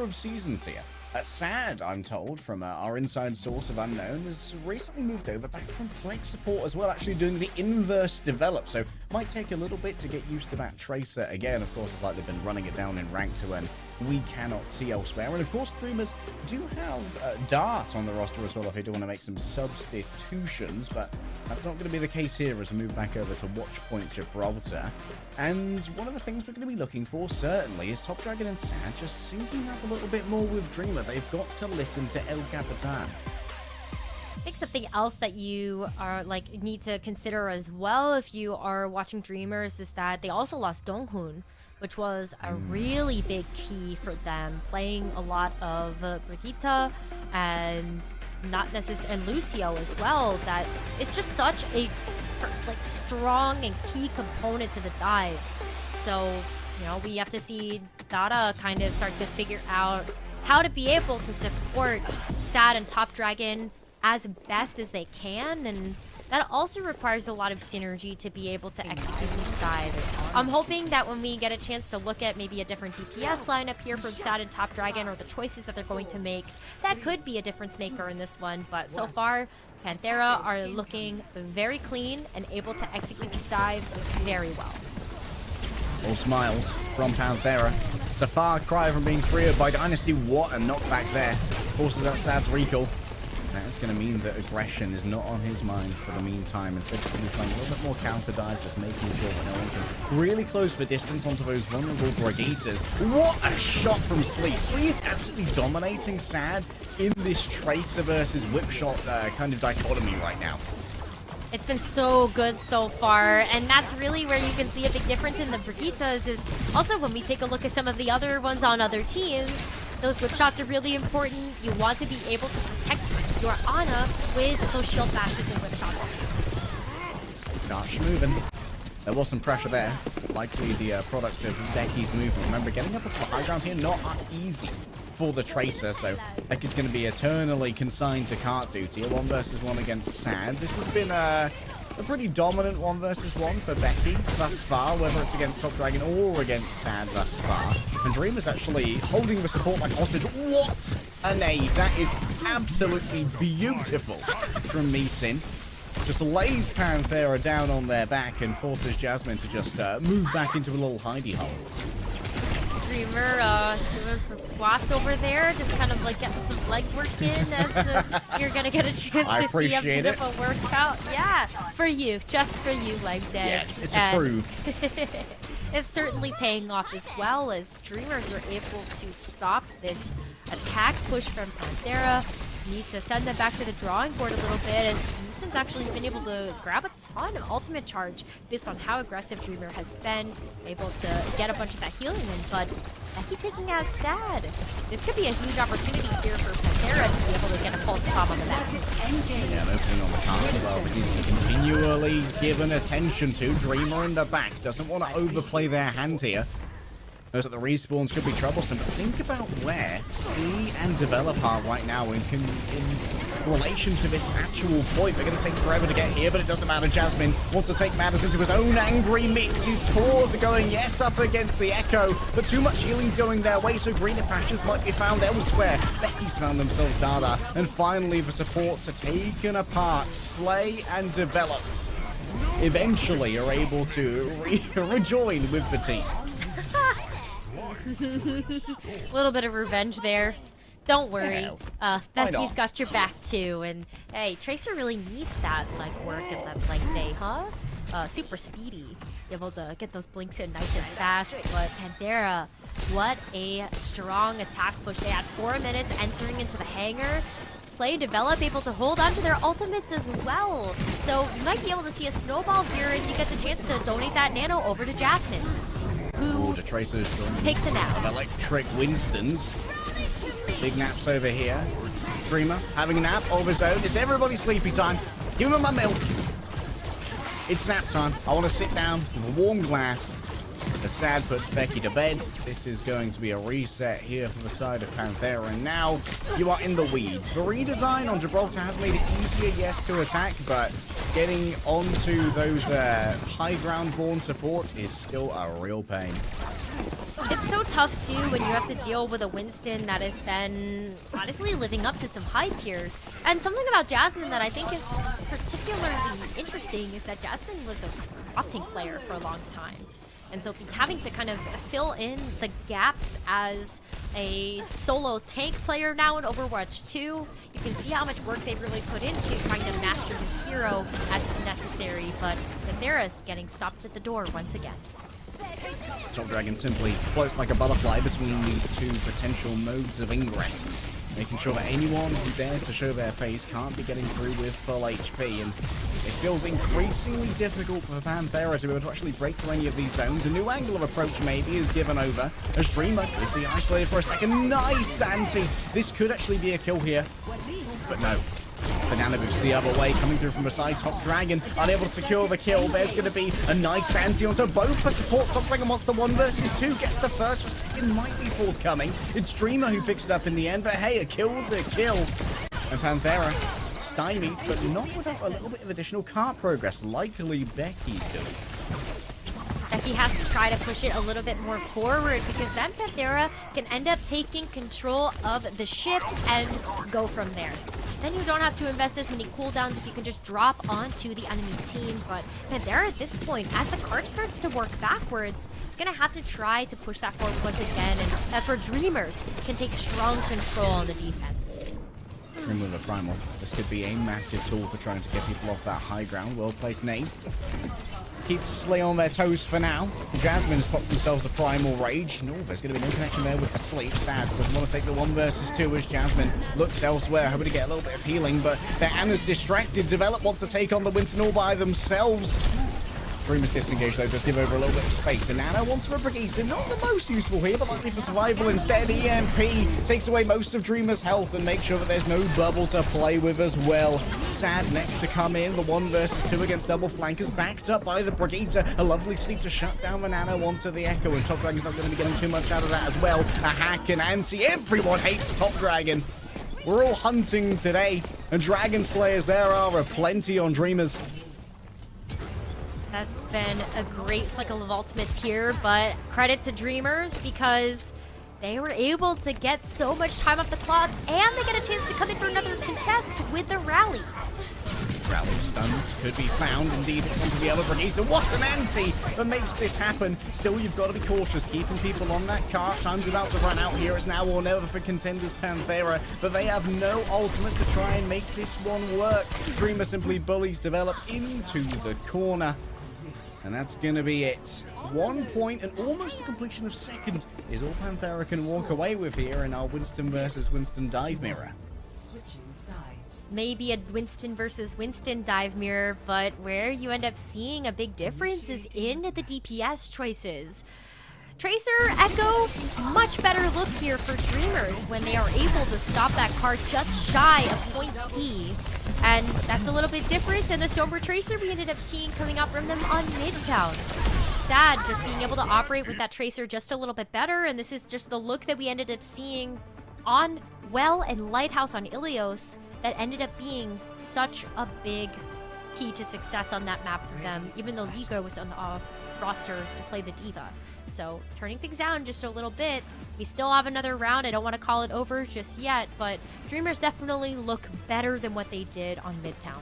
of seasons here. Sad, I'm told, from our inside source of Unknown, has recently moved over back from Flex support as well, actually doing the inverse develop, so might take a little bit to get used to that Tracer again. Of course, it's like they've been running it down in rank to when we cannot see elsewhere. And of course, Dreamers do have Dart on the roster as well if they do want to make some substitutions, but that's not going to be the case here as we move back over to Watchpoint Gibraltar. And one of the things we're going to be looking for, certainly, is Top Dragon and Sad just syncing up a little bit more with Dreamer. They've got to listen to El Capitan.
I think something else that you are need to consider as well if you are watching Dreamers is that they also lost Donghoon, which was a really big key for them, playing a lot of Brigitte and not necessarily and Lucio as well. That it's just such a strong and key component to the dive. So we have to see Dada kind of start to figure out how to be able to support Sad and Top Dragon as best as they can, and that also requires a lot of synergy to be able to execute these dives. I'm hoping that when we get a chance to look at maybe a different DPS lineup here from Sad and Top Dragon, or the choices that they're going to make, that could be a difference maker in this one. But so far, Panthera are looking very clean and able to execute these dives very well.
All smiles from Panthera. It's a far cry from being freed by Dynasty. What a knockback there. Forces out Sad's recall. That's going to mean that aggression is not on his mind for the meantime. Instead, he's going to be playing a little bit more counter dive, just making sure that no one can really close the distance onto those vulnerable Brigittas. What a shot from Slee. Slee is absolutely dominating Sad in this Tracer versus Whipshot kind of dichotomy right now.
It's been so good so far, and that's really where you can see a big difference in the Brigittas is also when we take a look at some of the other ones on other teams. Those whip shots are really important. You want to be able to protect your Ana with those shield bashes and whip shots too.
Gosh, moving. There was some pressure there. Likely the product of Becky's movement. Remember, getting up into the high ground here, not easy for the Tracer, so Becky's going to be eternally consigned to cart duty. A 1 versus 1 against Sad. This has been a pretty dominant 1 versus 1 for Becky thus far, whether it's against Top Dragon or against Sad thus far. And Dreamer's actually holding the support like hostage. What a nade! That is absolutely beautiful from Meesin. Just lays Panthera down on their back and forces Jasmine to just move back into a little hidey hole.
Dreamer doing some squats over there, just kind of like getting some leg work in as you're gonna get a chance to see a bit of a workout. Yeah, for you, just for you, leg day.
Yeah, it's approved.
It's certainly paying off as well as Dreamers are able to stop this attack push from Panthera. need to send them back to the drawing board a little bit, as Winston's actually been able to grab a ton of ultimate charge based on how aggressive Dreamer has been, able to get a bunch of that healing in, but Becky taking out Sad. This could be a huge opportunity here for Panthera to be able to get a pulse bomb on the map.
Yeah, an opening on the card as well, but he's continually given attention to. Dreamer in the back, doesn't want to overplay their hand here. Knows that the respawns could be troublesome, but think about where C and Develop are right now in relation to this actual point. They're going to take forever to get here, but it doesn't matter. Jasmine wants to take matters into his own angry mix. His claws are going, yes, up against the Echo, but too much healing's going their way, so greener pastures might be found elsewhere. Becky's found themselves Dada, and finally the supports are taken apart. Slay and Develop eventually are able to rejoin with the team.
A little bit of revenge there. Don't worry. Becky's got your back too. And hey, Tracer really needs that work and that blink day, huh? Super speedy. Able to get those blinks in nice and fast. But Panthera, what a strong attack push. They had 4 minutes entering into the hangar. Slay Develop able to hold on to their ultimates as well. So you might be able to see a snowball here as you get the chance to donate that nano over to Jasmine, who takes a nap.
Some electric Winstons. Big naps over here. Dreamer having a nap of his own. It's everybody sleepy time. Give him my milk. It's nap time. I want to sit down with a warm glass. The Sad puts Becky to bed. This is going to be a reset here for the side of Panthera. And now you are in the weeds. The redesign on Gibraltar has made it easier, yes, to attack, but getting onto those high ground born supports is still a real pain.
It's so tough, too, when you have to deal with a Winston that has been, honestly, living up to some hype here. And something about Jasmine that I think is particularly interesting is that Jasmine was a off-tank player for a long time. And so having to kind of fill in the gaps as a solo tank player now in Overwatch 2, you can see how much work they've really put into trying to master this hero as is necessary, but Panthera's getting stopped at the door once again.
Top Dragon simply floats like a butterfly between these two potential modes of ingress, making sure that anyone who dares to show their face can't be getting through with full HP, and it feels increasingly difficult for Panthera to be able to actually break through any of these zones. A new angle of approach maybe is given over as Dreamer could be isolated for a second. Nice anti! This could actually be a kill here, but no. Banana boost the other way, coming through from beside Top Dragon, unable to secure the kill. There's going to be a nice anti onto both the support. Top Dragon wants the 1 versus 2, gets the first, the second might be forthcoming. It's Dreamer who picks it up in the end, but hey, a kill's a kill. And Panthera stymied, but not without a little bit of additional cart progress, likely Becky's doing.
Becky has to try to push it a little bit more forward, because then Panthera can end up taking control of the ship and go from there. Then you don't have to invest as many cooldowns if you can just drop onto the enemy team. But Panthera at this point, as the cart starts to work backwards, it's going to have to try to push that forward once again, and that's where Dreamers can take strong control on the defense.
Remove a primal. This could be a massive tool for trying to get people off that high ground. Well-placed nade. Keeps Slay on their toes for now. Jasmine's popped themselves a primal rage. No, there's going to be no connection there with the sleep. Sad doesn't want to take the 1 versus 2 as Jasmine looks elsewhere, hoping to get a little bit of healing, but their Anna's distracted. Develop wants to take on the Winston all by themselves. Dreamer's disengaged though, just give over a little bit of space. And Nana wants for a Brigitte, not the most useful here, but likely for survival instead. EMP takes away most of Dreamer's health and makes sure that there's no bubble to play with as well. Sad next to come in, the 1 versus 2 against double flankers, backed up by the Brigitte. A lovely sleep to shut down the Nano onto the Echo, and Top Dragon's not going to be getting too much out of that as well. A hack and anti, everyone hates Top Dragon. We're all hunting today, and Dragon Slayers there are plenty on Dreamers.
That's been a great cycle of ultimates here, but credit to Dreamers because they were able to get so much time off the clock, and they get a chance to come in for another contest with the rally.
Rally stuns could be found, indeed, onto the other Brigitte. What an anti that makes this happen. Still, you've got to be cautious, keeping people on that cart. Time's about to run out here. It's now or never for contenders Panthera, but they have no ultimate to try and make this one work. Dreamer simply bullies Develop into the corner. And that's going to be it. 1 point and almost a completion of second is all Panthera can walk away with here in our Winston versus Winston dive mirror.
maybe a Winston versus Winston dive mirror, but where you end up seeing a big difference is in the DPS choices. Tracer, Echo, much better look here for Dreamers when they are able to stop that card just shy of point P. And that's a little bit different than the Sombra Tracer we ended up seeing coming out from them on Midtown. Sad just being able to operate with that Tracer just a little bit better, and this is just the look that we ended up seeing on Well and Lighthouse on Ilios that ended up being such a big key to success on that map for them, even though Liga was on the roster to play the Diva. So turning things down just a little bit. We still have another round. I don't want to call it over just yet, but Dreamers definitely look better than what they did on Midtown.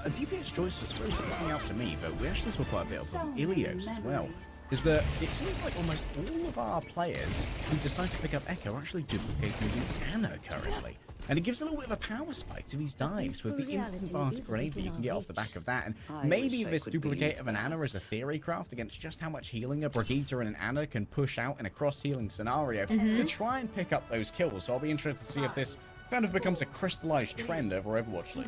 A DPS choice was really sticking out to me, but we actually saw quite a bit of Ilios as well. Is that it seems like almost all of our players who decide to pick up Echo are actually duplicating the Ana currently. And it gives a little bit of a power spike to these dives with the instant fast grenade that you can get off the back of that. And maybe this duplicate of an Ana is a theory craft against just how much healing a Brigitte and an Ana can push out in a cross-healing scenario to try and pick up those kills. So I'll be interested to see if this kind of becomes a crystallized trend over Overwatch League.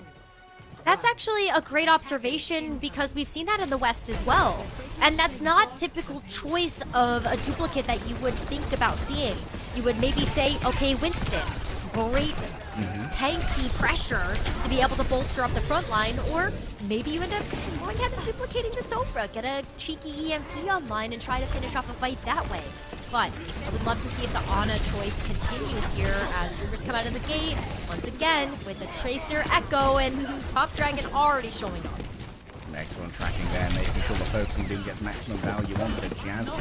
That's actually a great observation because we've seen that in the West as well. And that's not typical choice of a duplicate that you would think about seeing. You would maybe say, okay, Winston, great tanky pressure to be able to bolster up the front line, or maybe you end up going ahead and duplicating the Sombra, get a cheeky EMP online and try to finish off a fight that way. But I would love to see if the Ana choice continues here as Dreamers come out of the gate once again with the Tracer, Echo, and Top Dragon already showing up.
Excellent tracking there, making sure the focusing team gets maximum value onto Jasmine.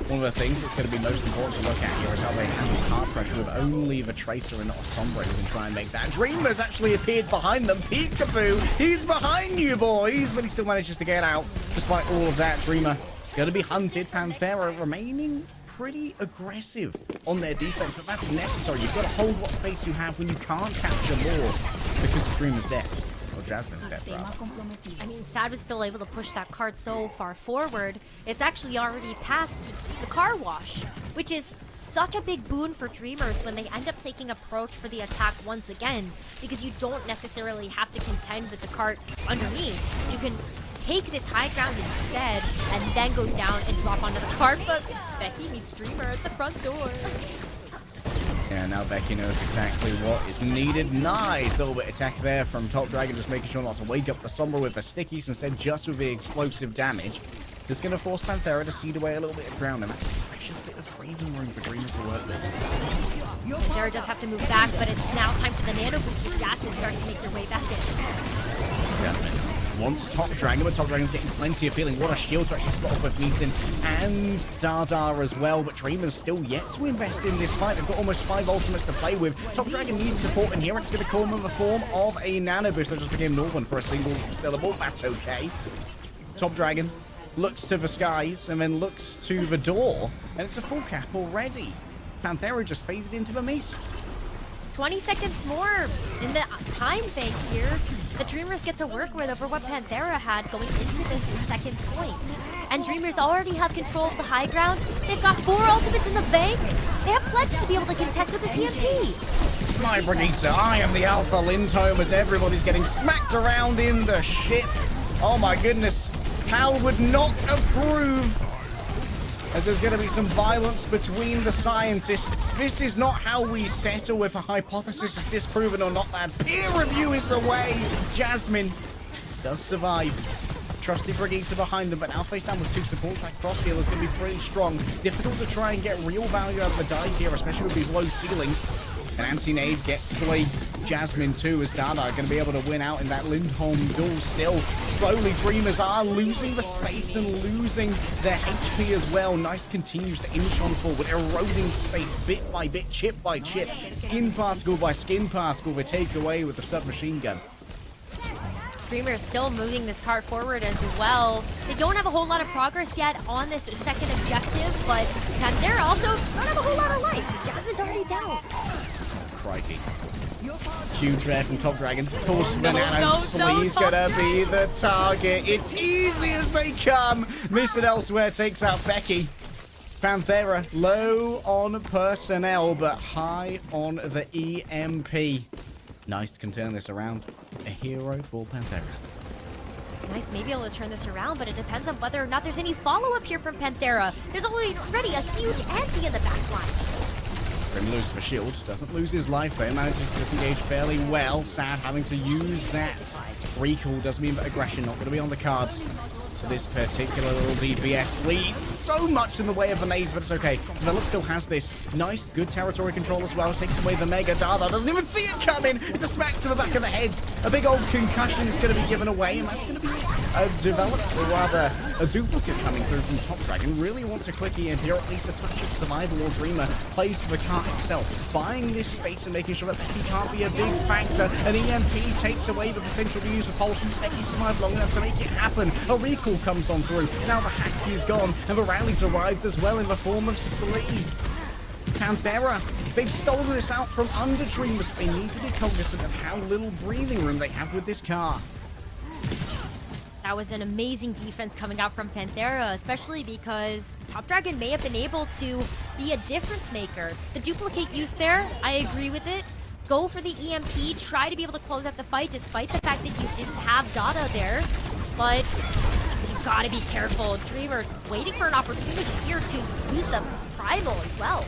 One of the things that's going to be most important to look at here is how they handle card pressure with only the Tracer and not a Sombra who can try and make that. Dreamers actually appeared behind them. Peekaboo, he's behind you boys, but he still manages to get out despite all of that. Dreamer going to be hunted. Panthera remaining pretty aggressive on their defense, but that's necessary. You've got to hold what space you have when you can't capture more because of Dreamer's death. Or Jasmine's death, rather.
I mean, Sad was still able to push that card so far forward. It's actually already past the car wash, which is such a big boon for Dreamers when they end up taking approach for the attack once again, because you don't necessarily have to contend with the cart underneath. You can take this high ground instead and then go down and drop onto the cart, but Becky meets Dreamer at the front door.
Yeah, now Becky knows exactly what is needed. Nice little bit of attack there from Top Dragon, just making sure not to wake up the Sombra with the stickies, instead just with the explosive damage. That's going to force Panthera to cede away a little bit of ground, and that's a precious bit of breathing room for Dreamers to work with.
Panthera does have to move back, but it's now time for the nano boost as Jasmine starts to make their way back in.
Jasmine wants Top Dragon, but Top Dragon's getting plenty of healing. What a shield to actually spot off with Neeson and Dada as well, but Dreamers still yet to invest in this fight. They've got almost 5 ultimates to play with. Top Dragon needs support, and here it's going to come in the form of a nano boost. That just became Northern for a single syllable. That's okay. Top Dragon looks to the skies and then looks to the door, and it's a full cap already. Panthera just faded into the mist.
20 seconds more in the time bank here. The Dreamers get to work with over what Panthera had going into this second point. And Dreamers already have control of the high ground. They've got 4 ultimates in the bank. They have plenty to be able to contest with this EMP.
My Brigitte, I am the Alpha Lindholm as everybody's getting smacked around in the ship. Oh my goodness. Hal would not approve, as there's going to be some violence between the scientists. This is not how we settle with a hypothesis is disproven or not, lads. Peer review is the way. Jasmine does survive. Trusty Brigitte behind them, but now face down with 2 supports. That cross heal is going to be pretty strong. Difficult to try and get real value out of the dive here, especially with these low ceilings. And anti-nade gets slayed. Jasmine too, as Dada going to be able to win out in that Lindholm duel still. Slowly, Dreamers are losing the space and losing their HP as well. Nice continues to inch on forward, eroding space bit by bit, chip by chip, skin particle by skin particle. They take away with the submachine gun.
Dreamers still moving this cart forward as well. They don't have a whole lot of progress yet on this second objective, but Panthera also don't have a whole lot of life. Jasmine's already down.
Crikey. Huge there from Top Dragon. Of course, Slee's gonna be the target. It's easy as they come. Miss It Elsewhere takes out Becky. Panthera low on personnel, but high on the EMP. Nice, can turn this around. A hero for Panthera.
Nice, maybe able to turn this around, but it depends on whether or not there's any follow-up here from Panthera. There's already a huge ante in the back line.
Grim loses for shield, doesn't lose his life there, manages to disengage fairly well. Sad having to use that. Recall does mean that aggression not going to be on the cards. So this particular little DPS leads so much in the way of the nades, but it's okay. Philip still has this nice, good territory control as well. Takes away the Mega. Dada doesn't even see it coming. It's a smack to the back of the head. A big old concussion is going to be given away, and that's going to be developed, or rather, a duplicate coming through from Top Dragon. Really wants a quick EMP, or at least a touch of survival, or Dreamer plays for the car itself. Buying this space and making sure that he can't be a big factor. An EMP takes away the potential to use the pulse, and he survived long enough to make it happen. A recall comes on through. Now the hack is gone, and the rally's arrived as well in the form of Sleep. Panthera, they've stolen this out from under Dreamer. They need to be cognizant of how little breathing room they have with this car.
That was an amazing defense coming out from Panthera, especially because Top Dragon may have been able to be a difference maker. The duplicate use there, I agree with it. Go for the EMP, try to be able to close out the fight despite the fact that you didn't have Dada there. But you gotta be careful. Dreamer's waiting for an opportunity here to use the Primal as well.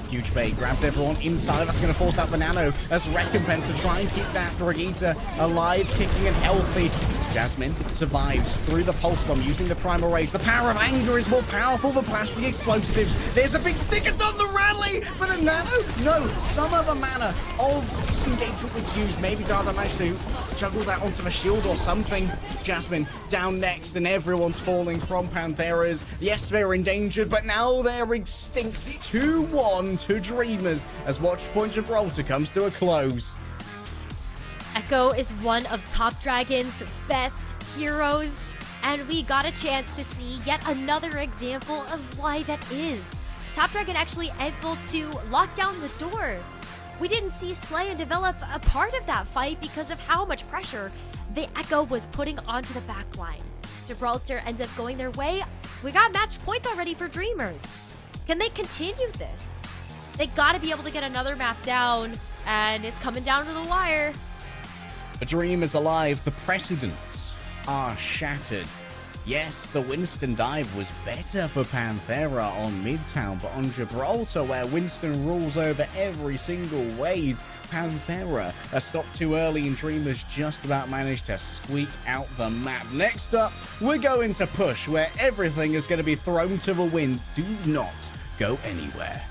Huge bait, grabs everyone inside. That's going to force out the Nano as recompense to try and keep that Brigitte alive, kicking and healthy. Jasmine survives through the pulse bomb using the primal rage. The power of anger is more powerful than blasting explosives. There's a big sticker on the rally, but a Nano? No, some other manner of disengagement was used. Maybe Dada managed to juggle that onto the shield or something. Jasmine down next, and everyone's falling from Panthera's. Yes, they're endangered, but now they're extinct. 2-1 to Dreamers as Watchpoint Gibraltar comes to a close.
Echo is one of Top Dragon's best heroes, and we got a chance to see yet another example of why that is. Top Dragon actually able to lock down the door. We didn't see Slay and develop a part of that fight because of how much pressure the Echo was putting onto the backline. Gibraltar ends up going their way. We got match point already for Dreamers. Can they continue this? They gotta be able to get another map down, and it's coming down to the wire.
The dream is alive. The precedents are shattered. Yes, the Winston dive was better for Panthera on Midtown, but on Gibraltar, where Winston rules over every single wave, Panthera are stopped too early, and Dreamers just about managed to squeak out the map. Next up, we're going to Push, where everything is going to be thrown to the wind. Do not go anywhere.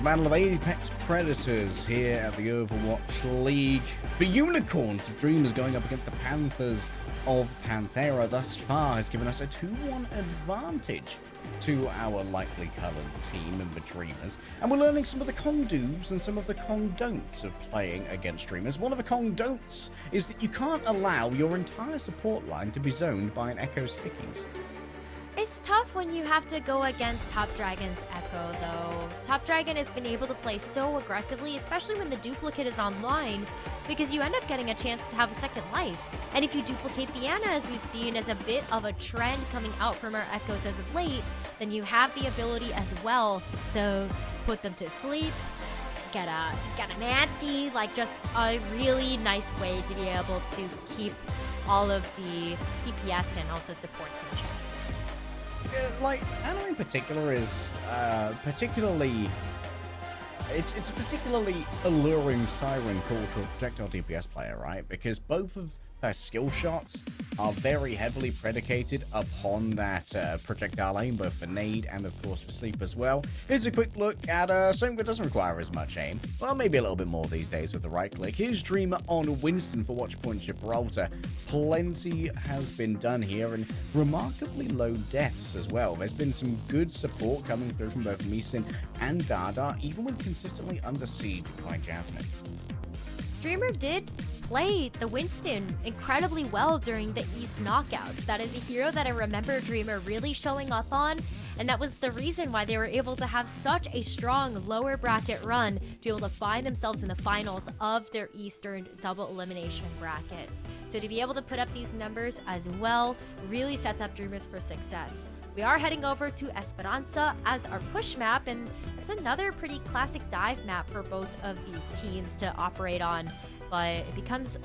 battle of Apex Predators here at the Overwatch League. The Unicorns of Dreamers going up against the Panthers of Panthera thus far has given us a 2-1 advantage to our lightly coloured team in the Dreamers. And we're learning some of the Kong do's and some of the Kong don'ts of playing against Dreamers. One of the Kong don'ts is that you can't allow your entire support line to be zoned by an Echo Stickies.
It's tough when you have to go against Top Dragon's Echo, though. Top Dragon has been able to play so aggressively, especially when the duplicate is online, because you end up getting a chance to have a second life. And if you duplicate the Ana, as we've seen as a bit of a trend coming out from our Echoes as of late, then you have the ability as well to put them to sleep, get an anti, like just a really nice way to be able to keep all of the DPS and also supports in check.
Like, Ana in particular is particularly... It's a particularly alluring siren call to a projectile DPS player, right? Because both of her skill shots are very heavily predicated upon that projectile aim, both for nade and, of course, for sleep as well. Here's a quick look at something that doesn't require as much aim. Well, maybe a little bit more these days with the right click. Here's Dreamer on Winston for Watchpoint Gibraltar. Plenty has been done here, and remarkably low deaths as well. There's been some good support coming through from both Meeson and Dada, even when consistently under siege by Jasmine.
Dreamer did play the Winston incredibly well during the East knockouts. That is a hero that I remember Dreamer really showing up on, and that was the reason why they were able to have such a strong lower bracket run to be able to find themselves in the finals of their Eastern double elimination bracket. So to be able to put up these numbers as well really sets up Dreamers for success. We are heading over to Esperanza as our push map, and it's another pretty classic dive map for both of these teams to operate on, but it becomes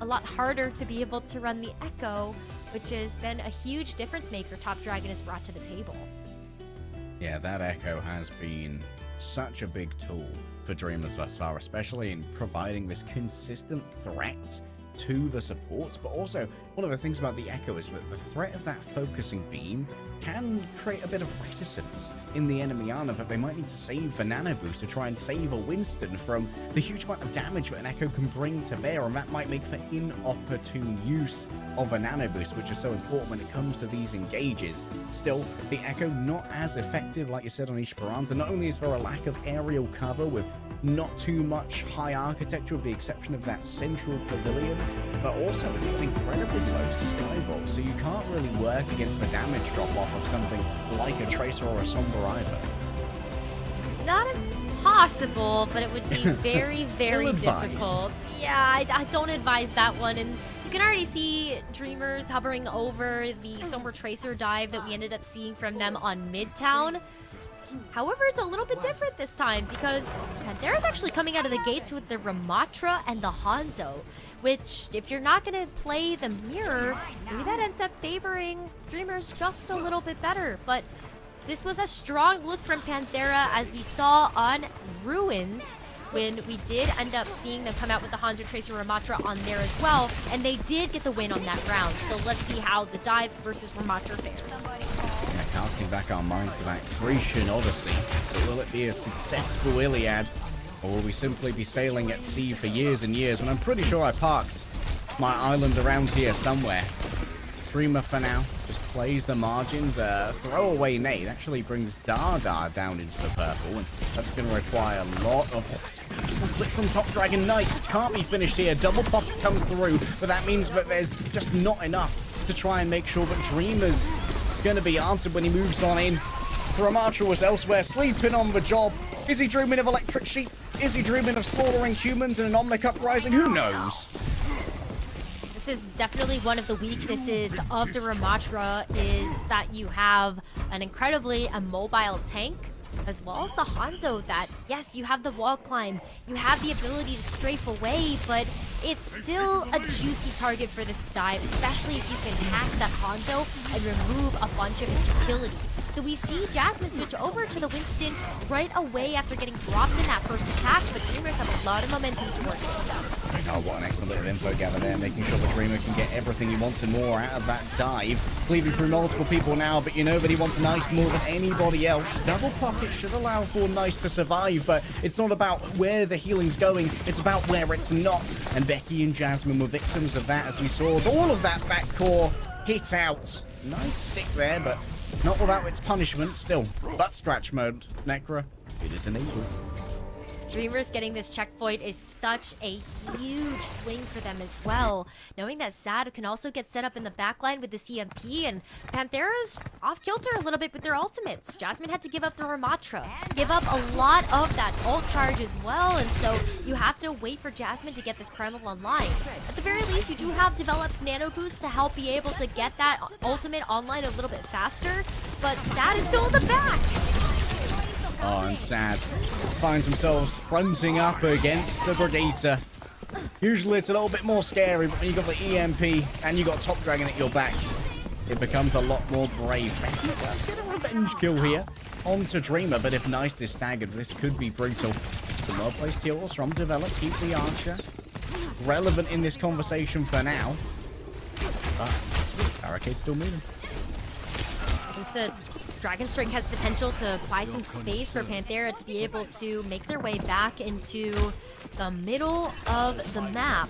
a lot harder to be able to run the Echo, which has been a huge difference maker Top Dragon has brought to the table.
Yeah, that Echo has been such a big tool for Dreamers thus far, especially in providing this consistent threat to the supports. But also, one of the things about the Echo is that the threat of that focusing beam can create a bit of reticence in the enemy Ana that they might need to save the nano boost to try and save a Winston from the huge amount of damage that an Echo can bring to bear, and that might make for inopportune use of a nano boost, which is so important when it comes to these engages. Still, the Echo not as effective, like you said, on Esperanza. Not only is there a lack of aerial cover with not too much high architecture with the exception of that central pavilion, but also it's got an incredibly low skybox, so you can't really work against the damage drop-off of something like a Tracer or a Sombra either.
It's not impossible, but it would be very, very difficult. Yeah, I don't advise that one, and you can already see Dreamers hovering over the Sombra Tracer dive that we ended up seeing from them on Midtown. However, it's a little bit different this time because Panthera's actually coming out of the gates with the Ramatra and the Hanzo, which, if you're not going to play the mirror, maybe that ends up favoring Dreamers just a little bit better. But this was a strong look from Panthera, as we saw on Ruins, when we did end up seeing them come out with the Hanzo Tracer Ramatra on there as well, and they did get the win on that round. So let's see how the dive versus Ramatra fares.
Yeah, casting back our minds to that Grecian Odyssey. But will it be a successful Iliad, or will we simply be sailing at sea for years and years when I'm pretty sure I parked my island around here somewhere? Dreamer for now just plays the margins. Throwaway nade actually brings Dada down into the purple, and that's going to require a lot of... Oh, that's a beautiful flip from Top Dragon. Nice. It can't be finished here. Double pop comes through, but that means that there's just not enough to try and make sure that Dreamer's going to be answered when he moves on in. Ramatra was elsewhere, sleeping on the job. Is he dreaming of Electric Sheep? Is he dreaming of slaughtering humans in an Omnic Uprising? Who knows?
This is definitely one of the weaknesses of the Ramatra, is that you have an incredibly immobile tank, as well as the Hanzo that, yes, you have the wall climb, you have the ability to strafe away, but it's still a juicy target for this dive, especially if you can hack that Hanzo and remove a bunch of its utility. So we see Jasmine switch over to the Winston right away after getting dropped in that first attack, but Dreamers have a lot of momentum towards it.
Oh, what an excellent bit of info gather there, making sure the Dreamer can get everything he wants and more out of that dive. Cleaving through multiple people now, but you know that he wants Nice more than anybody else. Double pocket should allow for Nice to survive, but it's not about where the healing's going, it's about where it's not. And Becky and Jasmine were victims of that, as we saw all of that backcore hit out. Nice stick there, but not without its punishment. Still, butt scratch mode. Necra, it is enabled.
Dreamers getting this checkpoint is such a huge swing for them as well. Knowing that Sad can also get set up in the backline with the CMP, and Panthera's off kilter a little bit with their ultimates. Jasmine had to give up the Ramatra, give up a lot of that ult charge as well, and so you have to wait for Jasmine to get this Primal online. At the very least, you do have Develop's Nano Boost to help be able to get that ultimate online a little bit faster, but Sad is still in the back.
Oh, and Sad finds themselves fronting up against the Brigitte. Usually it's a little bit more scary, but when you've got the EMP and you've got Top Dragon at your back, it becomes a lot more brave. Becky does get a revenge kill here onto Dreamer, but if Nice is staggered, this could be brutal. Some well-placed heals from Develop, keep the Archer relevant in this conversation for now. But Barricade's still moving.
At least the Dragon Strike has potential to buy some space for Panthera to be able to make their way back into the middle of the map.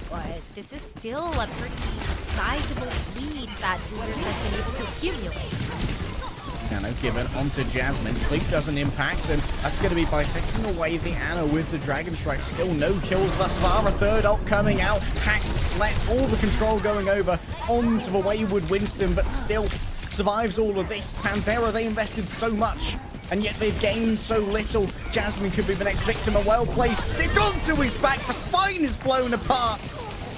But this is still a pretty sizable lead that Dreamers have been able to accumulate.
Nano given onto Jasmine. Sleep doesn't impact, and that's going to be bisecting away the Ana with the Dragon Strike. Still no kills thus far. A third ult coming out. Hacked, slept, all the control going over onto the wayward Winston, but still survives all of this. Panthera, they invested so much, and yet they've gained so little. Jasmine could be the next victim. A well-placed stick onto his back. The spine is blown apart.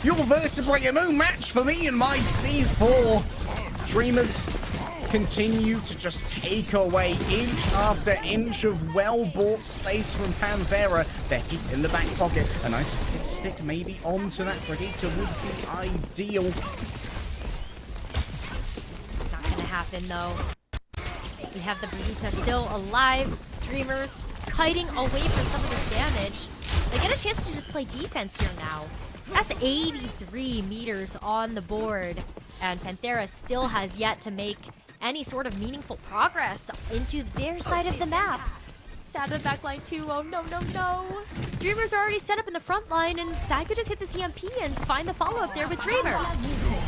Your vertebrae are no match for me and my C4. Dreamers continue to just take away inch after inch of well-bought space from Panthera. They're hit in the back pocket. A nice stick maybe onto that Brigitte would be ideal.
Happen though. We have the Brigitte still alive. Dreamers kiting away from some of this damage. They get a chance to just play defense here now. That's 83 meters on the board, and Panthera still has yet to make any sort of meaningful progress into their side of the map. Sad on backline too. Oh no, no, no. Dreamers are already set up in the front line, and Sad could just hit the CMP and find the follow-up there with Dreamer.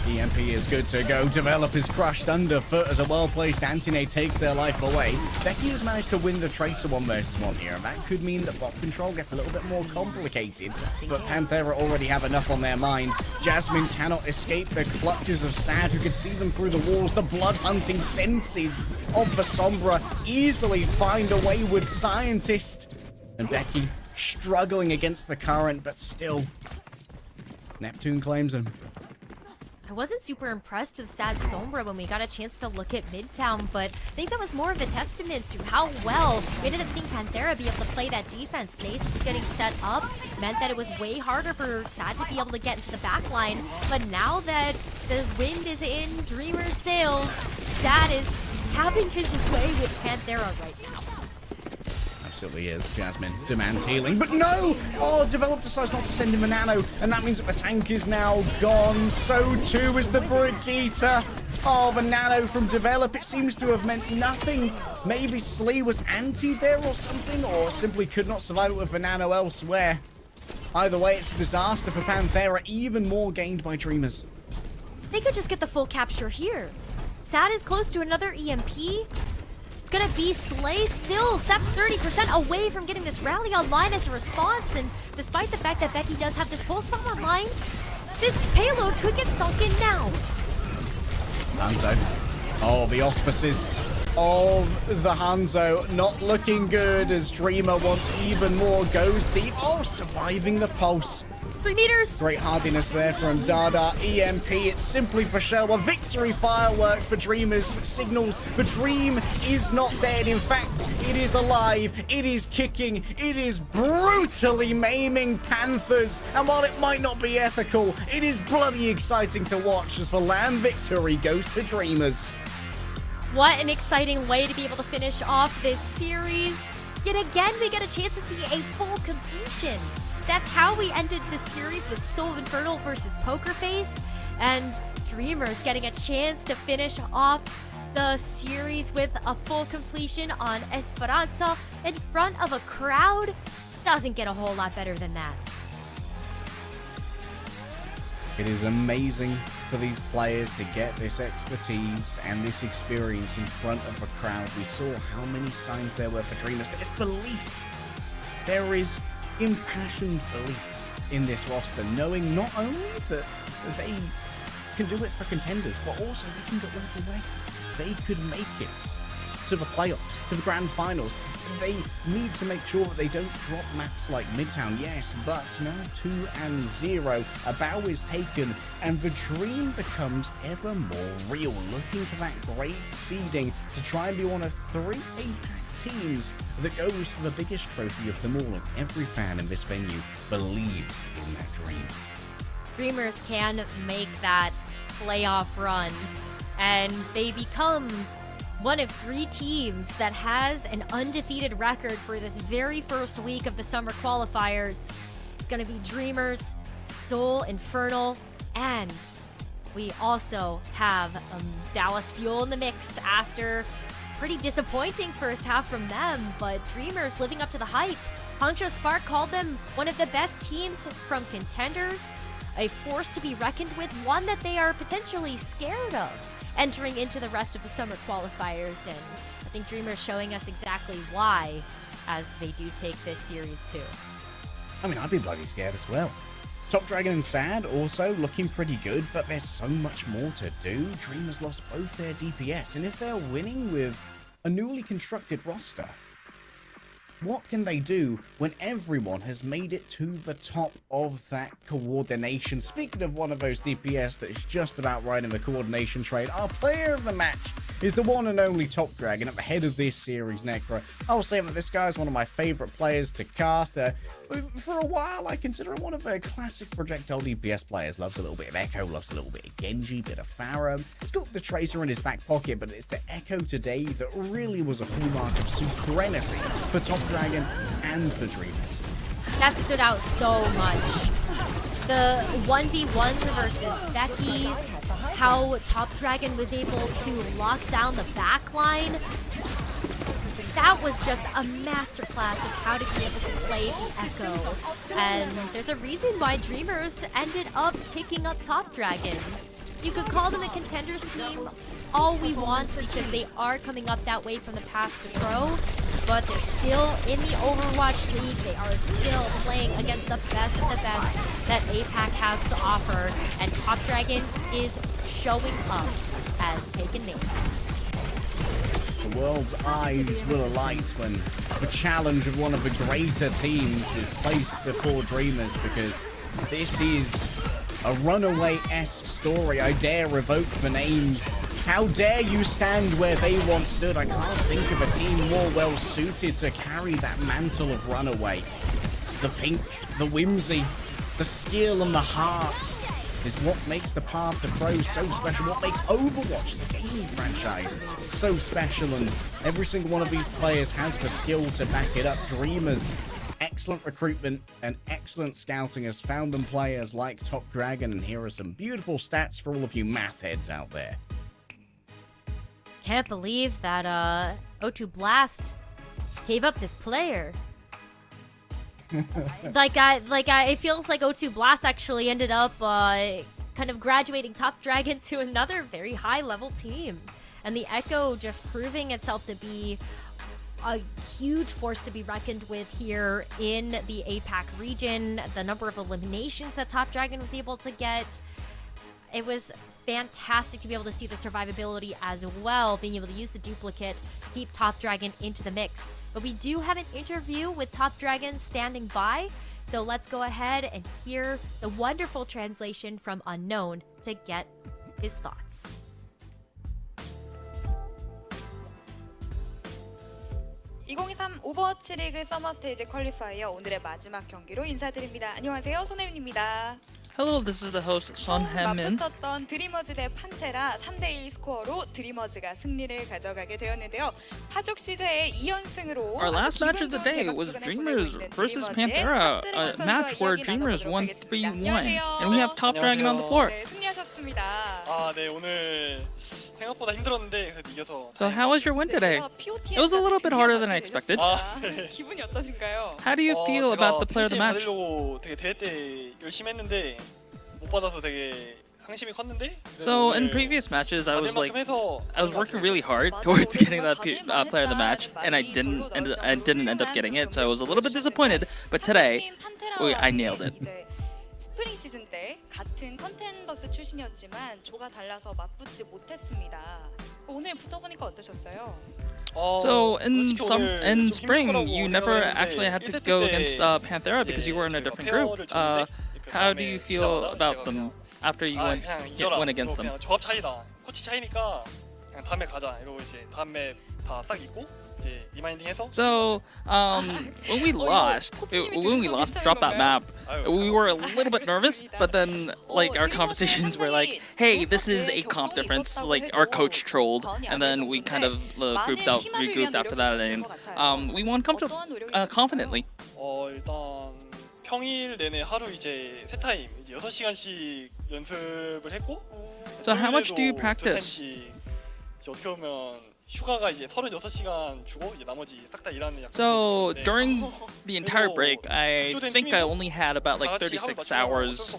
EMP is good to go. Develop is crushed underfoot as a well-placed Antine takes their life away. Becky has managed to win the Tracer 1 versus 1 here, and that could mean that bot control gets a little bit more complicated. But Panthera already have enough on their mind. Jasmine cannot escape the clutches of Sad, who could see them through the walls. The blood-hunting senses of the Sombra easily find a wayward Scientist. And Becky struggling against the current, but still, Neptune claims him.
I wasn't super impressed with Sad Sombra when we got a chance to look at Midtown, but I think that was more of a testament to how well we ended up seeing Panthera be able to play that defense. Nace getting set up meant that it was way harder for Sad to be able to get into the back line, but now that the wind is in Dreamer's sails, Sad is having his way with Panthera right now.
Absolutely is. Jasmine demands healing, but no! Oh, Develop decides not to send him a nano, and that means that the tank is now gone. So too is the Brigitte. Oh, the nano from Develop, it seems to have meant nothing. Maybe Slee was anti there or something, or simply could not survive it with the nano elsewhere. Either way, it's a disaster for Panthera, even more gained by Dreamers.
They could just get the full capture here. Sad is close to another EMP. It's gonna be Slay still, set 30% away from getting this rally online as a response, and despite the fact that Becky does have this pulse bomb online, this payload could get sunk in now.
Hanzo. Oh, the auspices of the Hanzo not looking good as Dreamer wants even more, goes deep. Oh, surviving the pulse.
3 meters.
Great hardiness there from Dada. EMP, it's simply for show. A victory firework for Dreamers. Signals the dream is not dead. In fact, it is alive. It is kicking. It is brutally maiming Panthers. And while it might not be ethical, it is bloody exciting to watch as the land victory goes to Dreamers.
What an exciting way to be able to finish off this series. Yet again, we get a chance to see a full completion. That's how we ended the series with Soul Infernal versus Poker Face, and Dreamers getting a chance to finish off the series with a full completion on Esperanza in front of a crowd. Doesn't get a whole lot better than that.
It is amazing for these players to get this expertise and this experience in front of a crowd. We saw how many signs there were for Dreamers. There's belief. There is impassioned belief in this roster, knowing not only that they can do it for contenders, but also they can go all the way. They could make it to the playoffs, to the grand finals. They need to make sure that they don't drop maps like Midtown, yes, but now 2-0. A bow is taken, and the dream becomes ever more real, looking for that great seeding to try and be one of 3 APAC teams that goes for the biggest trophy of them all, and every fan in this venue believes in that dream.
Dreamers can make that playoff run, and they become one of 3 teams that has an undefeated record for this very first week of the Summer Qualifiers. It's going to be Dreamers, Soul Infernal, and we also have Dallas Fuel in the mix after pretty disappointing first half from them, but Dreamers living up to the hype. Hangzhou Spark called them one of the best teams from contenders, a force to be reckoned with, one that they are potentially scared of entering into the rest of the Summer Qualifiers, and I think Dreamers showing us exactly why as they do take this series too.
I mean, I'd be bloody scared as well. Top Dragon and Sad also looking pretty good, but there's so much more to do. Dreamers lost both their DPS, and if they're winning with a newly constructed roster, what can they do when everyone has made it to the top of that coordination? Speaking of one of those DPS that is just about right in the coordination trade, our player of the match is the one and only Top Dragon at the head of this series, Necro. I will say that this guy is one of my favorite players to cast. For a while, I consider him one of the classic projectile DPS players. Loves a little bit of Echo, loves a little bit of Genji, bit of Pharah. He's got the Tracer in his back pocket, but it's the Echo today that really was a hallmark of supremacy for Top Dragon and for Dreamers.
That stood out so much. The 1v1s versus Becky, how Top Dragon was able to lock down the backline. That was just a masterclass of how to be able to play the Echo. And there's a reason why Dreamers ended up picking up Top Dragon. You could call them a contenders team all we want because they are coming up that way from the path to pro, but they're still in the Overwatch League. They are still playing against the best of the best that APAC has to offer, and Top Dragon is showing up and taking names.
The world's eyes will alight when the challenge of one of the greater teams is placed before Dreamers, because this is a runaway-esque story. I dare revoke the names. How dare you stand where they once stood? I can't think of a team more well-suited to carry that mantle of runaway. The pink, the whimsy, the skill and the heart is what makes the path to pro so special, what makes Overwatch, the gaming franchise, so special, and every single one of these players has the skill to back it up. Dreamers, excellent recruitment and excellent scouting has found them players like Top Dragon, and here are some beautiful stats for all of you math heads out there.
Can't believe that O2 Blast gave up this player. It feels like O2 Blast actually ended up kind of graduating Top Dragon to another very high level team, and the Echo just proving itself to be a huge force to be reckoned with here in the APAC region. The number of eliminations that Top Dragon was able to get, it was fantastic to be able to see the survivability as well, being able to use the duplicate to keep Top Dragon into the mix. But we do have an interview with Top Dragon standing by, so let's go ahead and hear the wonderful translation from Unknown to get his thoughts.
(2023) 오버워치 리그 서머 스테이지 퀄리파이어 오늘의 마지막 경기로 인사드립니다. 안녕하세요, 손혜윤입니다.
Hello, this is the host Son Hae-min.
맞붙었던 드리머즈 대 판테라 3대1 스코어로 드리머즈가 승리를 가져가게 되었는데요. 파족 시제의 2연승으로
Our last match of the day was Dreamers versus Panthera, a match where Dreamers won 3-1, and we have Top Dragon on the floor.
네, 승리하셨습니다.
아, 네, 오늘 생각보다 힘들었는데 그래도 이겨서.
So how was your win today? It was a little bit harder than I expected.
기분이 어떠신가요?
How do you feel about the player of the match?
받으려고 되게 대회 때 열심히 했는데 못 받아서 되게 상심이 컸는데.
So in previous matches, I was working really hard towards getting that player of the match, and I didn't end up getting it. So I was a little bit disappointed. But today, I nailed it.
스프링 시즌 때 같은 컨텐더스 출신이었지만 조가 달라서 맞붙지 못했습니다. 오늘 붙어보니까 어떠셨어요?
So in spring, you never actually had to go against Panthera because you were in a different group. How do you feel about them after you went against them?
그냥 조합 차이다, 코치 차이니까 그냥 다음에 가자 이러고 이제 다음 맵 다 싹 잊고 이제 리마인딩해서.
So when we lost drop that map, we were a little bit nervous, but then like our competitions were like, hey, this is a comp difference. Like our coach trolled, and then we kind of regrouped after that, and we won confidently.
일단 평일 내내 하루 이제 세 타임 이제 6시간씩 연습을 했고.
So how much do you practice?
이제 어떻게 보면 휴가가 이제 36시간 주고 이제 나머지 싹 다 일하는 약간.
So during the entire break, I think I only had about like 36 hours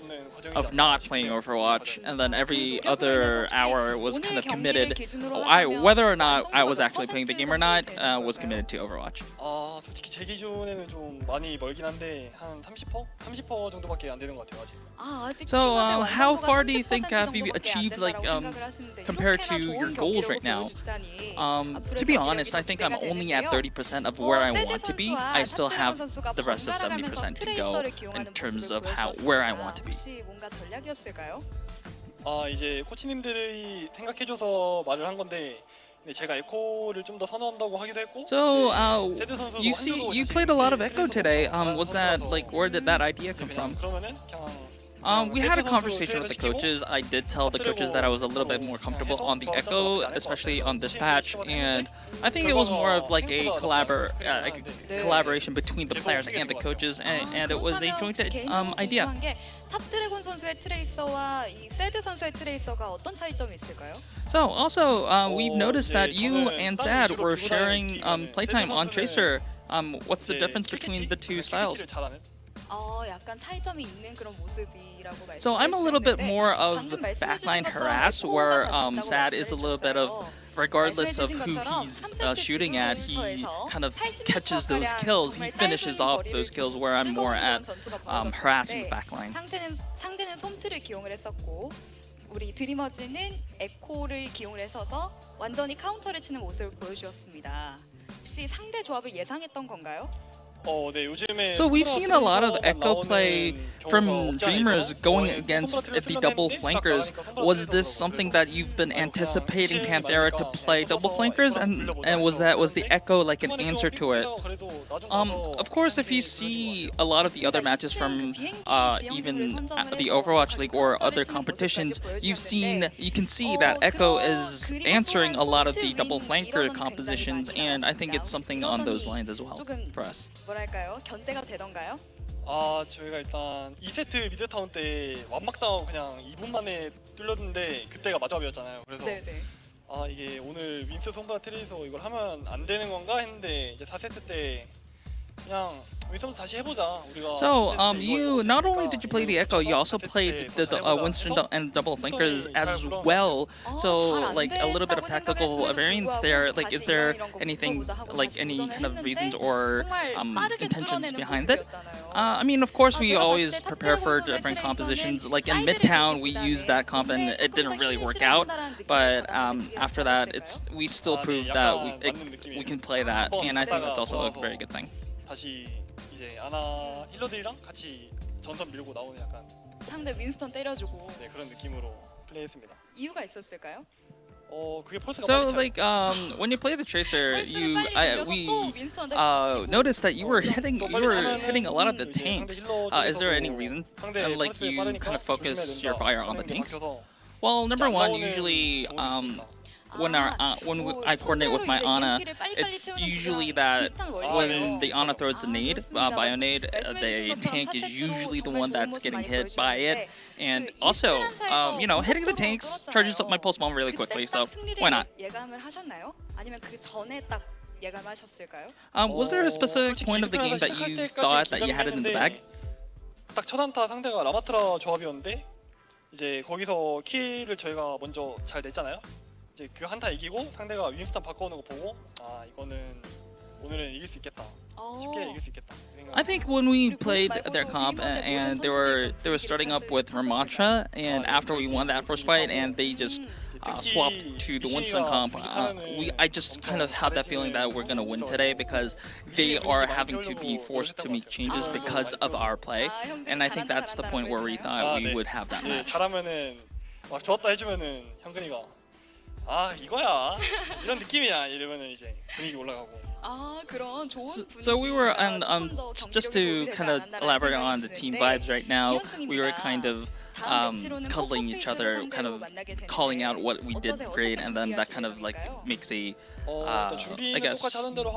of not playing Overwatch, and then every other hour was kind of committed. Whether or not I was actually playing the game or not, was committed to Overwatch.
아, 솔직히 제 기준에는 좀 많이 멀긴 한데 한 30% 정도밖에 안 되는 것 같아요 아직.
So how far do you think have you achieved, like compared to your goals right now? To be honest, I think I'm only at 30% of where I want to be. I still have the rest of 70% to go in terms of where I want to be.
뭔가 전략이었을까요?
아, 이제 코치님들이 생각해줘서 말을 한 건데 제가 에코를 좀 더 선호한다고 하기도 했고.
So you played a lot of Echo today. Was that like, where did that idea come from?
그러면은 그냥.
We had a conversation with the coaches. I did tell the coaches that I was a little bit more comfortable on the Echo, especially on this patch, and I think it was more of like a collaboration between the players and the coaches, and it was a joint idea.
탑 드래곤 선수의 트레이서와 이 세드 선수의 트레이서가 어떤 차이점이 있을까요?
So also, we've noticed that you and Sad were sharing playtime on Tracer. What's the difference between the two styles?
약간 차이점이 있는 그런 모습이라고 말씀하셨는데.
So I'm a little bit more of backline harass, where Sad is a little bit of, regardless of who he's shooting at, he kind of catches those kills, he finishes off those kills, where I'm more at harassing the backline.
상대는 솜트를 기용을 했었고 우리 드리머즈는 에코를 기용을 해서서 완전히 카운터를 치는 모습을 보여주었습니다. 혹시 상대 조합을 예상했던 건가요?
So we've seen a lot of Echo play from Dreamers going against the double flankers. Was this something that you've been anticipating Panthera to play double flankers, and was the Echo like an answer to it? Of course, if you see a lot of the other matches from even the Overwatch League or other competitions, you can see that Echo is answering a lot of the double flanker compositions, and I think it's something on those lines as well for us.
뭐랄까요? 견제가 되던가요?
아, 저희가 일단 2세트 미드타운 때 완막당하고 그냥 2분 만에 뚫렸는데 그때가 마지막이었잖아요. 그래서 아, 이게 오늘 윈스 손브라 트레이서 이걸 하면 안 되는 건가 했는데 이제 4세트 때 그냥 윈스턴 다시 해보자 우리가.
So you not only did you play the Echo, you also played the Winston and double flankers as well. So like a little bit of tactical variance there. Like, is there anything, like any kind of reasons or intentions behind it? I mean, of course, we always prepare for different compositions. Like in Midtown, we used that comp and it didn't really work out. But after that, we still proved that we can play that, and I think that's also a very good thing.
다시 이제 아나 힐러들이랑 같이 전선 밀고 나오는 약간
상대 윈스턴 때려주고
네, 그런 느낌으로 플레이했습니다.
이유가 있었을까요?
그게 펄스가
So
빨리 차요.
like when you play the Tracer, we
윈스턴한테
noticed that you were hitting a lot of the
이제 상대
tanks.
힐러
Is there any
쪽에서도
reason?
상대
And like
펄스
you
빠르니까
kind of
조심해야
focus
된다.
your fire on the
상대
tanks?
막혀서
Well, number one,
짬바오는
usually
도움이 있습니다.
when I coordinate with my Ana, it's usually that when the Ana throws the nade, bio nade, the tank is usually the one that's getting hit by it. And also, you know, hitting the tanks charges up my pulse bomb really quickly, so why not?
예감을 하셨나요? 아니면 그 전에 딱 예감하셨을까요?
Was there a specific point of the game that you thought that you had it in the bag?
딱 첫 한타 상대가 라마트라 조합이었는데 이제 거기서 킬을 저희가 먼저 잘 냈잖아요. 이제 그 한타 이기고 상대가 윈스턴 바꿔오는 거 보고 아 이거는 오늘은 이길 수 있겠다. 쉽게 이길 수 있겠다.
I think when we played their comp and they were starting up with Ramatra, and after we won that first fight and they just swapped to the Winston comp, I just kind of had that feeling that we're gonna win today because they are having to be forced to make changes because of our play, and I think that's the point where we thought we would have that match.
잘하면은 막 좋았다 해주면은 현근이가 아 이거야 이런 느낌이야 이러면은 이제 분위기 올라가고.
그런 좋은 분위기.
So we were, and just to kind of elaborate on the team vibes right now, we were kind of cuddling each other, kind of calling out what we did great, and then that kind of like makes a, I guess,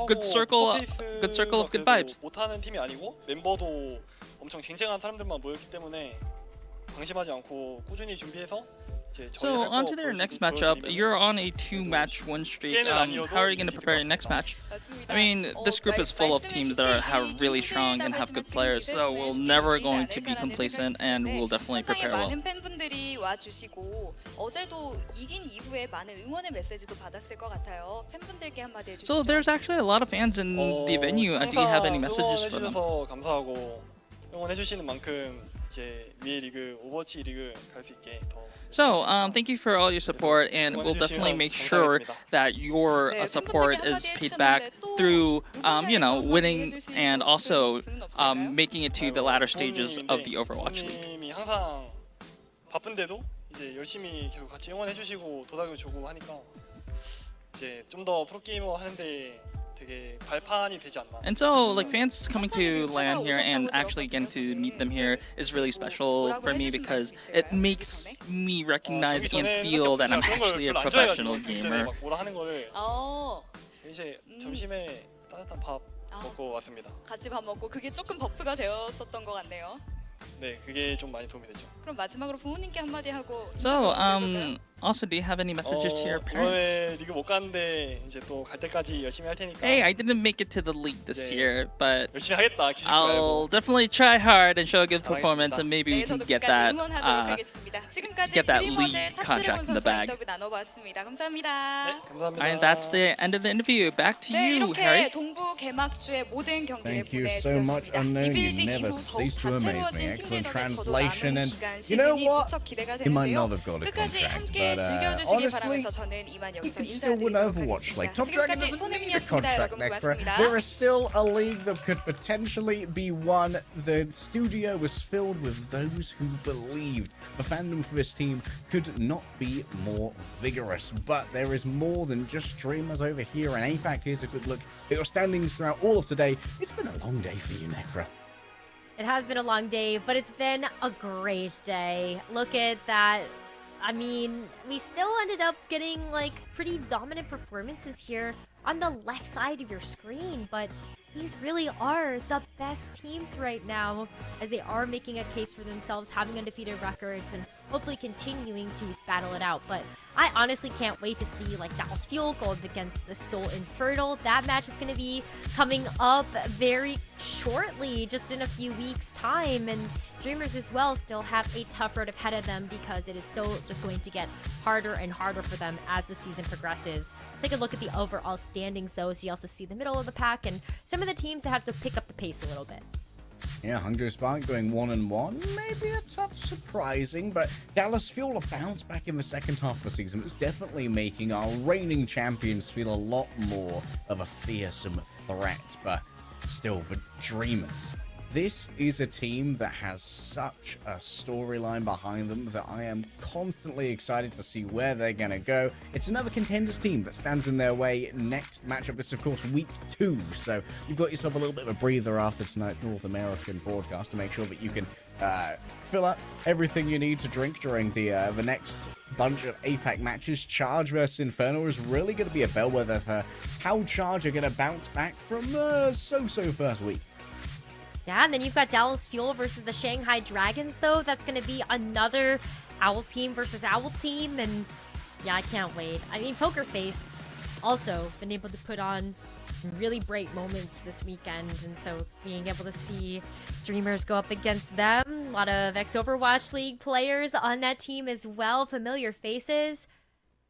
good circle of good vibes.
못하는 팀이 아니고 멤버도 엄청 쟁쟁한 사람들만 모였기 때문에 방심하지 않고 꾸준히 준비해서.
So on to their next matchup. You're on a 2-match win streak. How are you going to prepare your next match? I mean, this group is full of teams that are really strong and have good players, so we're never going to be complacent and we'll definitely prepare well.
많은 팬분들이 와주시고 어제도 이긴 이후에 많은 응원의 메시지도 받았을 것 같아요. 팬분들께 한마디 해주시죠.
So there's actually a lot of fans in the venue. Do you have any messages for them?
응원해주셔서 감사하고 응원해주시는 만큼 이제 위에 리그 오버워치 리그 갈 수 있게 더.
So, thank you for all your support, and we'll definitely make sure that your support is paid back through, you know, winning and also making it to the latter stages of the Overwatch League.
항상 바쁜데도 이제 열심히 계속 같이 응원해주시고 도와주고 하니까 이제 좀 더 프로게이머 하는데.
And so, like, fans coming to LAN here and actually getting to meet them here is really special for me because it makes me recognize and feel that I'm actually a professional gamer.
이제 점심에 따뜻한 밥 먹고 왔습니다.
같이 밥 먹고 그게 조금 버프가 되었었던 것 같네요.
네, 그게 좀 많이 도움이 되죠.
그럼 마지막으로 부모님께 한마디 하고.
So, also, do you have any messages to your parents?
이번에 리그 못 갔는데 이제 또 갈 때까지 열심히 할 테니까.
Hey, I didn't make it to the league this year, but
열심히 하겠다.
I'll definitely try hard and show a good performance, and maybe we can get that league contract in the bag.
감사합니다.
And that's the end of the interview. Back to you, Harry.
동부 개막주의 모든 경기를
Thank you so much, Unknown. You never cease to amaze me. Excellent translation, and you know what? He might not have got a contract, but honestly, he could still win Overwatch. Like, Top Dragon doesn't need a contract, Necra. There is still a league that could potentially be won. The studio was filled with those who believed. The fandom for this team could not be more vigorous, but there is more than just streamers over here, and APAC, here's a good look at your standings throughout all of today. It's been a long day for you, Necra.
It has been a long day, but it's been a great day. Look at that. I mean, we still ended up getting, like, pretty dominant performances here on the left side of your screen, but these really are the best teams right now, as they are making a case for themselves, having undefeated records, and hopefully continuing to battle it out. But I honestly can't wait to see, like, Dallas Fuel go up against Soul Infernal. That match is going to be coming up very shortly, just in a few weeks' time, and Dreamers as well still have a tough road ahead of them because it is still just going to get harder and harder for them as the season progresses. Take a look at the overall standings, though, so you also see the middle of the pack and some of the teams that have to pick up the pace a little bit.
Yeah, Hungry Spark going 1-1, maybe a touch surprising, but Dallas Fuel a bounce back in the second half of the season. It's definitely making our reigning champions feel a lot more of a fearsome threat, but still, the Dreamers, This is a team that has such a storyline behind them that I am constantly excited to see where they're going to go. It's another contenders team that stands in their way. Next matchup is, of course, week 2. So you've got yourself a little bit of a breather after tonight's North American broadcast to make sure that you can fill up everything you need to drink during the next bunch of APAC matches. Charge versus Inferno is really going to be a bellwether for how Charge are going to bounce back from so-so first week.
Yeah, and then you've got Dallas Fuel versus the Shanghai Dragons, though. That's going to be another Owl team versus Owl team, and yeah, I can't wait. I mean, Poker Face also been able to put on some really bright moments this weekend, and so being able to see Dreamers go up against them, a lot of ex-Overwatch League players on that team as well, familiar faces.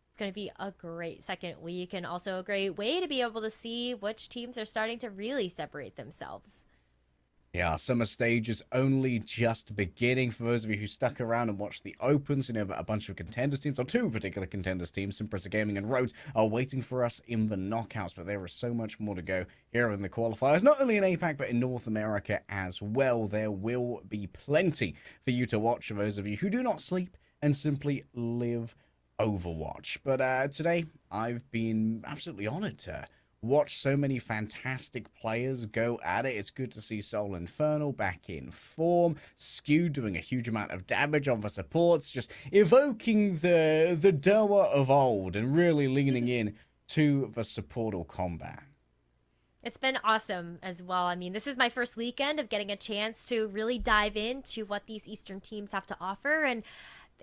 It's going to be a great second week, and also a great way to be able to see which teams are starting to really separate themselves.
Yeah, summer stage is only just beginning. For those of you who stuck around and watched the opens, you know that a bunch of contenders teams, or 2 particular contenders teams, Simpressa Gaming and Rhodes, are waiting for us in the knockouts. But there is so much more to go here in the qualifiers, not only in APAC, but in North America as well. There will be plenty for you to watch for those of you who do not sleep and simply live Overwatch. But today, I've been absolutely honored to watch so many fantastic players go at it. It's good to see Soul Infernal back in form. Skew doing a huge amount of damage on the supports, just evoking the Doa of old and really leaning in to the supportal combat.
It's been awesome as well. I mean, this is my first weekend of getting a chance to really dive into what these Eastern teams have to offer, and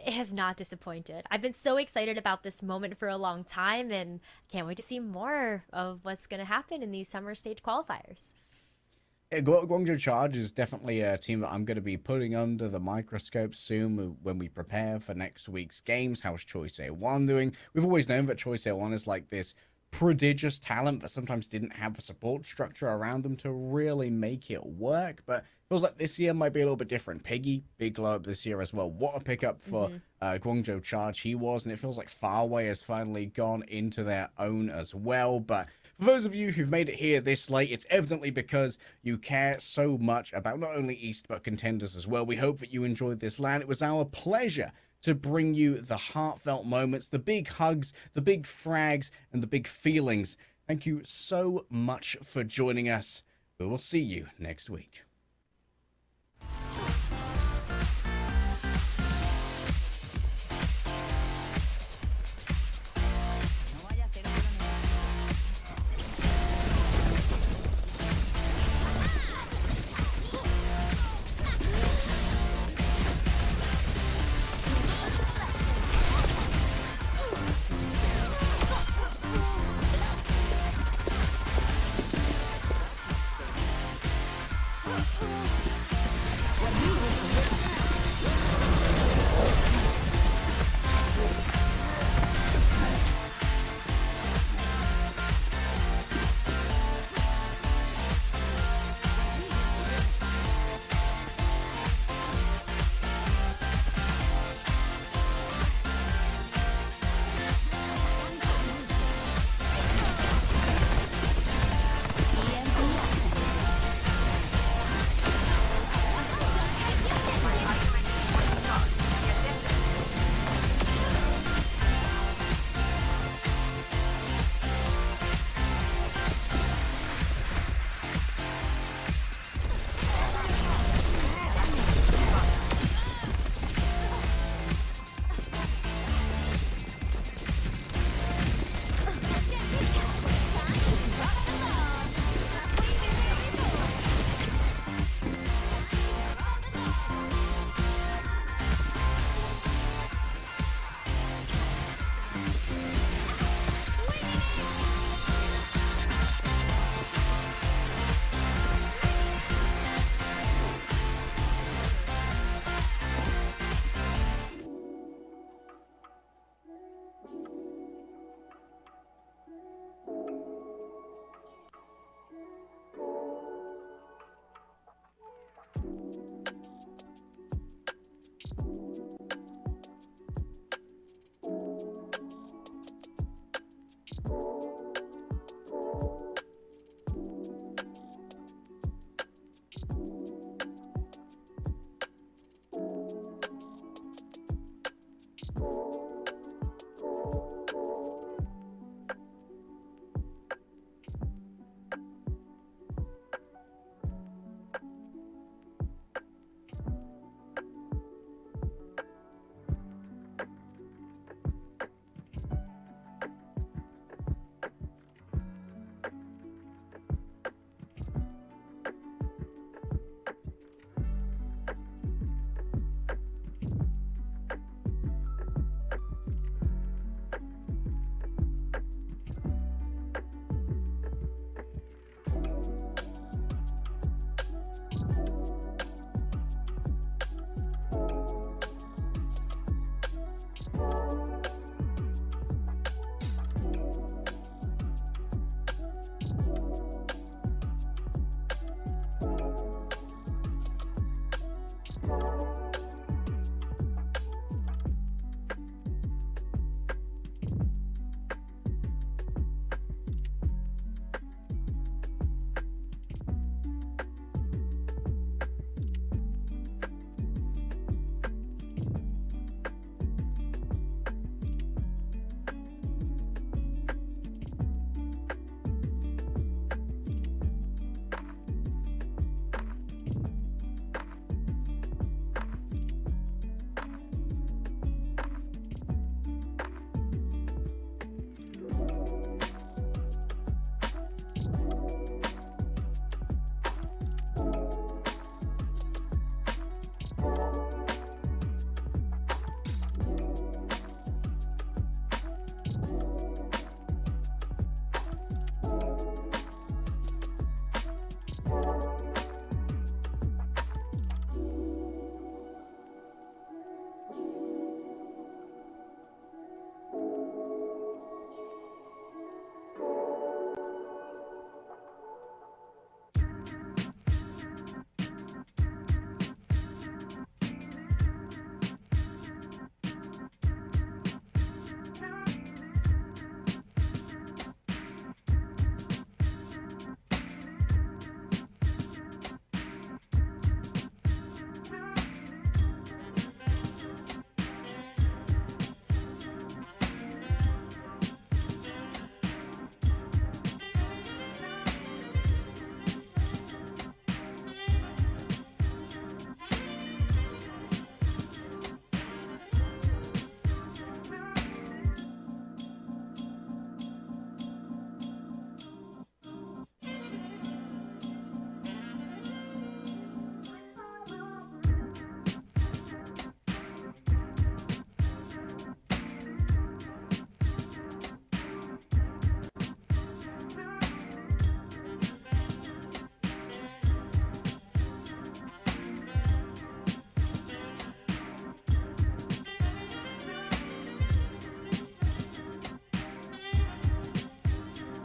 it has not disappointed. I've been so excited about this moment for a long time, and can't wait to see more of what's going to happen in these summer stage qualifiers.
Yeah, Guangzhou Charge is definitely a team that I'm going to be putting under the microscope soon when we prepare for next week's games. How's Choice A1 doing? We've always known that Choice A1 is like this prodigious talent, but sometimes didn't have the support structure around them to really make it work. But feels like this year might be a little bit different. Piggy, big glow up this year as well. What a pickup for Guangzhou Charge he was, and it feels like Farway has finally gone into their own as well. But for those of you who've made it here this late, it's evidently because you care so much about not only East, but contenders as well. We hope that you enjoyed this LAN. It was our pleasure to bring you the heartfelt moments, the big hugs, the big frags, and the big feelings. Thank you so much for joining us. We will see you next week.